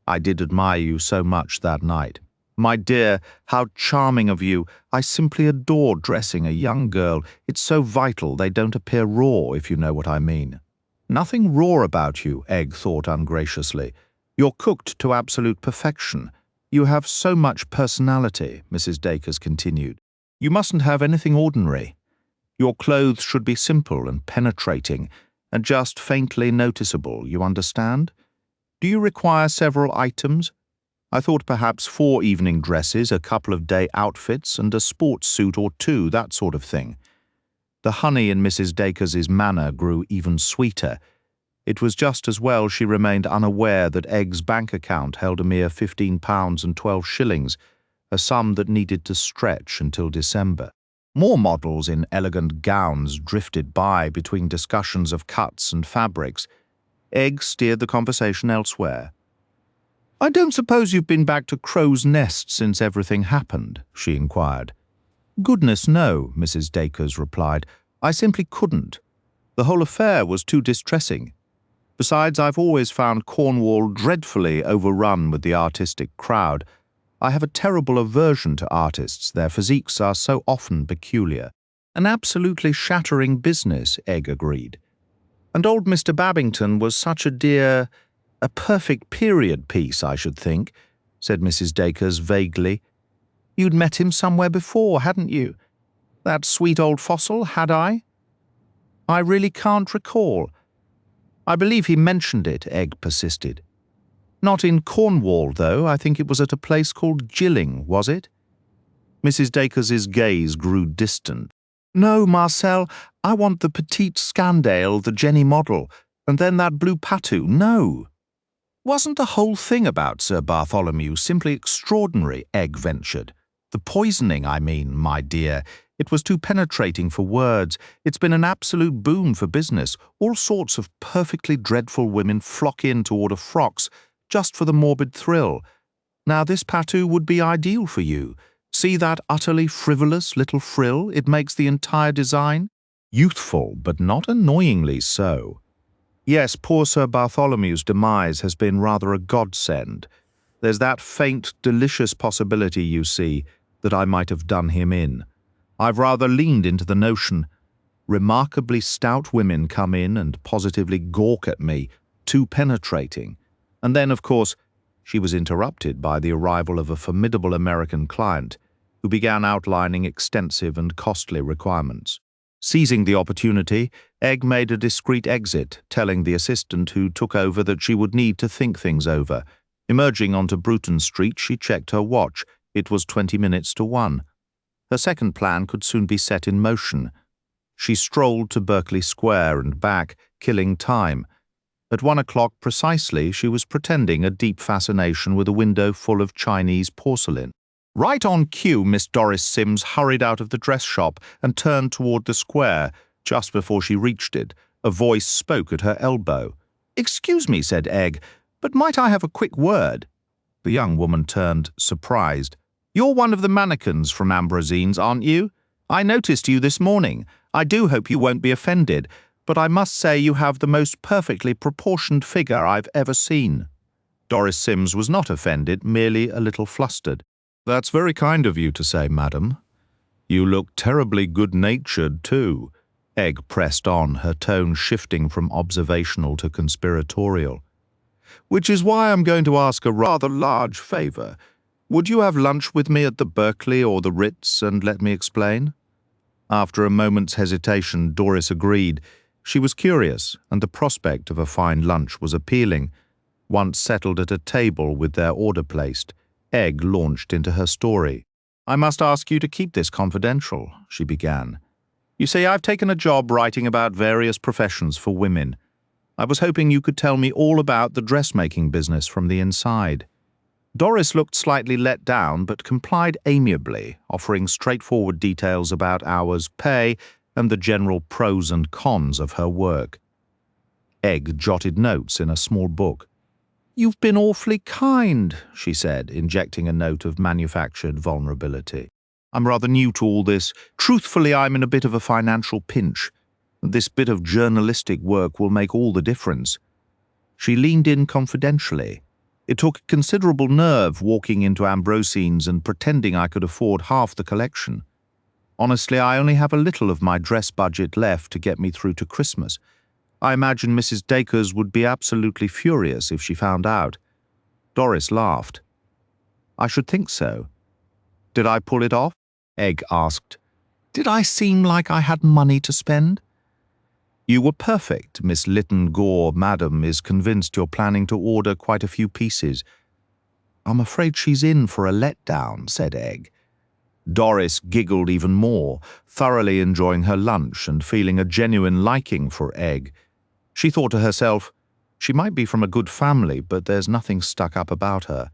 I did admire you so much that night. My dear, how charming of you. I simply adore dressing a young girl. It's so vital they don't appear raw, if you know what I mean. Nothing raw about you, Egg thought ungraciously. You're cooked to absolute perfection. You have so much personality, Mrs. Dacres continued. You mustn't have anything ordinary. Your clothes should be simple and penetrating, and just faintly noticeable, you understand? Do you require several items? I thought perhaps 4 evening dresses, a couple of day outfits, and a sports suit or 2, that sort of thing. The honey in Mrs. Dacres' manner grew even sweeter. It was just as well she remained unaware that Egg's bank account held a mere £15 and 12 shillings, a sum that needed to stretch until December. More models in elegant gowns drifted by between discussions of cuts and fabrics. Egg steered the conversation elsewhere. I don't suppose you've been back to Crow's Nest since everything happened, she inquired. Goodness, no, Mrs. Dacres replied. I simply couldn't. The whole affair was too distressing. Besides, I've always found Cornwall dreadfully overrun with the artistic crowd. I have a terrible aversion to artists. Their physiques are so often peculiar. An absolutely shattering business, Egg agreed. And old Mr. Babington was such a dear, a perfect period piece, I should think, said Mrs. Dacres vaguely. You'd met him somewhere before, hadn't you? That sweet old fossil, had I? I really can't recall. I believe he mentioned it, Egg persisted. Not in Cornwall, though. I think it was at a place called Gilling, was it? Mrs. Dacres' gaze grew distant. No, Marcel, I want the petite Scandale, the Jenny model, and then that blue Patu. No. Wasn't the whole thing about Sir Bartholomew simply extraordinary, Egg ventured? The poisoning, I mean, my dear. It was too penetrating for words. It's been an absolute boon for business. All sorts of perfectly dreadful women flock in to order frocks, just for the morbid thrill. Now this Patu would be ideal for you. See that utterly frivolous little frill? It makes the entire design youthful, but not annoyingly so. Yes, poor Sir Bartholomew's demise has been rather a godsend. There's that faint, delicious possibility, you see, that I might have done him in. I've rather leaned into the notion. Remarkably stout women come in and positively gawk at me, too penetrating. And then, of course, she was interrupted by the arrival of a formidable American client, who began outlining extensive and costly requirements. Seizing the opportunity, Egg made a discreet exit, telling the assistant who took over that she would need to think things over. Emerging onto Bruton Street, she checked her watch. It was 20 minutes to 1. Her second plan could soon be set in motion. She strolled to Berkeley Square and back, killing time. At 1 o'clock precisely, she was pretending a deep fascination with a window full of Chinese porcelain. Right on cue, Miss Doris Sims hurried out of the dress shop and turned toward the square. Just before she reached it, a voice spoke at her elbow. "Excuse me," said Egg, "but might I have a quick word?" The young woman turned, surprised. "You're one of the mannequins from Ambrosine's, aren't you? I noticed you this morning. I do hope you won't be offended, but I must say you have the most perfectly proportioned figure I've ever seen." Doris Sims was not offended, merely a little flustered. "That's very kind of you to say, madam. You look terribly good-natured, too." Egg pressed on, her tone shifting from observational to conspiratorial. "Which is why I'm going to ask a rather large favour. Would you have lunch with me at the Berkeley or the Ritz and let me explain?" After a moment's hesitation, Doris agreed. She was curious, and the prospect of a fine lunch was appealing. Once settled at a table with their order placed, Egg launched into her story. "I must ask you to keep this confidential," she began. "You see, I've taken a job writing about various professions for women. I was hoping you could tell me all about the dressmaking business from the inside." Doris looked slightly let down, but complied amiably, offering straightforward details about hours, pay, and the general pros and cons of her work. Egg jotted notes in a small book. "You've been awfully kind," she said, injecting a note of manufactured vulnerability. "I'm rather new to all this. Truthfully, I'm in a bit of a financial pinch. This bit of journalistic work will make all the difference." She leaned in confidentially. "It took considerable nerve walking into Ambrosine's and pretending I could afford half the collection. Honestly, I only have a little of my dress budget left to get me through to Christmas. I imagine Mrs. Dacres would be absolutely furious if she found out." Doris laughed. "I should think so." "Did I pull it off?" Egg asked. "Did I seem like I had money to spend?" "You were perfect. Miss Lytton Gore, madam, is convinced you're planning to order quite a few pieces." "I'm afraid she's in for a letdown," said Egg. Doris giggled even more, thoroughly enjoying her lunch and feeling a genuine liking for Egg. She thought to herself, she might be from a good family, but there's nothing stuck up about her.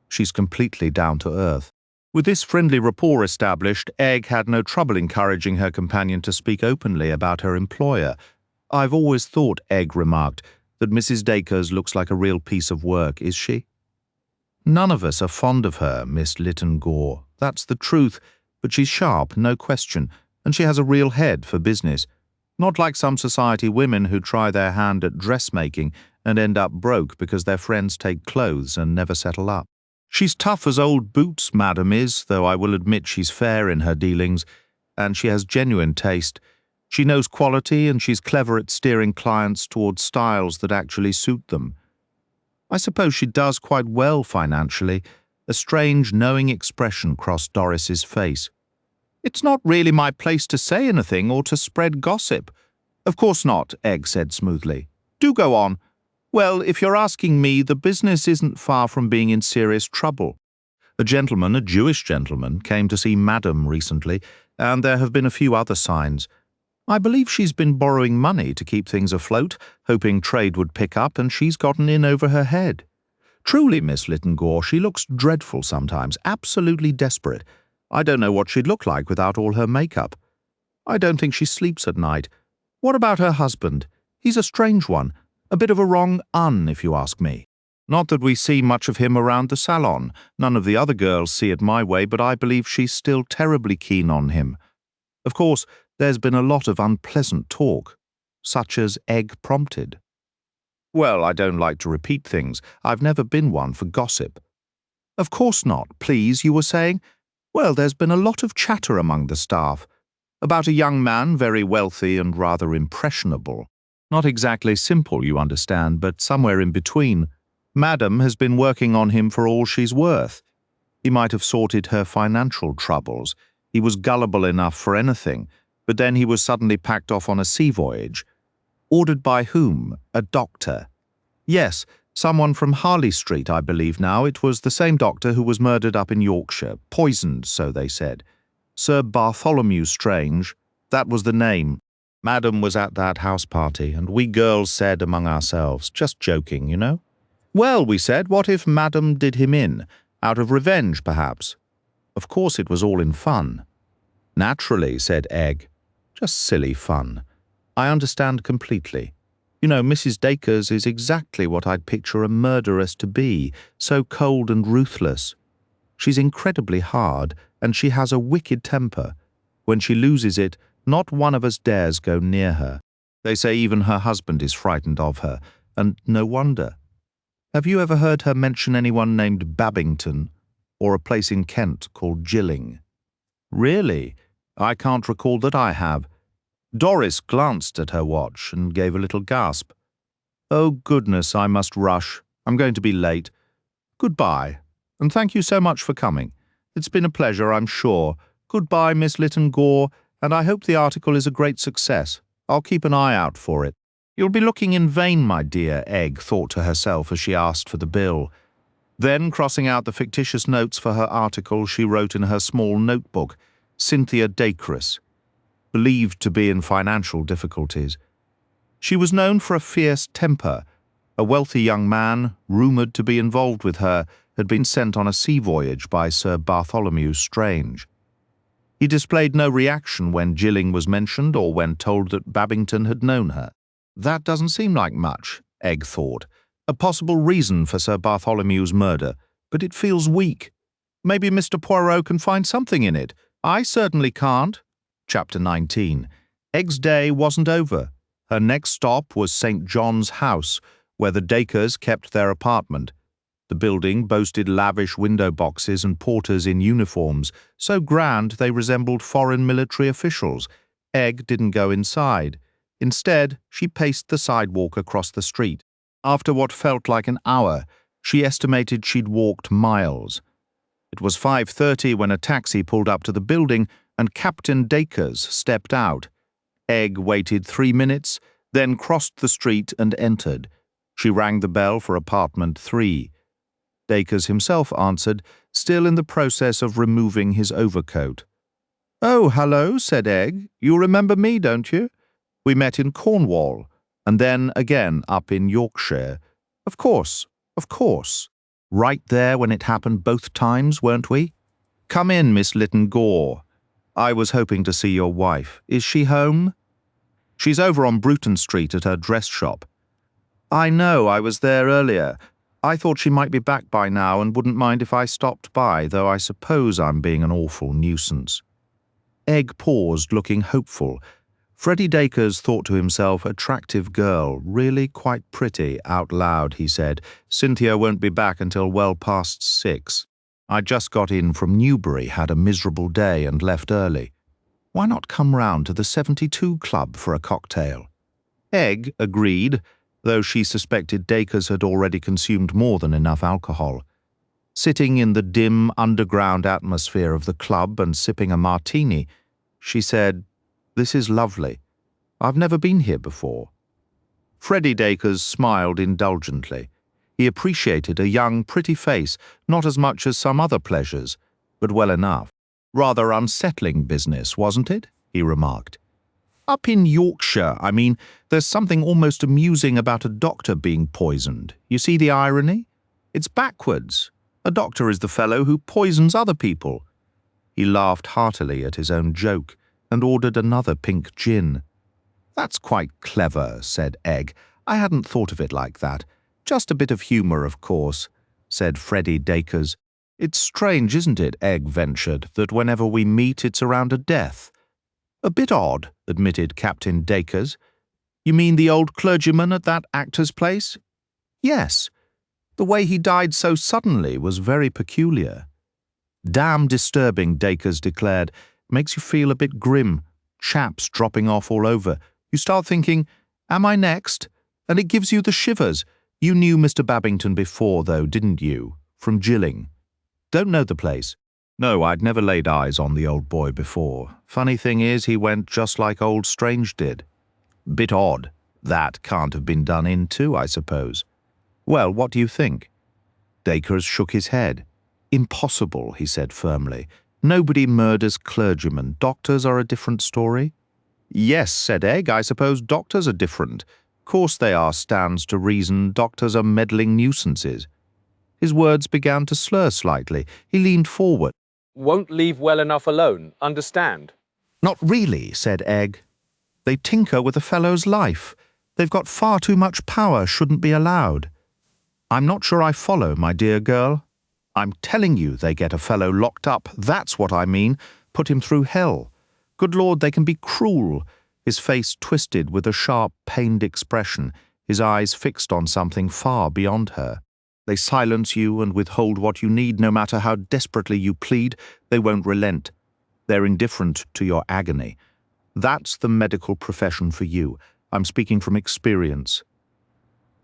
She's completely down to earth. With this friendly rapport established, Egg had no trouble encouraging her companion to speak openly about her employer. "I've always thought," Egg remarked, "that Mrs. Dacres looks like a real piece of work, is she?" "None of us are fond of her, Miss Lytton Gore. That's the truth, but she's sharp, no question, and she has a real head for business. Not like some society women who try their hand at dressmaking and end up broke because their friends take clothes and never settle up. She's tough as old boots, Madam is, though I will admit she's fair in her dealings, and she has genuine taste. She knows quality, and she's clever at steering clients towards styles that actually suit them. I suppose she does quite well financially. A strange, knowing expression crossed Doris's face. It's not really my place to say anything or to spread gossip. Of course not, Egg said smoothly. Do go on. Well, if you're asking me, the business isn't far from being in serious trouble. A gentleman, a Jewish gentleman, came to see Madam recently, and there have been a few other signs. I believe she's been borrowing money to keep things afloat, hoping trade would pick up, and she's gotten in over her head. Truly, Miss Lytton Gore, she looks dreadful sometimes, absolutely desperate. I don't know what she'd look like without all her makeup. I don't think she sleeps at night. What about her husband? He's a strange one. A bit of a wrong un, if you ask me. Not that we see much of him around the salon. None of the other girls see it my way, but I believe she's still terribly keen on him. Of course, there's been a lot of unpleasant talk, such as Egg prompted. Well, I don't like to repeat things. I've never been one for gossip. Of course not. Please, you were saying? Well, there's been a lot of chatter among the staff. About a young man, very wealthy and rather impressionable. Not exactly simple, you understand, but somewhere in between. Madam has been working on him for all she's worth. He might have sorted her financial troubles. He was gullible enough for anything, but then he was suddenly packed off on a sea voyage. Ordered by whom? A doctor. Yes, someone from Harley Street, I believe now. It was the same doctor who was murdered up in Yorkshire, poisoned, so they said. Sir Bartholomew Strange, that was the name. Madam was at that house party, and we girls said among ourselves, just joking, you know. Well, we said, what if Madam did him in, out of revenge, perhaps? Of course it was all in fun. Naturally, said Egg. Just silly fun. I understand completely. You know, Mrs. Dacres is exactly what I'd picture a murderess to be, so cold and ruthless. She's incredibly hard, and she has a wicked temper. When she loses it, not one of us dares go near her. They say even her husband is frightened of her, and no wonder. Have you ever heard her mention anyone named Babington, or a place in Kent called Gilling? Really? I can't recall that I have. Doris glanced at her watch and gave a little gasp. Oh, goodness, I must rush. I'm going to be late. Goodbye, and thank you so much for coming. It's been a pleasure, I'm sure. Goodbye, Miss Lytton Gore, and I hope the article is a great success. I'll keep an eye out for it. You'll be looking in vain, my dear, Egg thought to herself as she asked for the bill. Then, crossing out the fictitious notes for her article, she wrote in her small notebook, Cynthia Dacres, believed to be in financial difficulties. She was known for a fierce temper. A wealthy young man, rumoured to be involved with her, had been sent on a sea voyage by Sir Bartholomew Strange. He displayed no reaction when Gilling was mentioned or when told that Babington had known her. That doesn't seem like much, Egg thought. A possible reason for Sir Bartholomew's murder, but it feels weak. Maybe Mr. Poirot can find something in it. I certainly can't. Chapter 19. Egg's day wasn't over. Her next stop was St. John's House, where the Dacres kept their apartment. The building boasted lavish window boxes and porters in uniforms, so grand they resembled foreign military officials. Egg didn't go inside. Instead, she paced the sidewalk across the street. After what felt like an hour, she estimated she'd walked miles. It was 5:30 when a taxi pulled up to the building and Captain Dacres stepped out. Egg waited 3 minutes, then crossed the street and entered. She rang the bell for apartment 3. Dacres himself answered, still in the process of removing his overcoat. "Oh, hello," said Egg. "You remember me, don't you? We met in Cornwall, and then again up in Yorkshire. Of course, of course. Right there when it happened both times, weren't we? Come in, Miss Lytton Gore. I was hoping to see your wife. Is she home?" "She's over on Bruton Street at her dress shop." "I know, I was there earlier. I thought she might be back by now and wouldn't mind if I stopped by, though I suppose I'm being an awful nuisance." Egg paused, looking hopeful. Freddie Dacres thought to himself, attractive girl, really quite pretty, out loud, he said. Cynthia won't be back until well past 6. I just got in from Newbury, had a miserable day and left early. Why not come round to the 72 Club for a cocktail? Egg agreed, though she suspected Dacres had already consumed more than enough alcohol. Sitting in the dim underground atmosphere of the club and sipping a martini, she said, "This is lovely. I've never been here before." Freddie Dacres smiled indulgently. He appreciated a young, pretty face, not as much as some other pleasures, but well enough. "Rather unsettling business, wasn't it?" he remarked. "Up in Yorkshire, I mean, there's something almost amusing about a doctor being poisoned. You see the irony? It's backwards. A doctor is the fellow who poisons other people." He laughed heartily at his own joke and ordered another pink gin. "That's quite clever," said Egg. "I hadn't thought of it like that. Just a bit of humour, of course," said Freddie Dacres. "It's strange, isn't it," Egg ventured, "that whenever we meet it's around a death?" "A bit odd," admitted Captain Dacres. "You mean the old clergyman at that actor's place?" "Yes. The way he died so suddenly was very peculiar." "Damn disturbing," Dacres declared. "Makes you feel a bit grim. Chaps dropping off all over. You start thinking, am I next? And it gives you the shivers. You knew Mr. Babington before, though, didn't you? From Gilling." "Don't know the place." "No, I'd never laid eyes on the old boy before. Funny thing is, he went just like old Strange did." "Bit odd. That can't have been done in too, I suppose." "Well, what do you think?" Dacres shook his head. "Impossible," he said firmly. "Nobody murders clergymen. Doctors are a different story." "Yes," said Egg, "I suppose doctors are different. Course they are, stands to reason. Doctors are meddling nuisances." His words began to slur slightly. He leaned forward. "Won't leave well enough alone, understand?" "Not really," said Egg. "They tinker with a fellow's life. They've got far too much power, shouldn't be allowed." "I'm not sure I follow, my dear girl. I'm telling you they get a fellow locked up, that's what I mean. Put him through hell. Good Lord, they can be cruel." His face twisted with a sharp, pained expression, his eyes fixed on something far beyond her. "They silence you and withhold what you need, no matter how desperately you plead. They won't relent. They're indifferent to your agony. That's the medical profession for you. I'm speaking from experience."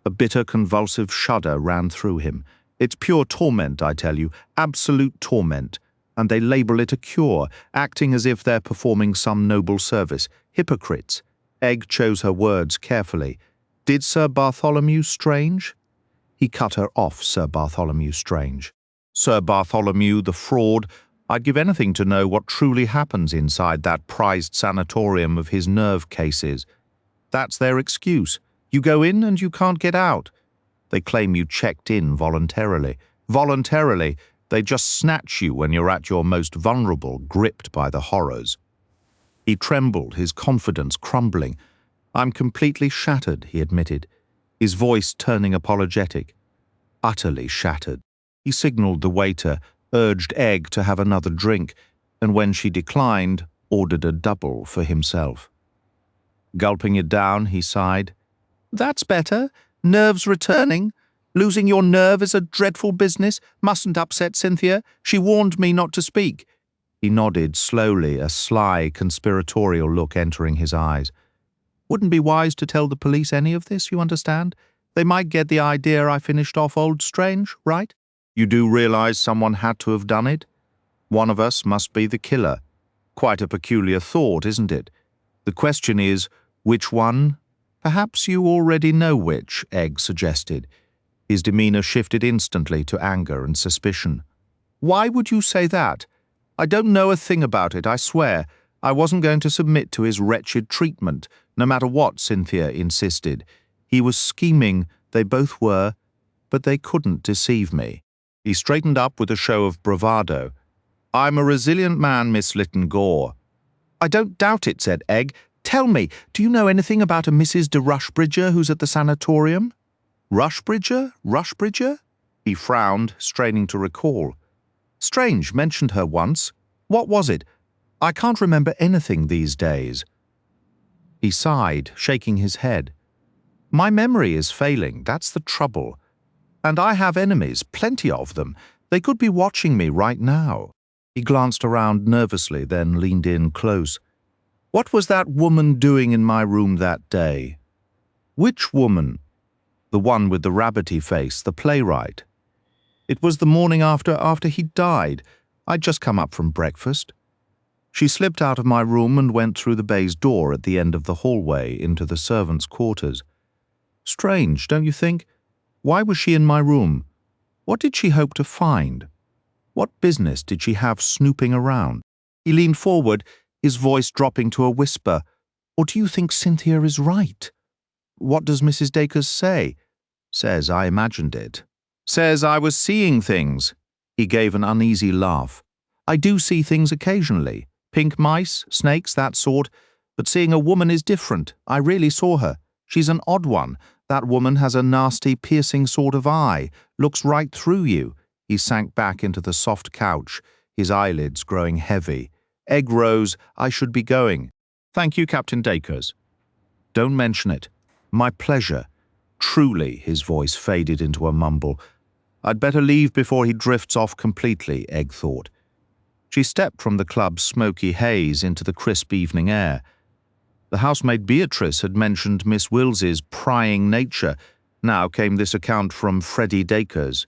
A bitter, convulsive shudder ran through him. "It's pure torment, I tell you, absolute torment. And they label it a cure, acting as if they're performing some noble service. Hypocrites." Egg chose her words carefully. "Did Sir Bartholomew Strange?" He cut her off, Sir Bartholomew Strange. "Sir Bartholomew, the fraud. I'd give anything to know what truly happens inside that prized sanatorium of his nerve cases. That's their excuse. You go in and you can't get out. They claim you checked in voluntarily. Voluntarily, they just snatch you when you're at your most vulnerable, gripped by the horrors." He trembled, his confidence crumbling. "I'm completely shattered," he admitted, his voice turning apologetic. "Utterly shattered." He signalled the waiter, urged Egg to have another drink, and when she declined, ordered a double for himself. Gulping it down, he sighed. "That's better. Nerves returning. Losing your nerve is a dreadful business. Mustn't upset Cynthia. She warned me not to speak." He nodded slowly, a sly, conspiratorial look entering his eyes. "Wouldn't be wise to tell the police any of this, you understand? They might get the idea I finished off old Strange, right? You do realize someone had to have done it? One of us must be the killer. Quite a peculiar thought, isn't it? The question is, which one? Perhaps you already know which," Egg suggested. His demeanour shifted instantly to anger and suspicion. "Why would you say that? I don't know a thing about it, I swear. I wasn't going to submit to his wretched treatment, no matter what Cynthia insisted. He was scheming, they both were, but they couldn't deceive me." He straightened up with a show of bravado. "I'm a resilient man, Miss Lytton Gore." "I don't doubt it," said Egg. "Tell me, do you know anything about a Mrs. de Rushbridger who's at the sanatorium?" "Rushbridger? Rushbridger?" He frowned, straining to recall. "Strange mentioned her once. What was it? I can't remember anything these days." He sighed, shaking his head. My memory is failing, that's the trouble. And I have enemies, plenty of them. They could be watching me right now. He glanced around nervously, then leaned in close. What was that woman doing in my room that day? Which woman? The one with the rabbity face, the playwright. It was the morning after he died. I'd just come up from breakfast. She slipped out of my room and went through the baize door at the end of the hallway into the servants' quarters. Strange, don't you think? Why was she in my room? What did she hope to find? What business did she have snooping around? He leaned forward, his voice dropping to a whisper. Or do you think Cynthia is right? What does Mrs. Dacres say? Says I imagined it. Says I was seeing things. He gave an uneasy laugh. I do see things occasionally. Pink mice, snakes, that sort. But seeing a woman is different. I really saw her. She's an odd one. That woman has a nasty, piercing sort of eye. Looks right through you. He sank back into the soft couch, his eyelids growing heavy. Egg rose. I should be going. Thank you, Captain Dacres. Don't mention it. My pleasure. Truly, his voice faded into a mumble. I'd better leave before he drifts off completely, Egg thought. She stepped from the club's smoky haze into the crisp evening air. The housemaid Beatrice had mentioned Miss Wills's prying nature. Now came this account from Freddie Dacres.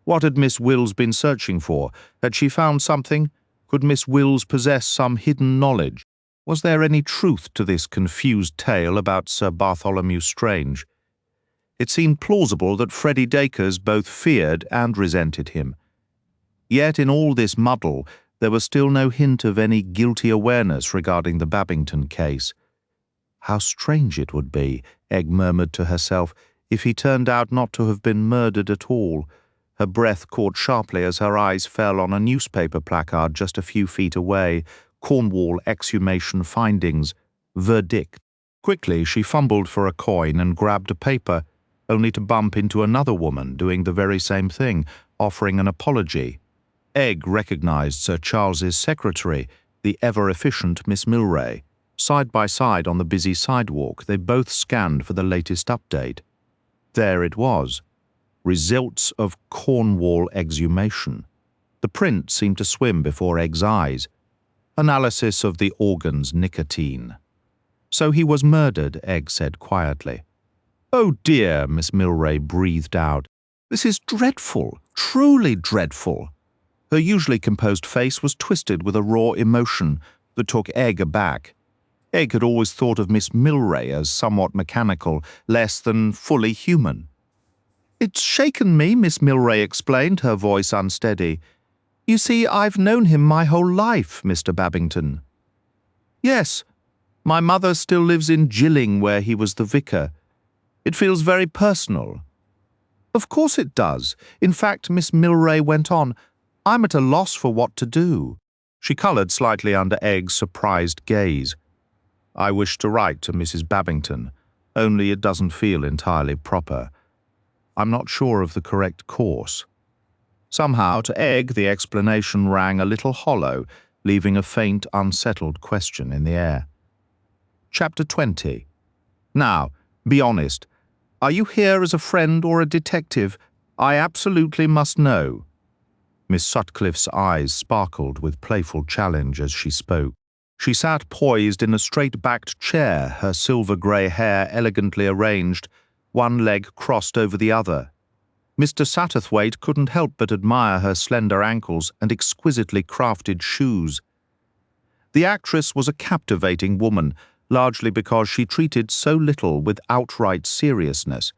What had Miss Wills been searching for? Had she found something? Could Miss Wills possess some hidden knowledge? Was there any truth to this confused tale about Sir Bartholomew Strange? It seemed plausible that Freddie Dacres both feared and resented him. Yet in all this muddle, there was still no hint of any guilty awareness regarding the Babington case. How strange it would be, Egg murmured to herself, if he turned out not to have been murdered at all. Her breath caught sharply as her eyes fell on a newspaper placard just a few feet away. Cornwall exhumation findings. Verdict. Quickly she fumbled for a coin and grabbed a paper, only to bump into another woman doing the very same thing, offering an apology. Egg recognized Sir Charles's secretary, the ever-efficient Miss Milray. Side by side on the busy sidewalk, they both scanned for the latest update. There it was. Results of Cornwall exhumation. The print seemed to swim before Egg's eyes. Analysis of the organ's nicotine. So he was murdered, Egg said quietly. Oh dear, Miss Milray breathed out. This is dreadful, truly dreadful. Her usually composed face was twisted with a raw emotion that took Egg aback. Egg had always thought of Miss Milray as somewhat mechanical, less than fully human. It's shaken me, Miss Milray explained, her voice unsteady. You see, I've known him my whole life, Mr. Babington. Yes, my mother still lives in Gilling, where he was the vicar. It feels very personal. Of course it does. In fact, Miss Milray went on, I'm at a loss for what to do. She coloured slightly under Egg's surprised gaze. I wish to write to Mrs. Babington, only it doesn't feel entirely proper. I'm not sure of the correct course. Somehow, to Egg, the explanation rang a little hollow, leaving a faint, unsettled question in the air. Chapter 20. Now, be honest. Are you here as a friend or a detective? I absolutely must know. Miss Sutcliffe's eyes sparkled with playful challenge as she spoke. She sat poised in a straight-backed chair, her silver-grey hair elegantly arranged, one leg crossed over the other. Mr. Satterthwaite couldn't help but admire her slender ankles and exquisitely crafted shoes. The actress was a captivating woman, largely because she treated so little with outright seriousness.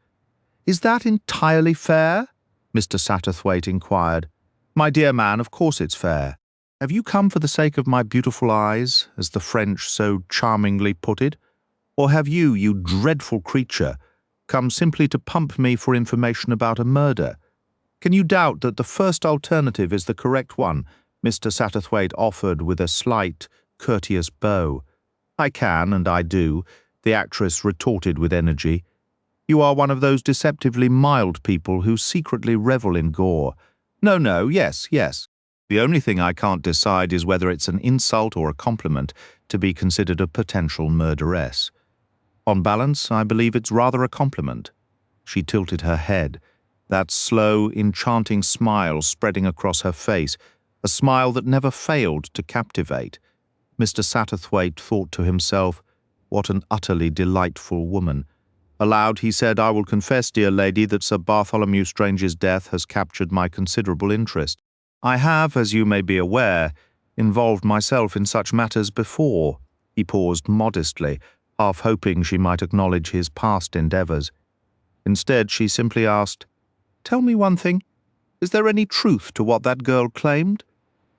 Is that entirely fair? Mr. Satterthwaite inquired. My dear man, of course it's fair. Have you come for the sake of my beautiful eyes, as the French so charmingly put it? Or have you, you dreadful creature, come simply to pump me for information about a murder? Can you doubt that the first alternative is the correct one? Mr. Satterthwaite offered with a slight, courteous bow. I can, and I do, the actress retorted with energy. You are one of those deceptively mild people who secretly revel in gore. No, yes. The only thing I can't decide is whether it's an insult or a compliment to be considered a potential murderess. On balance, I believe it's rather a compliment. She tilted her head, that slow, enchanting smile spreading across her face, a smile that never failed to captivate. Mr. Satterthwaite thought to himself, what an utterly delightful woman. Aloud he said, I will confess, dear lady, that Sir Bartholomew Strange's death has captured my considerable interest. I have, as you may be aware, involved myself in such matters before. He paused modestly, half hoping she might acknowledge his past endeavours. Instead, she simply asked, Tell me one thing. Is there any truth to what that girl claimed?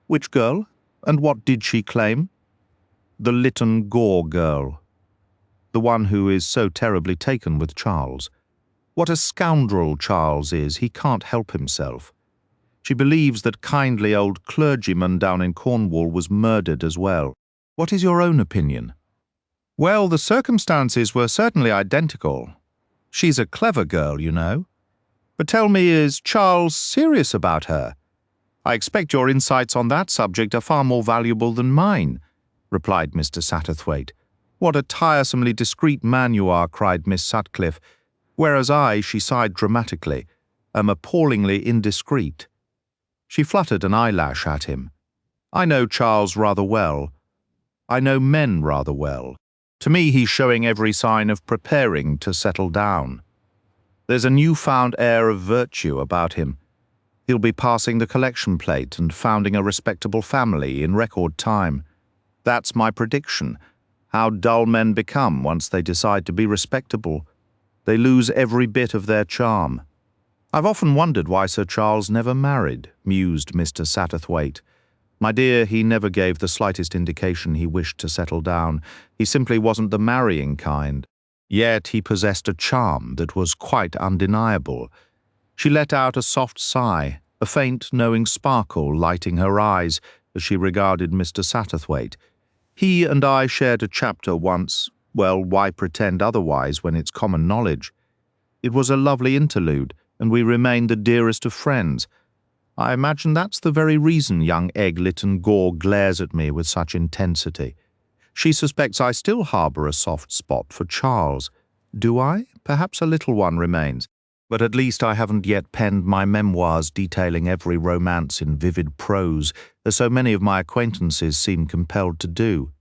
Which girl? And what did she claim? The Lytton Gore girl. The one who is so terribly taken with Charles. What a scoundrel Charles is, he can't help himself. She believes that kindly old clergyman down in Cornwall was murdered as well. What is your own opinion? Well, the circumstances were certainly identical. She's a clever girl, you know. But tell me, is Charles serious about her? I expect your insights on that subject are far more valuable than mine, replied Mr. Satterthwaite. What a tiresomely discreet man you are, cried Miss Sutcliffe, whereas I, she sighed dramatically, am appallingly indiscreet. She fluttered an eyelash at him. I know Charles rather well. I know men rather well. To me, he's showing every sign of preparing to settle down. There's a newfound air of virtue about him. He'll be passing the collection plate and founding a respectable family in record time. That's my prediction. How dull men become once they decide to be respectable. They lose every bit of their charm. I've often wondered why Sir Charles never married, mused Mr. Satterthwaite. My dear, he never gave the slightest indication he wished to settle down. He simply wasn't the marrying kind. Yet he possessed a charm that was quite undeniable. She let out a soft sigh, a faint, knowing sparkle lighting her eyes as she regarded Mr. Satterthwaite. He and I shared a chapter once. Well, why pretend otherwise when it's common knowledge? It was a lovely interlude, and we remained the dearest of friends. I imagine that's the very reason young Egg Lytton Gore glares at me with such intensity. She suspects I still harbour a soft spot for Charles. Do I? Perhaps a little one remains. But at least I haven't yet penned my memoirs detailing every romance in vivid prose, as so many of my acquaintances seem compelled to do.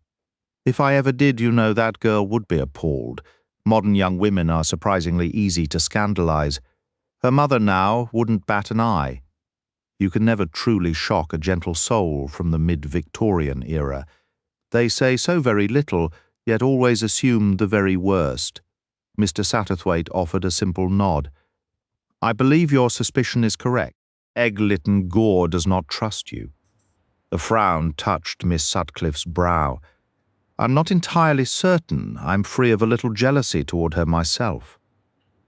If I ever did, you know, that girl would be appalled. Modern young women are surprisingly easy to scandalize. Her mother now wouldn't bat an eye. You can never truly shock a gentle soul from the mid-Victorian era. They say so very little, yet always assume the very worst. Mr. Satterthwaite offered a simple nod. I believe your suspicion is correct. Egg Lytton Gore does not trust you. A frown touched Miss Sutcliffe's brow. I'm not entirely certain. I'm free of a little jealousy toward her myself.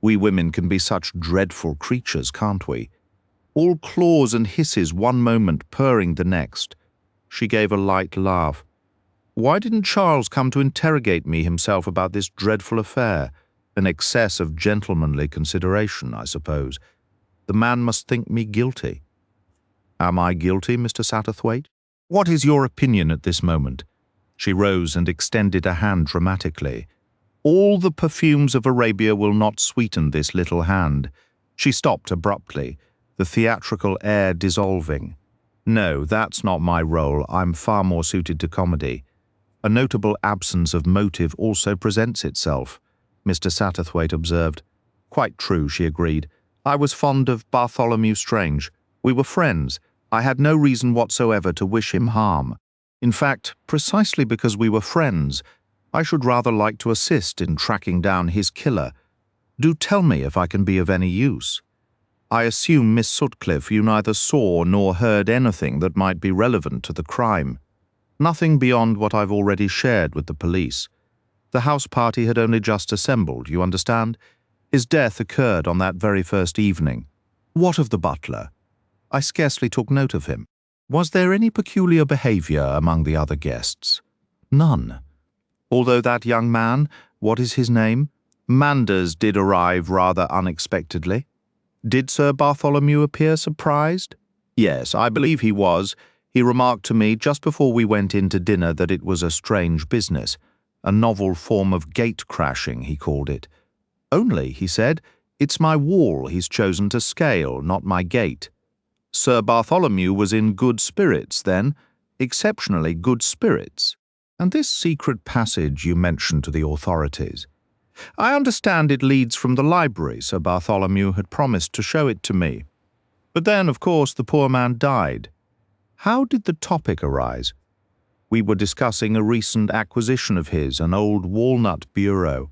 We women can be such dreadful creatures, can't we? All claws and hisses one moment, purring the next. She gave a light laugh. Why didn't Charles come to interrogate me himself about this dreadful affair? An excess of gentlemanly consideration, I suppose. The man must think me guilty. Am I guilty, Mr. Satterthwaite? What is your opinion at this moment? She rose and extended a hand dramatically. All the perfumes of Arabia will not sweeten this little hand. She stopped abruptly, the theatrical air dissolving. No, that's not my role. I'm far more suited to comedy. A notable absence of motive also presents itself, Mr. Satterthwaite observed. Quite true, she agreed. I was fond of Bartholomew Strange. We were friends. I had no reason whatsoever to wish him harm. In fact, precisely because we were friends, I should rather like to assist in tracking down his killer. Do tell me if I can be of any use. I assume, Miss Sutcliffe, you neither saw nor heard anything that might be relevant to the crime. Nothing beyond what I've already shared with the police. The house party had only just assembled, you understand? His death occurred on that very first evening. What of the butler? I scarcely took note of him. Was there any peculiar behaviour among the other guests? None. Although that young man, what is his name? Manders did arrive rather unexpectedly. Did Sir Bartholomew appear surprised? Yes, I believe he was. He remarked to me just before we went in to dinner that it was a strange business. a novel form of gate crashing, he called it. Only, he said, it's my wall he's chosen to scale, not my gate. Sir Bartholomew was in good spirits then, exceptionally good spirits. And this secret passage you mentioned to the authorities. I understand it leads from the library. Sir Bartholomew had promised to show it to me. But then, of course, the poor man died. How did the topic arise? We were discussing a recent acquisition of his, an old walnut bureau.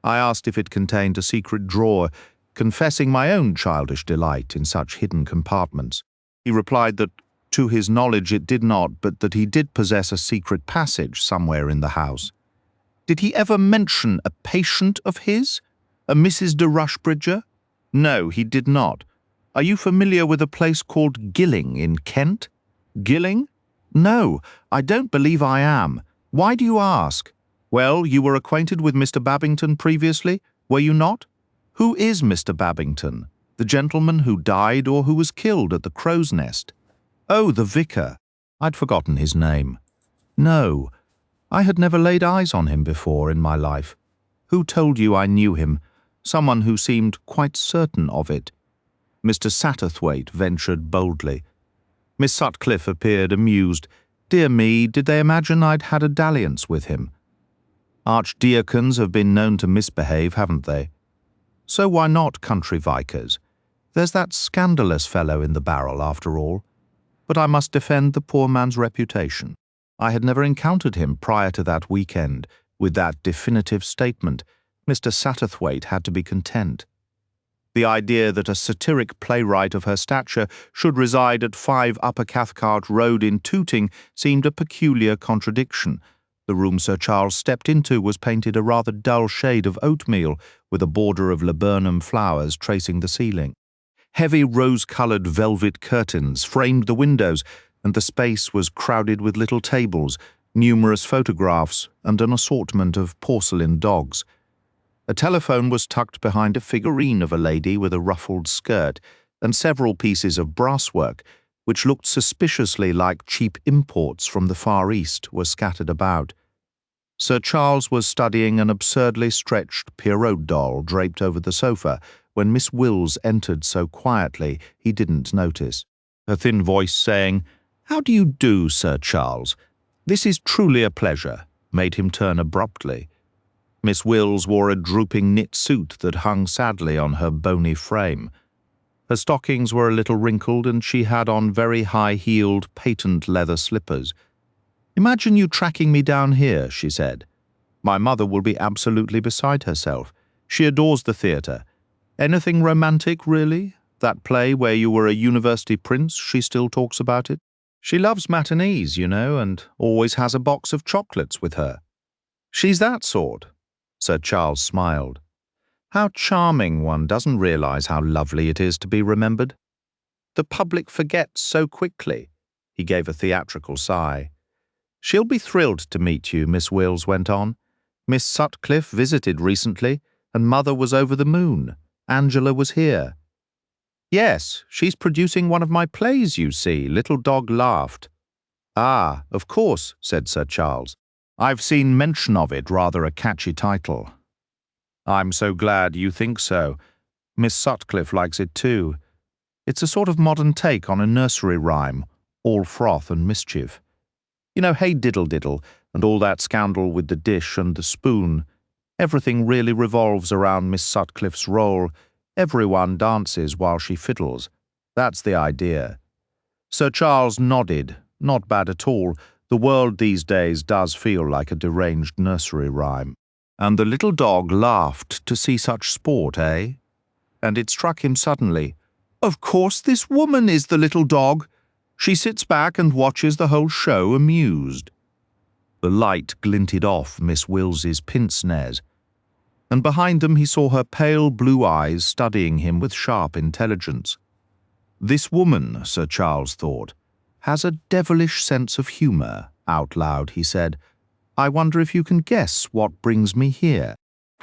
I asked if it contained a secret drawer, confessing my own childish delight in such hidden compartments. He replied that, to his knowledge, it did not, but that he did possess a secret passage somewhere in the house. Did he ever mention a patient of his? A Mrs. de Rushbridger? No, he did not. Are you familiar with a place called Gilling in Kent? Gilling? No, I don't believe I am. Why do you ask? Well, you were acquainted with Mr. Babington previously, were you not? Who is Mr. Babington? The gentleman who died or who was killed at the Crow's Nest? Oh, the vicar. I'd forgotten his name. No, I had never laid eyes on him before in my life. Who told you I knew him? Someone who seemed quite certain of it. Mr. Satterthwaite ventured boldly. Miss Sutcliffe appeared amused. Dear me, did they imagine I'd had a dalliance with him? Archdeacons have been known to misbehave, haven't they? So why not country vicars? There's that scandalous fellow in the barrel, after all. But I must defend the poor man's reputation. I had never encountered him prior to that weekend. With that definitive statement, Mr. Satterthwaite had to be content. The idea that a satiric playwright of her stature should reside at 5 Upper Cathcart Road in Tooting seemed a peculiar contradiction. The room Sir Charles stepped into was painted a rather dull shade of oatmeal, with a border of laburnum flowers tracing the ceiling. Heavy rose-coloured velvet curtains framed the windows, and the space was crowded with little tables, numerous photographs, and an assortment of porcelain dogs. A telephone was tucked behind a figurine of a lady with a ruffled skirt, and several pieces of brasswork, which looked suspiciously like cheap imports from the Far East, were scattered about. Sir Charles was studying an absurdly stretched Poirot doll draped over the sofa when Miss Wills entered so quietly he didn't notice. Her thin voice saying, "How do you do, Sir Charles? This is truly a pleasure," made him turn abruptly. Miss Wills wore a drooping knit suit that hung sadly on her bony frame. Her stockings were a little wrinkled, and she had on very high-heeled patent leather slippers. "Imagine you tracking me down here," she said. "My mother will be absolutely beside herself. She adores the theatre. Anything romantic, really? That play where you were a university prince, she still talks about it. She loves matinees, you know, and always has a box of chocolates with her. She's that sort." Sir Charles smiled. "How charming. One doesn't realize how lovely it is to be remembered. The public forgets so quickly." He gave a theatrical sigh. "She'll be thrilled to meet you," Miss Wills went on. "Miss Sutcliffe visited recently, and Mother was over the moon. Angela was here." "Yes, she's producing one of my plays, you see." Little Dog laughed. "Ah, of course," said Sir Charles. "I've seen mention of it, rather a catchy title." "I'm so glad you think so. Miss Sutcliffe likes it too. It's a sort of modern take on a nursery rhyme, all froth and mischief. You know, Hey Diddle Diddle, and all that scandal with the dish and the spoon. Everything really revolves around Miss Sutcliffe's role. Everyone dances while she fiddles. That's the idea." Sir Charles nodded. Not bad at all. The world these days does feel like a deranged nursery rhyme. And the little dog laughed to see such sport, eh? And it struck him suddenly. Of course this woman is the little dog. She sits back and watches the whole show amused. The light glinted off Miss Wills's pince-nez, and behind them he saw her pale blue eyes studying him with sharp intelligence. This woman, Sir Charles thought, has a devilish sense of humour. Out loud he said, "I wonder if you can guess what brings me here."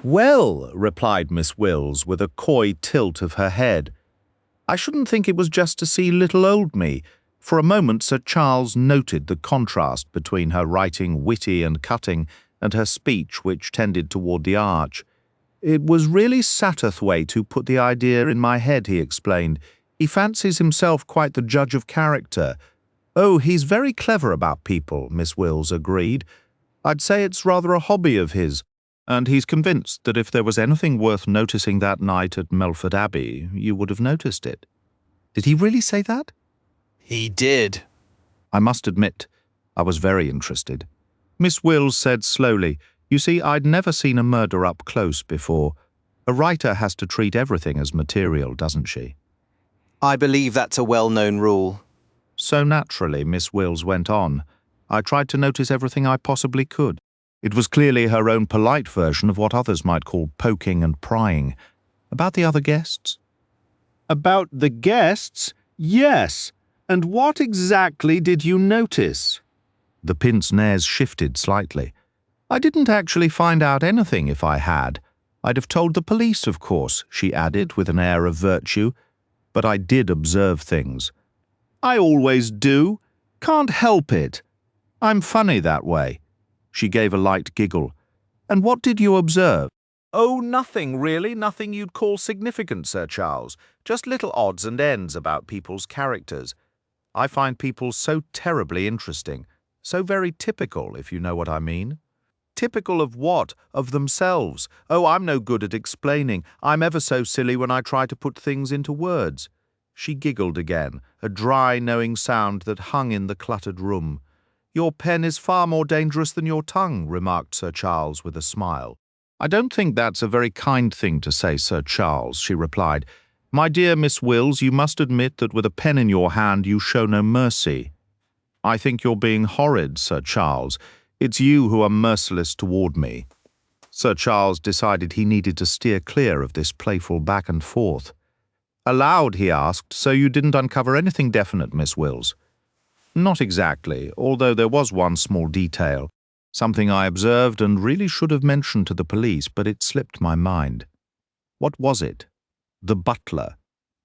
"Well," replied Miss Wills with a coy tilt of her head, "I shouldn't think it was just to see little old me." For a moment Sir Charles noted the contrast between her writing witty and cutting and her speech which tended toward the arch. "It was really Satterthwaite who put the idea in my head," he explained. "He fancies himself quite the judge of character." "Oh, he's very clever about people," Miss Wills agreed. "I'd say it's rather a hobby of his, and he's convinced that if there was anything worth noticing that night at Melford Abbey, you would have noticed it." "Did he really say that?" He did. I must admit, I was very interested. Miss Wills said slowly, "You see, I'd never seen a murder up close before. A writer has to treat everything as material, doesn't she?" I believe that's a well-known rule. So naturally, Miss Wills went on. I tried to notice everything I possibly could. It was clearly her own polite version of what others might call poking and prying. "About the other guests?" "About the guests? Yes. And what exactly did you notice?" The pince-nez shifted slightly. "I didn't actually find out anything if I had. I'd have told the police, of course," she added with an air of virtue. "But I did observe things. I always do. Can't help it. I'm funny that way." She gave a light giggle. "And what did you observe?" "Oh, nothing, really. Nothing you'd call significant, Sir Charles. Just little odds and ends about people's characters. I find people so terribly interesting. So very typical, if you know what I mean." "Typical of what? Of themselves? Oh, I'm no good at explaining. I'm ever so silly when I try to put things into words." She giggled again, a dry, knowing sound that hung in the cluttered room. "Your pen is far more dangerous than your tongue," remarked Sir Charles with a smile. "I don't think that's a very kind thing to say, Sir Charles," she replied. "My dear Miss Wills, you must admit that with a pen in your hand you show no mercy." "I think you're being horrid, Sir Charles. It's you who are merciless toward me." Sir Charles decided he needed to steer clear of this playful back and forth. "Aloud," he asked, "so you didn't uncover anything definite, Miss Wills?" "Not exactly, although there was one small detail, something I observed and really should have mentioned to the police, but it slipped my mind." "What was it?" "The butler.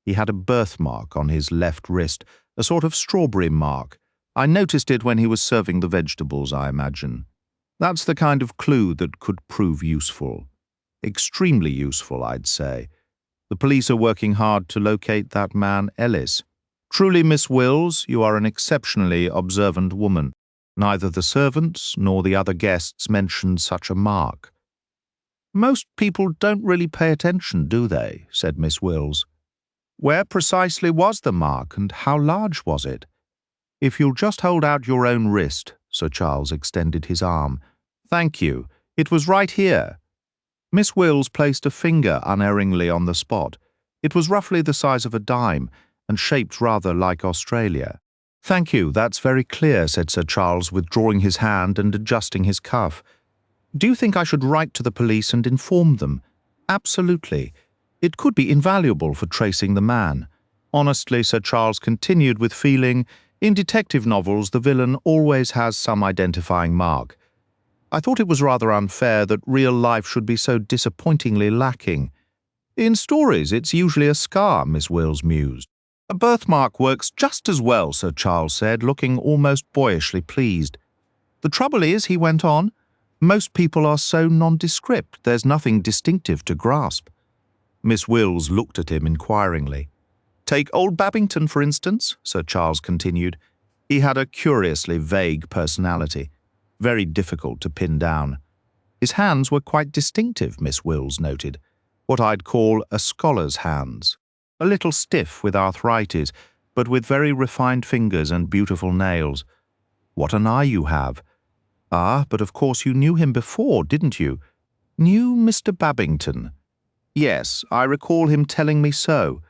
He had a birthmark on his left wrist, a sort of strawberry mark. I noticed it when he was serving the vegetables, I imagine. That's the kind of clue that could prove useful. Extremely useful, I'd say. The police are working hard to locate that man Ellis. Truly, Miss Wills, you are an exceptionally observant woman. Neither the servants nor the other guests mentioned such a mark." "Most people don't really pay attention, do they?" said Miss Wills. "Where precisely was the mark, and how large was it?" "If you'll just hold out your own wrist," Sir Charles extended his arm. "Thank you. It was right here." Miss Wills placed a finger unerringly on the spot. It was roughly the size of a dime, and shaped rather like Australia. "Thank you, that's very clear," said Sir Charles, withdrawing his hand and adjusting his cuff. "Do you think I should write to the police and inform them?" "Absolutely. It could be invaluable for tracing the man." Honestly, Sir Charles continued with feeling, in detective novels the villain always has some identifying mark. I thought it was rather unfair that real life should be so disappointingly lacking. "In stories, it's usually a scar," Miss Wills mused. "A birthmark works just as well," Sir Charles said, looking almost boyishly pleased. "The trouble is," he went on, "most people are so nondescript, there's nothing distinctive to grasp." Miss Wills looked at him inquiringly. "Take old Babington, for instance," Sir Charles continued. "He had a curiously vague personality. Very difficult to pin down. His hands were quite distinctive," Miss Wills noted. "What I'd call a scholar's hands. A little stiff with arthritis, but with very refined fingers and beautiful nails. What an eye you have. Ah, but of course you knew him before, didn't you?" "Knew Mr. Babington?" "Yes, I recall him telling me so.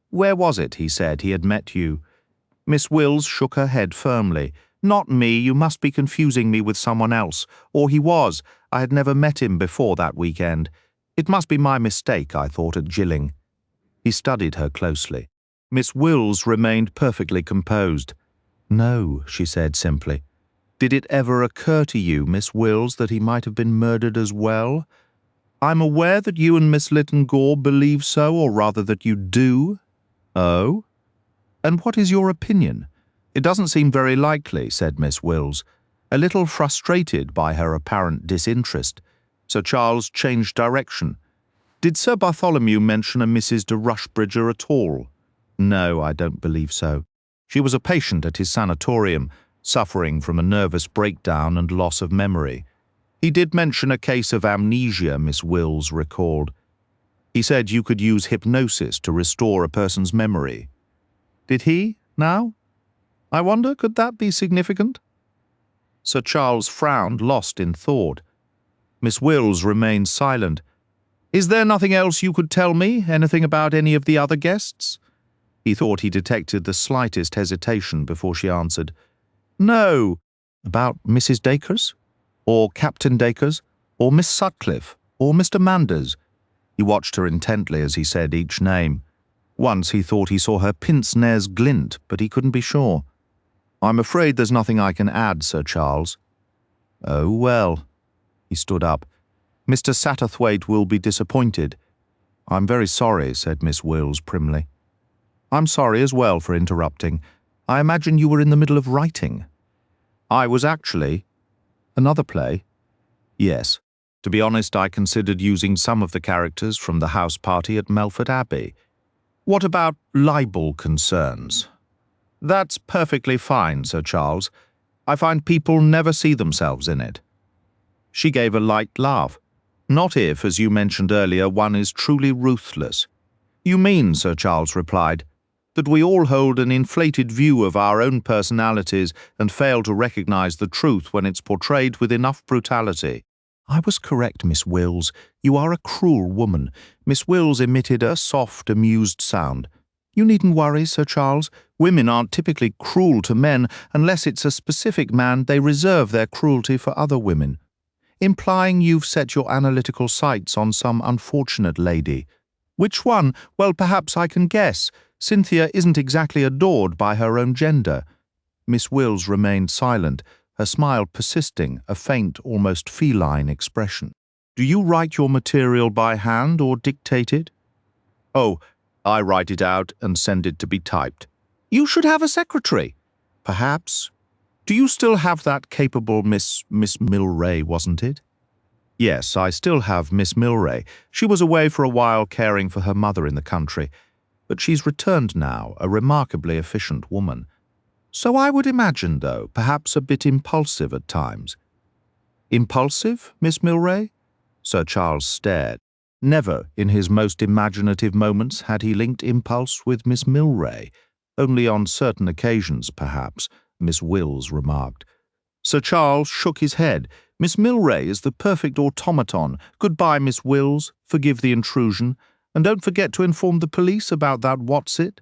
Where was it, he said, he had met you?" Miss Wills shook her head firmly. "Not me, you must be confusing me with someone else. Or he was. I had never met him before that weekend. It must be my mistake, I thought, at Gilling." He studied her closely. Miss Wills remained perfectly composed. "No," she said simply. "Did it ever occur to you, Miss Wills, that he might have been murdered as well? I'm aware that you and Miss Lytton Gore believe so, or rather that you do." "Oh? And what is your opinion?" "It doesn't seem very likely," said Miss Wills. A little frustrated by her apparent disinterest, Sir Charles changed direction. Did Sir Bartholomew mention a Mrs. de Rushbridger at all? No, I don't believe so. She was a patient at his sanatorium, suffering from a nervous breakdown and loss of memory. He did mention a case of amnesia, Miss Wills recalled. He said you could use hypnosis to restore a person's memory. Did he, now? I wonder, could that be significant? Sir Charles frowned, lost in thought. Miss Wills remained silent. Is there nothing else you could tell me? Anything about any of the other guests? He thought he detected the slightest hesitation before she answered. No. About Mrs. Dacres? Or Captain Dacres? Or Miss Sutcliffe? Or Mr. Manders? He watched her intently as he said each name. Once he thought he saw her pince-nez glint, but he couldn't be sure. I'm afraid there's nothing I can add, Sir Charles. Oh, well. He stood up. Mr. Satterthwaite will be disappointed. I'm very sorry, said Miss Wills primly. I'm sorry as well for interrupting. I imagine you were in the middle of writing. I was actually. Another play? Yes. To be honest, I considered using some of the characters from the house party at Melford Abbey. What about libel concerns? That's perfectly fine, Sir Charles. I find people never see themselves in it. She gave a light laugh. Not if, as you mentioned earlier, one is truly ruthless. You mean, Sir Charles replied, that we all hold an inflated view of our own personalities and fail to recognize the truth when it's portrayed with enough brutality. I was correct, Miss Wills. You are a cruel woman. Miss Wills emitted a soft, amused sound. You needn't worry, Sir Charles. Women aren't typically cruel to men unless it's a specific man they reserve their cruelty for other women. Implying you've set your analytical sights on some unfortunate lady. Which one? Well, perhaps I can guess. Cynthia isn't exactly adored by her own gender. Miss Wills remained silent, her smile persisting, a faint, almost feline expression. Do you write your material by hand or dictate it? Oh, I write it out and send it to be typed. You should have a secretary. Perhaps. Do you still have that capable Miss Milray, wasn't it? Yes, I still have Miss Milray. She was away for a while caring for her mother in the country, but she's returned now, a remarkably efficient woman. So I would imagine, though, perhaps a bit impulsive at times. Impulsive, Miss Milray? Sir Charles stared. Never, in his most imaginative moments, had he linked impulse with Miss Milray. Only on certain occasions, perhaps, Miss Wills remarked. Sir Charles shook his head. Miss Milray is the perfect automaton. Goodbye, Miss Wills. Forgive the intrusion. And don't forget to inform the police about that what's-it.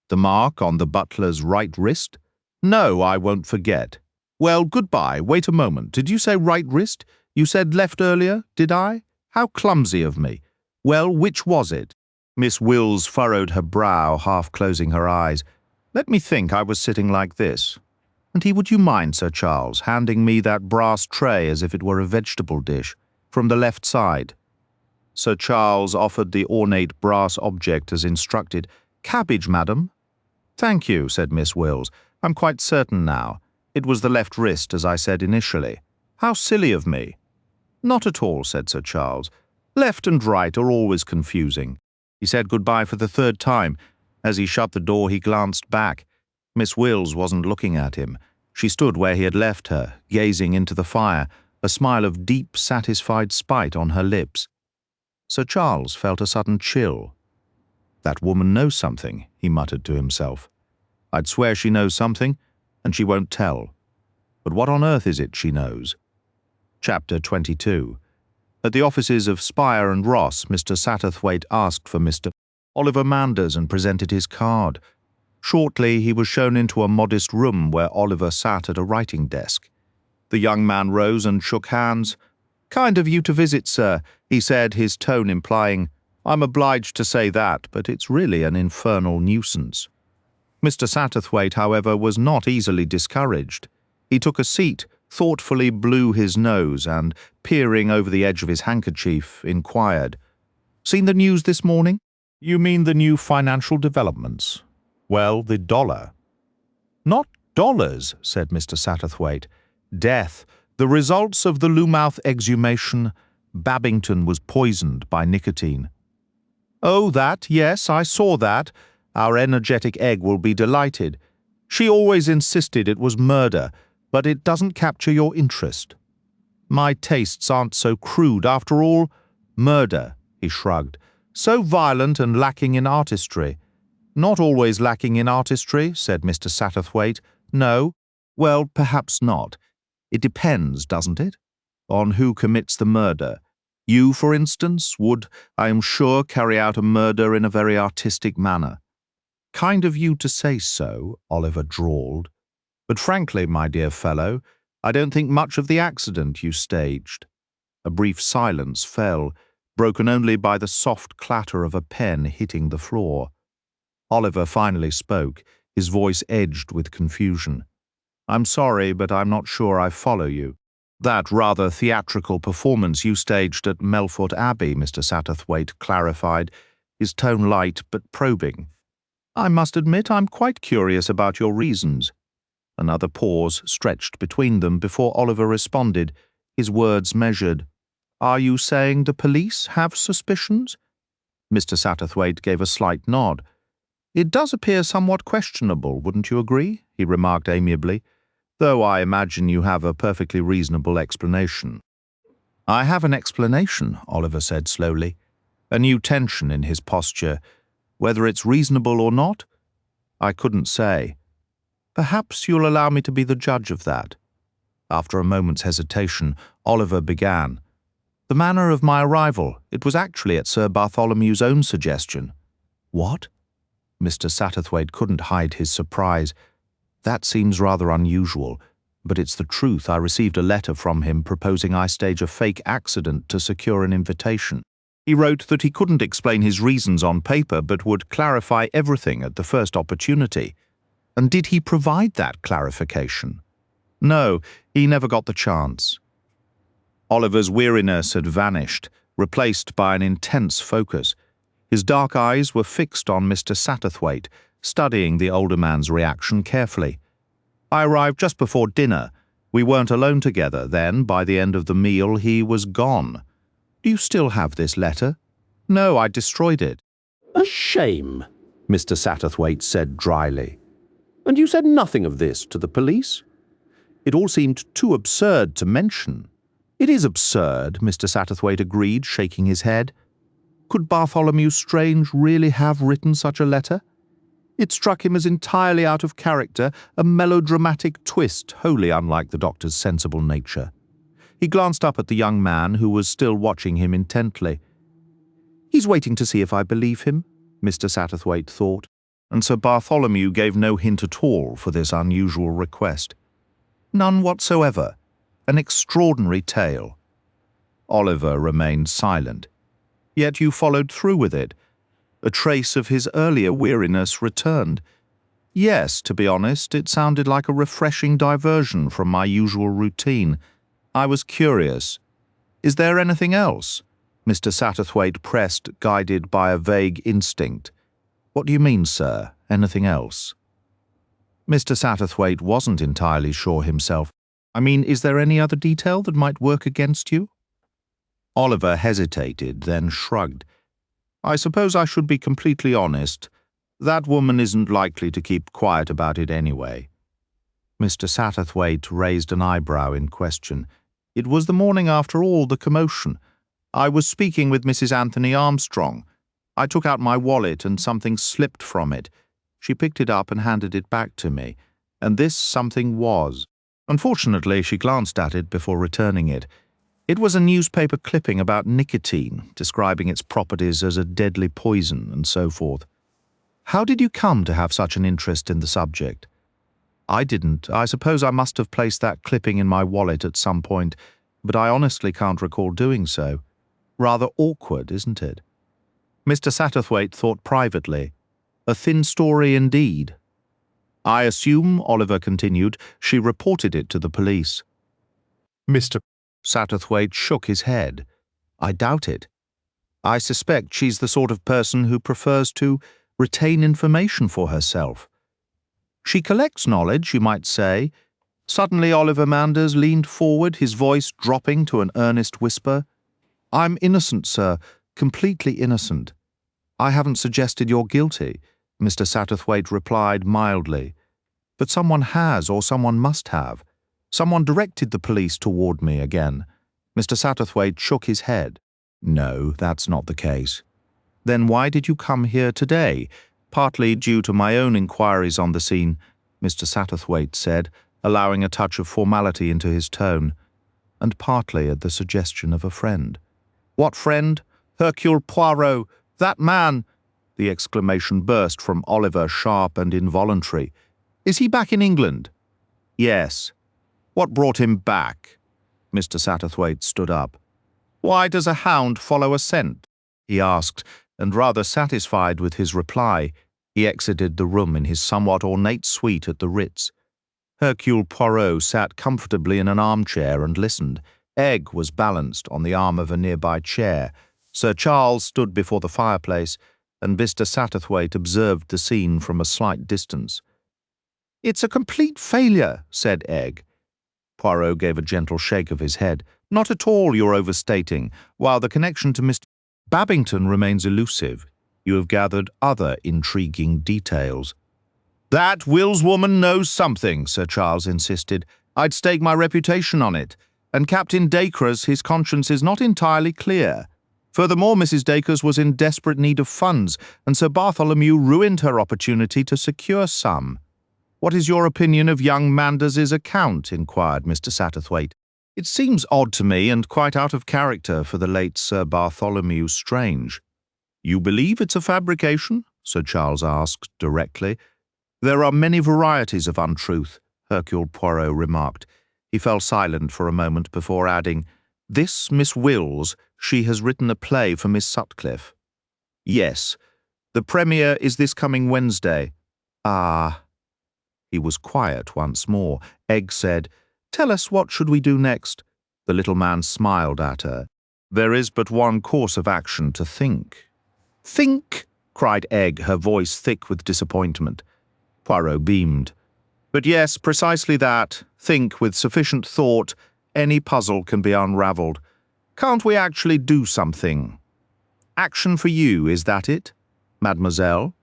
The mark on the butler's right wrist? No, I won't forget. Well, goodbye. Wait a moment. Did you say right wrist? You said left earlier, did I? How clumsy of me. Well, which was it? Miss Wills furrowed her brow, half closing her eyes. Let me think. I was sitting like this. And would you mind, Sir Charles, handing me that brass tray as if it were a vegetable dish, from the left side? Sir Charles offered the ornate brass object as instructed. Cabbage, madam? Thank you, said Miss Wills. I'm quite certain now. It was the left wrist, as I said initially. How silly of me. Not at all, said Sir Charles. Left and right are always confusing. He said goodbye for the third time. As he shut the door, he glanced back. Miss Wills wasn't looking at him. She stood where he had left her, gazing into the fire, a smile of deep, satisfied spite on her lips. Sir Charles felt a sudden chill. That woman knows something, he muttered to himself. I'd swear she knows something, and she won't tell. But what on earth is it she knows? Chapter 22. At the offices of Spire and Ross, Mr. Satterthwaite asked for Mr. Oliver Manders and presented his card. Shortly, he was shown into a modest room where Oliver sat at a writing desk. The young man rose and shook hands. Kind of you to visit, sir, he said, his tone implying, I'm obliged to say that, but it's really an infernal nuisance. Mr. Satterthwaite, however, was not easily discouraged. He took a seat, thoughtfully blew his nose, and, peering over the edge of his handkerchief, inquired, Seen the news this morning? You mean the new financial developments? Well, the dollar. Not dollars, said Mr. Satterthwaite. Death. The results of the Loomouth exhumation. Babington was poisoned by nicotine. Oh, that, yes, I saw that. Our energetic egg will be delighted. She always insisted it was murder, but it doesn't capture your interest. My tastes aren't so crude after all. Murder, he shrugged. So violent and lacking in artistry. Not always lacking in artistry, said Mr. Satterthwaite. No. Well, perhaps not. It depends, doesn't it? On who commits the murder. You, for instance, would, I am sure, carry out a murder in a very artistic manner. Kind of you to say so, Oliver drawled. But frankly, my dear fellow, I don't think much of the accident you staged. A brief silence fell, broken only by the soft clatter of a pen hitting the floor. Oliver finally spoke, his voice edged with confusion. I'm sorry, but I'm not sure I follow you. That rather theatrical performance you staged at Melfort Abbey, Mr. Satterthwaite clarified, his tone light but probing. I must admit I'm quite curious about your reasons. Another pause stretched between them before Oliver responded, his words measured. Are you saying the police have suspicions? Mr. Satterthwaite gave a slight nod. It does appear somewhat questionable, wouldn't you agree? He remarked amiably, though I imagine you have a perfectly reasonable explanation. I have an explanation, Oliver said slowly, a new tension in his posture. Whether it's reasonable or not, I couldn't say. Perhaps you'll allow me to be the judge of that. After a moment's hesitation, Oliver began. The manner of my arrival, it was actually at Sir Bartholomew's own suggestion. What? Mr. Satterthwaite couldn't hide his surprise. That seems rather unusual, but it's the truth. I received a letter from him proposing I stage a fake accident to secure an invitation. He wrote that he couldn't explain his reasons on paper but would clarify everything at the first opportunity. And did he provide that clarification? No, he never got the chance. Oliver's weariness had vanished, replaced by an intense focus. His dark eyes were fixed on Mr. Satterthwaite, studying the older man's reaction carefully. I arrived just before dinner. We weren't alone together then. By the end of the meal, he was gone. Do you still have this letter? No, I destroyed it. A shame, Mr. Satterthwaite said dryly. And you said nothing of this to the police? It all seemed too absurd to mention. It is absurd, Mr. Satterthwaite agreed, shaking his head. Could Bartholomew Strange really have written such a letter? It struck him as entirely out of character, a melodramatic twist wholly unlike the doctor's sensible nature. He glanced up at the young man, who was still watching him intently. He's waiting to see if I believe him, Mr. Satterthwaite thought, and Sir Bartholomew gave no hint at all for this unusual request. None whatsoever. An extraordinary tale. Oliver remained silent. Yet you followed through with it. A trace of his earlier weariness returned. Yes, to be honest, it sounded like a refreshing diversion from my usual routine. I was curious. Is there anything else? Mr. Satterthwaite pressed, guided by a vague instinct. What do you mean, sir? Anything else? Mr. Satterthwaite wasn't entirely sure himself. I mean, is there any other detail that might work against you? Oliver hesitated, then shrugged. I suppose I should be completely honest. That woman isn't likely to keep quiet about it anyway. Mr. Satterthwaite raised an eyebrow in question. It was the morning after all the commotion. I was speaking with Mrs. Anthony Armstrong. I took out my wallet and something slipped from it. She picked it up and handed it back to me. And this something was. Unfortunately, she glanced at it before returning it. It was a newspaper clipping about nicotine, describing its properties as a deadly poison and so forth. How did you come to have such an interest in the subject? I didn't. I suppose I must have placed that clipping in my wallet at some point, but I honestly can't recall doing so. Rather awkward, isn't it? Mr. Satterthwaite thought privately. A thin story indeed. I assume, Oliver continued, she reported it to the police. Mr. Satterthwaite shook his head. I doubt it. I suspect she's the sort of person who prefers to retain information for herself. She collects knowledge, you might say, Suddenly Oliver Manders leaned forward, his voice dropping to an earnest whisper. "I'm innocent, sir, completely innocent. I haven't suggested you're guilty," Mr. Satterthwaite replied mildly. "But someone has, or someone must have. Someone directed the police toward me again." Mr. Satterthwaite shook his head. "No, that's not the case." "Then why did you come here today?" "Partly due to my own inquiries on the scene," Mr. Satterthwaite said, allowing a touch of formality into his tone, "and partly at the suggestion of a friend." "What friend?" "Hercule Poirot! That man!" The exclamation burst from Oliver, sharp and involuntary. "Is he back in England?" "Yes." "What brought him back?" Mr. Satterthwaite stood up. "Why does a hound follow a scent?" he asked, and rather satisfied with his reply, he exited the room in his somewhat ornate suite at the Ritz. Hercule Poirot sat comfortably in an armchair and listened. Egg was balanced on the arm of a nearby chair. Sir Charles stood before the fireplace, and Mr. Satterthwaite observed the scene from a slight distance. "It's a complete failure," said Egg. Poirot gave a gentle shake of his head. "Not at all, you're overstating. While the connection to Mr. Babington remains elusive, you have gathered other intriguing details." "That Will's woman knows something," Sir Charles insisted. "I'd stake my reputation on it. And Captain Dacre's, his conscience is not entirely clear. Furthermore, Mrs. Dacres was in desperate need of funds, and Sir Bartholomew ruined her opportunity to secure some." "What is your opinion of young Manders's account?" inquired Mr. Satterthwaite. "It seems odd to me and quite out of character for the late Sir Bartholomew Strange." "You believe it's a fabrication?" Sir Charles asked directly. "There are many varieties of untruth," Hercule Poirot remarked. He fell silent for a moment before adding, "This Miss Wills, she has written a play for Miss Sutcliffe." "Yes. The premiere is this coming Wednesday." "Ah." He was quiet once more. Egg said, "Tell us, what should we do next?" The little man smiled at her. "There is but one course of action, to think." "Think!" cried Egg, her voice thick with disappointment. Poirot beamed. "But yes, precisely that. Think with sufficient thought. Any puzzle can be unravelled. Can't we actually do something?" "Action for you, is that it, mademoiselle?"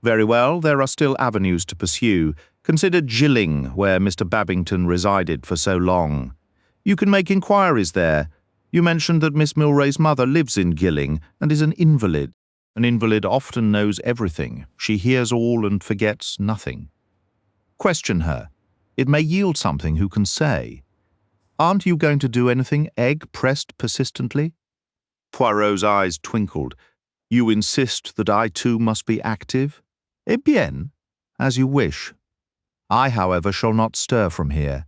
"Very well, there are still avenues to pursue. Consider Gilling, where Mr. Babington resided for so long. You can make inquiries there. You mentioned that Miss Milray's mother lives in Gilling and is an invalid. An invalid often knows everything. She hears all and forgets nothing. Question her. It may yield something, who can say? Aren't you going to do anything?" Egg pressed persistently. Poirot's eyes twinkled. "You insist that I too must be active? Eh bien, as you wish. I, however, shall not stir from here.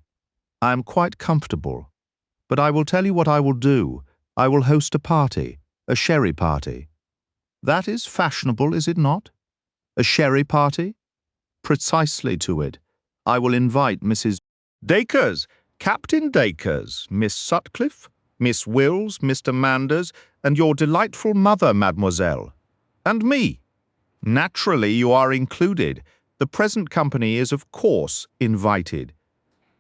I am quite comfortable. But I will tell you what I will do. I will host a party, a sherry party. That is fashionable, is it not? A sherry party? Precisely to it. I will invite Mrs. Dacres, Captain Dacres, Miss Sutcliffe, Miss Wills, Mr. Manders, and your delightful mother, mademoiselle. And me. Naturally, you are included. The present company is, of course, invited."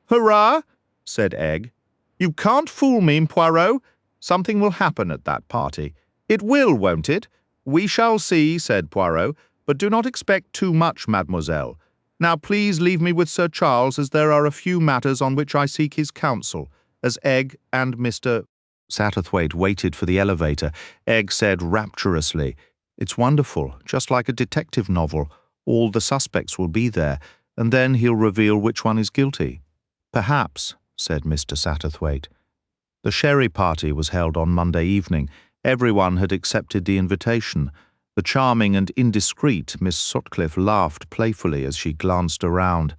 "Hurrah!" said Egg. "You can't fool me, Poirot. Something will happen at that party. It will, won't it?" "We shall see," said Poirot, "but do not expect too much, mademoiselle. Now please leave me with Sir Charles, as there are a few matters on which I seek his counsel, as Egg and Mr. Satterthwaite waited for the elevator. Egg said rapturously, "It's wonderful, just like a detective novel. All the suspects will be there, and then he'll reveal which one is guilty." "Perhaps," said Mr. Satterthwaite. The sherry party was held on Monday evening. Everyone had accepted the invitation. The charming and indiscreet Miss Sutcliffe laughed playfully as she glanced around.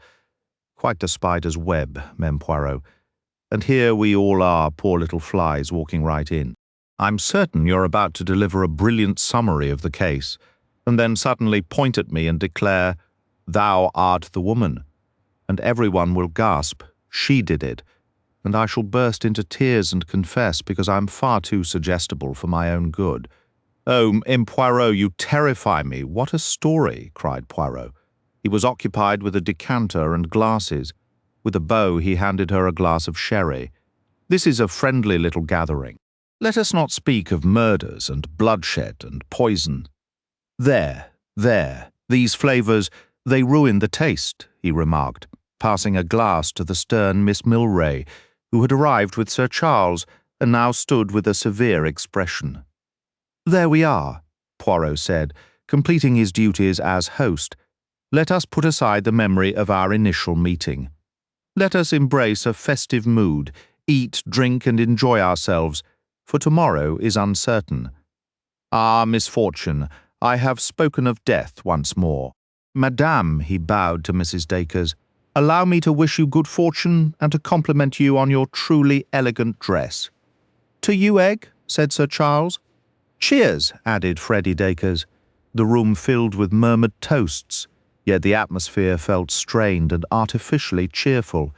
"Quite a spider's web, Mem Poirot. And here we all are, poor little flies, walking right in. I'm certain you're about to deliver a brilliant summary of the case, and then suddenly point at me and declare, 'Thou art the woman,' and everyone will gasp, 'She did it,' and I shall burst into tears and confess because I'm far too suggestible for my own good." "Oh, M. Poirot, you terrify me. What a story," cried Poirot. He was occupied with a decanter and glasses. With a bow, he handed her a glass of sherry. "This is a friendly little gathering. Let us not speak of murders and bloodshed and poison." There, these flavours, they ruin the taste," he remarked, passing a glass to the stern Miss Milray, who had arrived with Sir Charles and now stood with a severe expression. "There we are," Poirot said, completing his duties as host. "Let us put aside the memory of our initial meeting. Let us embrace a festive mood, eat, drink, and enjoy ourselves, for tomorrow is uncertain. Ah, misfortune, I have spoken of death once more. Madame," he bowed to Mrs. Dacres, "allow me to wish you good fortune and to compliment you on your truly elegant dress." "To you, Egg," said Sir Charles. "Cheers," added Freddie Dacres. The room filled with murmured toasts, yet the atmosphere felt strained and artificially cheerful.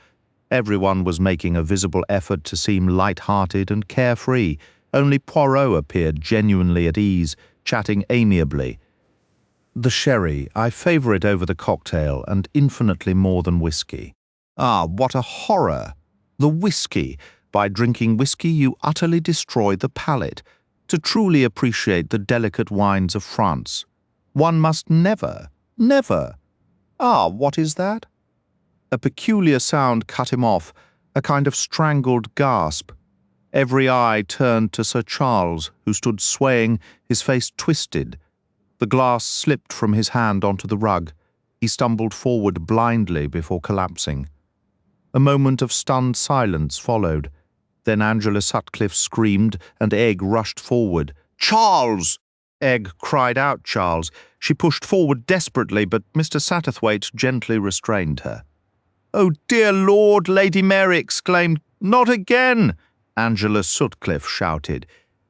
Everyone was making a visible effort to seem light-hearted and carefree. Only Poirot appeared genuinely at ease, chatting amiably. "The sherry, I favour it over the cocktail, and infinitely more than whiskey." "Ah, what a horror! The whiskey! By drinking whiskey you utterly destroy the palate. To truly appreciate the delicate wines of France, one must never. Ah, what is that?" A peculiar sound cut him off, a kind of strangled gasp. Every eye turned to Sir Charles, who stood swaying, his face twisted. The glass slipped from his hand onto the rug. He stumbled forward blindly before collapsing. A moment of stunned silence followed. Then Angela Sutcliffe screamed, and Egg rushed forward. "Charles!" Egg cried out Charles. She pushed forward desperately, but Mr. Satterthwaite gently restrained her. "Oh, dear Lord!" Lady Mary exclaimed. "Not again!" Angela Sutcliffe shouted.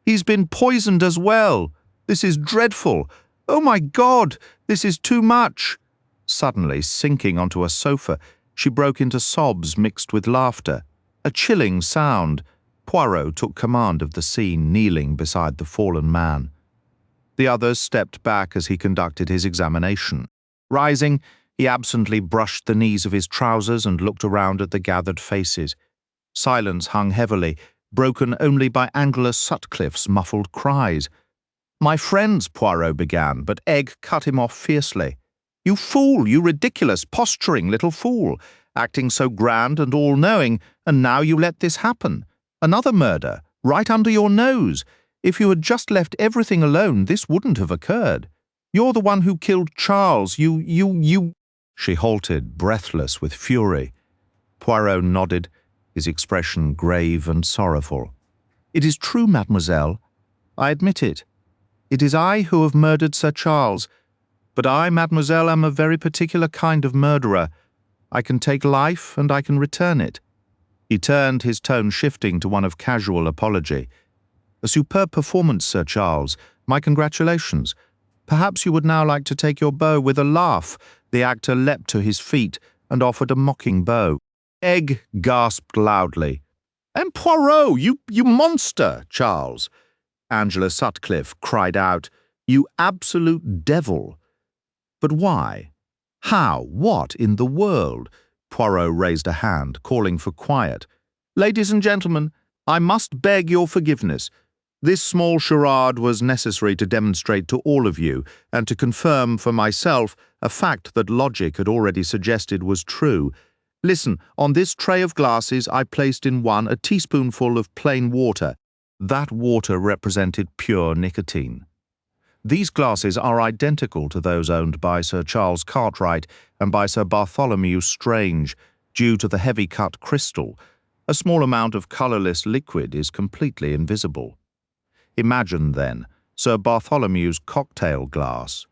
"He's been poisoned as well. This is dreadful. Oh, my God! This is too much!" Suddenly, sinking onto a sofa, she broke into sobs mixed with laughter. A chilling sound. Poirot took command of the scene, kneeling beside the fallen man. The others stepped back as he conducted his examination. Rising, he absently brushed the knees of his trousers and looked around at the gathered faces. Silence hung heavily, broken only by Angela Sutcliffe's muffled cries. "My friends," Poirot began, but Egg cut him off fiercely. "You fool, you ridiculous, posturing little fool, acting so grand and all-knowing, and now you let this happen. Another murder, right under your nose. If you had just left everything alone, this wouldn't have occurred. You're the one who killed Charles. You... She halted, breathless with fury. Poirot nodded, his expression grave and sorrowful. "It is true, mademoiselle. I admit it. It is I who have murdered Sir Charles. But I, mademoiselle, am a very particular kind of murderer. I can take life and I can return it." He turned, his tone shifting to one of casual apology. "A superb performance, Sir Charles. My congratulations. Perhaps you would now like to take your bow." With a laugh, the actor leapt to his feet and offered a mocking bow. Egg gasped loudly. "And Poirot, you monster, Charles!" Angela Sutcliffe cried out. "You absolute devil!" "But why? How? What in the world?" Poirot raised a hand, calling for quiet. "Ladies and gentlemen, I must beg your forgiveness. This small charade was necessary to demonstrate to all of you, and to confirm for myself a fact that logic had already suggested was true. Listen, on this tray of glasses I placed in one a teaspoonful of plain water. That water represented pure nicotine. These glasses are identical to those owned by Sir Charles Cartwright and by Sir Bartholomew Strange, due to the heavy-cut crystal. A small amount of colourless liquid is completely invisible. Imagine, then, Sir Bartholomew's cocktail glass.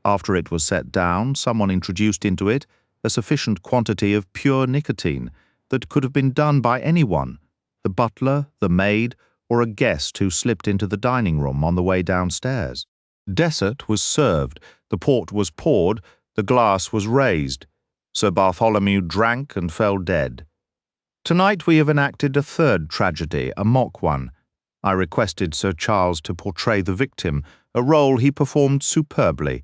After it was set down, someone introduced into it a sufficient quantity of pure nicotine that could have been done by anyone, the butler, the maid, or a guest who slipped into the dining room on the way downstairs. Dessert was served, the port was poured, the glass was raised. Sir Bartholomew drank and fell dead. Tonight we have enacted a third tragedy, a mock one. I requested Sir Charles to portray the victim, a role he performed superbly.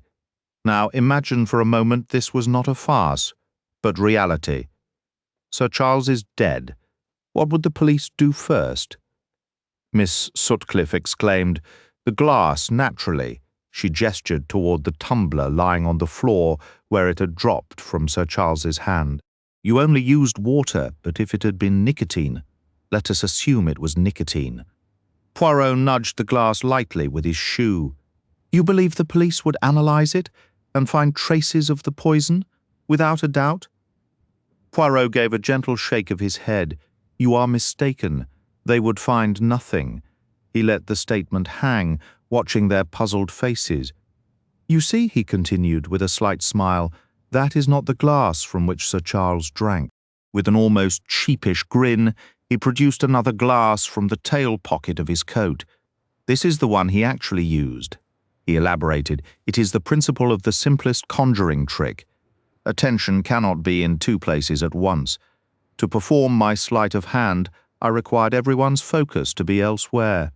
Now imagine for a moment this was not a farce, but reality. Sir Charles is dead. What would the police do first? Miss Sutcliffe exclaimed, "The glass, naturally." She gestured toward the tumbler lying on the floor where it had dropped from Sir Charles's hand. "You only used water, but if it had been nicotine, let us assume it was nicotine." Poirot nudged the glass lightly with his shoe. "You believe the police would analyze it and find traces of the poison, without a doubt?" Poirot gave a gentle shake of his head. "You are mistaken. They would find nothing." He let the statement hang, watching their puzzled faces. "You see," he continued with a slight smile, "that is not the glass from which Sir Charles drank." With an almost sheepish grin, he produced another glass from the tail pocket of his coat. "This is the one he actually used." He elaborated, "It is the principle of the simplest conjuring trick. Attention cannot be in two places at once. To perform my sleight of hand, I required everyone's focus to be elsewhere.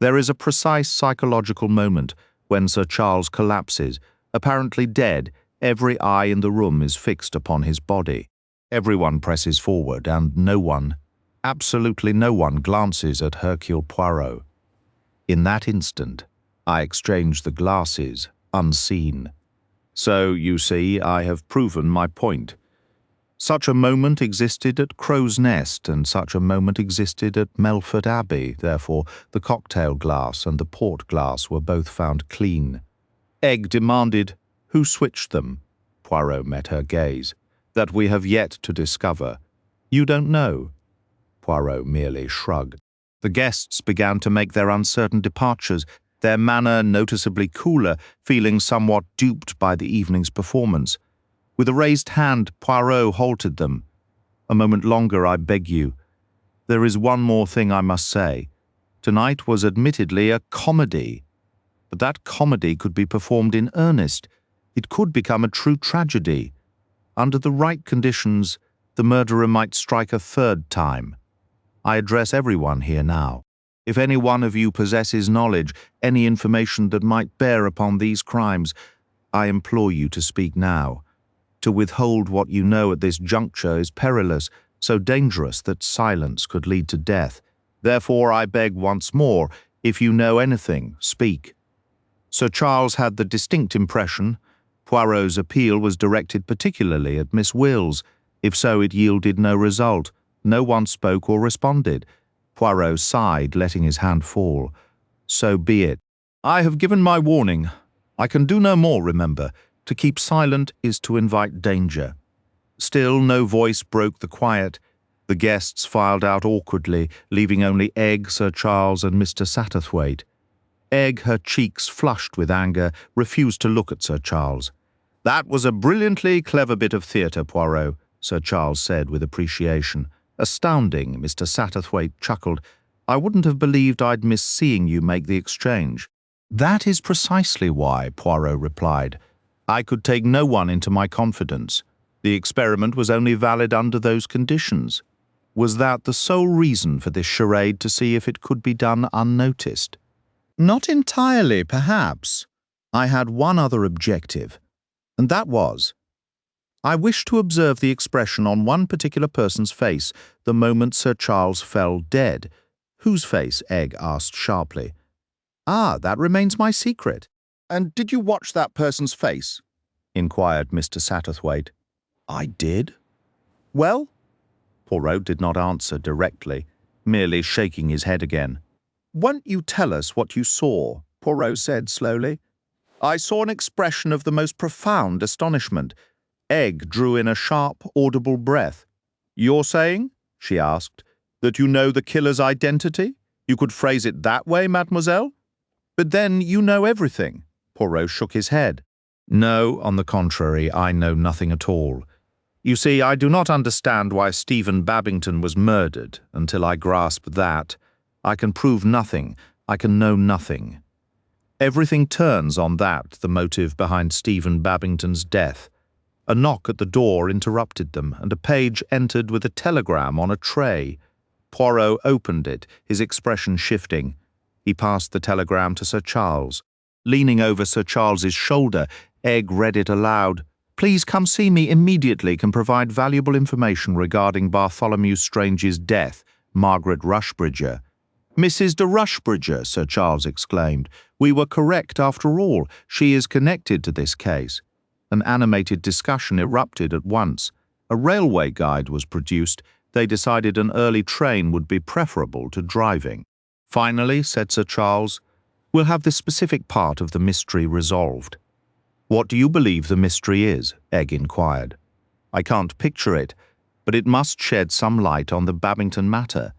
There is a precise psychological moment when Sir Charles collapses. Apparently dead, every eye in the room is fixed upon his body. Everyone presses forward, and no one, absolutely no one, glances at Hercule Poirot. In that instant, I exchange the glasses, unseen. So, you see, I have proven my point. Such a moment existed at Crow's Nest, and such a moment existed at Melford Abbey. Therefore, the cocktail glass and the port glass were both found clean. Egg demanded, "Who switched them?" Poirot met her gaze. "That we have yet to discover. You don't know?" Poirot merely shrugged. The guests began to make their uncertain departures, their manner noticeably cooler, feeling somewhat duped by the evening's performance. With a raised hand, Poirot halted them. "A moment longer, I beg you. There is one more thing I must say. Tonight was admittedly a comedy. But that comedy could be performed in earnest. It could become a true tragedy. Under the right conditions, the murderer might strike a third time. I address everyone here now. If any one of you possesses knowledge, any information that might bear upon these crimes, I implore you to speak now. To withhold what you know at this juncture is perilous, so dangerous that silence could lead to death. Therefore, I beg once more, if you know anything, speak." Sir Charles had the distinct impression Poirot's appeal was directed particularly at Miss Wills. If so, it yielded no result. No one spoke or responded. Poirot sighed, letting his hand fall. "So be it. I have given my warning. I can do no more, remember. To keep silent is to invite danger." Still no voice broke the quiet. The guests filed out awkwardly, leaving only Egg, Sir Charles, and Mr. Satterthwaite. Egg, her cheeks flushed with anger, refused to look at Sir Charles. "That was a brilliantly clever bit of theatre, Poirot," Sir Charles said with appreciation. "Astounding," Mr. Satterthwaite chuckled. "I wouldn't have believed I'd miss seeing you make the exchange." "That is precisely why," Poirot replied. "I could take no one into my confidence. The experiment was only valid under those conditions. Was that the sole reason for this charade, to see if it could be done unnoticed?" "Not entirely, perhaps. I had one other objective, and that was, I wished to observe the expression on one particular person's face the moment Sir Charles fell dead." "Whose face?" Egg asked sharply. "Ah, that remains my secret." "And did you watch that person's face?" inquired Mr. Satterthwaite. "I did." "Well?" Poirot did not answer directly, merely shaking his head again. "Won't you tell us what you saw?" Poirot said slowly. "I saw an expression of the most profound astonishment." Egg drew in a sharp, audible breath. "You're saying," she asked, "that you know the killer's identity? You could phrase it that way, mademoiselle? But then you know everything." Poirot shook his head. "No, on the contrary, I know nothing at all. You see, I do not understand why Stephen Babington was murdered. Until I grasp that, I can prove nothing, I can know nothing. Everything turns on that, the motive behind Stephen Babington's death. A knock at the door interrupted them, and a page entered with a telegram on a tray. Poirot opened it, his expression shifting. He passed the telegram to Sir Charles. Leaning over Sir Charles's shoulder, Egg read it aloud. Please come see me immediately, can provide valuable information regarding Bartholomew Strange's death, Margaret Rushbridger. Mrs. de Rushbridger, Sir Charles exclaimed. We were correct after all. She is connected to this case. An animated discussion erupted at once. A railway guide was produced. They decided an early train would be preferable to driving. Finally, said Sir Charles, we'll have the specific part of the mystery resolved. What do you believe the mystery is? Egg inquired. I can't picture it, but it must shed some light on the Babington matter.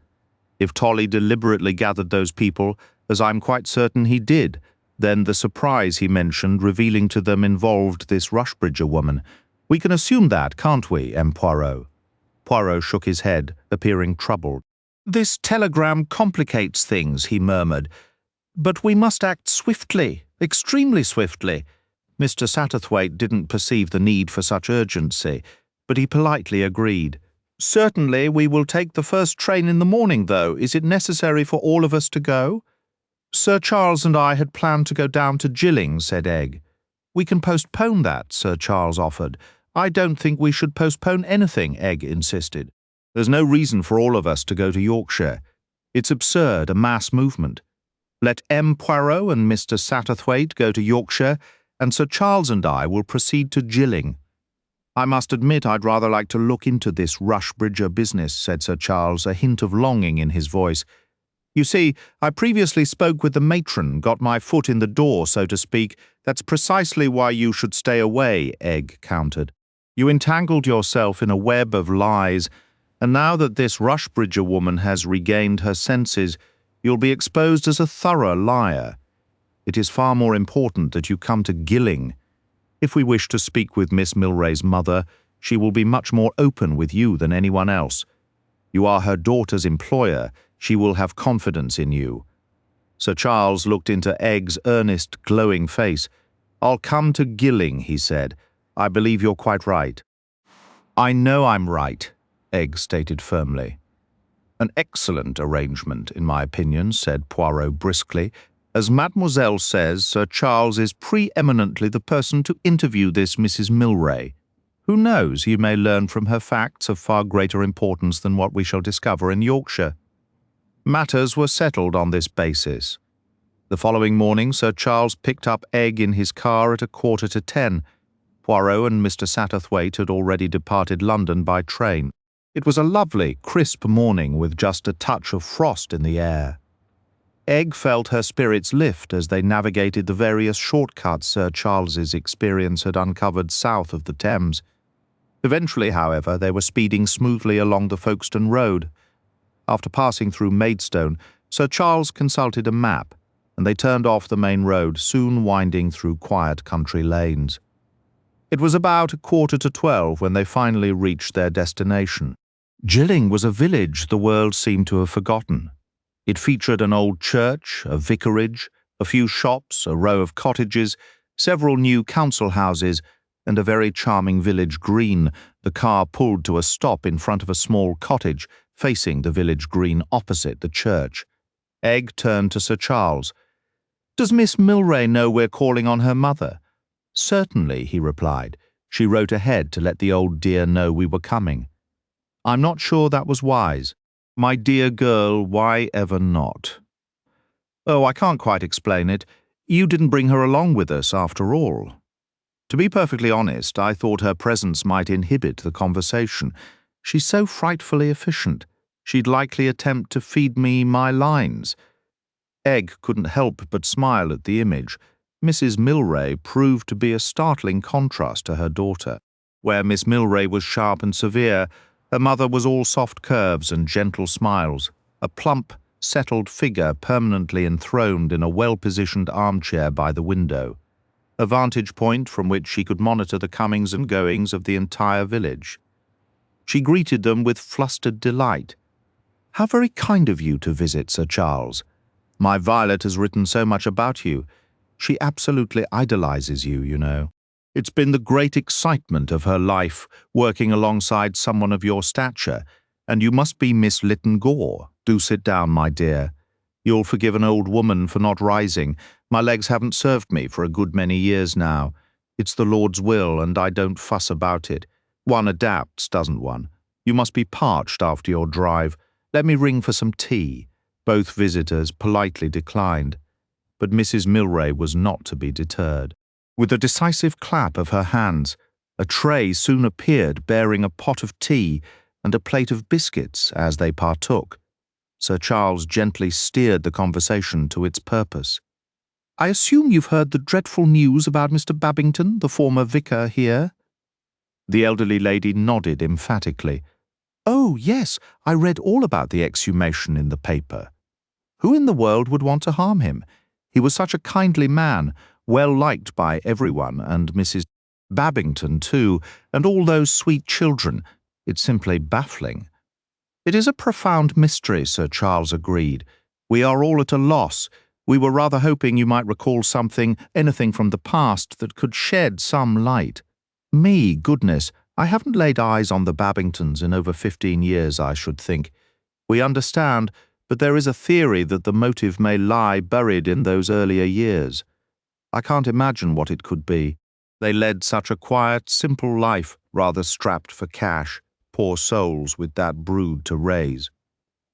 If Tolly deliberately gathered those people, as I'm quite certain he did, then the surprise he mentioned revealing to them involved this Rushbridger woman. We can assume that, can't we, M. Poirot? Poirot shook his head, appearing troubled. This telegram complicates things, he murmured. But we must act swiftly, extremely swiftly. Mr. Satterthwaite didn't perceive the need for such urgency, but he politely agreed. Certainly, we will take the first train in the morning, though. Is it necessary for all of us to go? Sir Charles and I had planned to go down to Gilling, said Egg. We can postpone that, Sir Charles offered. I don't think we should postpone anything, Egg insisted. There's no reason for all of us to go to Yorkshire. It's absurd, a mass movement. Let M. Poirot and Mr. Satterthwaite go to Yorkshire, and Sir Charles and I will proceed to Gilling. I must admit I'd rather like to look into this Rushbridger business, said Sir Charles, a hint of longing in his voice. You see, I previously spoke with the matron, got my foot in the door, so to speak. That's precisely why you should stay away, Egg countered. You entangled yourself in a web of lies, and now that this Rushbridger woman has regained her senses, you'll be exposed as a thorough liar. It is far more important that you come to Gilling. If we wish to speak with Miss Milray's mother, she will be much more open with you than anyone else. You are her daughter's employer. She will have confidence in you. Sir Charles looked into Egg's earnest, glowing face. I'll come to Gilling, he said. I believe you're quite right. I know I'm right, Egg stated firmly. An excellent arrangement, in my opinion, said Poirot briskly. As Mademoiselle says, Sir Charles is preeminently the person to interview this Mrs. Milray. Who knows, you may learn from her facts of far greater importance than what we shall discover in Yorkshire. Matters were settled on this basis. The following morning, Sir Charles picked up Egg in his car at 9:45. Poirot and Mr. Satterthwaite had already departed London by train. It was a lovely, crisp morning with just a touch of frost in the air. Egg felt her spirits lift as they navigated the various shortcuts Sir Charles's experience had uncovered south of the Thames. Eventually, however, they were speeding smoothly along the Folkestone Road. After passing through Maidstone, Sir Charles consulted a map, and they turned off the main road, soon winding through quiet country lanes. It was about 11:45 when they finally reached their destination. Gilling was a village the world seemed to have forgotten. It featured an old church, a vicarage, a few shops, a row of cottages, several new council houses, and a very charming village green. The car pulled to a stop in front of a small cottage, facing the village green opposite the church. Egg turned to Sir Charles. Does Miss Milray know we're calling on her mother? Certainly, he replied. She wrote ahead to let the old dear know we were coming. I'm not sure that was wise. My dear girl, why ever not? Oh, I can't quite explain it. You didn't bring her along with us, after all. To be perfectly honest, I thought her presence might inhibit the conversation. She's so frightfully efficient. She'd likely attempt to feed me my lines. Egg couldn't help but smile at the image. Mrs. Milray proved to be a startling contrast to her daughter. Where Miss Milray was sharp and severe, her mother was all soft curves and gentle smiles, a plump, settled figure permanently enthroned in a well-positioned armchair by the window, a vantage point from which she could monitor the comings and goings of the entire village. She greeted them with flustered delight. How very kind of you to visit, Sir Charles. My Violet has written so much about you. She absolutely idolizes you, you know. It's been the great excitement of her life, working alongside someone of your stature, and you must be Miss Lytton Gore. Do sit down, my dear. You'll forgive an old woman for not rising. My legs haven't served me for a good many years now. It's the Lord's will, and I don't fuss about it. One adapts, doesn't one? You must be parched after your drive. Let me ring for some tea." Both visitors politely declined. But Mrs. Milray was not to be deterred. With a decisive clap of her hands, a tray soon appeared bearing a pot of tea and a plate of biscuits as they partook. Sir Charles gently steered the conversation to its purpose. "I assume you've heard the dreadful news about Mr. Babington, the former vicar here?" The elderly lady nodded emphatically. "Oh, yes, I read all about the exhumation in the paper. Who in the world would want to harm him? He was such a kindly man, well liked by everyone, and Mrs. Babington too, and all those sweet children. It's simply baffling." "It is a profound mystery," Sir Charles agreed. "We are all at a loss. We were rather hoping you might recall anything from the past that could shed some light. Me, goodness, I haven't laid eyes on the Babingtons in over 15 years, I should think. We understand, but there is a theory that the motive may lie buried in those earlier years. I can't imagine what it could be. They led such a quiet, simple life, rather strapped for cash, poor souls with that brood to raise."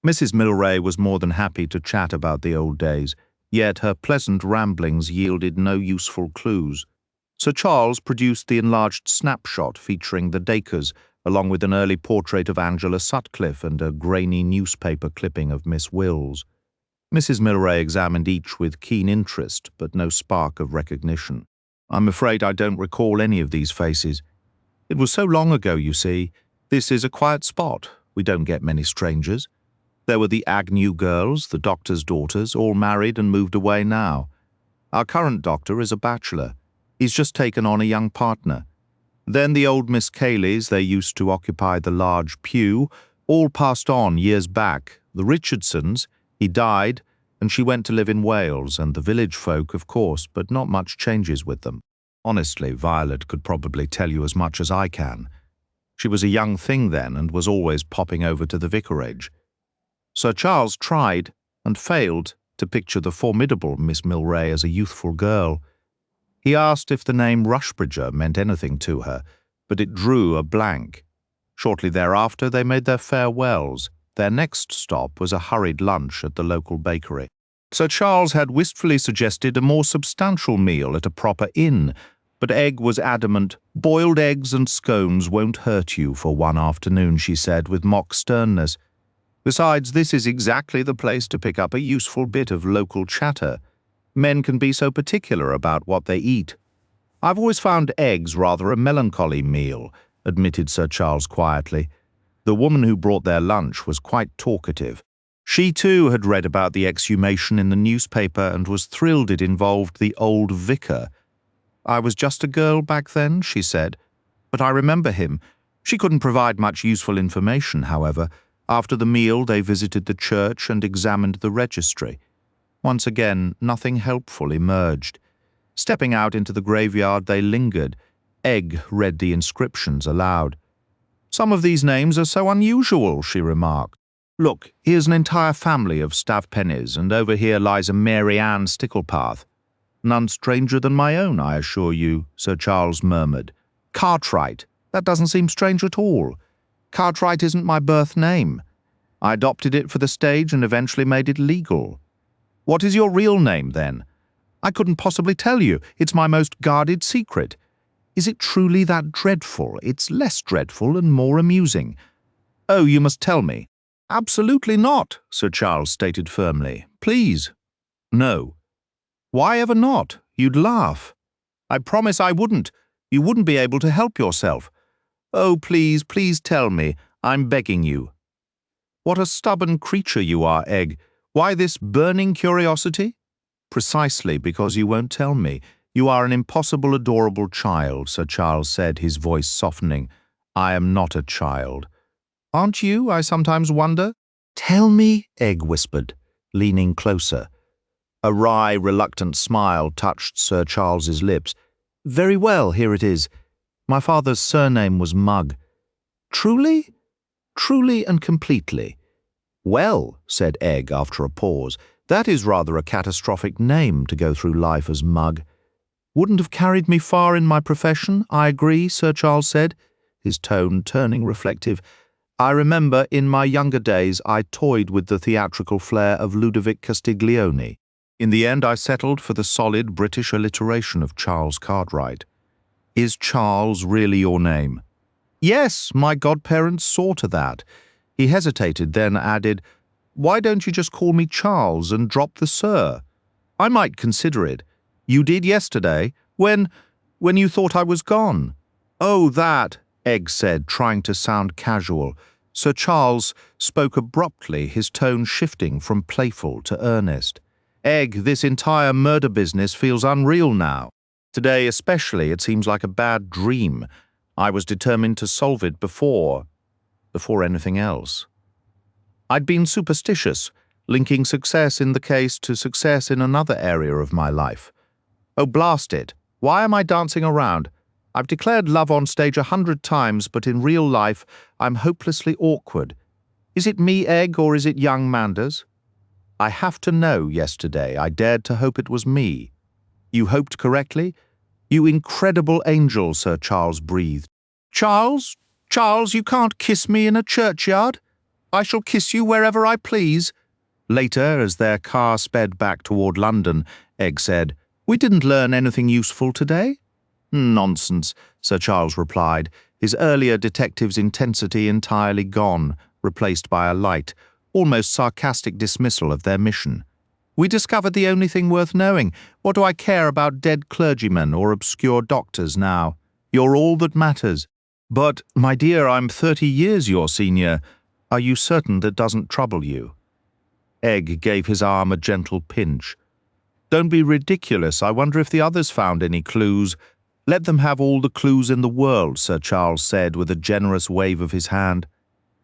Mrs. Milray was more than happy to chat about the old days, yet her pleasant ramblings yielded no useful clues. Sir Charles produced the enlarged snapshot featuring the Dacres, along with an early portrait of Angela Sutcliffe and a grainy newspaper clipping of Miss Wills. Mrs. Milray examined each with keen interest, but no spark of recognition. "I'm afraid I don't recall any of these faces. It was so long ago, you see. This is a quiet spot. We don't get many strangers. There were the Agnew girls, the doctor's daughters, all married and moved away now. Our current doctor is a bachelor. He's just taken on a young partner. Then the old Miss Cayleys, they used to occupy the large pew, all passed on years back. The Richardsons, he died, and she went to live in Wales, and the village folk, of course, but not much changes with them. Honestly, Violet could probably tell you as much as I can. She was a young thing then and was always popping over to the vicarage." Sir Charles tried, and failed, to picture the formidable Miss Milray as a youthful girl. He asked if the name Rushbridger meant anything to her, but it drew a blank. Shortly thereafter they made their farewells. Their next stop was a hurried lunch at the local bakery. Sir Charles had wistfully suggested a more substantial meal at a proper inn, but Egg was adamant. "Boiled eggs and scones won't hurt you for one afternoon," she said with mock sternness. "Besides, this is exactly the place to pick up a useful bit of local chatter. Men can be so particular about what they eat." "I've always found eggs rather a melancholy meal," admitted Sir Charles quietly. The woman who brought their lunch was quite talkative. She too had read about the exhumation in the newspaper and was thrilled it involved the old vicar. "I was just a girl back then," she said, "but I remember him." She couldn't provide much useful information, however. After the meal they visited the church and examined the registry. Once again, nothing helpful emerged. Stepping out into the graveyard, they lingered. Egg read the inscriptions aloud. "Some of these names are so unusual," she remarked. "Look, here's an entire family of Stavpennies, and over here lies a Mary Ann Sticklepath." "None stranger than my own, I assure you," Sir Charles murmured. "Cartwright, that doesn't seem strange at all. Cartwright isn't my birth name. I adopted it for the stage and eventually made it legal." "What is your real name, then?" "I couldn't possibly tell you. It's my most guarded secret." "Is it truly that dreadful?" "It's less dreadful and more amusing." "Oh, you must tell me." "Absolutely not," Sir Charles stated firmly. "Please." "No." "Why ever not? You'd laugh." "I promise I wouldn't. You wouldn't be able to help yourself." "Oh, please, please tell me. I'm begging you." "What a stubborn creature you are, Egg. Why this burning curiosity?" "Precisely because you won't tell me. You are an impossible, adorable child," Sir Charles said, his voice softening. "I am not a child." "Aren't you, I sometimes wonder?" "Tell me," Egg whispered, leaning closer. A wry, reluctant smile touched Sir Charles's lips. "Very well, here it is. My father's surname was Mugg." "Truly?" "Truly and completely." "Well," said Egg after a pause, "that is rather a catastrophic name to go through life as Mugg." Wouldn't have carried me far in my profession, I agree, Sir Charles said, his tone turning reflective. I remember in my younger days I toyed with the theatrical flair of Ludovic Castiglione. In the end I settled for the solid British alliteration of Charles Cartwright. Is Charles really your name? Yes, my godparents saw to that. He hesitated, then added, Why don't you just call me Charles and drop the Sir? I might consider it. You did yesterday, when you thought I was gone. Oh, that, Egg said, trying to sound casual. Sir Charles spoke abruptly, his tone shifting from playful to earnest. Egg, this entire murder business feels unreal now. Today especially, it seems like a bad dream. I was determined to solve it before anything else. I'd been superstitious, linking success in the case to success in another area of my life. Oh, blast it. Why am I dancing around? I've declared love on stage 100 times, but in real life, I'm hopelessly awkward. Is it me, Egg, or is it young Manders? I have to know yesterday. I dared to hope it was me. You hoped correctly? You incredible angel, Sir Charles breathed. Charles, you can't kiss me in a churchyard. I shall kiss you wherever I please. Later, as their car sped back toward London, Egg said, We didn't learn anything useful today. Nonsense, Sir Charles replied, his earlier detective's intensity entirely gone, replaced by a light, almost sarcastic dismissal of their mission. We discovered the only thing worth knowing. What do I care about dead clergymen or obscure doctors now? You're all that matters. But, my dear, I'm 30 years your senior. Are you certain that doesn't trouble you? Egg gave his arm a gentle pinch. Don't be ridiculous. I wonder if the others found any clues. Let them have all the clues in the world, Sir Charles said with a generous wave of his hand.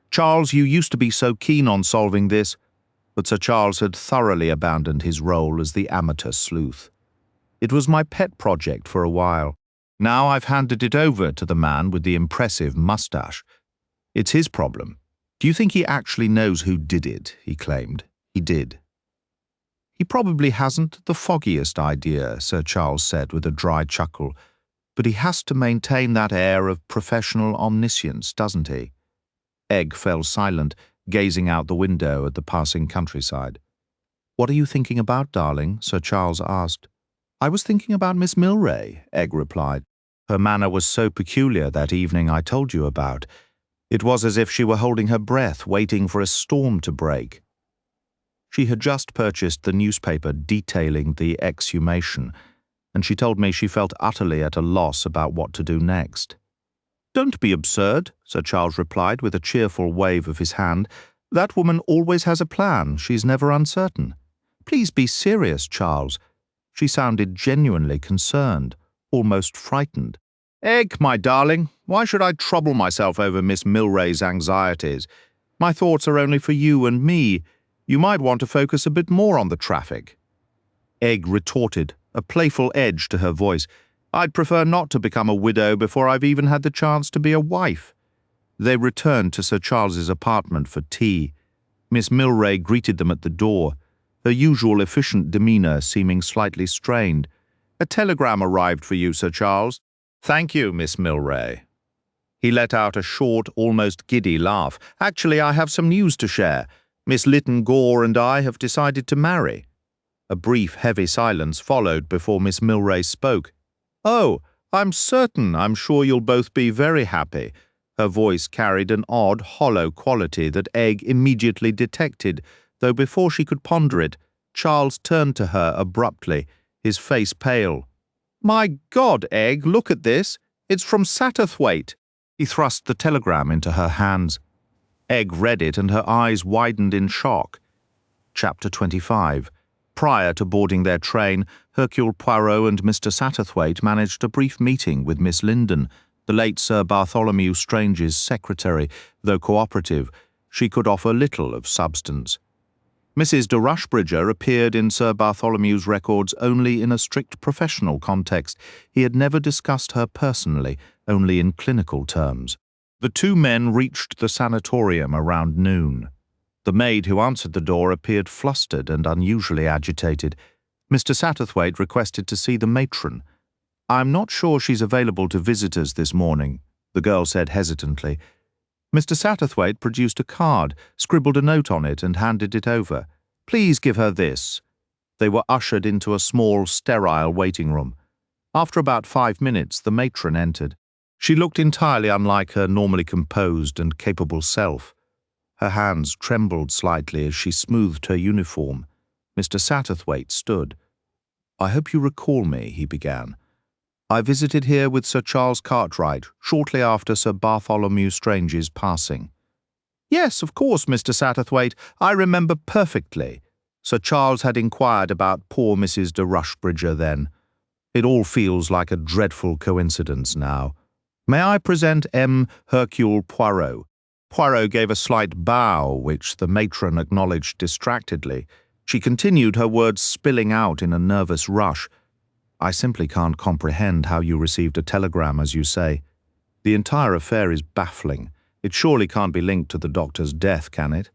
Charles, you used to be so keen on solving this. But Sir Charles had thoroughly abandoned his role as the amateur sleuth. It was my pet project for a while. Now I've handed it over to the man with the impressive moustache. It's his problem. Do you think he actually knows who did it? He claimed. He did. He probably hasn't the foggiest idea, Sir Charles said with a dry chuckle, but he has to maintain that air of professional omniscience, doesn't he? Egg fell silent, gazing out the window at the passing countryside. What are you thinking about, darling? Sir Charles asked. I was thinking about Miss Milray, Egg replied. Her manner was so peculiar that evening I told you about. It was as if she were holding her breath, waiting for a storm to break. She had just purchased the newspaper detailing the exhumation, and she told me she felt utterly at a loss about what to do next. Don't be absurd, Sir Charles replied with a cheerful wave of his hand. That woman always has a plan. She's never uncertain. Please be serious, Charles. She sounded genuinely concerned, almost frightened. Egg, my darling, why should I trouble myself over Miss Milray's anxieties? My thoughts are only for you and me. You might want to focus a bit more on the traffic. Egg retorted, a playful edge to her voice. I'd prefer not to become a widow before I've even had the chance to be a wife. They returned to Sir Charles's apartment for tea. Miss Milray greeted them at the door, her usual efficient demeanour seeming slightly strained. A telegram arrived for you, Sir Charles. Thank you, Miss Milray. He let out a short, almost giddy laugh. Actually, I have some news to share. Miss Lytton Gore and I have decided to marry. A brief, heavy silence followed before Miss Milray spoke. Oh, I'm sure you'll both be very happy. Her voice carried an odd, hollow quality that Egg immediately detected, though before she could ponder it, Charles turned to her abruptly, his face pale. My God, Egg, look at this. It's from Satterthwaite. He thrust the telegram into her hands. Egg read it and her eyes widened in shock. Chapter 25. Prior to boarding their train, Hercule Poirot and Mr. Satterthwaite managed a brief meeting with Miss Linden, the late Sir Bartholomew Strange's secretary. Though cooperative, she could offer little of substance. Mrs. de Rushbridger appeared in Sir Bartholomew's records only in a strict professional context. He had never discussed her personally, only in clinical terms. The two men reached the sanatorium around noon. The maid who answered the door appeared flustered and unusually agitated. Mr. Satterthwaite requested to see the matron. I'm not sure she's available to visitors this morning, the girl said hesitantly. Mr. Satterthwaite produced a card, scribbled a note on it, and handed it over. Please give her this. They were ushered into a small, sterile waiting room. After about 5 minutes, the matron entered. She looked entirely unlike her normally composed and capable self. Her hands trembled slightly as she smoothed her uniform. Mr. Satterthwaite stood. I hope you recall me, he began. I visited here with Sir Charles Cartwright shortly after Sir Bartholomew Strange's passing. Yes, of course, Mr. Satterthwaite, I remember perfectly. Sir Charles had inquired about poor Mrs. de Rushbridger then. It all feels like a dreadful coincidence now. May I present M. Hercule Poirot? Poirot gave a slight bow, which the matron acknowledged distractedly. She continued, her words spilling out in a nervous rush. I simply can't comprehend how you received a telegram, as you say. The entire affair is baffling. It surely can't be linked to the doctor's death, can it?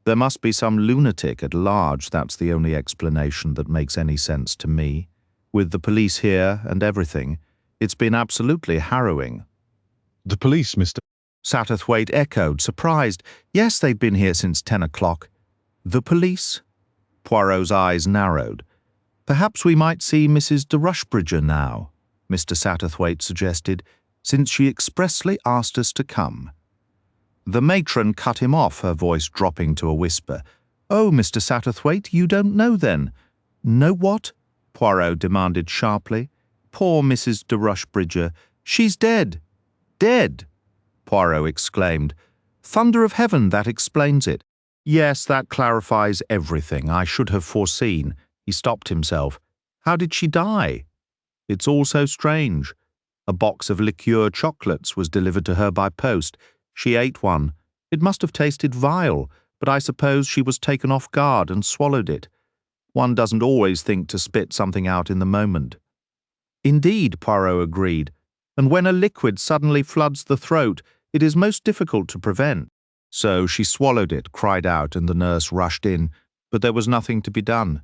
There must be some lunatic at large, that's the only explanation that makes any sense to me. With the police here and everything, it's been absolutely harrowing. The police, Mr. Satterthwaite echoed, surprised. Yes, they'd been here since 10 o'clock. The police? Poirot's eyes narrowed. Perhaps we might see Mrs. de Rushbridger now, Mr. Satterthwaite suggested, since she expressly asked us to come. The matron cut him off, her voice dropping to a whisper. Oh, Mr. Satterthwaite, you don't know then. Know what? Poirot demanded sharply. Poor Mrs. de Rushbridger. She's dead. Dead, Poirot exclaimed. Thunder of heaven, that explains it. Yes, that clarifies everything. I should have foreseen. He stopped himself. How did she die? It's all so strange. A box of liqueur chocolates was delivered to her by post. She ate one. It must have tasted vile, but I suppose she was taken off guard and swallowed it. One doesn't always think to spit something out in the moment. Indeed, Poirot agreed, and when a liquid suddenly floods the throat, it is most difficult to prevent. So she swallowed it, cried out, and the nurse rushed in, but there was nothing to be done.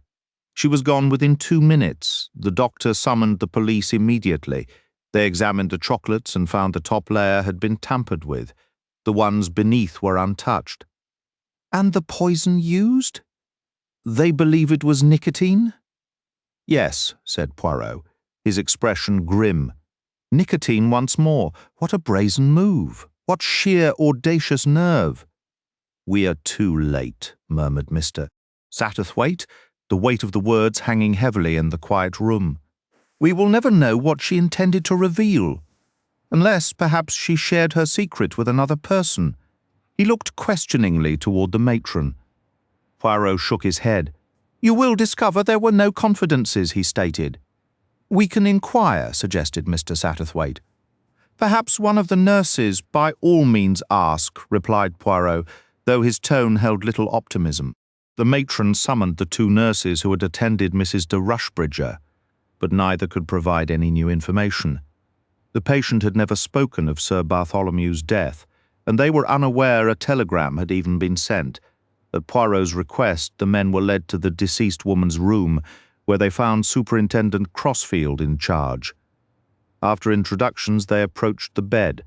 She was gone within 2 minutes. The doctor summoned the police immediately. They examined the chocolates and found the top layer had been tampered with. The ones beneath were untouched. And the poison used? They believe it was nicotine? Yes, said Poirot, his expression grim. Nicotine once more. What a brazen move. What sheer audacious nerve. We are too late, murmured Mr. Satterthwaite, the weight of the words hanging heavily in the quiet room. We will never know what she intended to reveal. Unless, perhaps, she shared her secret with another person. He looked questioningly toward the matron. Poirot shook his head. You will discover there were no confidences, he stated. We can inquire, suggested Mr. Satterthwaite. Perhaps one of the nurses, by all means ask, replied Poirot, though his tone held little optimism. The matron summoned the 2 nurses who had attended Mrs. de Rushbridger, but neither could provide any new information. The patient had never spoken of Sir Bartholomew's death, and they were unaware a telegram had even been sent. At Poirot's request, the men were led to the deceased woman's room, where they found Superintendent Crossfield in charge. After introductions, they approached the bed.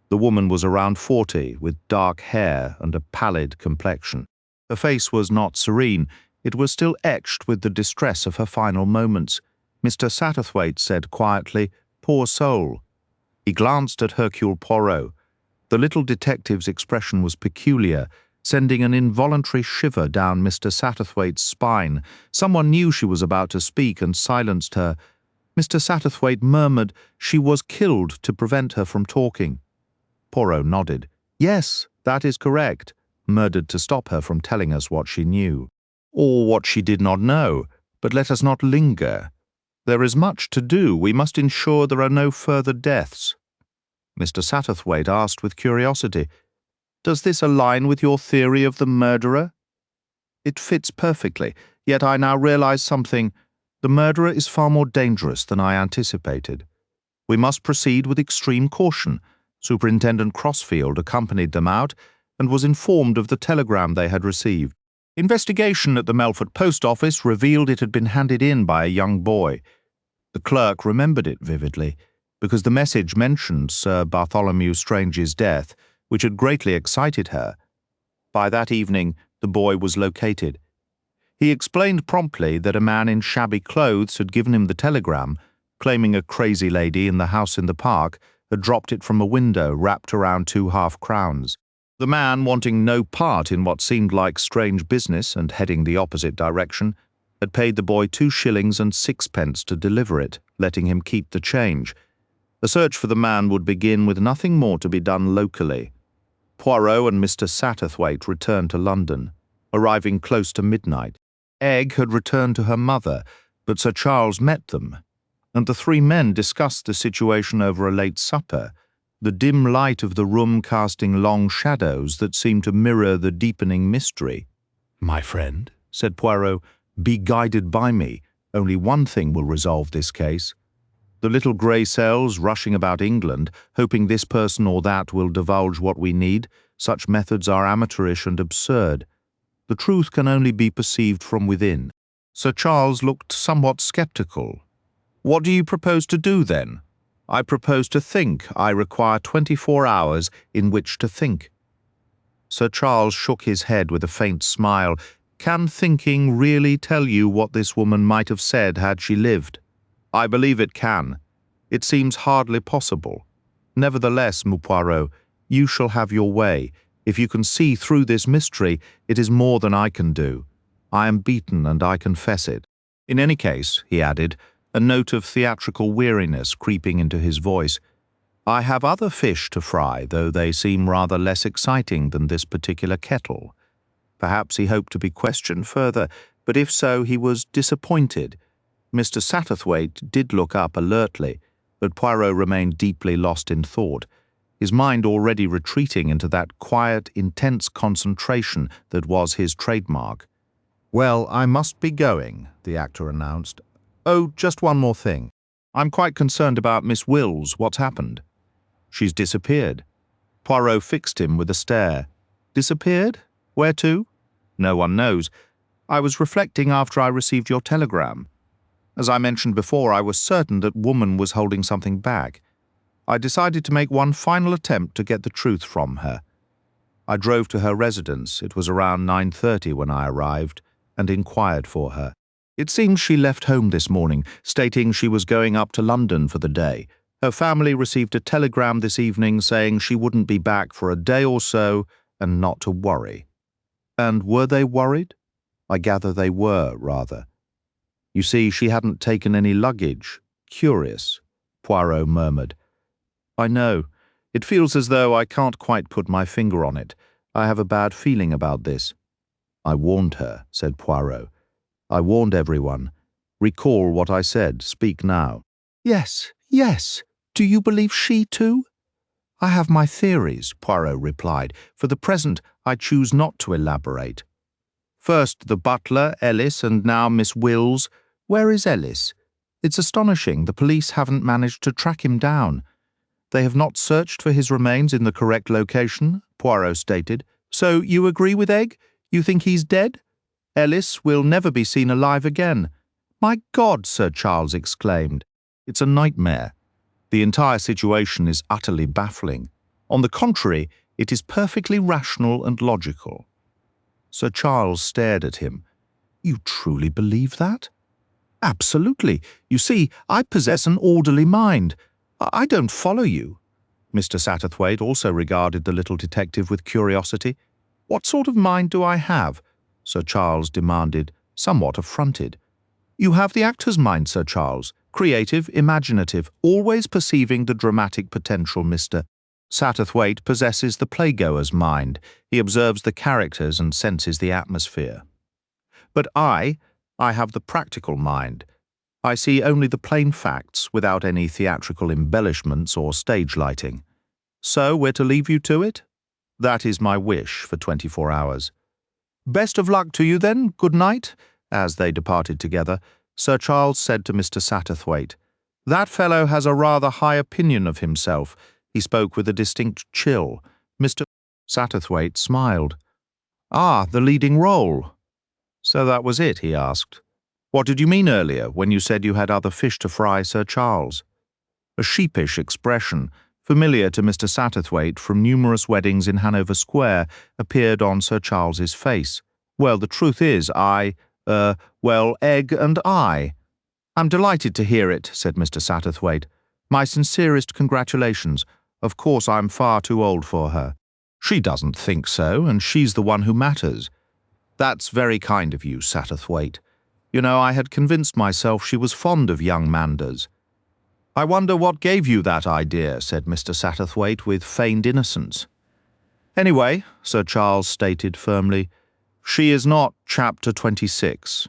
The woman was around 40, with dark hair and a pallid complexion. Her face was not serene. It was still etched with the distress of her final moments. Mr. Satterthwaite said quietly, Poor soul. He glanced at Hercule Poirot. The little detective's expression was peculiar, sending an involuntary shiver down Mr. Satterthwaite's spine. Someone knew she was about to speak and silenced her. Mr. Satterthwaite murmured she was killed to prevent her from talking. Poirot nodded. Yes, that is correct. Murdered to stop her from telling us what she knew. Or what she did not know. But let us not linger. There is much to do. We must ensure there are no further deaths. Mr. Satterthwaite asked with curiosity, Does this align with your theory of the murderer? It fits perfectly, yet I now realize something. The murderer is far more dangerous than I anticipated. We must proceed with extreme caution. Superintendent Crossfield accompanied them out and was informed of the telegram they had received. Investigation at the Melford Post Office revealed it had been handed in by a young boy. The clerk remembered it vividly, because the message mentioned Sir Bartholomew Strange's death, which had greatly excited her. By that evening, the boy was located. He explained promptly that a man in shabby clothes had given him the telegram, claiming a crazy lady in the house in the park had dropped it from a window wrapped around 2 half-crowns. The man, wanting no part in what seemed like strange business and heading the opposite direction, had paid the boy 2 shillings and 6pence to deliver it, letting him keep the change. A search for the man would begin with nothing more to be done locally. Poirot and Mr. Satterthwaite returned to London, arriving close to midnight. Egg had returned to her mother, but Sir Charles met them, and the 3 men discussed the situation over a late supper, the dim light of the room casting long shadows that seemed to mirror the deepening mystery. My friend, said Poirot, be guided by me. Only one thing will resolve this case. The little grey cells rushing about England, hoping this person or that will divulge what we need, such methods are amateurish and absurd. The truth can only be perceived from within. Sir Charles looked somewhat sceptical. What do you propose to do, then? I propose to think. I require 24 hours in which to think. Sir Charles shook his head with a faint smile. Can thinking really tell you what this woman might have said had she lived? I believe it can. It seems hardly possible. Nevertheless, Poirot, you shall have your way. If you can see through this mystery, it is more than I can do. I am beaten, and I confess it. In any case, he added, a note of theatrical weariness creeping into his voice, I have other fish to fry, though they seem rather less exciting than this particular kettle. Perhaps he hoped to be questioned further, but if so, he was disappointed. Mr. Satterthwaite did look up alertly, but Poirot remained deeply lost in thought, his mind already retreating into that quiet, intense concentration that was his trademark. Well, I must be going, the actor announced. Oh, just one more thing. I'm quite concerned about Miss Wills. What's happened? She's disappeared. Poirot fixed him with a stare. Disappeared? Where to? No one knows. I was reflecting after I received your telegram. As I mentioned before, I was certain that woman was holding something back. I decided to make one final attempt to get the truth from her. I drove to her residence. It was around 9:30 when I arrived, and inquired for her. It seems she left home this morning, stating she was going up to London for the day. Her family received a telegram this evening saying she wouldn't be back for a day or so, and not to worry. And were they worried? I gather they were, rather. You see, she hadn't taken any luggage. Curious, Poirot murmured. I know. It feels as though I can't quite put my finger on it. I have a bad feeling about this. I warned her, said Poirot. I warned everyone. Recall what I said. Speak now. Yes, yes. Do you believe she too? I have my theories, Poirot replied. For the present, I choose not to elaborate. First the butler, Ellis, and now Miss Wills. Where is Ellis? It's astonishing. The police haven't managed to track him down. They have not searched for his remains in the correct location, Poirot stated. So you agree with Egg? You think he's dead? Ellis will never be seen alive again. My God, Sir Charles exclaimed. It's a nightmare. The entire situation is utterly baffling. On the contrary, it is perfectly rational and logical. Sir Charles stared at him. You truly believe that? Absolutely. You see, I possess an orderly mind. I don't follow you. Mr. Satterthwaite also regarded the little detective with curiosity. What sort of mind do I have? Sir Charles demanded, somewhat affronted. You have the actor's mind, Sir Charles. Creative, imaginative, always perceiving the dramatic potential, Mr. Satterthwaite possesses the playgoer's mind. He observes the characters and senses the atmosphere. But I have the practical mind. I see only the plain facts without any theatrical embellishments or stage lighting. So we're to leave you to it? That is my wish for 24 hours. Best of luck to you then, good night. As they departed together, Sir Charles said to Mr. Satterthwaite, That fellow has a rather high opinion of himself. He spoke with a distinct chill. Mr. Satterthwaite smiled. Ah, the leading role. So that was it, he asked. What did you mean earlier when you said you had other fish to fry, Sir Charles? A sheepish expression, familiar to Mr. Satterthwaite from numerous weddings in Hanover Square, appeared on Sir Charles's face. Well, the truth is, Egg and I. I'm delighted to hear it, said Mr. Satterthwaite. My sincerest congratulations. Of course, I'm far too old for her. She doesn't think so, and she's the one who matters. That's very kind of you, Satterthwaite. You know, I had convinced myself she was fond of young Manders. I wonder what gave you that idea, said Mr. Satterthwaite with feigned innocence. Anyway, Sir Charles stated firmly, she is not Chapter 26.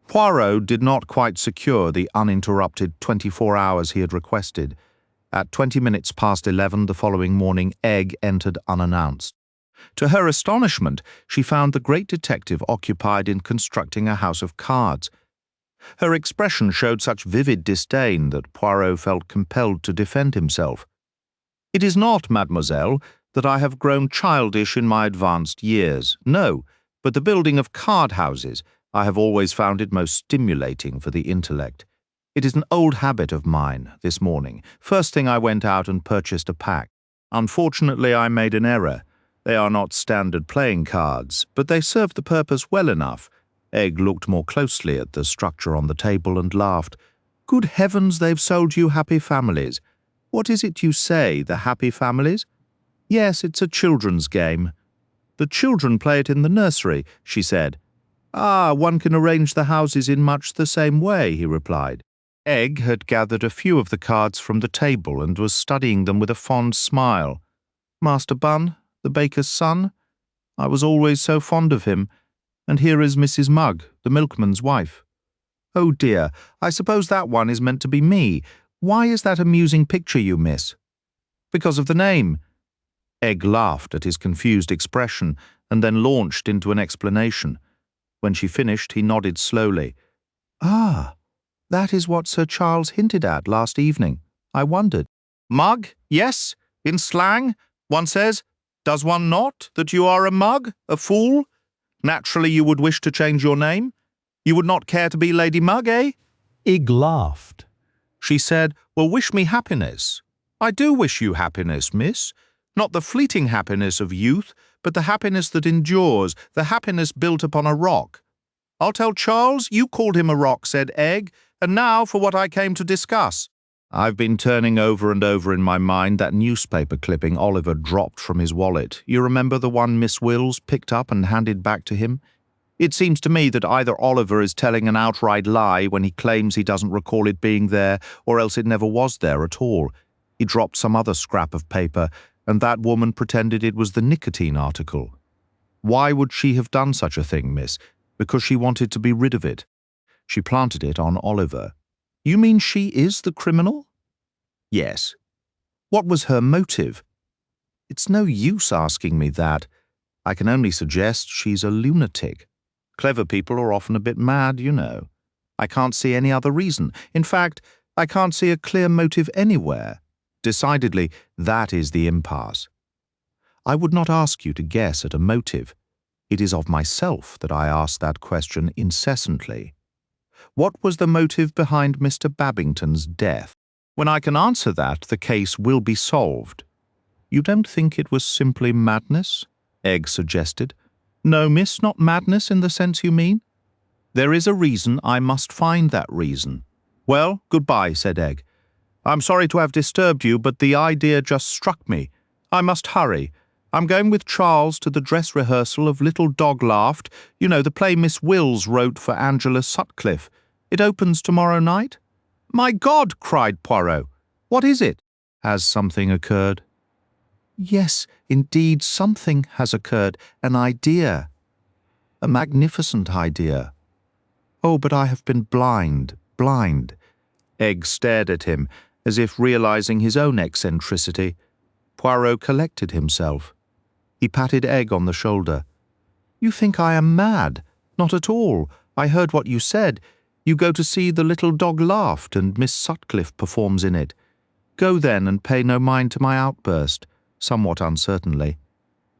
Poirot did not quite secure the uninterrupted 24 hours he had requested. At 20 minutes past 11 the following morning, Egg entered unannounced. To her astonishment, she found the great detective occupied in constructing a house of cards. Her expression showed such vivid disdain that Poirot felt compelled to defend himself. It is not, mademoiselle, that I have grown childish in my advanced years. No, but the building of card houses, I have always found it most stimulating for the intellect. It is an old habit of mine, this morning. First thing I went out and purchased a pack. Unfortunately, I made an error. They are not standard playing cards, but they serve the purpose well enough. Egg looked more closely at the structure on the table and laughed. Good heavens, they've sold you Happy Families. What is it you say, the Happy Families? Yes, it's a children's game. The children play it in the nursery, she said. Ah, one can arrange the houses in much the same way, he replied. Egg had gathered a few of the cards from the table and was studying them with a fond smile. Master Bunn, the baker's son? I was always so fond of him. And here is Mrs. Mugg, the milkman's wife. Oh dear, I suppose that one is meant to be me. Why is that amusing picture you miss? Because of the name. Egg laughed at his confused expression and then launched into an explanation. When she finished, he nodded slowly. Ah, that is what Sir Charles hinted at last evening. I wondered. Mug, yes, in slang, one says, does one not, that you are a mug, a fool? Naturally you would wish to change your name? You would not care to be Lady Mug, eh? Egg laughed. She said, well, wish me happiness. I do wish you happiness, miss. Not the fleeting happiness of youth, but the happiness that endures, the happiness built upon a rock. I'll tell Charles, you called him a rock, said Egg, and now for what I came to discuss. I've been turning over and over in my mind that newspaper clipping Oliver dropped from his wallet. You remember the one Miss Wills picked up and handed back to him? It seems to me that either Oliver is telling an outright lie when he claims he doesn't recall it being there, or else it never was there at all. He dropped some other scrap of paper, and that woman pretended it was the nicotine article. Why would she have done such a thing, miss? Because she wanted to be rid of it. She planted it on Oliver. You mean she is the criminal? Yes. What was her motive? It's no use asking me that. I can only suggest she's a lunatic. Clever people are often a bit mad, you know. I can't see any other reason. In fact, I can't see a clear motive anywhere. Decidedly, that is the impasse. I would not ask you to guess at a motive. It is of myself that I ask that question incessantly. What was the motive behind Mr. Babington's death? When I can answer that, the case will be solved. You don't think it was simply madness? Egg suggested. No, miss, not madness in the sense you mean. There is a reason. I must find that reason. Well, goodbye, said Egg. I'm sorry to have disturbed you, but the idea just struck me. I must hurry. I'm going with Charles to the dress rehearsal of Little Dog Laughed, you know, the play Miss Wills wrote for Angela Sutcliffe. It opens tomorrow night. My God, cried Poirot. What is it? Has something occurred? Yes, indeed, something has occurred. An idea. A magnificent idea. Oh, but I have been blind. Egg stared at him, as if realizing his own eccentricity. Poirot collected himself. He patted Egg on the shoulder. You think I am mad? Not at all. I heard what you said. You go to see The Little Dog Laughed, and Miss Sutcliffe performs in it. Go then and pay no mind to my outburst, somewhat uncertainly.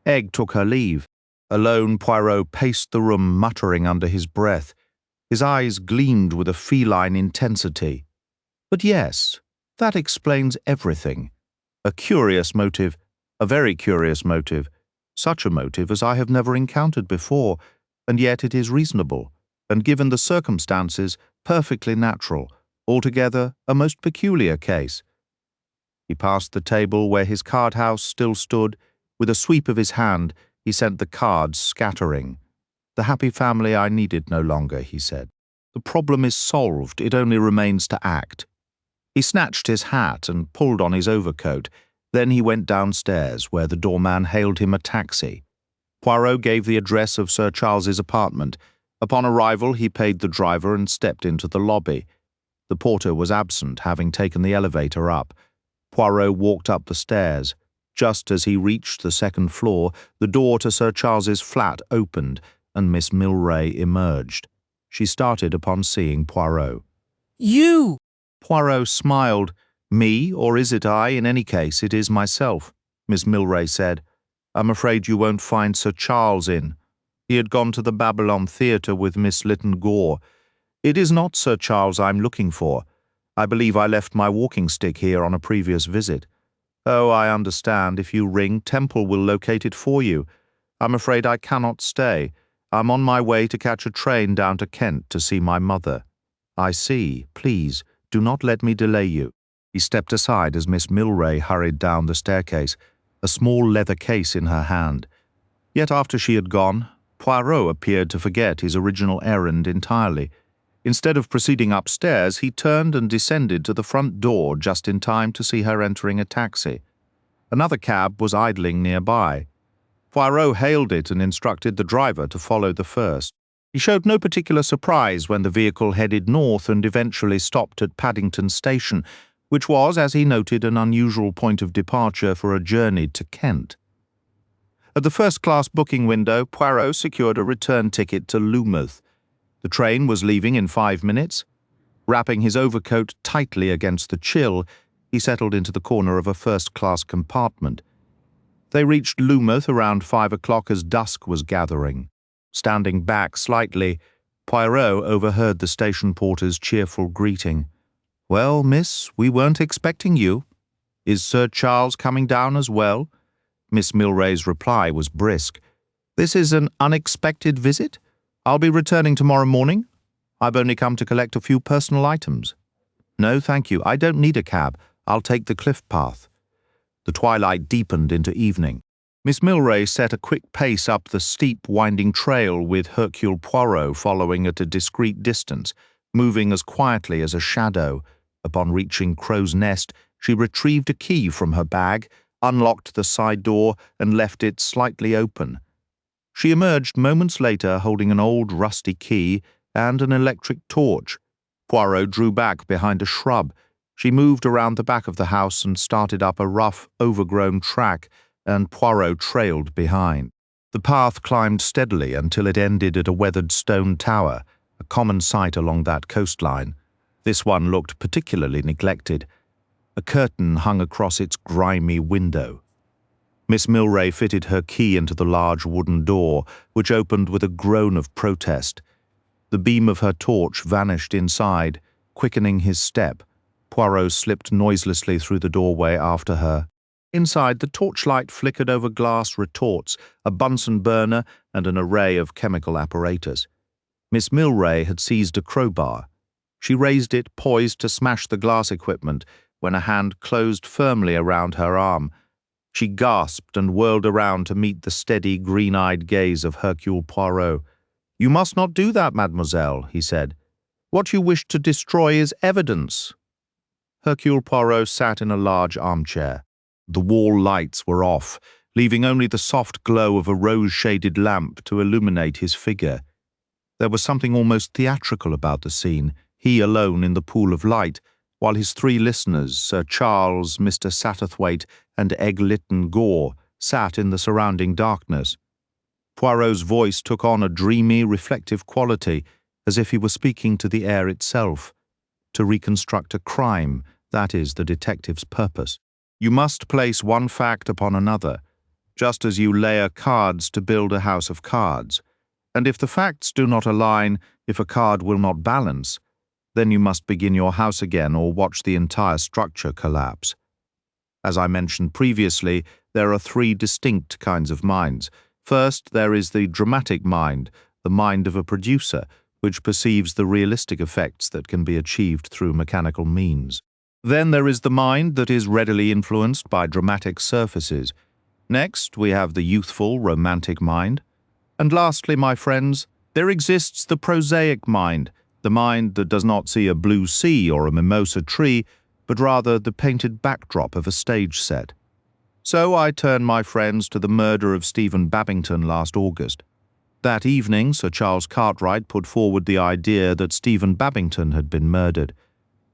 Egg took her leave. Alone, Poirot paced the room, muttering under his breath. His eyes gleamed with a feline intensity. But yes, that explains everything. A curious motive, a very curious motive, such a motive as I have never encountered before, and yet it is reasonable, and given the circumstances, perfectly natural, altogether a most peculiar case. He passed the table where his card-house still stood. With a sweep of his hand, he sent the cards scattering. The happy family I needed no longer, he said. The problem is solved, it only remains to act. He snatched his hat and pulled on his overcoat. Then he went downstairs, where the doorman hailed him a taxi. Poirot gave the address of Sir Charles's apartment. Upon arrival, he paid the driver and stepped into the lobby. The porter was absent, having taken the elevator up. Poirot walked up the stairs. Just as he reached the second floor, the door to Sir Charles's flat opened, and Miss Milray emerged. She started upon seeing Poirot. You! Poirot smiled. Me, or is it I? In any case, it is myself, Miss Milray said. I'm afraid you won't find Sir Charles in. He had gone to the Babylon Theatre with Miss Lytton Gore. It is not Sir Charles I'm looking for. I believe I left my walking stick here on a previous visit. Oh, I understand. If you ring, Temple will locate it for you. I'm afraid I cannot stay. I'm on my way to catch a train down to Kent to see my mother. I see. Please, do not let me delay you. He stepped aside as Miss Milray hurried down the staircase, a small leather case in her hand. Yet after she had gone, Poirot appeared to forget his original errand entirely. Instead of proceeding upstairs, he turned and descended to the front door just in time to see her entering a taxi. Another cab was idling nearby. Poirot hailed it and instructed the driver to follow the first. He showed no particular surprise when the vehicle headed north and eventually stopped at Paddington Station, which was, as he noted, an unusual point of departure for a journey to Kent. At the first-class booking window, Poirot secured a return ticket to Loomuth. The train was leaving in 5 minutes. Wrapping his overcoat tightly against the chill, he settled into the corner of a first-class compartment. They reached Loomuth around 5 o'clock as dusk was gathering. Standing back slightly, Poirot overheard the station porter's cheerful greeting. "Well, miss, we weren't expecting you. Is Sir Charles coming down as well?" Miss Milray's reply was brisk. "This is an unexpected visit? I'll be returning tomorrow morning. I've only come to collect a few personal items." "No, thank you. I don't need a cab. I'll take the cliff path." The twilight deepened into evening. Miss Milray set a quick pace up the steep, winding trail with Hercule Poirot following at a discreet distance, moving as quietly as a shadow. Upon reaching Crow's Nest, she retrieved a key from her bag, unlocked the side door, and left it slightly open. She emerged moments later holding an old rusty key and an electric torch. Poirot drew back behind a shrub. She moved around the back of the house and started up a rough, overgrown track, and Poirot trailed behind. The path climbed steadily until it ended at a weathered stone tower, a common sight along that coastline. This one looked particularly neglected. A curtain hung across its grimy window. Miss Milray fitted her key into the large wooden door, which opened with a groan of protest. The beam of her torch vanished inside, quickening his step. Poirot slipped noiselessly through the doorway after her. Inside, the torchlight flickered over glass retorts, a Bunsen burner, and an array of chemical apparatus. Miss Milray had seized a crowbar. She raised it, poised to smash the glass equipment, when a hand closed firmly around her arm. She gasped and whirled around to meet the steady, green-eyed gaze of Hercule Poirot. "You must not do that, mademoiselle," he said. "What you wish to destroy is evidence." Hercule Poirot sat in a large armchair. The wall lights were off, leaving only the soft glow of a rose-shaded lamp to illuminate his figure. There was something almost theatrical about the scene, he alone in the pool of light, while his three listeners, Sir Charles, Mr. Satterthwaite, and Lytton Gore, sat in the surrounding darkness. Poirot's voice took on a dreamy, reflective quality, as if he were speaking to the air itself. To reconstruct a crime, that is the detective's purpose. You must place one fact upon another, just as you layer cards to build a house of cards. And if the facts do not align, if a card will not balance, then you must begin your house again or watch the entire structure collapse. As I mentioned previously, there are three distinct kinds of minds. First, there is the dramatic mind, the mind of a producer, which perceives the realistic effects that can be achieved through mechanical means. Then there is the mind that is readily influenced by dramatic surfaces. Next, we have the youthful, romantic mind. And lastly, my friends, there exists the prosaic mind, the mind that does not see a blue sea or a mimosa tree, but rather the painted backdrop of a stage set. So I turn, my friends, to the murder of Stephen Babington last August. That evening, Sir Charles Cartwright put forward the idea that Stephen Babington had been murdered.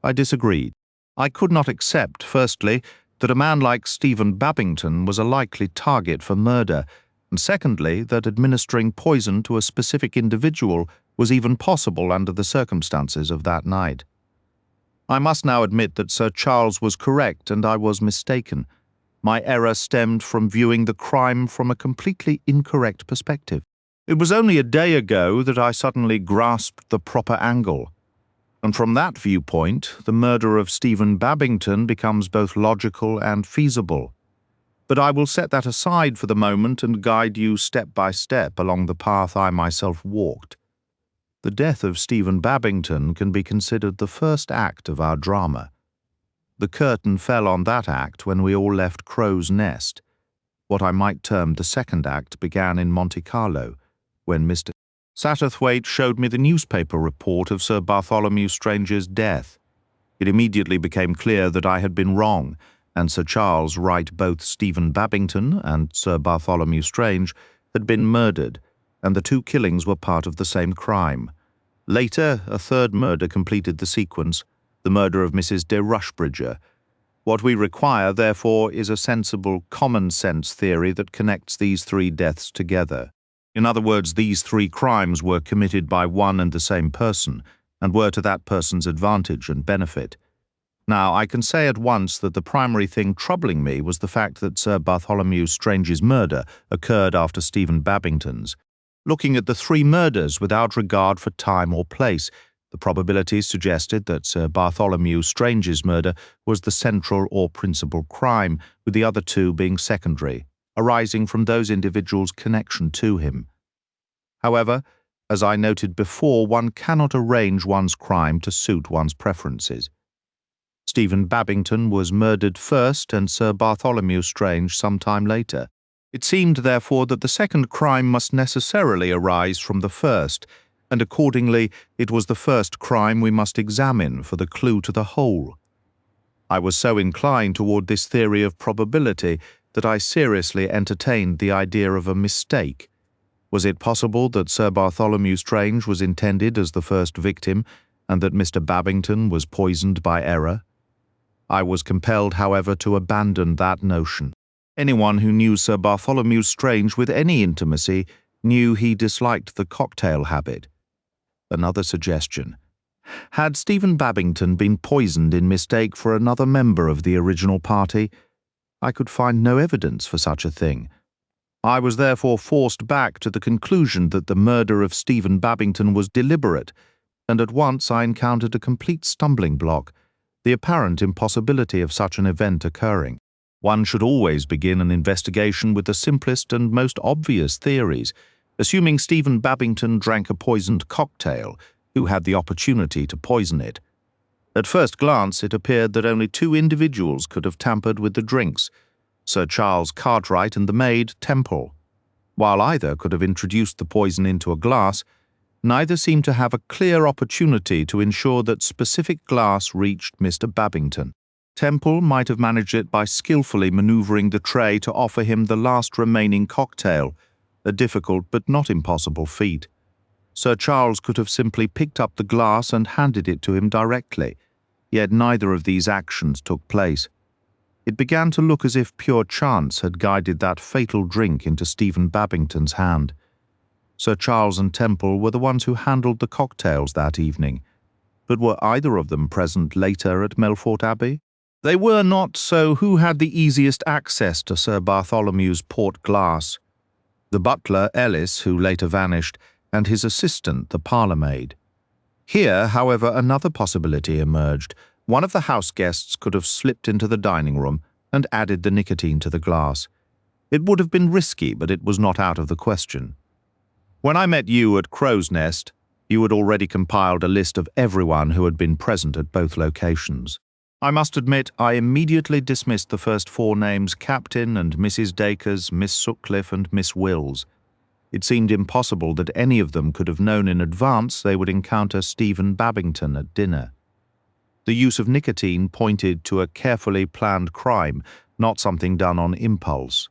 I disagreed. I could not accept, firstly, that a man like Stephen Babington was a likely target for murder, and secondly, that administering poison to a specific individual was even possible under the circumstances of that night. I must now admit that Sir Charles was correct and I was mistaken. My error stemmed from viewing the crime from a completely incorrect perspective. It was only a day ago that I suddenly grasped the proper angle. And from that viewpoint, the murder of Stephen Babington becomes both logical and feasible. But I will set that aside for the moment and guide you step by step along the path I myself walked. The death of Stephen Babington can be considered the first act of our drama. The curtain fell on that act when we all left Crow's Nest. What I might term the second act began in Monte Carlo, when Mr. Satterthwaite showed me the newspaper report of Sir Bartholomew Strange's death. It immediately became clear that I had been wrong, and Sir Charles Wright, both Stephen Babington and Sir Bartholomew Strange, had been murdered, and the two killings were part of the same crime. Later, a third murder completed the sequence, the murder of Mrs. de Rushbridger. What we require, therefore, is a sensible, common-sense theory that connects these three deaths together. In other words, these three crimes were committed by one and the same person, and were to that person's advantage and benefit. Now, I can say at once that the primary thing troubling me was the fact that Sir Bartholomew Strange's murder occurred after Stephen Babington's. Looking at the three murders without regard for time or place, the probabilities suggested that Sir Bartholomew Strange's murder was the central or principal crime, with the other two being secondary, arising from those individuals' connection to him. However, as I noted before, one cannot arrange one's crime to suit one's preferences. Stephen Babington was murdered first and Sir Bartholomew Strange some time later. It seemed, therefore, that the second crime must necessarily arise from the first, and accordingly it was the first crime we must examine for the clue to the whole. I was so inclined toward this theory of probability that I seriously entertained the idea of a mistake. Was it possible that Sir Bartholomew Strange was intended as the first victim, and that Mr. Babington was poisoned by error? I was compelled, however, to abandon that notion. Anyone who knew Sir Bartholomew Strange with any intimacy knew he disliked the cocktail habit. Another suggestion. Had Stephen Babington been poisoned in mistake for another member of the original party? I could find no evidence for such a thing. I was therefore forced back to the conclusion that the murder of Stephen Babington was deliberate, and at once I encountered a complete stumbling block, the apparent impossibility of such an event occurring. One should always begin an investigation with the simplest and most obvious theories, assuming Stephen Babington drank a poisoned cocktail, who had the opportunity to poison it. At first glance, it appeared that only two individuals could have tampered with the drinks, Sir Charles Cartwright and the maid Temple. While either could have introduced the poison into a glass, neither seemed to have a clear opportunity to ensure that specific glass reached Mr. Babington. Temple might have managed it by skillfully manoeuvring the tray to offer him the last remaining cocktail, a difficult but not impossible feat. Sir Charles could have simply picked up the glass and handed it to him directly, yet neither of these actions took place. It began to look as if pure chance had guided that fatal drink into Stephen Babington's hand. Sir Charles and Temple were the ones who handled the cocktails that evening, but were either of them present later at Melfort Abbey? They were not, so who had the easiest access to Sir Bartholomew's port glass? The butler, Ellis, who later vanished, and his assistant, the parlour-maid. Here, however, another possibility emerged. One of the house guests could have slipped into the dining room and added the nicotine to the glass. It would have been risky, but it was not out of the question. When I met you at Crow's Nest, you had already compiled a list of everyone who had been present at both locations. I must admit, I immediately dismissed the first 4 names: Captain and Mrs. Dacres, Miss Sutcliffe and Miss Wills. It seemed impossible that any of them could have known in advance they would encounter Stephen Babington at dinner. The use of nicotine pointed to a carefully planned crime, not something done on impulse.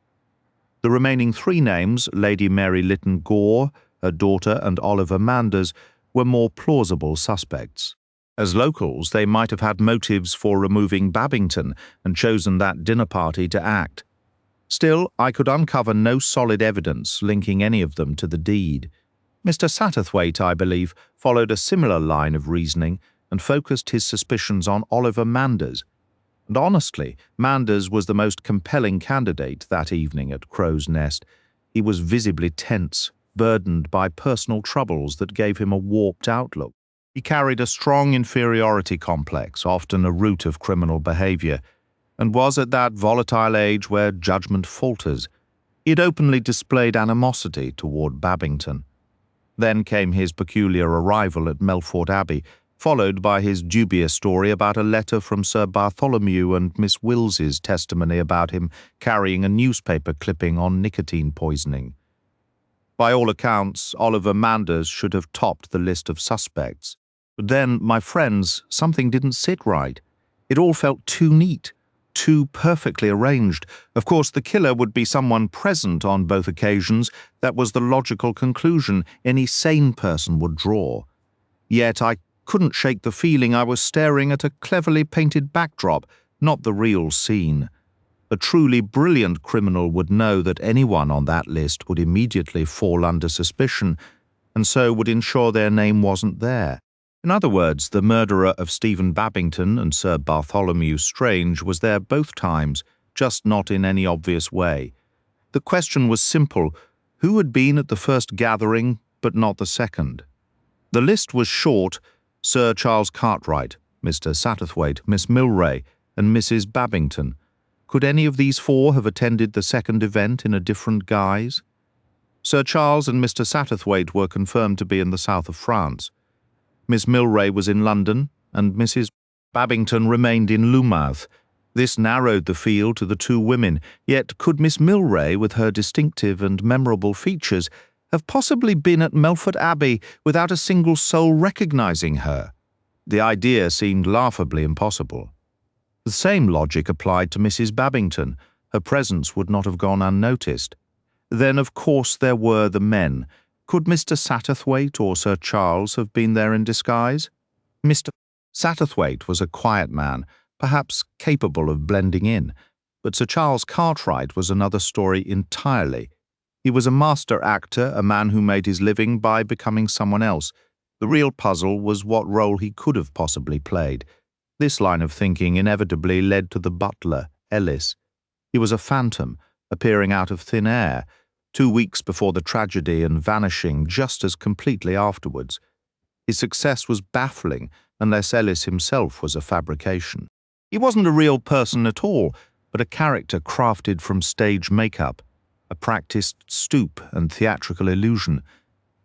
The remaining 3 names, Lady Mary Lytton Gore, her daughter, and Oliver Manders, were more plausible suspects. As locals, they might have had motives for removing Babington and chosen that dinner party to act. Still, I could uncover no solid evidence linking any of them to the deed. Mr. Satterthwaite, I believe, followed a similar line of reasoning and focused his suspicions on Oliver Manders. And honestly, Manders was the most compelling candidate that evening at Crow's Nest. He was visibly tense, burdened by personal troubles that gave him a warped outlook. He carried a strong inferiority complex, often a root of criminal behavior, and was at that volatile age where judgment falters. He had openly displayed animosity toward Babington. Then came his peculiar arrival at Melfort Abbey, followed by his dubious story about a letter from Sir Bartholomew and Miss Wills's testimony about him carrying a newspaper clipping on nicotine poisoning. By all accounts, Oliver Manders should have topped the list of suspects. But then, my friends, something didn't sit right. It all felt too neat, too perfectly arranged. Of course, the killer would be someone present on both occasions. That was the logical conclusion any sane person would draw. Yet I couldn't shake the feeling I was staring at a cleverly painted backdrop, not the real scene. A truly brilliant criminal would know that anyone on that list would immediately fall under suspicion, and so would ensure their name wasn't there. In other words, the murderer of Stephen Babington and Sir Bartholomew Strange was there both times, just not in any obvious way. The question was simple: who had been at the first gathering, but not the second? The list was short: Sir Charles Cartwright, Mr. Satterthwaite, Miss Milray, and Mrs. Babington. Could any of these 4 have attended the second event in a different guise? Sir Charles and Mr. Satterthwaite were confirmed to be in the south of France. Miss Milray was in London, and Mrs. Babington remained in Loumouth. This narrowed the field to the 2 women, yet could Miss Milray, with her distinctive and memorable features, have possibly been at Melfort Abbey without a single soul recognizing her? The idea seemed laughably impossible. The same logic applied to Mrs. Babington. Her presence would not have gone unnoticed. Then, of course, there were the men. Could Mr. Satterthwaite or Sir Charles have been there in disguise? Mr. Satterthwaite was a quiet man, perhaps capable of blending in, but Sir Charles Cartwright was another story entirely. He was a master actor, a man who made his living by becoming someone else. The real puzzle was what role he could have possibly played. This line of thinking inevitably led to the butler, Ellis. He was a phantom, appearing out of thin air, 2 weeks before the tragedy and vanishing just as completely afterwards. His success was baffling unless Ellis himself was a fabrication. He wasn't a real person at all, but a character crafted from stage makeup, a practiced stoop and theatrical illusion.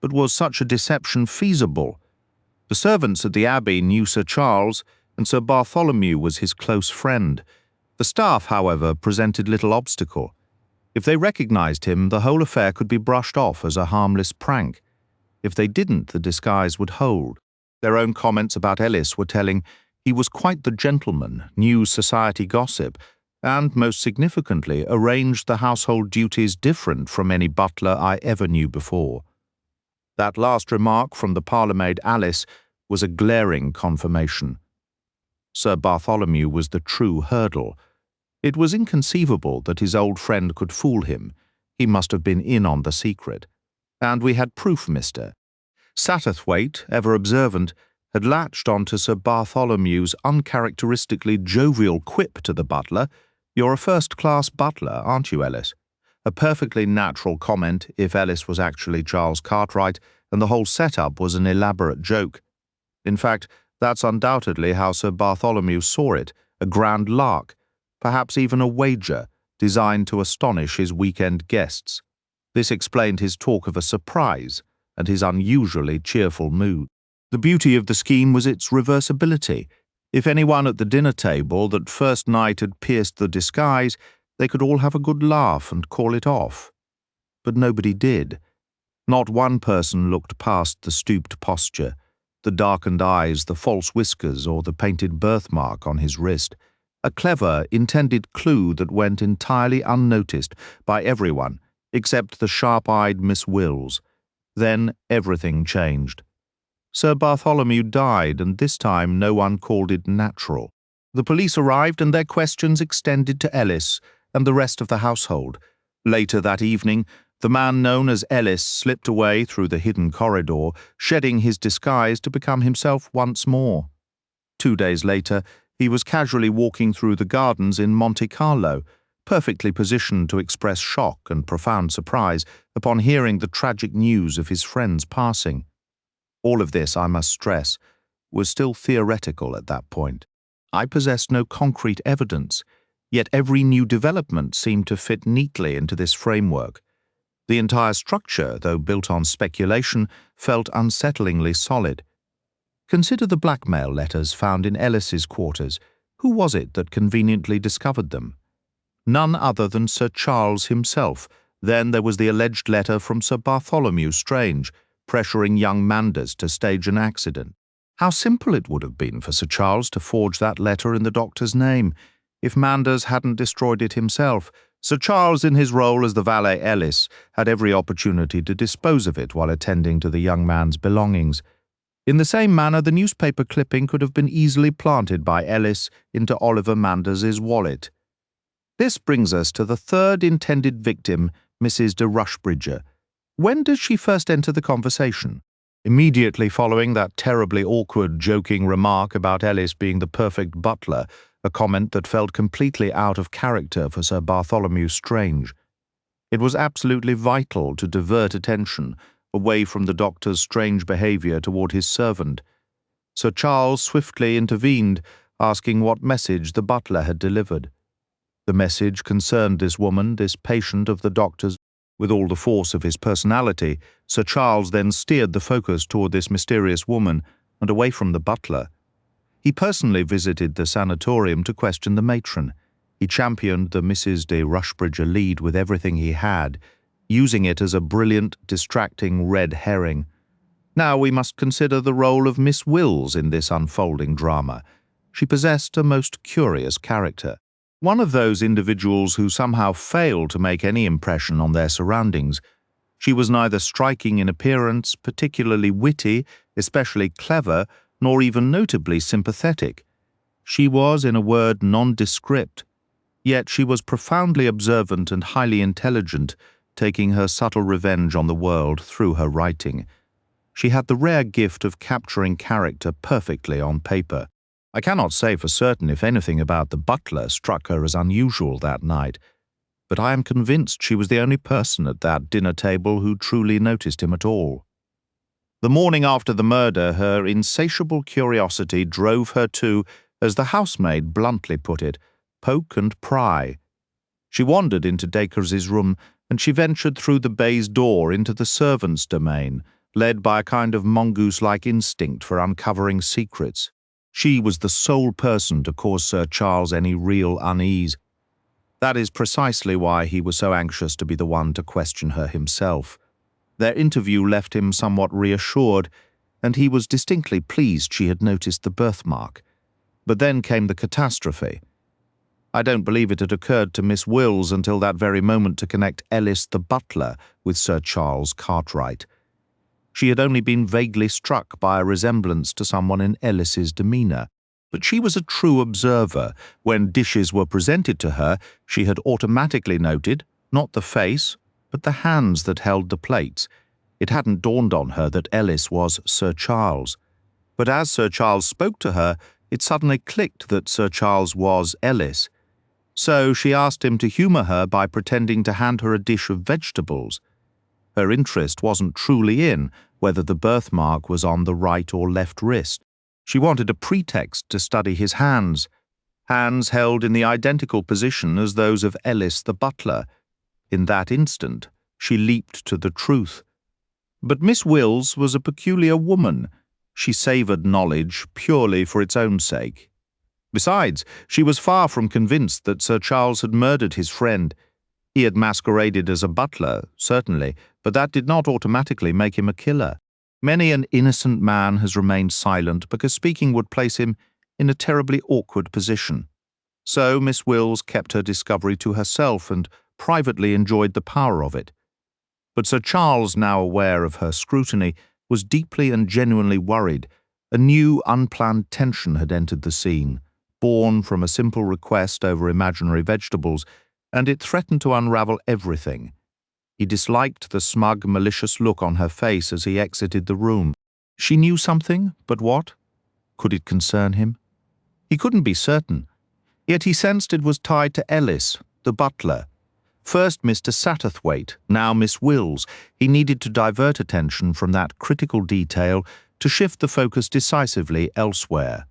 But was such a deception feasible? The servants at the Abbey knew Sir Charles, and Sir Bartholomew was his close friend. The staff, however, presented little obstacle. If they recognized him, the whole affair could be brushed off as a harmless prank. If they didn't, the disguise would hold. Their own comments about Ellis were telling. He was quite the gentleman, knew society gossip, and, most significantly, arranged the household duties different from any butler I ever knew before. That last remark from the parlour-maid Alice was a glaring confirmation. Sir Bartholomew was the true hurdle. It was inconceivable that his old friend could fool him. He must have been in on the secret. And we had proof, mister. Satterthwaite, ever observant, had latched on to Sir Bartholomew's uncharacteristically jovial quip to the butler. "You're a first-class butler, aren't you, Ellis?" A perfectly natural comment if Ellis was actually Charles Cartwright, and the whole setup was an elaborate joke. In fact, that's undoubtedly how Sir Bartholomew saw it, a grand lark, perhaps even a wager, designed to astonish his weekend guests. This explained his talk of a surprise and his unusually cheerful mood. The beauty of the scheme was its reversibility. If anyone at the dinner table that first night had pierced the disguise, they could all have a good laugh and call it off. But nobody did. Not one person looked past the stooped posture, the darkened eyes, the false whiskers, or the painted birthmark on his wrist, a clever, intended clue that went entirely unnoticed by everyone except the sharp-eyed Miss Wills. Then everything changed. Sir Bartholomew died, and this time no one called it natural. The police arrived, and their questions extended to Ellis and the rest of the household. Later that evening, the man known as Ellis slipped away through the hidden corridor, shedding his disguise to become himself once more. 2 days later, he was casually walking through the gardens in Monte Carlo, perfectly positioned to express shock and profound surprise upon hearing the tragic news of his friend's passing. All of this, I must stress, was still theoretical at that point. I possessed no concrete evidence, yet every new development seemed to fit neatly into this framework. The entire structure, though built on speculation, felt unsettlingly solid. Consider the blackmail letters found in Ellis's quarters. Who was it that conveniently discovered them? None other than Sir Charles himself. Then there was the alleged letter from Sir Bartholomew Strange, pressuring young Manders to stage an accident. How simple it would have been for Sir Charles to forge that letter in the doctor's name, if Manders hadn't destroyed it himself. Sir Charles, in his role as the valet Ellis, had every opportunity to dispose of it while attending to the young man's belongings. In the same manner, the newspaper clipping could have been easily planted by Ellis into Oliver Manders's wallet. This brings us to the third intended victim, Mrs. de Rushbridger. When did she first enter the conversation? Immediately following that terribly awkward, joking remark about Ellis being the perfect butler, a comment that felt completely out of character for Sir Bartholomew Strange. It was absolutely vital to divert attention away from the doctor's strange behaviour toward his servant. Sir Charles swiftly intervened, asking what message the butler had delivered. The message concerned this woman, this patient of the doctor's. With all the force of his personality, Sir Charles then steered the focus toward this mysterious woman and away from the butler. He personally visited the sanatorium to question the matron. He championed the Mrs. de Rushbridger lead with everything he had, using it as a brilliant, distracting red herring. Now we must consider the role of Miss Wills in this unfolding drama. She possessed a most curious character. One of those individuals who somehow fail to make any impression on their surroundings. She was neither striking in appearance, particularly witty, especially clever, nor even notably sympathetic. She was, in a word, nondescript. Yet she was profoundly observant and highly intelligent, taking her subtle revenge on the world through her writing. She had the rare gift of capturing character perfectly on paper. I cannot say for certain if anything about the butler struck her as unusual that night, but I am convinced she was the only person at that dinner table who truly noticed him at all. The morning after the murder, her insatiable curiosity drove her to, as the housemaid bluntly put it, poke and pry. She wandered into Dacres's room, and she ventured through the baize door into the servants' domain, led by a kind of mongoose-like instinct for uncovering secrets. She was the sole person to cause Sir Charles any real unease. That is precisely why he was so anxious to be the one to question her himself. Their interview left him somewhat reassured, and he was distinctly pleased she had noticed the birthmark. But then came the catastrophe. I don't believe it had occurred to Miss Wills until that very moment to connect Ellis the butler with Sir Charles Cartwright. She had only been vaguely struck by a resemblance to someone in Ellis's demeanour, but she was a true observer. When dishes were presented to her, she had automatically noted, not the face, but the hands that held the plates. It hadn't dawned on her that Ellis was Sir Charles. But as Sir Charles spoke to her, it suddenly clicked that Sir Charles was Ellis. So she asked him to humour her by pretending to hand her a dish of vegetables. Her interest wasn't truly in, whether the birthmark was on the right or left wrist. She wanted a pretext to study his hands held in the identical position as those of Ellis the butler. In that instant, she leaped to the truth. But Miss Wills was a peculiar woman. She savoured knowledge purely for its own sake. Besides, she was far from convinced that Sir Charles had murdered his friend. He had masqueraded as a butler, certainly, but that did not automatically make him a killer. Many an innocent man has remained silent because speaking would place him in a terribly awkward position. So Miss Wills kept her discovery to herself and privately enjoyed the power of it. But Sir Charles, now aware of her scrutiny, was deeply and genuinely worried. A new, unplanned tension had entered the scene, born from a simple request over imaginary vegetables, and it threatened to unravel everything. He disliked the smug, malicious look on her face as he exited the room. She knew something, but what? Could it concern him? He couldn't be certain, yet he sensed it was tied to Ellis, the butler. First Mr. Satterthwaite, now Miss Wills. He needed to divert attention from that critical detail to shift the focus decisively elsewhere.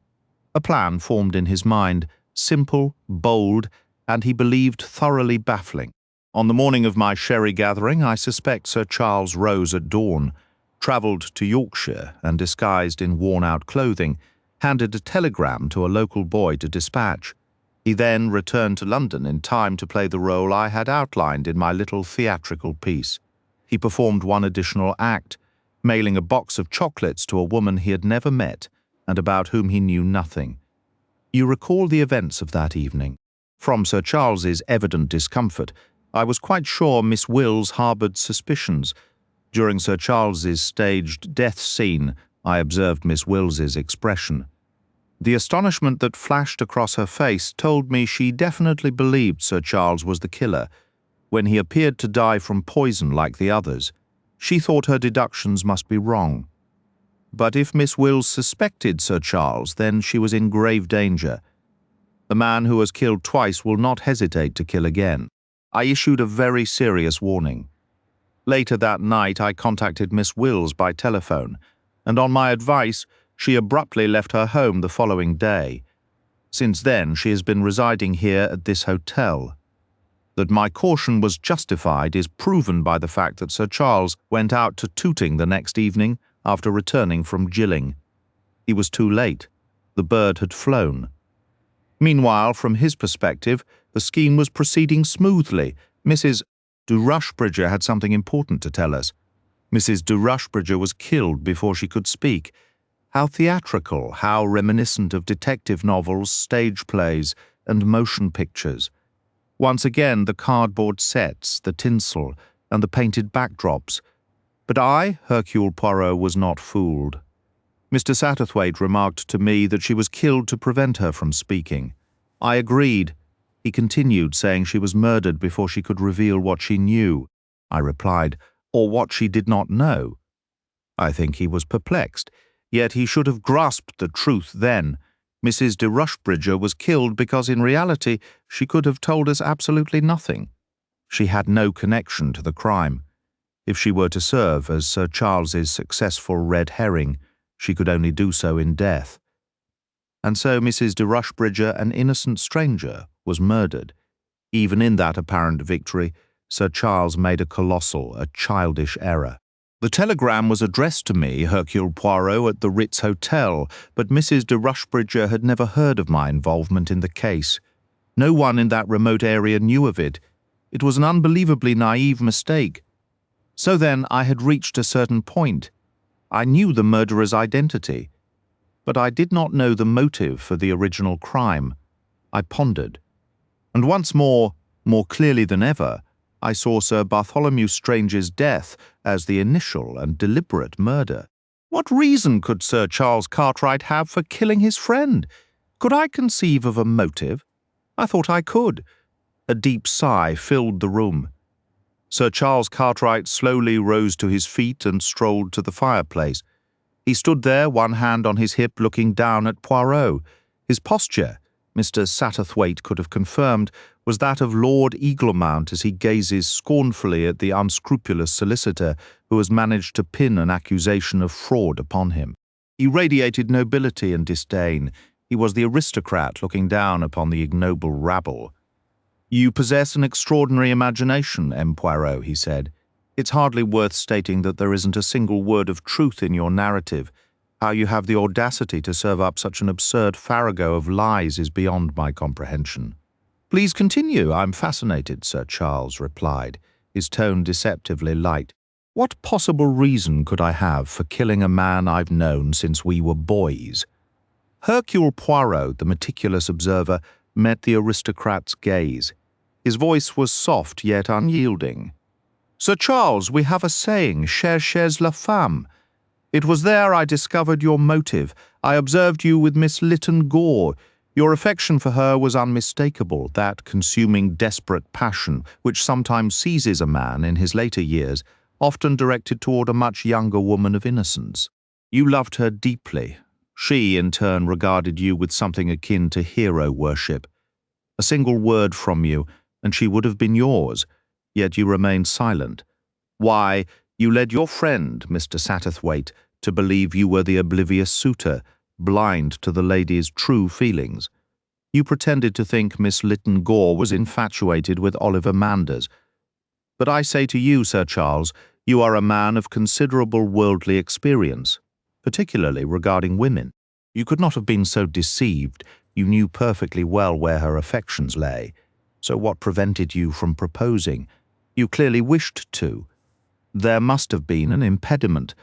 A plan formed in his mind, simple, bold, and he believed thoroughly baffling. On the morning of my sherry gathering, I suspect Sir Charles rose at dawn, travelled to Yorkshire and, disguised in worn-out clothing, handed a telegram to a local boy to dispatch. He then returned to London in time to play the role I had outlined in my little theatrical piece. He performed one additional act, mailing a box of chocolates to a woman he had never met and about whom he knew nothing. You recall the events of that evening. From Sir Charles's evident discomfort, I was quite sure Miss Wills harboured suspicions. During Sir Charles's staged death scene, I observed Miss Wills's expression. The astonishment that flashed across her face told me she definitely believed Sir Charles was the killer. When he appeared to die from poison like the others, she thought her deductions must be wrong. But if Miss Wills suspected Sir Charles, then she was in grave danger. A man who has killed twice will not hesitate to kill again. I issued a very serious warning. Later that night, I contacted Miss Wills by telephone, and on my advice, she abruptly left her home the following day. Since then, she has been residing here at this hotel. That my caution was justified is proven by the fact that Sir Charles went out to Tooting the next evening after returning from Gilling. He was too late. The bird had flown. Meanwhile, from his perspective, the scheme was proceeding smoothly. Mrs. de Rushbridger had something important to tell us. Mrs. de Rushbridger was killed before she could speak. How theatrical, how reminiscent of detective novels, stage plays, and motion pictures. Once again, the cardboard sets, the tinsel, and the painted backdrops. But I, Hercule Poirot, was not fooled. Mr. Satterthwaite remarked to me that she was killed to prevent her from speaking. I agreed. He continued, saying she was murdered before she could reveal what she knew. I replied, or what she did not know. I think he was perplexed. Yet he should have grasped the truth then. Mrs. de Rushbridger was killed because in reality she could have told us absolutely nothing. She had no connection to the crime. If she were to serve as Sir Charles's successful red herring, she could only do so in death. And so Mrs. de Rushbridger, an innocent stranger, was murdered. Even in that apparent victory, Sir Charles made a colossal, a childish error. The telegram was addressed to me, Hercule Poirot, at the Ritz Hotel, but Mrs. de Rushbridger had never heard of my involvement in the case. No one in that remote area knew of it. It was an unbelievably naive mistake. So then I had reached a certain point. I knew the murderer's identity, but I did not know the motive for the original crime. I pondered. And once more clearly than ever, I saw Sir Bartholomew Strange's death as the initial and deliberate murder. What reason could Sir Charles Cartwright have for killing his friend? Could I conceive of a motive? I thought I could. A deep sigh filled the room. Sir Charles Cartwright slowly rose to his feet and strolled to the fireplace. He stood there, one hand on his hip, looking down at Poirot. His posture, Mr. Satterthwaite could have confirmed, was that of Lord Eaglemount as he gazes scornfully at the unscrupulous solicitor who has managed to pin an accusation of fraud upon him. He radiated nobility and disdain. He was the aristocrat looking down upon the ignoble rabble. "You possess an extraordinary imagination, M. Poirot," he said. "It's hardly worth stating that there isn't a single word of truth in your narrative. How you have the audacity to serve up such an absurd farrago of lies is beyond my comprehension." "Please continue. I'm fascinated," Sir Charles replied, his tone deceptively light. "What possible reason could I have for killing a man I've known since we were boys?" Hercule Poirot, the meticulous observer, met the aristocrat's gaze. His voice was soft yet unyielding. "Sir Charles, we have a saying, cherchez la femme. It was there I discovered your motive. I observed you with Miss Lytton Gore. Your affection for her was unmistakable, that consuming, desperate passion which sometimes seizes a man in his later years, often directed toward a much younger woman of innocence. You loved her deeply. She, in turn, regarded you with something akin to hero worship. A single word from you, and she would have been yours, yet you remained silent. Why, you led your friend, Mr. Satterthwaite, to believe you were the oblivious suitor, blind to the lady's true feelings. You pretended to think Miss Lytton Gore was infatuated with Oliver Manders. But I say to you, Sir Charles, you are a man of considerable worldly experience, particularly regarding women. You could not have been so deceived. You knew perfectly well where her affections lay. So what prevented you from proposing? You clearly wished to. There must have been an impediment.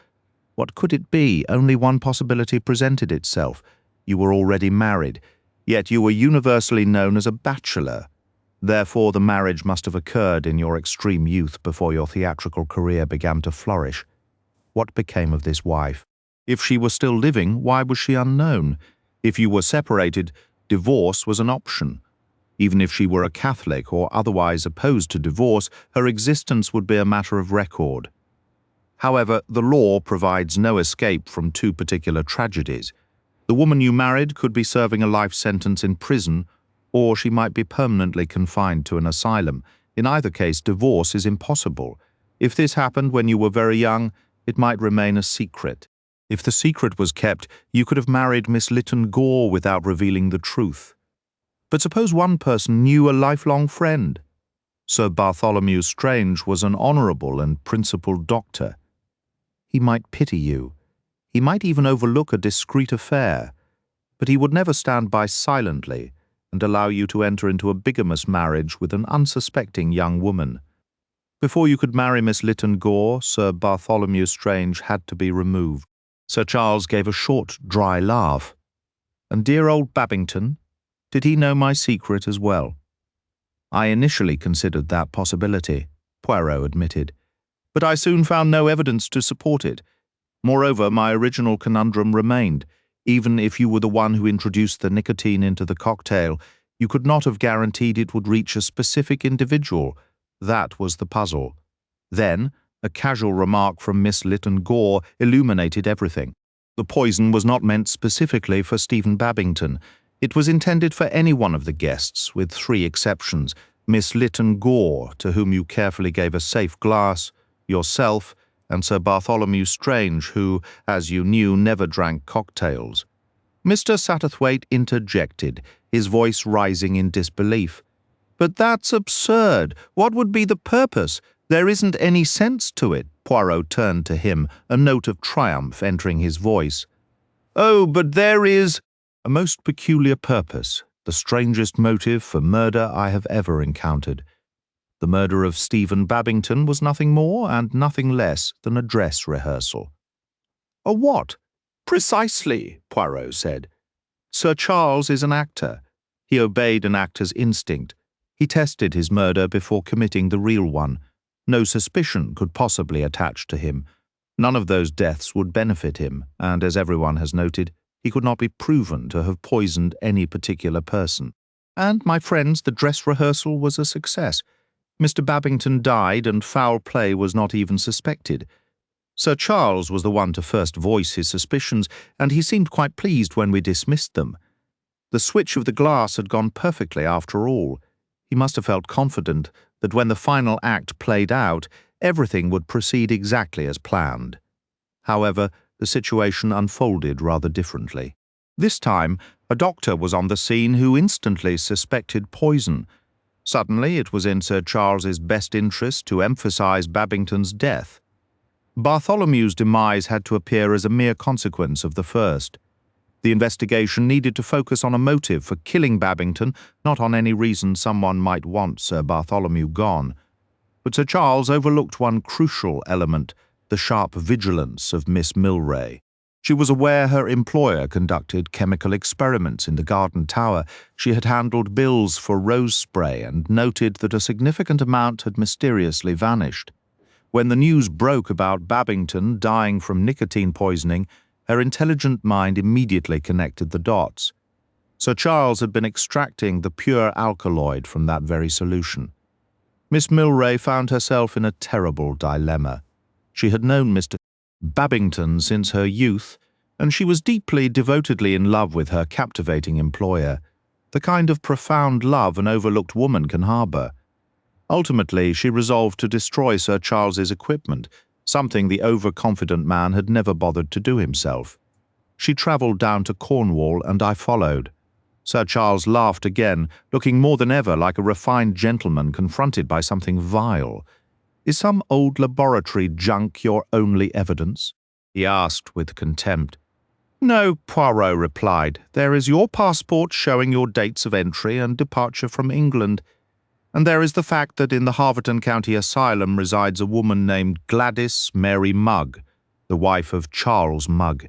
What could it be? Only one possibility presented itself. You were already married, yet you were universally known as a bachelor. Therefore the marriage must have occurred in your extreme youth before your theatrical career began to flourish. What became of this wife? If she were still living, why was she unknown? If you were separated, divorce was an option. Even if she were a Catholic or otherwise opposed to divorce, her existence would be a matter of record. However, the law provides no escape from two particular tragedies. The woman you married could be serving a life sentence in prison, or she might be permanently confined to an asylum. In either case, divorce is impossible. If this happened when you were very young, it might remain a secret. If the secret was kept, you could have married Miss Lytton Gore without revealing the truth. But suppose one person knew a lifelong friend. Sir Bartholomew Strange was an honourable and principled doctor. He might pity you. He might even overlook a discreet affair. But he would never stand by silently and allow you to enter into a bigamous marriage with an unsuspecting young woman. Before you could marry Miss Lytton Gore, Sir Bartholomew Strange had to be removed. Sir Charles gave a short, dry laugh. And dear old Babington, did he know my secret as well? I initially considered that possibility, Poirot admitted, but I soon found no evidence to support it. Moreover, my original conundrum remained. Even if you were the one who introduced the nicotine into the cocktail, you could not have guaranteed it would reach a specific individual. That was the puzzle. Then, a casual remark from Miss Lytton Gore illuminated everything. The poison was not meant specifically for Stephen Babington. It was intended for any one of the guests, with 3 exceptions. Miss Lytton Gore, to whom you carefully gave a safe glass, yourself, and Sir Bartholomew Strange, who, as you knew, never drank cocktails. Mr. Satterthwaite interjected, his voice rising in disbelief. "But that's absurd. What would be the purpose? There isn't any sense to it." Poirot turned to him, a note of triumph entering his voice. "Oh, but there is a most peculiar purpose, the strangest motive for murder I have ever encountered. The murder of Stephen Babington was nothing more and nothing less than a dress rehearsal." "A what?" "Precisely," Poirot said. "Sir Charles is an actor. He obeyed an actor's instinct. He tested his murder before committing the real one. No suspicion could possibly attach to him. None of those deaths would benefit him, and as everyone has noted, he could not be proven to have poisoned any particular person. And, my friends, the dress rehearsal was a success. Mr. Babington died, and foul play was not even suspected. Sir Charles was the one to first voice his suspicions, and he seemed quite pleased when we dismissed them. The switch of the glass had gone perfectly after all. He must have felt confident that when the final act played out, everything would proceed exactly as planned. However, the situation unfolded rather differently. This time, a doctor was on the scene who instantly suspected poison. Suddenly, it was in Sir Charles's best interest to emphasize Babington's death. Bartholomew's demise had to appear as a mere consequence of the first. The investigation needed to focus on a motive for killing Babington, not on any reason someone might want Sir Bartholomew gone. But Sir Charles overlooked one crucial element, the sharp vigilance of Miss Milray. She was aware her employer conducted chemical experiments in the garden tower. She had handled bills for rose spray and noted that a significant amount had mysteriously vanished. When the news broke about Babington dying from nicotine poisoning, her intelligent mind immediately connected the dots. Sir Charles had been extracting the pure alkaloid from that very solution. Miss Milray found herself in a terrible dilemma. She had known Mr. Babington since her youth, and she was deeply, devotedly in love with her captivating employer, the kind of profound love an overlooked woman can harbour. Ultimately, she resolved to destroy Sir Charles's equipment, something the overconfident man had never bothered to do himself. She travelled down to Cornwall, and I followed. Sir Charles laughed again, looking more than ever like a refined gentleman confronted by something vile. "Is some old laboratory junk your only evidence?" he asked with contempt. "No," Poirot replied. "There is your passport showing your dates of entry and departure from England. And there is the fact that in the Harverton County Asylum resides a woman named Gladys Mary Mugg, the wife of Charles Mugg."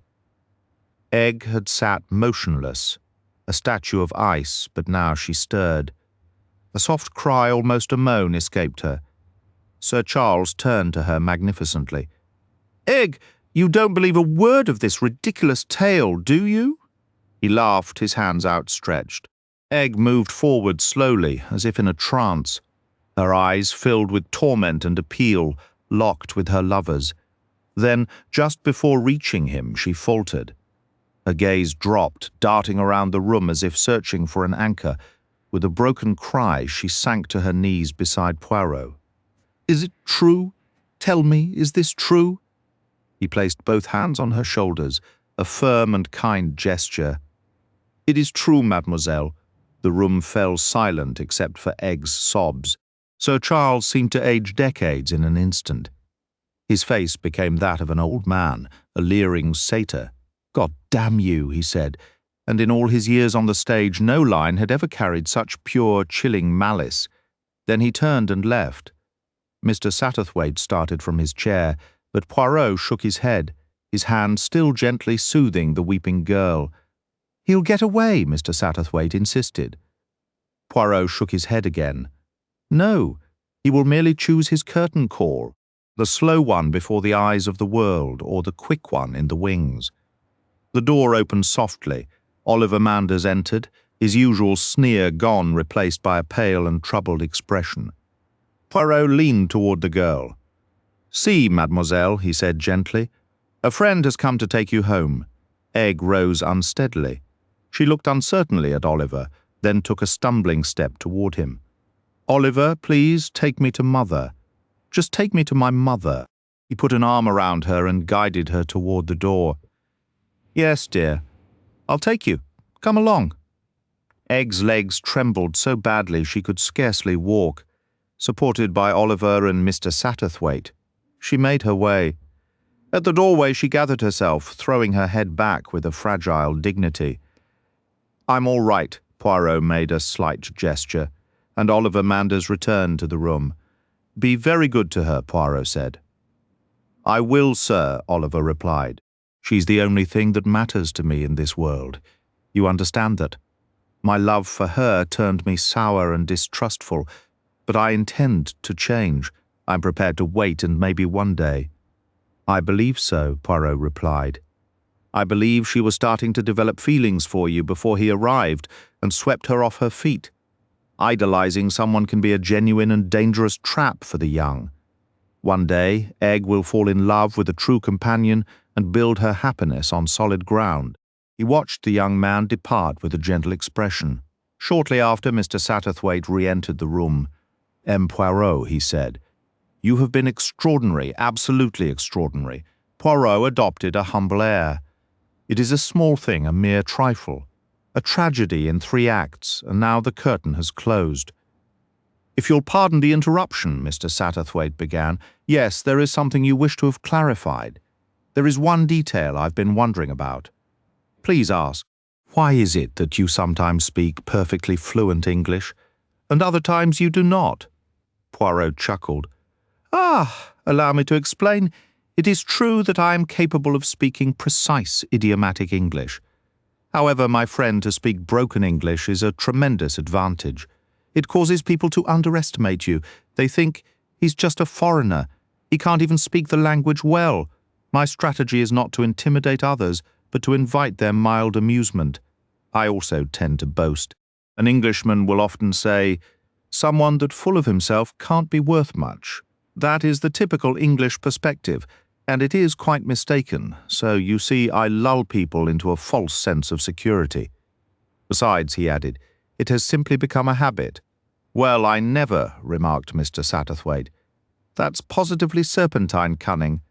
Egg had sat motionless, a statue of ice, but now she stirred. A soft cry, almost a moan, escaped her. Sir Charles turned to her magnificently. "Egg, you don't believe a word of this ridiculous tale, do you?" He laughed, his hands outstretched. Egg moved forward slowly, as if in a trance. Her eyes filled with torment and appeal, locked with her lover's. Then, just before reaching him, she faltered. Her gaze dropped, darting around the room as if searching for an anchor. With a broken cry, she sank to her knees beside Poirot. "Is it true? Tell me, is this true?" He placed both hands on her shoulders, a firm and kind gesture. "It is true, mademoiselle." The room fell silent except for Egg's sobs. Sir Charles seemed to age decades in an instant. His face became that of an old man, a leering satyr. "God damn you," he said, and in all his years on the stage no line had ever carried such pure, chilling malice. Then he turned and left. Mr. Satterthwaite started from his chair, but Poirot shook his head, his hand still gently soothing the weeping girl. "He'll get away," Mr. Satterthwaite insisted. Poirot shook his head again. "No, he will merely choose his curtain call, the slow one before the eyes of the world, or the quick one in the wings." The door opened softly. Oliver Manders entered, his usual sneer gone, replaced by a pale and troubled expression. Poirot leaned toward the girl. "See, mademoiselle," he said gently. "A friend has come to take you home." Egg rose unsteadily. She looked uncertainly at Oliver, then took a stumbling step toward him. "Oliver, please take me to Mother. Just take me to my mother." He put an arm around her and guided her toward the door. "Yes, dear. I'll take you. Come along." Egg's legs trembled so badly she could scarcely walk. Supported by Oliver and Mr. Satterthwaite, she made her way. At the doorway she gathered herself, throwing her head back with a fragile dignity. "I'm all right," Poirot made a slight gesture, and Oliver Manders returned to the room. "Be very good to her," Poirot said. "I will, sir," Oliver replied. "She's the only thing that matters to me in this world. You understand that? My love for her turned me sour and distrustful, but I intend to change. I'm prepared to wait, and maybe one day." "I believe so," Poirot replied. "I believe she was starting to develop feelings for you before he arrived and swept her off her feet. Idolizing someone can be a genuine and dangerous trap for the young. One day, Egg will fall in love with a true companion and build her happiness on solid ground." He watched the young man depart with a gentle expression. Shortly after, Mr. Satterthwaite re-entered the room. "M. Poirot," he said, "you have been extraordinary, absolutely extraordinary." Poirot adopted a humble air. "It is a small thing, a mere trifle. A tragedy in 3 acts, and now the curtain has closed." "If you'll pardon the interruption," Mr. Satterthwaite began. "Yes, there is something you wish to have clarified. There is one detail I've been wondering about. Please ask, why is it that you sometimes speak perfectly fluent English, and other times you do not?" Poirot chuckled. "Ah, allow me to explain. It is true that I am capable of speaking precise idiomatic English. However, my friend, to speak broken English is a tremendous advantage. It causes people to underestimate you. They think, he's just a foreigner. He can't even speak the language well. My strategy is not to intimidate others, but to invite their mild amusement. I also tend to boast. An Englishman will often say, 'Someone that full of himself can't be worth much.' That is the typical English perspective, and it is quite mistaken, so you see I lull people into a false sense of security. Besides," he added, "it has simply become a habit." "Well, I never," remarked Mr. Satterthwaite. "That's positively serpentine cunning."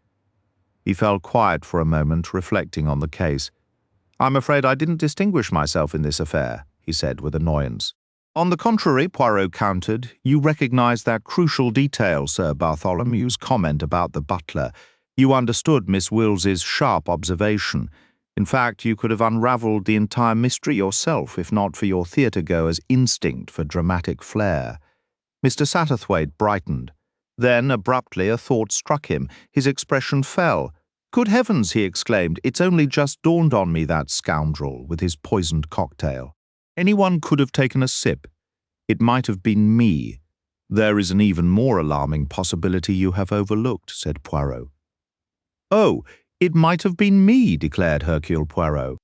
He fell quiet for a moment, reflecting on the case. "I'm afraid I didn't distinguish myself in this affair," he said with annoyance. "On the contrary," Poirot countered, "you recognize that crucial detail, Sir Bartholomew's comment about the butler. You understood Miss Wills's sharp observation. In fact, you could have unravelled the entire mystery yourself if not for your theatre-goer's instinct for dramatic flair." Mr. Satterthwaite brightened. Then, abruptly, a thought struck him. His expression fell. "Good heavens!" he exclaimed. "It's only just dawned on me, that scoundrel, with his poisoned cocktail. Anyone could have taken a sip. It might have been me." "There is an even more alarming possibility you have overlooked," said Poirot. "Oh, it might have been me," declared Hercule Poirot.